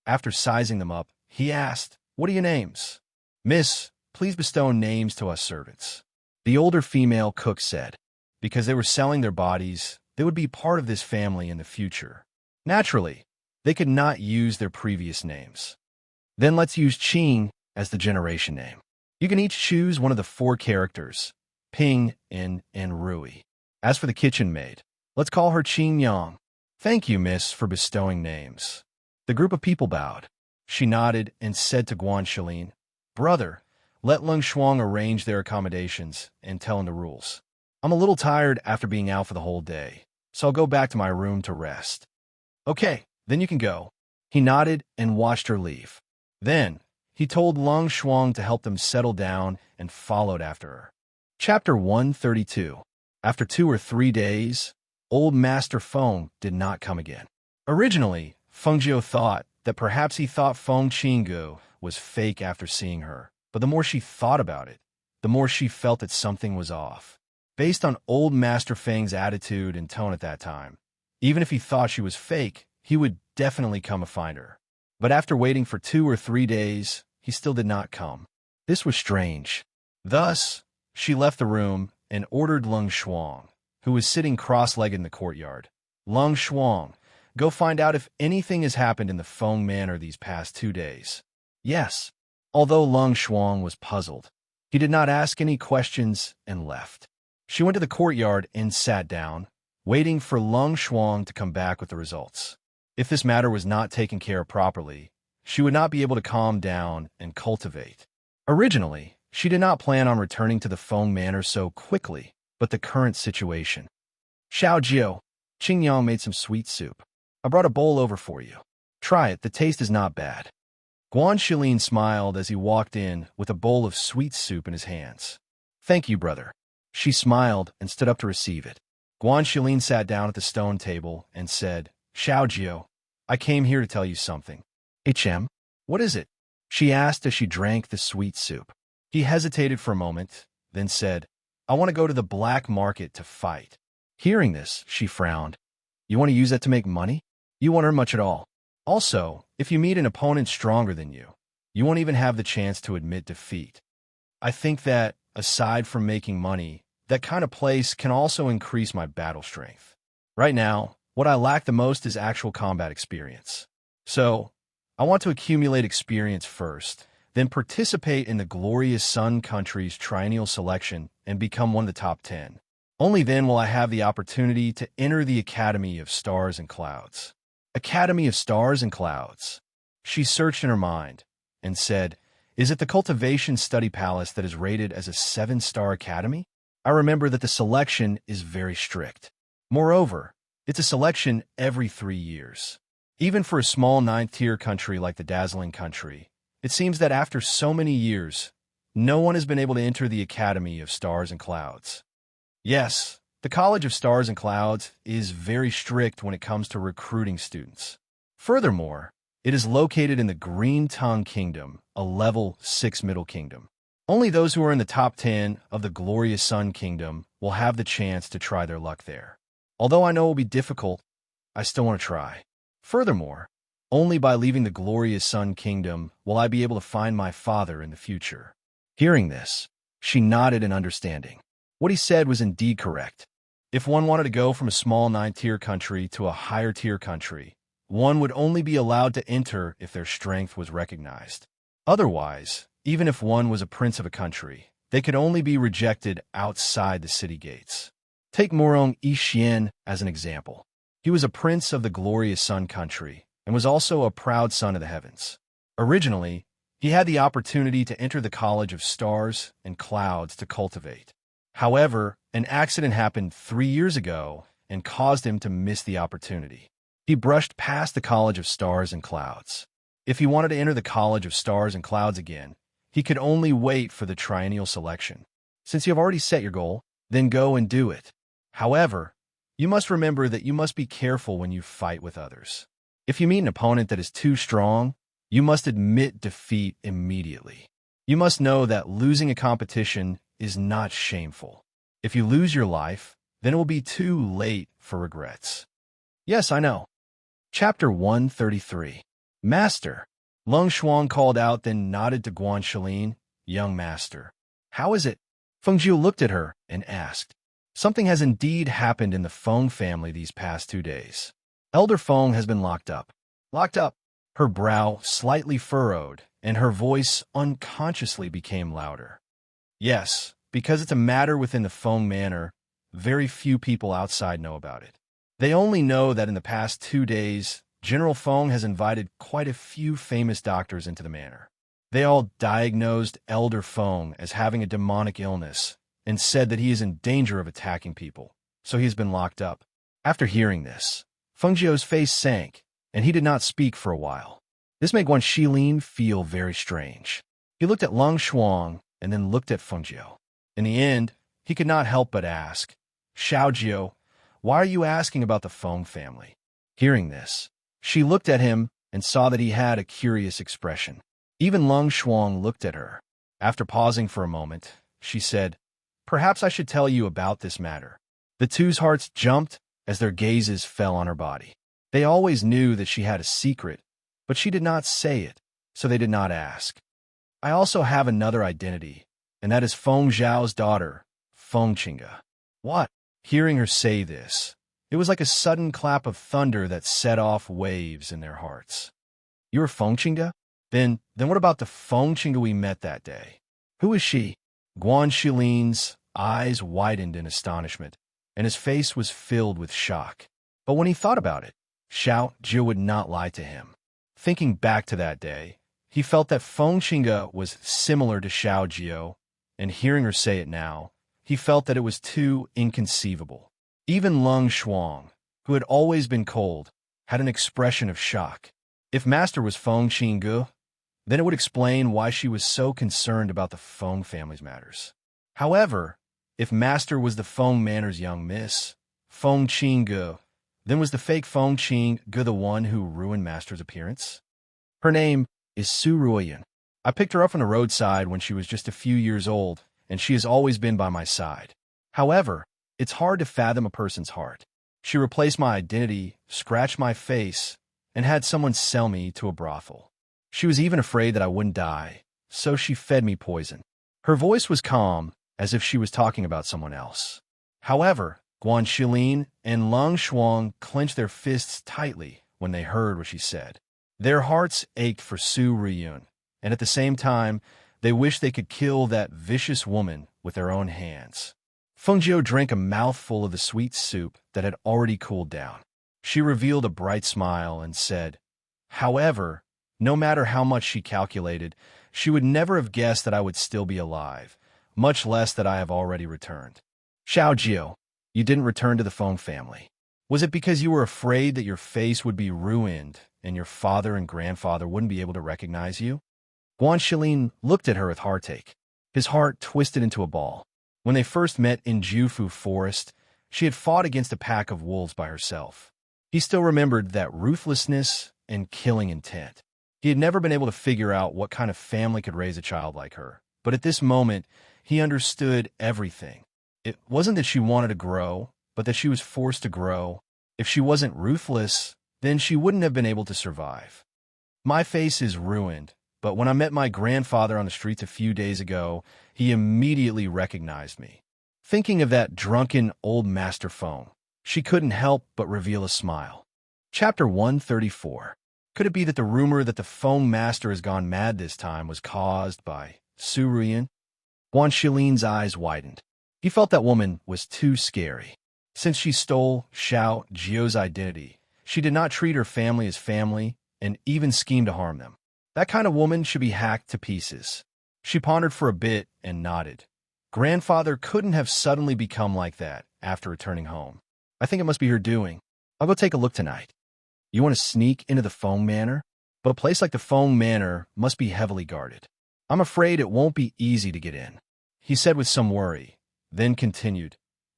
After sizing them up, he asked, What are your names? Miss, please bestow names to us servants. The older female cook said, because they were selling their bodies, they would be part of this family in the future. Naturally, they could not use their previous names. Then let's use Qing as the generation name. You can each choose one of the 4 characters, Ping, In, and Rui. As for the kitchen maid, let's call her Qing Yang. Thank you, miss, for bestowing names. The group of people bowed. She nodded and said to Guanxilin, Brother, let Lung Shuang arrange their accommodations and tell him the rules. I'm a little tired after being out for the whole day, so I'll go back to my room to rest. Okay, then you can go. He nodded and watched her leave. Then, he told Lung Shuang to help them settle down and followed after her. Chapter 132. After 2 or 3 days, old Master Feng did not come again. Originally, Feng Zhao thought that perhaps he thought Feng Qingu was fake after seeing her, but the more she thought about it, the more she felt that something was off. Based on old Master Feng's attitude and tone at that time, even if he thought she was fake, he would definitely come to find her. But after waiting for 2 or 3 days, he still did not come. This was strange. Thus, she left the room and ordered Lung Shuang, who was sitting cross-legged in the courtyard. Lung Shuang, go find out if anything has happened in the Feng Manor these past 2 days. Yes. Although Lung Shuang was puzzled, he did not ask any questions and left. She went to the courtyard and sat down, waiting for Lung Shuang to come back with the results. If this matter was not taken care of properly, she would not be able to calm down and cultivate. Originally, she did not plan on returning to the Feng Manor so quickly, but the current situation. Xiaojio, Qing Yang made some sweet soup. I brought a bowl over for you. Try it, the taste is not bad. Guanxilin smiled as he walked in with a bowl of sweet soup in his hands. Thank you, brother. She smiled and stood up to receive it. Guanxilin sat down at the stone table and said, Xiaojio, I came here to tell you something. HM, what is it? She asked as she drank the sweet soup. He hesitated for a moment, then said, I want to go to the black market to fight. Hearing this, she frowned. You want to use that to make money? You won't earn much at all. Also, if you meet an opponent stronger than you, you won't even have the chance to admit defeat. I think that, aside from making money, that kind of place can also increase my battle strength. Right now, what I lack the most is actual combat experience. So, I want to accumulate experience first, then participate in the glorious Sun Country's triennial selection and become one of the top 10. Only then will I have the opportunity to enter the Academy of Stars and Clouds. Academy of Stars and Clouds. She searched in her mind and said, "Is it the Cultivation Study Palace that is rated as a 7-star academy?" I remember that the selection is very strict. Moreover, it's a selection every 3 years. Even for a small 9th-tier country like the Dazzling Country, it seems that after so many years, no one has been able to enter the Academy of Stars and Clouds. Yes, the College of Stars and Clouds is very strict when it comes to recruiting students. Furthermore, it is located in the Green Tongue Kingdom, a level 6 middle kingdom. Only those who are in the top 10 of the Glorious Sun Kingdom will have the chance to try their luck there. Although I know it will be difficult, I still want to try. Furthermore, only by leaving the Glorious Sun Kingdom will I be able to find my father in the future. Hearing this, she nodded in understanding. What he said was indeed correct. If one wanted to go from a small 9th-tier country to a higher-tier country, one would only be allowed to enter if their strength was recognized. Otherwise, even if one was a prince of a country, they could only be rejected outside the city gates. Take Morong Yixian as an example. He was a prince of the glorious Sun Country and was also a proud son of the heavens. Originally, he had the opportunity to enter the College of Stars and Clouds to cultivate. However, an accident happened 3 years ago and caused him to miss the opportunity. He brushed past the College of Stars and Clouds. If he wanted to enter the College of Stars and Clouds again, he could only wait for the triennial selection. Since you have already set your goal, then go and do it. However, you must remember that you must be careful when you fight with others. If you meet an opponent that is too strong, you must admit defeat immediately. You must know that losing a competition is not shameful. If you lose your life, then it will be too late for regrets. Yes, I know. Chapter 133. Master. Lung Shuang called out, then nodded to Guan Shilin. Young master. How is it? Feng Jiu looked at her and asked. Something has indeed happened in the Feng family these past 2 days. Elder Feng has been locked up. Locked up. Her brow slightly furrowed, and her voice unconsciously became louder. Yes, because it's a matter within the Feng manor, very few people outside know about it. They only know that in the past 2 days, General Feng has invited quite a few famous doctors into the manor. They all diagnosed Elder Feng as having a demonic illness and said that he is in danger of attacking people, so he has been locked up. After hearing this, Feng Jiu's face sank, and he did not speak for a while. This made Guan Shilin feel very strange. He looked at Lung Shuang and then looked at Feng Jiu. In the end, he could not help but ask, Xiao Jiu, why are you asking about the Feng family? Hearing this, she looked at him and saw that he had a curious expression. Even Lung Shuang looked at her. After pausing for a moment, she said, Perhaps I should tell you about this matter. The two's hearts jumped as their gazes fell on her body. They always knew that she had a secret, but she did not say it, so they did not ask. I also have another identity, and that is Feng Zhao's daughter, Feng Qinga. What? Hearing her say this, it was like a sudden clap of thunder that set off waves in their hearts. You're Feng Qinga? Then what about the Feng Qinga we met that day? Who is she? Guan Shilin's eyes widened in astonishment, and his face was filled with shock. But when he thought about it, Xiao Jiu would not lie to him. Thinking back to that day, he felt that Feng Qinga was similar to Xiao Jiu, and hearing her say it now, he felt that it was too inconceivable. Even Lung Shuang, who had always been cold, had an expression of shock. If Master was Feng Qinga, then it would explain why she was so concerned about the Feng family's matters. However, if Master was the Feng manor's young miss, Feng Qinga, then was the fake Feng Qinga the one who ruined Master's appearance? Her name is Su Ruoyan. I picked her up from the roadside when she was just a few years old, and she has always been by my side. However, it's hard to fathom a person's heart. She replaced my identity, scratched my face, and had someone sell me to a brothel. She was even afraid that I wouldn't die, so she fed me poison. Her voice was calm, as if she was talking about someone else. However, Guan Shilin and Lung Shuang clenched their fists tightly when they heard what she said. Their hearts ached for Su Riyun, and at the same time, they wished they could kill that vicious woman with their own hands. Fengjiu drank a mouthful of the sweet soup that had already cooled down. She revealed a bright smile and said, "However, no matter how much she calculated, she would never have guessed that I would still be alive, much less that I have already returned." "Xiaojiu, you didn't return to the Feng family. Was it because you were afraid that your face would be ruined and your father and grandfather wouldn't be able to recognize you?" Guan Shilin looked at her with heartache. His heart twisted into a ball. When they first met in Jufu Forest, she had fought against a pack of wolves by herself. He still remembered that ruthlessness and killing intent. He had never been able to figure out what kind of family could raise a child like her, but at this moment, he understood everything. It wasn't that she wanted to grow, but that she was forced to grow. If she wasn't ruthless, then she wouldn't have been able to survive. "My face is ruined, but when I met my grandfather on the streets a few days ago, he immediately recognized me." Thinking of that drunken old master Feng, she couldn't help but reveal a smile. Chapter 134. Could it be that the rumor that the Feng master has gone mad this time was caused by Su Ruyan? Guan Shilin's eyes widened. He felt that woman was too scary. Since she stole Xiao Jio's identity, she did not treat her family as family and even schemed to harm them. That kind of woman should be hacked to pieces. She pondered for a bit and nodded. Grandfather couldn't have suddenly become like that after returning home. "I think it must be her doing. I'll go take a look tonight." "You want to sneak into the Feng Manor? But a place like the Feng Manor must be heavily guarded. I'm afraid it won't be easy to get in," he said with some worry, then continued.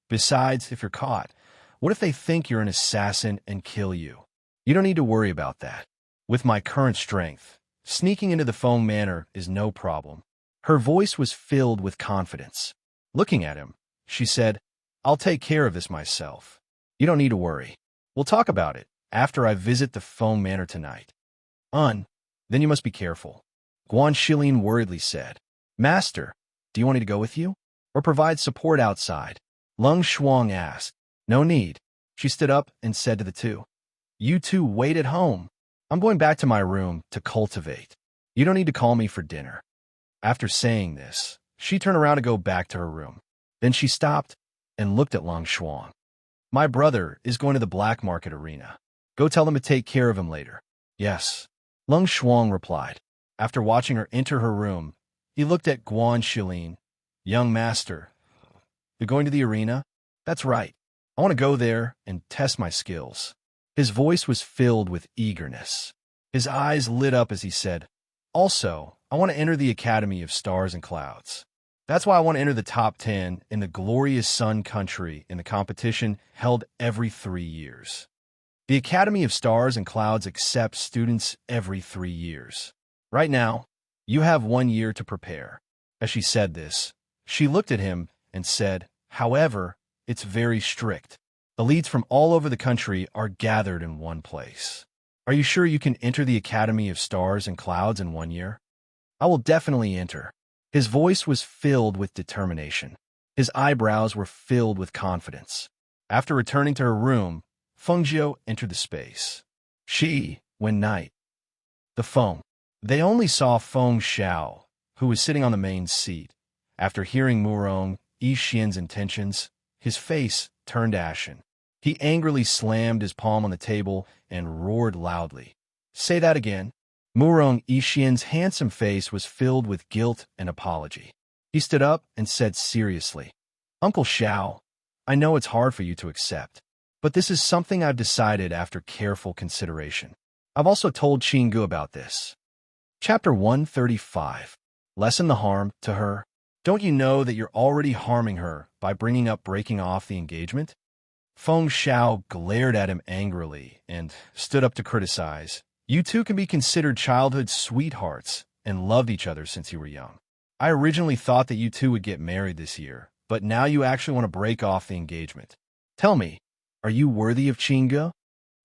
"Besides, if you're caught, what if they think you're an assassin and kill you? You don't need to worry about that. With my current strength, sneaking into the Feng Manor is no problem." Her voice was filled with confidence. Looking at him, she said, "I'll take care of this myself. You don't need to worry. We'll talk about it after I visit the Feng Manor tonight." Then you must be careful," Guan Shilin worriedly said. "Master, do you want me to go with you? Or provide support outside?" Lung Shuang asked. "No need." She stood up and said to the two, "You two wait at home. I'm going back to my room to cultivate. You don't need to call me for dinner." After saying this, she turned around to go back to her room. Then she stopped and looked at Lung Shuang. "My brother is going to the black market arena. Go tell him to take care of him later." "Yes," Lung Shuang replied. After watching her enter her room, he looked at Guan Shilin. "Young master, you're going to the arena?" "That's right. I want to go there and test my skills." His voice was filled with eagerness. His eyes lit up as he said, "Also, I want to enter the Academy of Stars and Clouds. That's why I want to enter the top 10 in the glorious Sun Country in the competition held every 3 years. The Academy of Stars and Clouds accepts students every 3 years. Right now, you have 1 year to prepare." As she said this, she looked at him and said, "However, it's very strict. Elites from all over the country are gathered in one place. Are you sure you can enter the Academy of Stars and Clouds in 1 year?" "I will definitely enter." His voice was filled with determination. His eyebrows were filled with confidence. After returning to her room, Fengjiu entered the space. When night. The Feng. They only saw Feng Xiao, who was sitting on the main seat. After hearing Murong Yixian's intentions, his face turned ashen. He angrily slammed his palm on the table and roared loudly. "Say that again." Murong Yixian's handsome face was filled with guilt and apology. He stood up and said seriously, "Uncle Xiao, I know it's hard for you to accept, but this is something I've decided after careful consideration. I've also told Qinggu about this." Chapter 135. Lessen the harm to her. Don't you know that you're already harming her by bringing up breaking off the engagement? Feng Xiao glared at him angrily and stood up to criticize. "You two can be considered childhood sweethearts and loved each other since you were young. I originally thought that you two would get married this year, but now you actually want to break off the engagement. Tell me, are you worthy of Qingge?"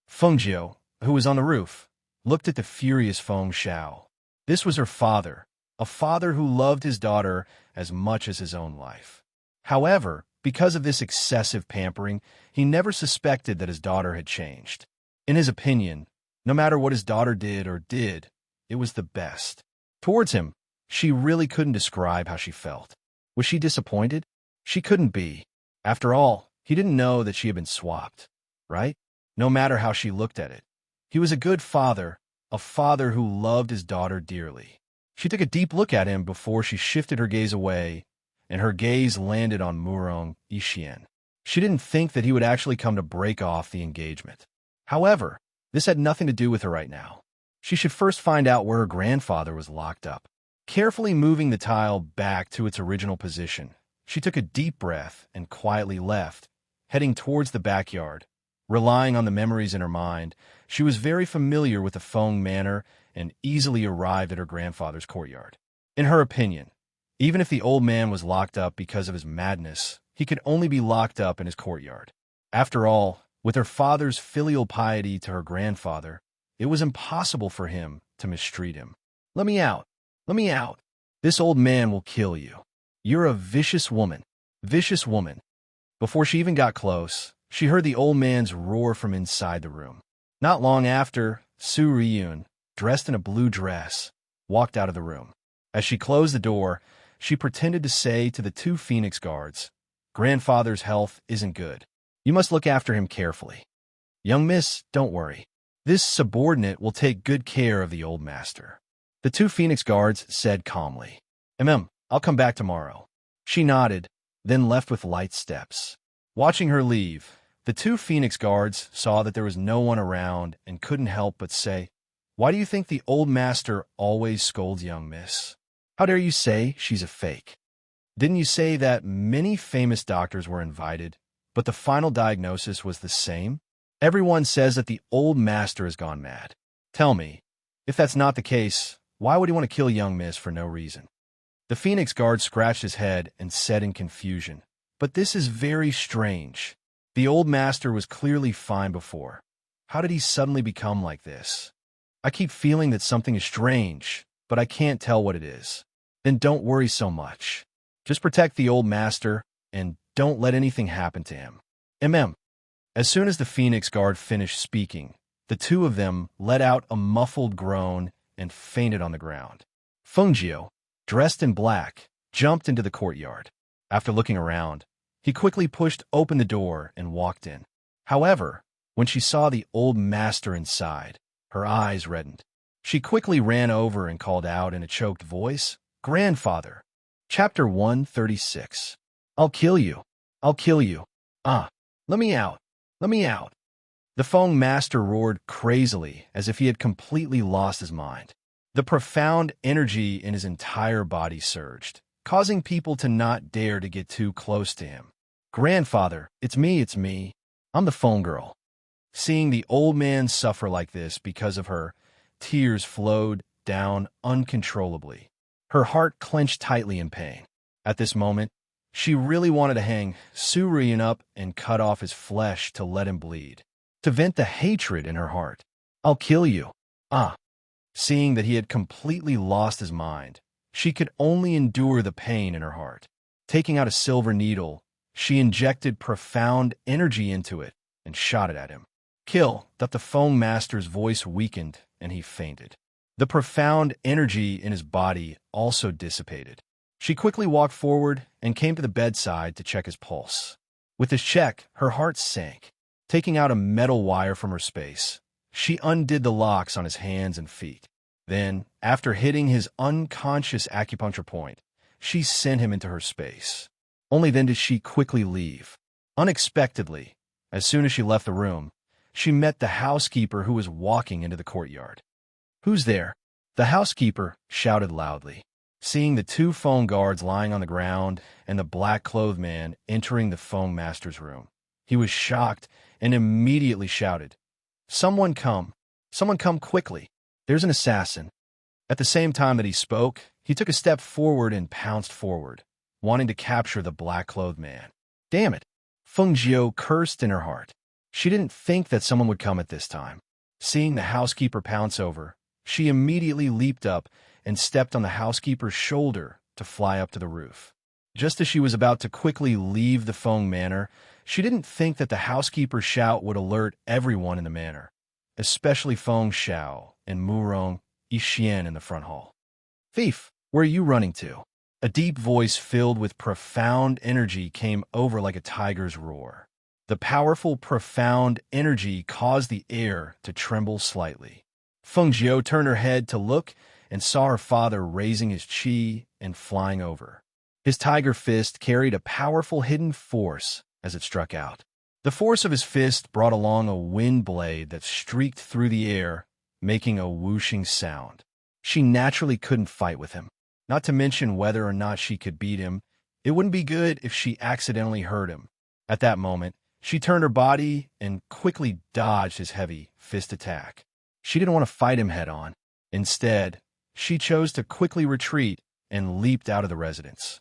Fengjiu, who was on the roof, looked at the furious Feng Xiao. This was her father, a father who loved his daughter as much as his own life. However, because of this excessive pampering, he never suspected that his daughter had changed. In his opinion, no matter what his daughter did, it was the best. Towards him, she really couldn't describe how she felt. Was she disappointed? She couldn't be. After all, he didn't know that she had been swapped, right? No matter how she looked at it. He was a good father, a father who loved his daughter dearly. She took a deep look at him before she shifted her gaze away, and her gaze landed on Murong Yixian. She didn't think that he would actually come to break off the engagement. However, this had nothing to do with her right now. She should first find out where her grandfather was locked up. Carefully moving the tile back to its original position, she took a deep breath and quietly left, heading towards the backyard. Relying on the memories in her mind, she was very familiar with the Feng Manor and easily arrived at her grandfather's courtyard. In her opinion, even if the old man was locked up because of his madness, he could only be locked up in his courtyard. After all, with her father's filial piety to her grandfather, it was impossible for him to mistreat him. "Let me out! Let me out! This old man will kill you. You're a vicious woman. Vicious woman." Before she even got close, she heard the old man's roar from inside the room. Not long after, Su Riyun, dressed in a blue dress, walked out of the room. As she closed the door, she pretended to say to the two Phoenix guards, "Grandfather's health isn't good. You must look after him carefully. Young miss, don't worry. This subordinate will take good care of the old master." The two Phoenix guards said calmly, I'll come back tomorrow." She nodded, then left with light steps. Watching her leave, the two Phoenix guards saw that there was no one around and couldn't help but say, "Why do you think the old master always scolds young miss? How dare you say she's a fake? Didn't you say that many famous doctors were invited, but the final diagnosis was the same? Everyone says that the old master has gone mad. Tell me, if that's not the case, why would he want to kill young miss for no reason?" The Phoenix guard scratched his head and said in confusion, "But this is very strange. The old master was clearly fine before. How did he suddenly become like this? I keep feeling that something is strange, but I can't tell what it is." "Then don't worry so much. Just protect the old master, and don't let anything happen to him." As soon as the Phoenix guard finished speaking, the two of them let out a muffled groan and fainted on the ground. Feng Jiu, dressed in black, jumped into the courtyard. After looking around, he quickly pushed open the door and walked in. However, when she saw the old master inside, her eyes reddened. She quickly ran over and called out in a choked voice, "Grandfather." Chapter 136. "I'll kill you. I'll kill you. Let me out. Let me out." The Feng master roared crazily as if he had completely lost his mind. The profound energy in his entire body surged, causing people to not dare to get too close to him. "Grandfather, it's me. I'm the phone girl." Seeing the old man suffer like this because of her, tears flowed down uncontrollably. Her heart clenched tightly in pain. At this moment, she really wanted to hang Surian up and cut off his flesh to let him bleed, to vent the hatred in her heart. "I'll kill you." Seeing that he had completely lost his mind, she could only endure the pain in her heart. Taking out a silver needle, she injected profound energy into it and shot it at him. "Kill!" That the Feng master's voice weakened and he fainted. The profound energy in his body also dissipated. She quickly walked forward and came to the bedside to check his pulse. With this check, her heart sank. Taking out a metal wire from her space, she undid the locks on his hands and feet. Then, after hitting his unconscious acupuncture point, she sent him into her space. Only then did she quickly leave. Unexpectedly, as soon as she left the room, she met the housekeeper who was walking into the courtyard. "Who's there?" The housekeeper shouted loudly. Seeing the two phone guards lying on the ground and the black-clothed man entering the phone master's room, he was shocked and immediately shouted, Someone come quickly. There's an assassin." At the same time that he spoke, he took a step forward and pounced forward, wanting to capture the black-clothed man. "Damn it!" Feng Jiu cursed in her heart. She didn't think that someone would come at this time. Seeing the housekeeper pounce over, she immediately leaped up and stepped on the housekeeper's shoulder to fly up to the roof. Just as she was about to quickly leave the Feng manor, she didn't think that the housekeeper's shout would alert everyone in the manor, especially Feng Xiao and Murong Yixian in the front hall. Thief, where are you running to? A deep voice filled with profound energy came over like a tiger's roar. The powerful, profound energy caused the air to tremble slightly. Feng Jiu turned her head to look and saw her father raising his chi and flying over. His tiger fist carried a powerful hidden force as it struck out. The force of his fist brought along a wind blade that streaked through the air, making a whooshing sound. She naturally couldn't fight with him. Not to mention whether or not she could beat him, it wouldn't be good if she accidentally hurt him. At that moment, she turned her body and quickly dodged his heavy fist attack. She didn't want to fight him head-on. Instead, she chose to quickly retreat and leaped out of the residence.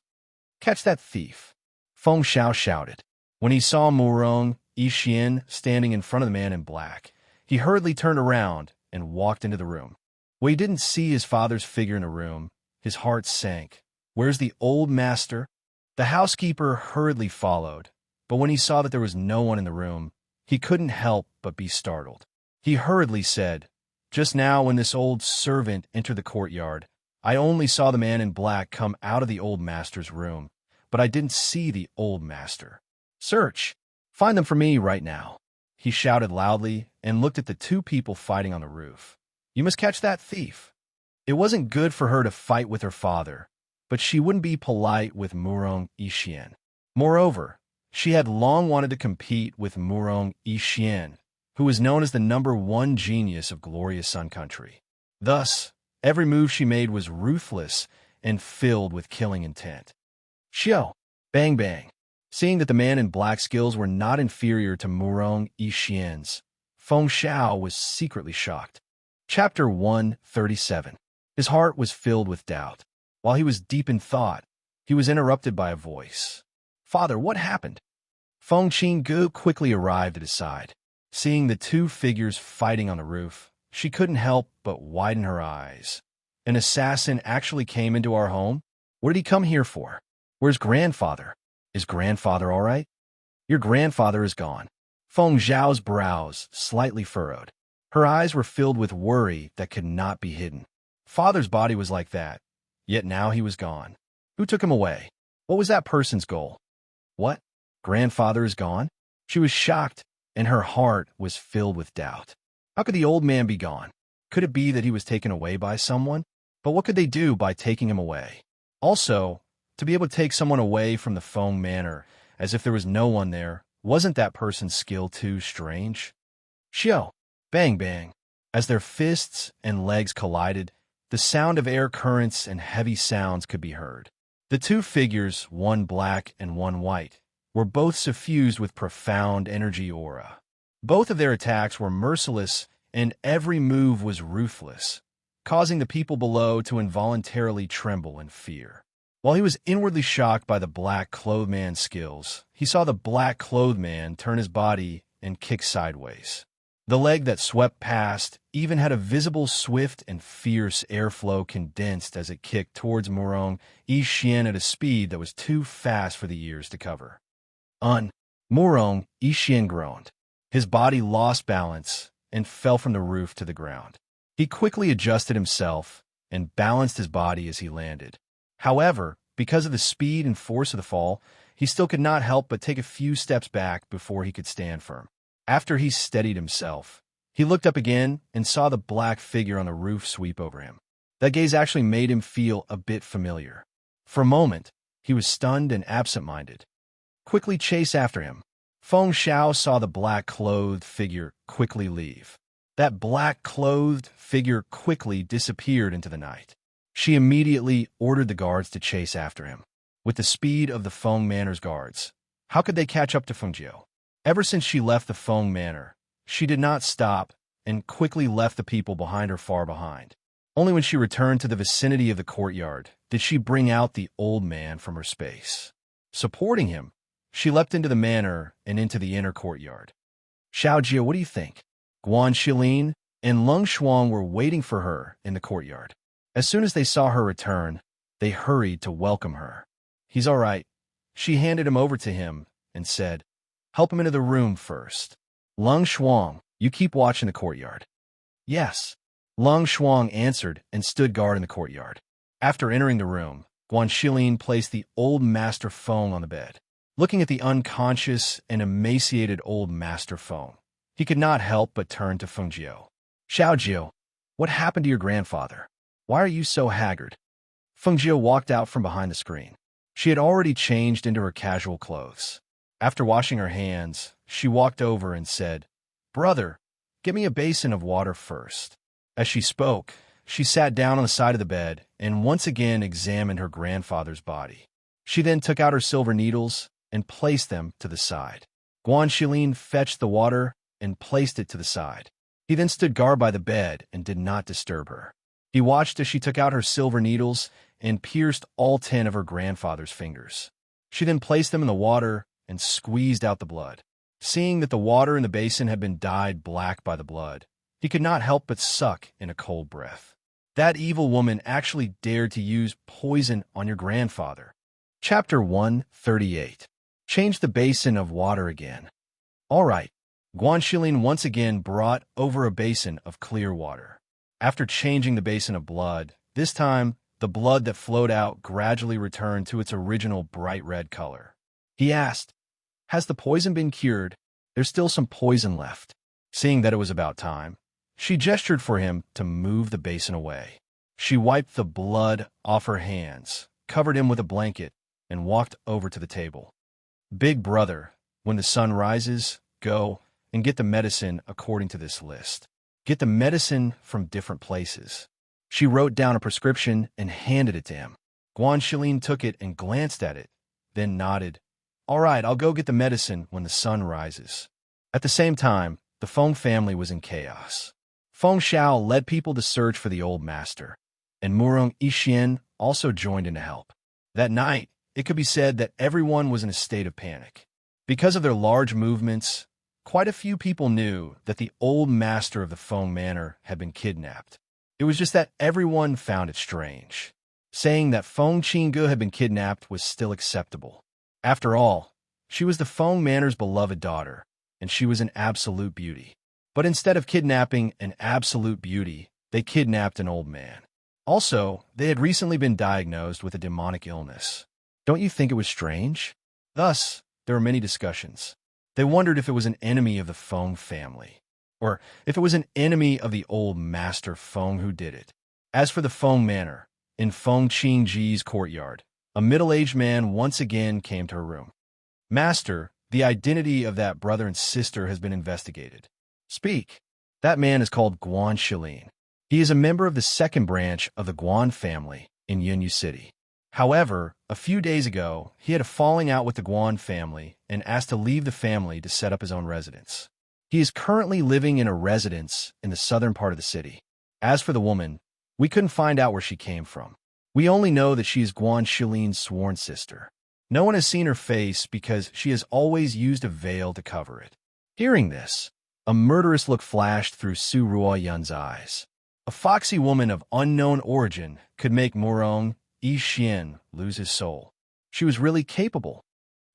Catch that thief, Feng Xiao shouted. When he saw Murong Yixian standing in front of the man in black, he hurriedly turned around and walked into the room. When he didn't see his father's figure in the room, his heart sank. Where's the old master? The housekeeper hurriedly followed, but when he saw that there was no one in the room, he couldn't help but be startled. He hurriedly said, "Just now when this old servant entered the courtyard, I only saw the man in black come out of the old master's room, but I didn't see the old master. Search! Find them for me right now," he shouted loudly and looked at the two people fighting on the roof. "You must catch that thief." It wasn't good for her to fight with her father, but she wouldn't be polite with Murong Yixian. Moreover, she had long wanted to compete with Murong Yixian, who was known as the #1 genius of Glorious Sun Country. Thus, every move she made was ruthless and filled with killing intent. Xiao! Bang bang! Seeing that the man in black skills were not inferior to Murong Yixian's, Feng Xiao was secretly shocked. Chapter 137. His heart was filled with doubt. While he was deep in thought, he was interrupted by a voice. "Father, what happened?" Feng Qinggu quickly arrived at his side. Seeing the two figures fighting on the roof, she couldn't help but widen her eyes. "An assassin actually came into our home? What did he come here for? Where's grandfather? Is grandfather all right?" "Your grandfather is gone." Feng Zhao's brows slightly furrowed. Her eyes were filled with worry that could not be hidden. Father's body was like that, yet now he was gone. Who took him away? What was that person's goal? What? Grandfather is gone? She was shocked, and her heart was filled with doubt. How could the old man be gone? Could it be that he was taken away by someone? But what could they do by taking him away? Also, to be able to take someone away from the Feng Manor, as if there was no one there, wasn't that person's skill too strange? Xiao! Bang bang! As their fists and legs collided, the sound of air currents and heavy sounds could be heard. The two figures, one black and one white, were both suffused with profound energy aura. Both of their attacks were merciless, and every move was ruthless, causing the people below to involuntarily tremble in fear. While he was inwardly shocked by the black-clothed man's skills, he saw the black-clothed man turn his body and kick sideways. The leg that swept past even had a visible swift and fierce airflow condensed as it kicked towards Murong Yixian at a speed that was too fast for the ears to cover. Murong Yixian groaned. His body lost balance and fell from the roof to the ground. He quickly adjusted himself and balanced his body as he landed. However, because of the speed and force of the fall, he still could not help but take a few steps back before he could stand firm. After he steadied himself, he looked up again and saw the black figure on the roof sweep over him. That gaze actually made him feel a bit familiar. For a moment, he was stunned and absent-minded. Quickly chase after him. Feng Xiao saw the black-clothed figure quickly leave. That black-clothed figure quickly disappeared into the night. She immediately ordered the guards to chase after him. With the speed of the Feng Manor's guards, how could they catch up to Feng Jiu? Ever since she left the Feng Manor, she did not stop and quickly left the people behind her far behind. Only when she returned to the vicinity of the courtyard did she bring out the old man from her space. Supporting him, she leapt into the manor and into the inner courtyard. "Xiaojia, what do you think?" Guan Shilin and Lung Shuang were waiting for her in the courtyard. As soon as they saw her return, they hurried to welcome her. "He's all right." She handed him over to him and said, "Help him into the room first. Lung Shuang, you keep watch in the courtyard." "Yes." Lung Shuang answered and stood guard in the courtyard. After entering the room, Guanxilin placed the old Master Feng on the bed. Looking at the unconscious and emaciated old Master Feng, he could not help but turn to Fengjiu. Xiaojiu, what happened to your grandfather? Why are you so haggard? Fengjiu walked out from behind the screen. She had already changed into her casual clothes. After washing her hands, she walked over and said, "Brother, get me a basin of water first." As she spoke, she sat down on the side of the bed and once again examined her grandfather's body. She then took out her silver needles and placed them to the side. Guanxilin fetched the water and placed it to the side. He then stood guard by the bed and did not disturb her. He watched as she took out her silver needles and pierced all 10 of her grandfather's fingers. She then placed them in the water and squeezed out the blood. Seeing that the water in the basin had been dyed black by the blood, he could not help but suck in a cold breath. That evil woman actually dared to use poison on your grandfather. Chapter 138. Change the basin of water again. All right. Guanxilin once again brought over a basin of clear water. After changing the basin of blood, this time the blood that flowed out gradually returned to its original bright red color. He asked, "Has the poison been cured? There's still some poison left." Seeing that it was about time, she gestured for him to move the basin away. She wiped the blood off her hands, covered him with a blanket, and walked over to the table. "Big brother, when the sun rises, go and get the medicine according to this list. Get the medicine from different places." She wrote down a prescription and handed it to him. Guanxilin took it and glanced at it, then nodded. "All right, I'll go get the medicine when the sun rises." At the same time, the Feng family was in chaos. Feng Xiao led people to search for the old master, and Murong Yixian also joined in to help. That night, it could be said that everyone was in a state of panic. Because of their large movements, quite a few people knew that the old master of the Feng Manor had been kidnapped. It was just that everyone found it strange. Saying that Feng Qingge had been kidnapped was still acceptable. After all, she was the Feng Manor's beloved daughter, and she was an absolute beauty. But instead of kidnapping an absolute beauty, they kidnapped an old man. Also, they had recently been diagnosed with a demonic illness. Don't you think it was strange? Thus, there were many discussions. They wondered if it was an enemy of the Feng family, or if it was an enemy of the old Master Feng who did it. As for the Feng Manor, in Feng Qingji's courtyard, a middle-aged man once again came to her room. "Master, the identity of that brother and sister has been investigated." "Speak." "That man is called Guanxilin. He is a member of the second branch of the Guan family in Yunyu City. However, a few days ago, he had a falling out with the Guan family and asked to leave the family to set up his own residence. He is currently living in a residence in the southern part of the city. As for the woman, we couldn't find out where she came from. We only know that she is Guanxilin's sworn sister. No one has seen her face because she has always used a veil to cover it." Hearing this, a murderous look flashed through Su Ruoyun's eyes. A foxy woman of unknown origin could make Murong Yixian lose his soul. She was really capable.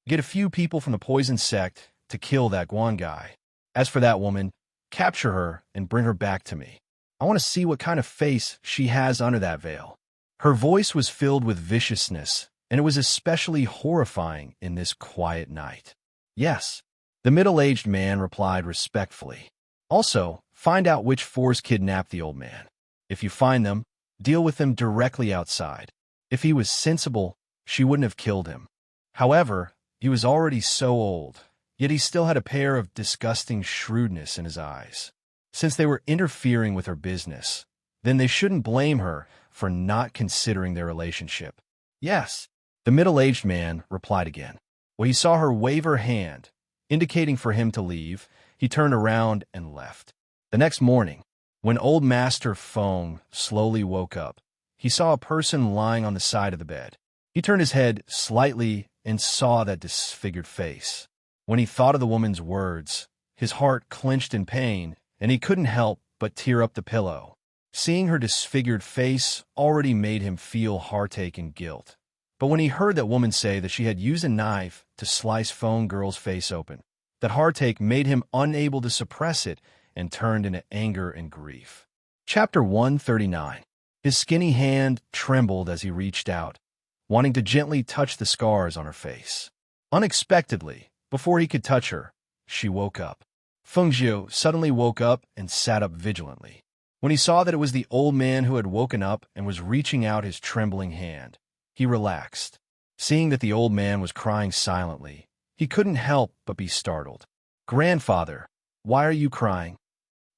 Get a few people from the poison sect to kill that Guan guy. As for that woman, capture her and bring her back to me. I want to see what kind of face she has under that veil. Her voice was filled with viciousness, and it was especially horrifying in this quiet night. "Yes," the middle-aged man replied respectfully. "Also, find out which force kidnapped the old man. If you find them, deal with them directly outside. If he was sensible, she wouldn't have killed him. However, he was already so old, yet he still had a pair of disgusting shrewdness in his eyes. Since they were interfering with her business, then they shouldn't blame her for not considering their relationship." "Yes," the middle-aged man replied again. When he saw her wave her hand, indicating for him to leave, he turned around and left. The next morning, when old Master Feng slowly woke up, he saw a person lying on the side of the bed. He turned his head slightly and saw that disfigured face. When he thought of the woman's words, his heart clenched in pain, and he couldn't help but tear up the pillow. Seeing her disfigured face already made him feel heartache and guilt. But when he heard that woman say that she had used a knife to slice Feng girl's face open, that heartache made him unable to suppress it and turned into anger and grief. Chapter 139. His skinny hand trembled as he reached out, wanting to gently touch the scars on her face. Unexpectedly, before he could touch her, she woke up. Feng Zhou suddenly woke up and sat up vigilantly. When he saw that it was the old man who had woken up and was reaching out his trembling hand, he relaxed. Seeing that the old man was crying silently, he couldn't help but be startled. "Grandfather, why are you crying?"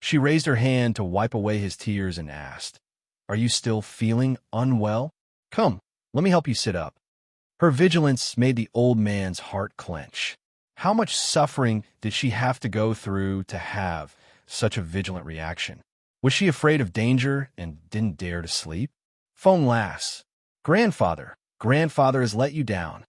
She raised her hand to wipe away his tears and asked, "Are you still feeling unwell? Come, let me help you sit up." Her vigilance made the old man's heart clench. How much suffering did she have to go through to have such a vigilant reaction? Was she afraid of danger and didn't dare to sleep? Feng Lass, Grandfather has let you down."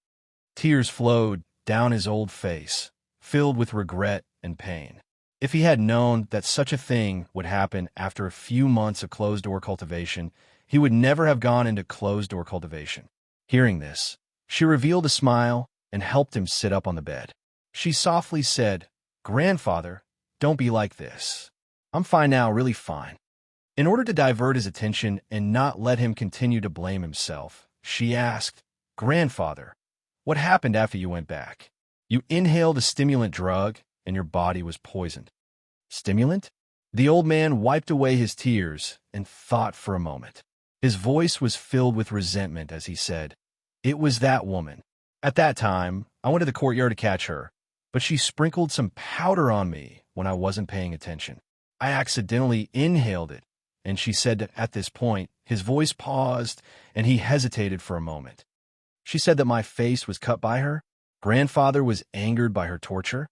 Tears flowed down his old face, filled with regret and pain. If he had known that such a thing would happen after a few months of closed-door cultivation, he would never have gone into closed-door cultivation. Hearing this, she revealed a smile and helped him sit up on the bed. She softly said, "Grandfather, don't be like this. I'm fine now, really fine." In order to divert his attention and not let him continue to blame himself, she asked, "Grandfather, what happened after you went back? You inhaled a stimulant drug and your body was poisoned." "Stimulant?" The old man wiped away his tears and thought for a moment. His voice was filled with resentment as he said, "It was that woman. At that time, I went to the courtyard to catch her, but she sprinkled some powder on me when I wasn't paying attention. I accidentally inhaled it," and she said that at this point, his voice paused and he hesitated for a moment. "She said that my face was cut by her. Grandfather was angered by her torture."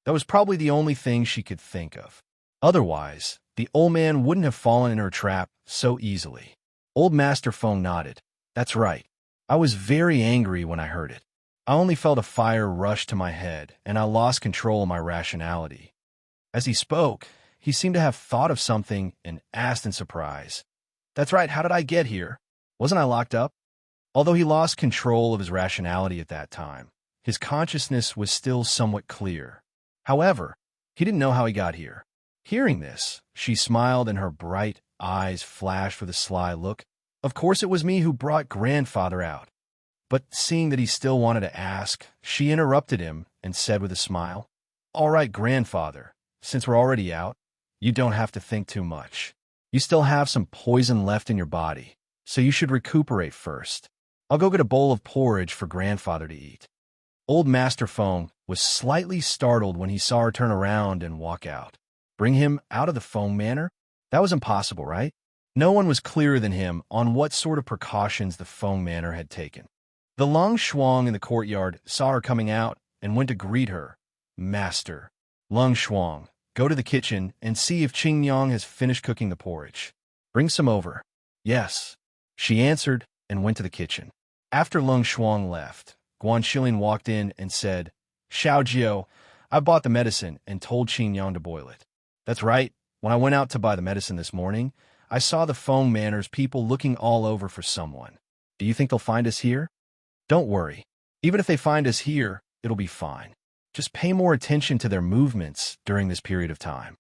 That was probably the only thing she could think of. Otherwise, the old man wouldn't have fallen in her trap so easily. Old Master Feng nodded. "That's right. I was very angry when I heard it. I only felt a fire rush to my head, and I lost control of my rationality." As he spoke, he seemed to have thought of something and asked in surprise, "That's right, how did I get here? Wasn't I locked up?" Although he lost control of his rationality at that time, his consciousness was still somewhat clear. However, he didn't know how he got here. Hearing this, she smiled and her bright eyes flashed with a sly look. "Of course it was me who brought Grandfather out." But seeing that he still wanted to ask, she interrupted him and said with a smile, "All right, Grandfather, since we're already out, you don't have to think too much. You still have some poison left in your body, so you should recuperate first. I'll go get a bowl of porridge for Grandfather to eat." Old Master Feng was slightly startled when he saw her turn around and walk out. Bring him out of the Feng Manor? That was impossible, right? No one was clearer than him on what sort of precautions the Feng Manor had taken. The Long Shuang in the courtyard saw her coming out and went to greet her. "Master, Long Shuang, go to the kitchen and see if Qing Yang has finished cooking the porridge. Bring some over." "Yes," she answered and went to the kitchen. After Long Shuang left, Guan Shilin walked in and said, "Xiao Jiao, I bought the medicine and told Qing Yang to boil it." "That's right. When I went out to buy the medicine this morning, I saw the Feng Manor's people looking all over for someone. Do you think they'll find us here?" "Don't worry. Even if they find us here, it'll be fine. Just pay more attention to their movements during this period of time."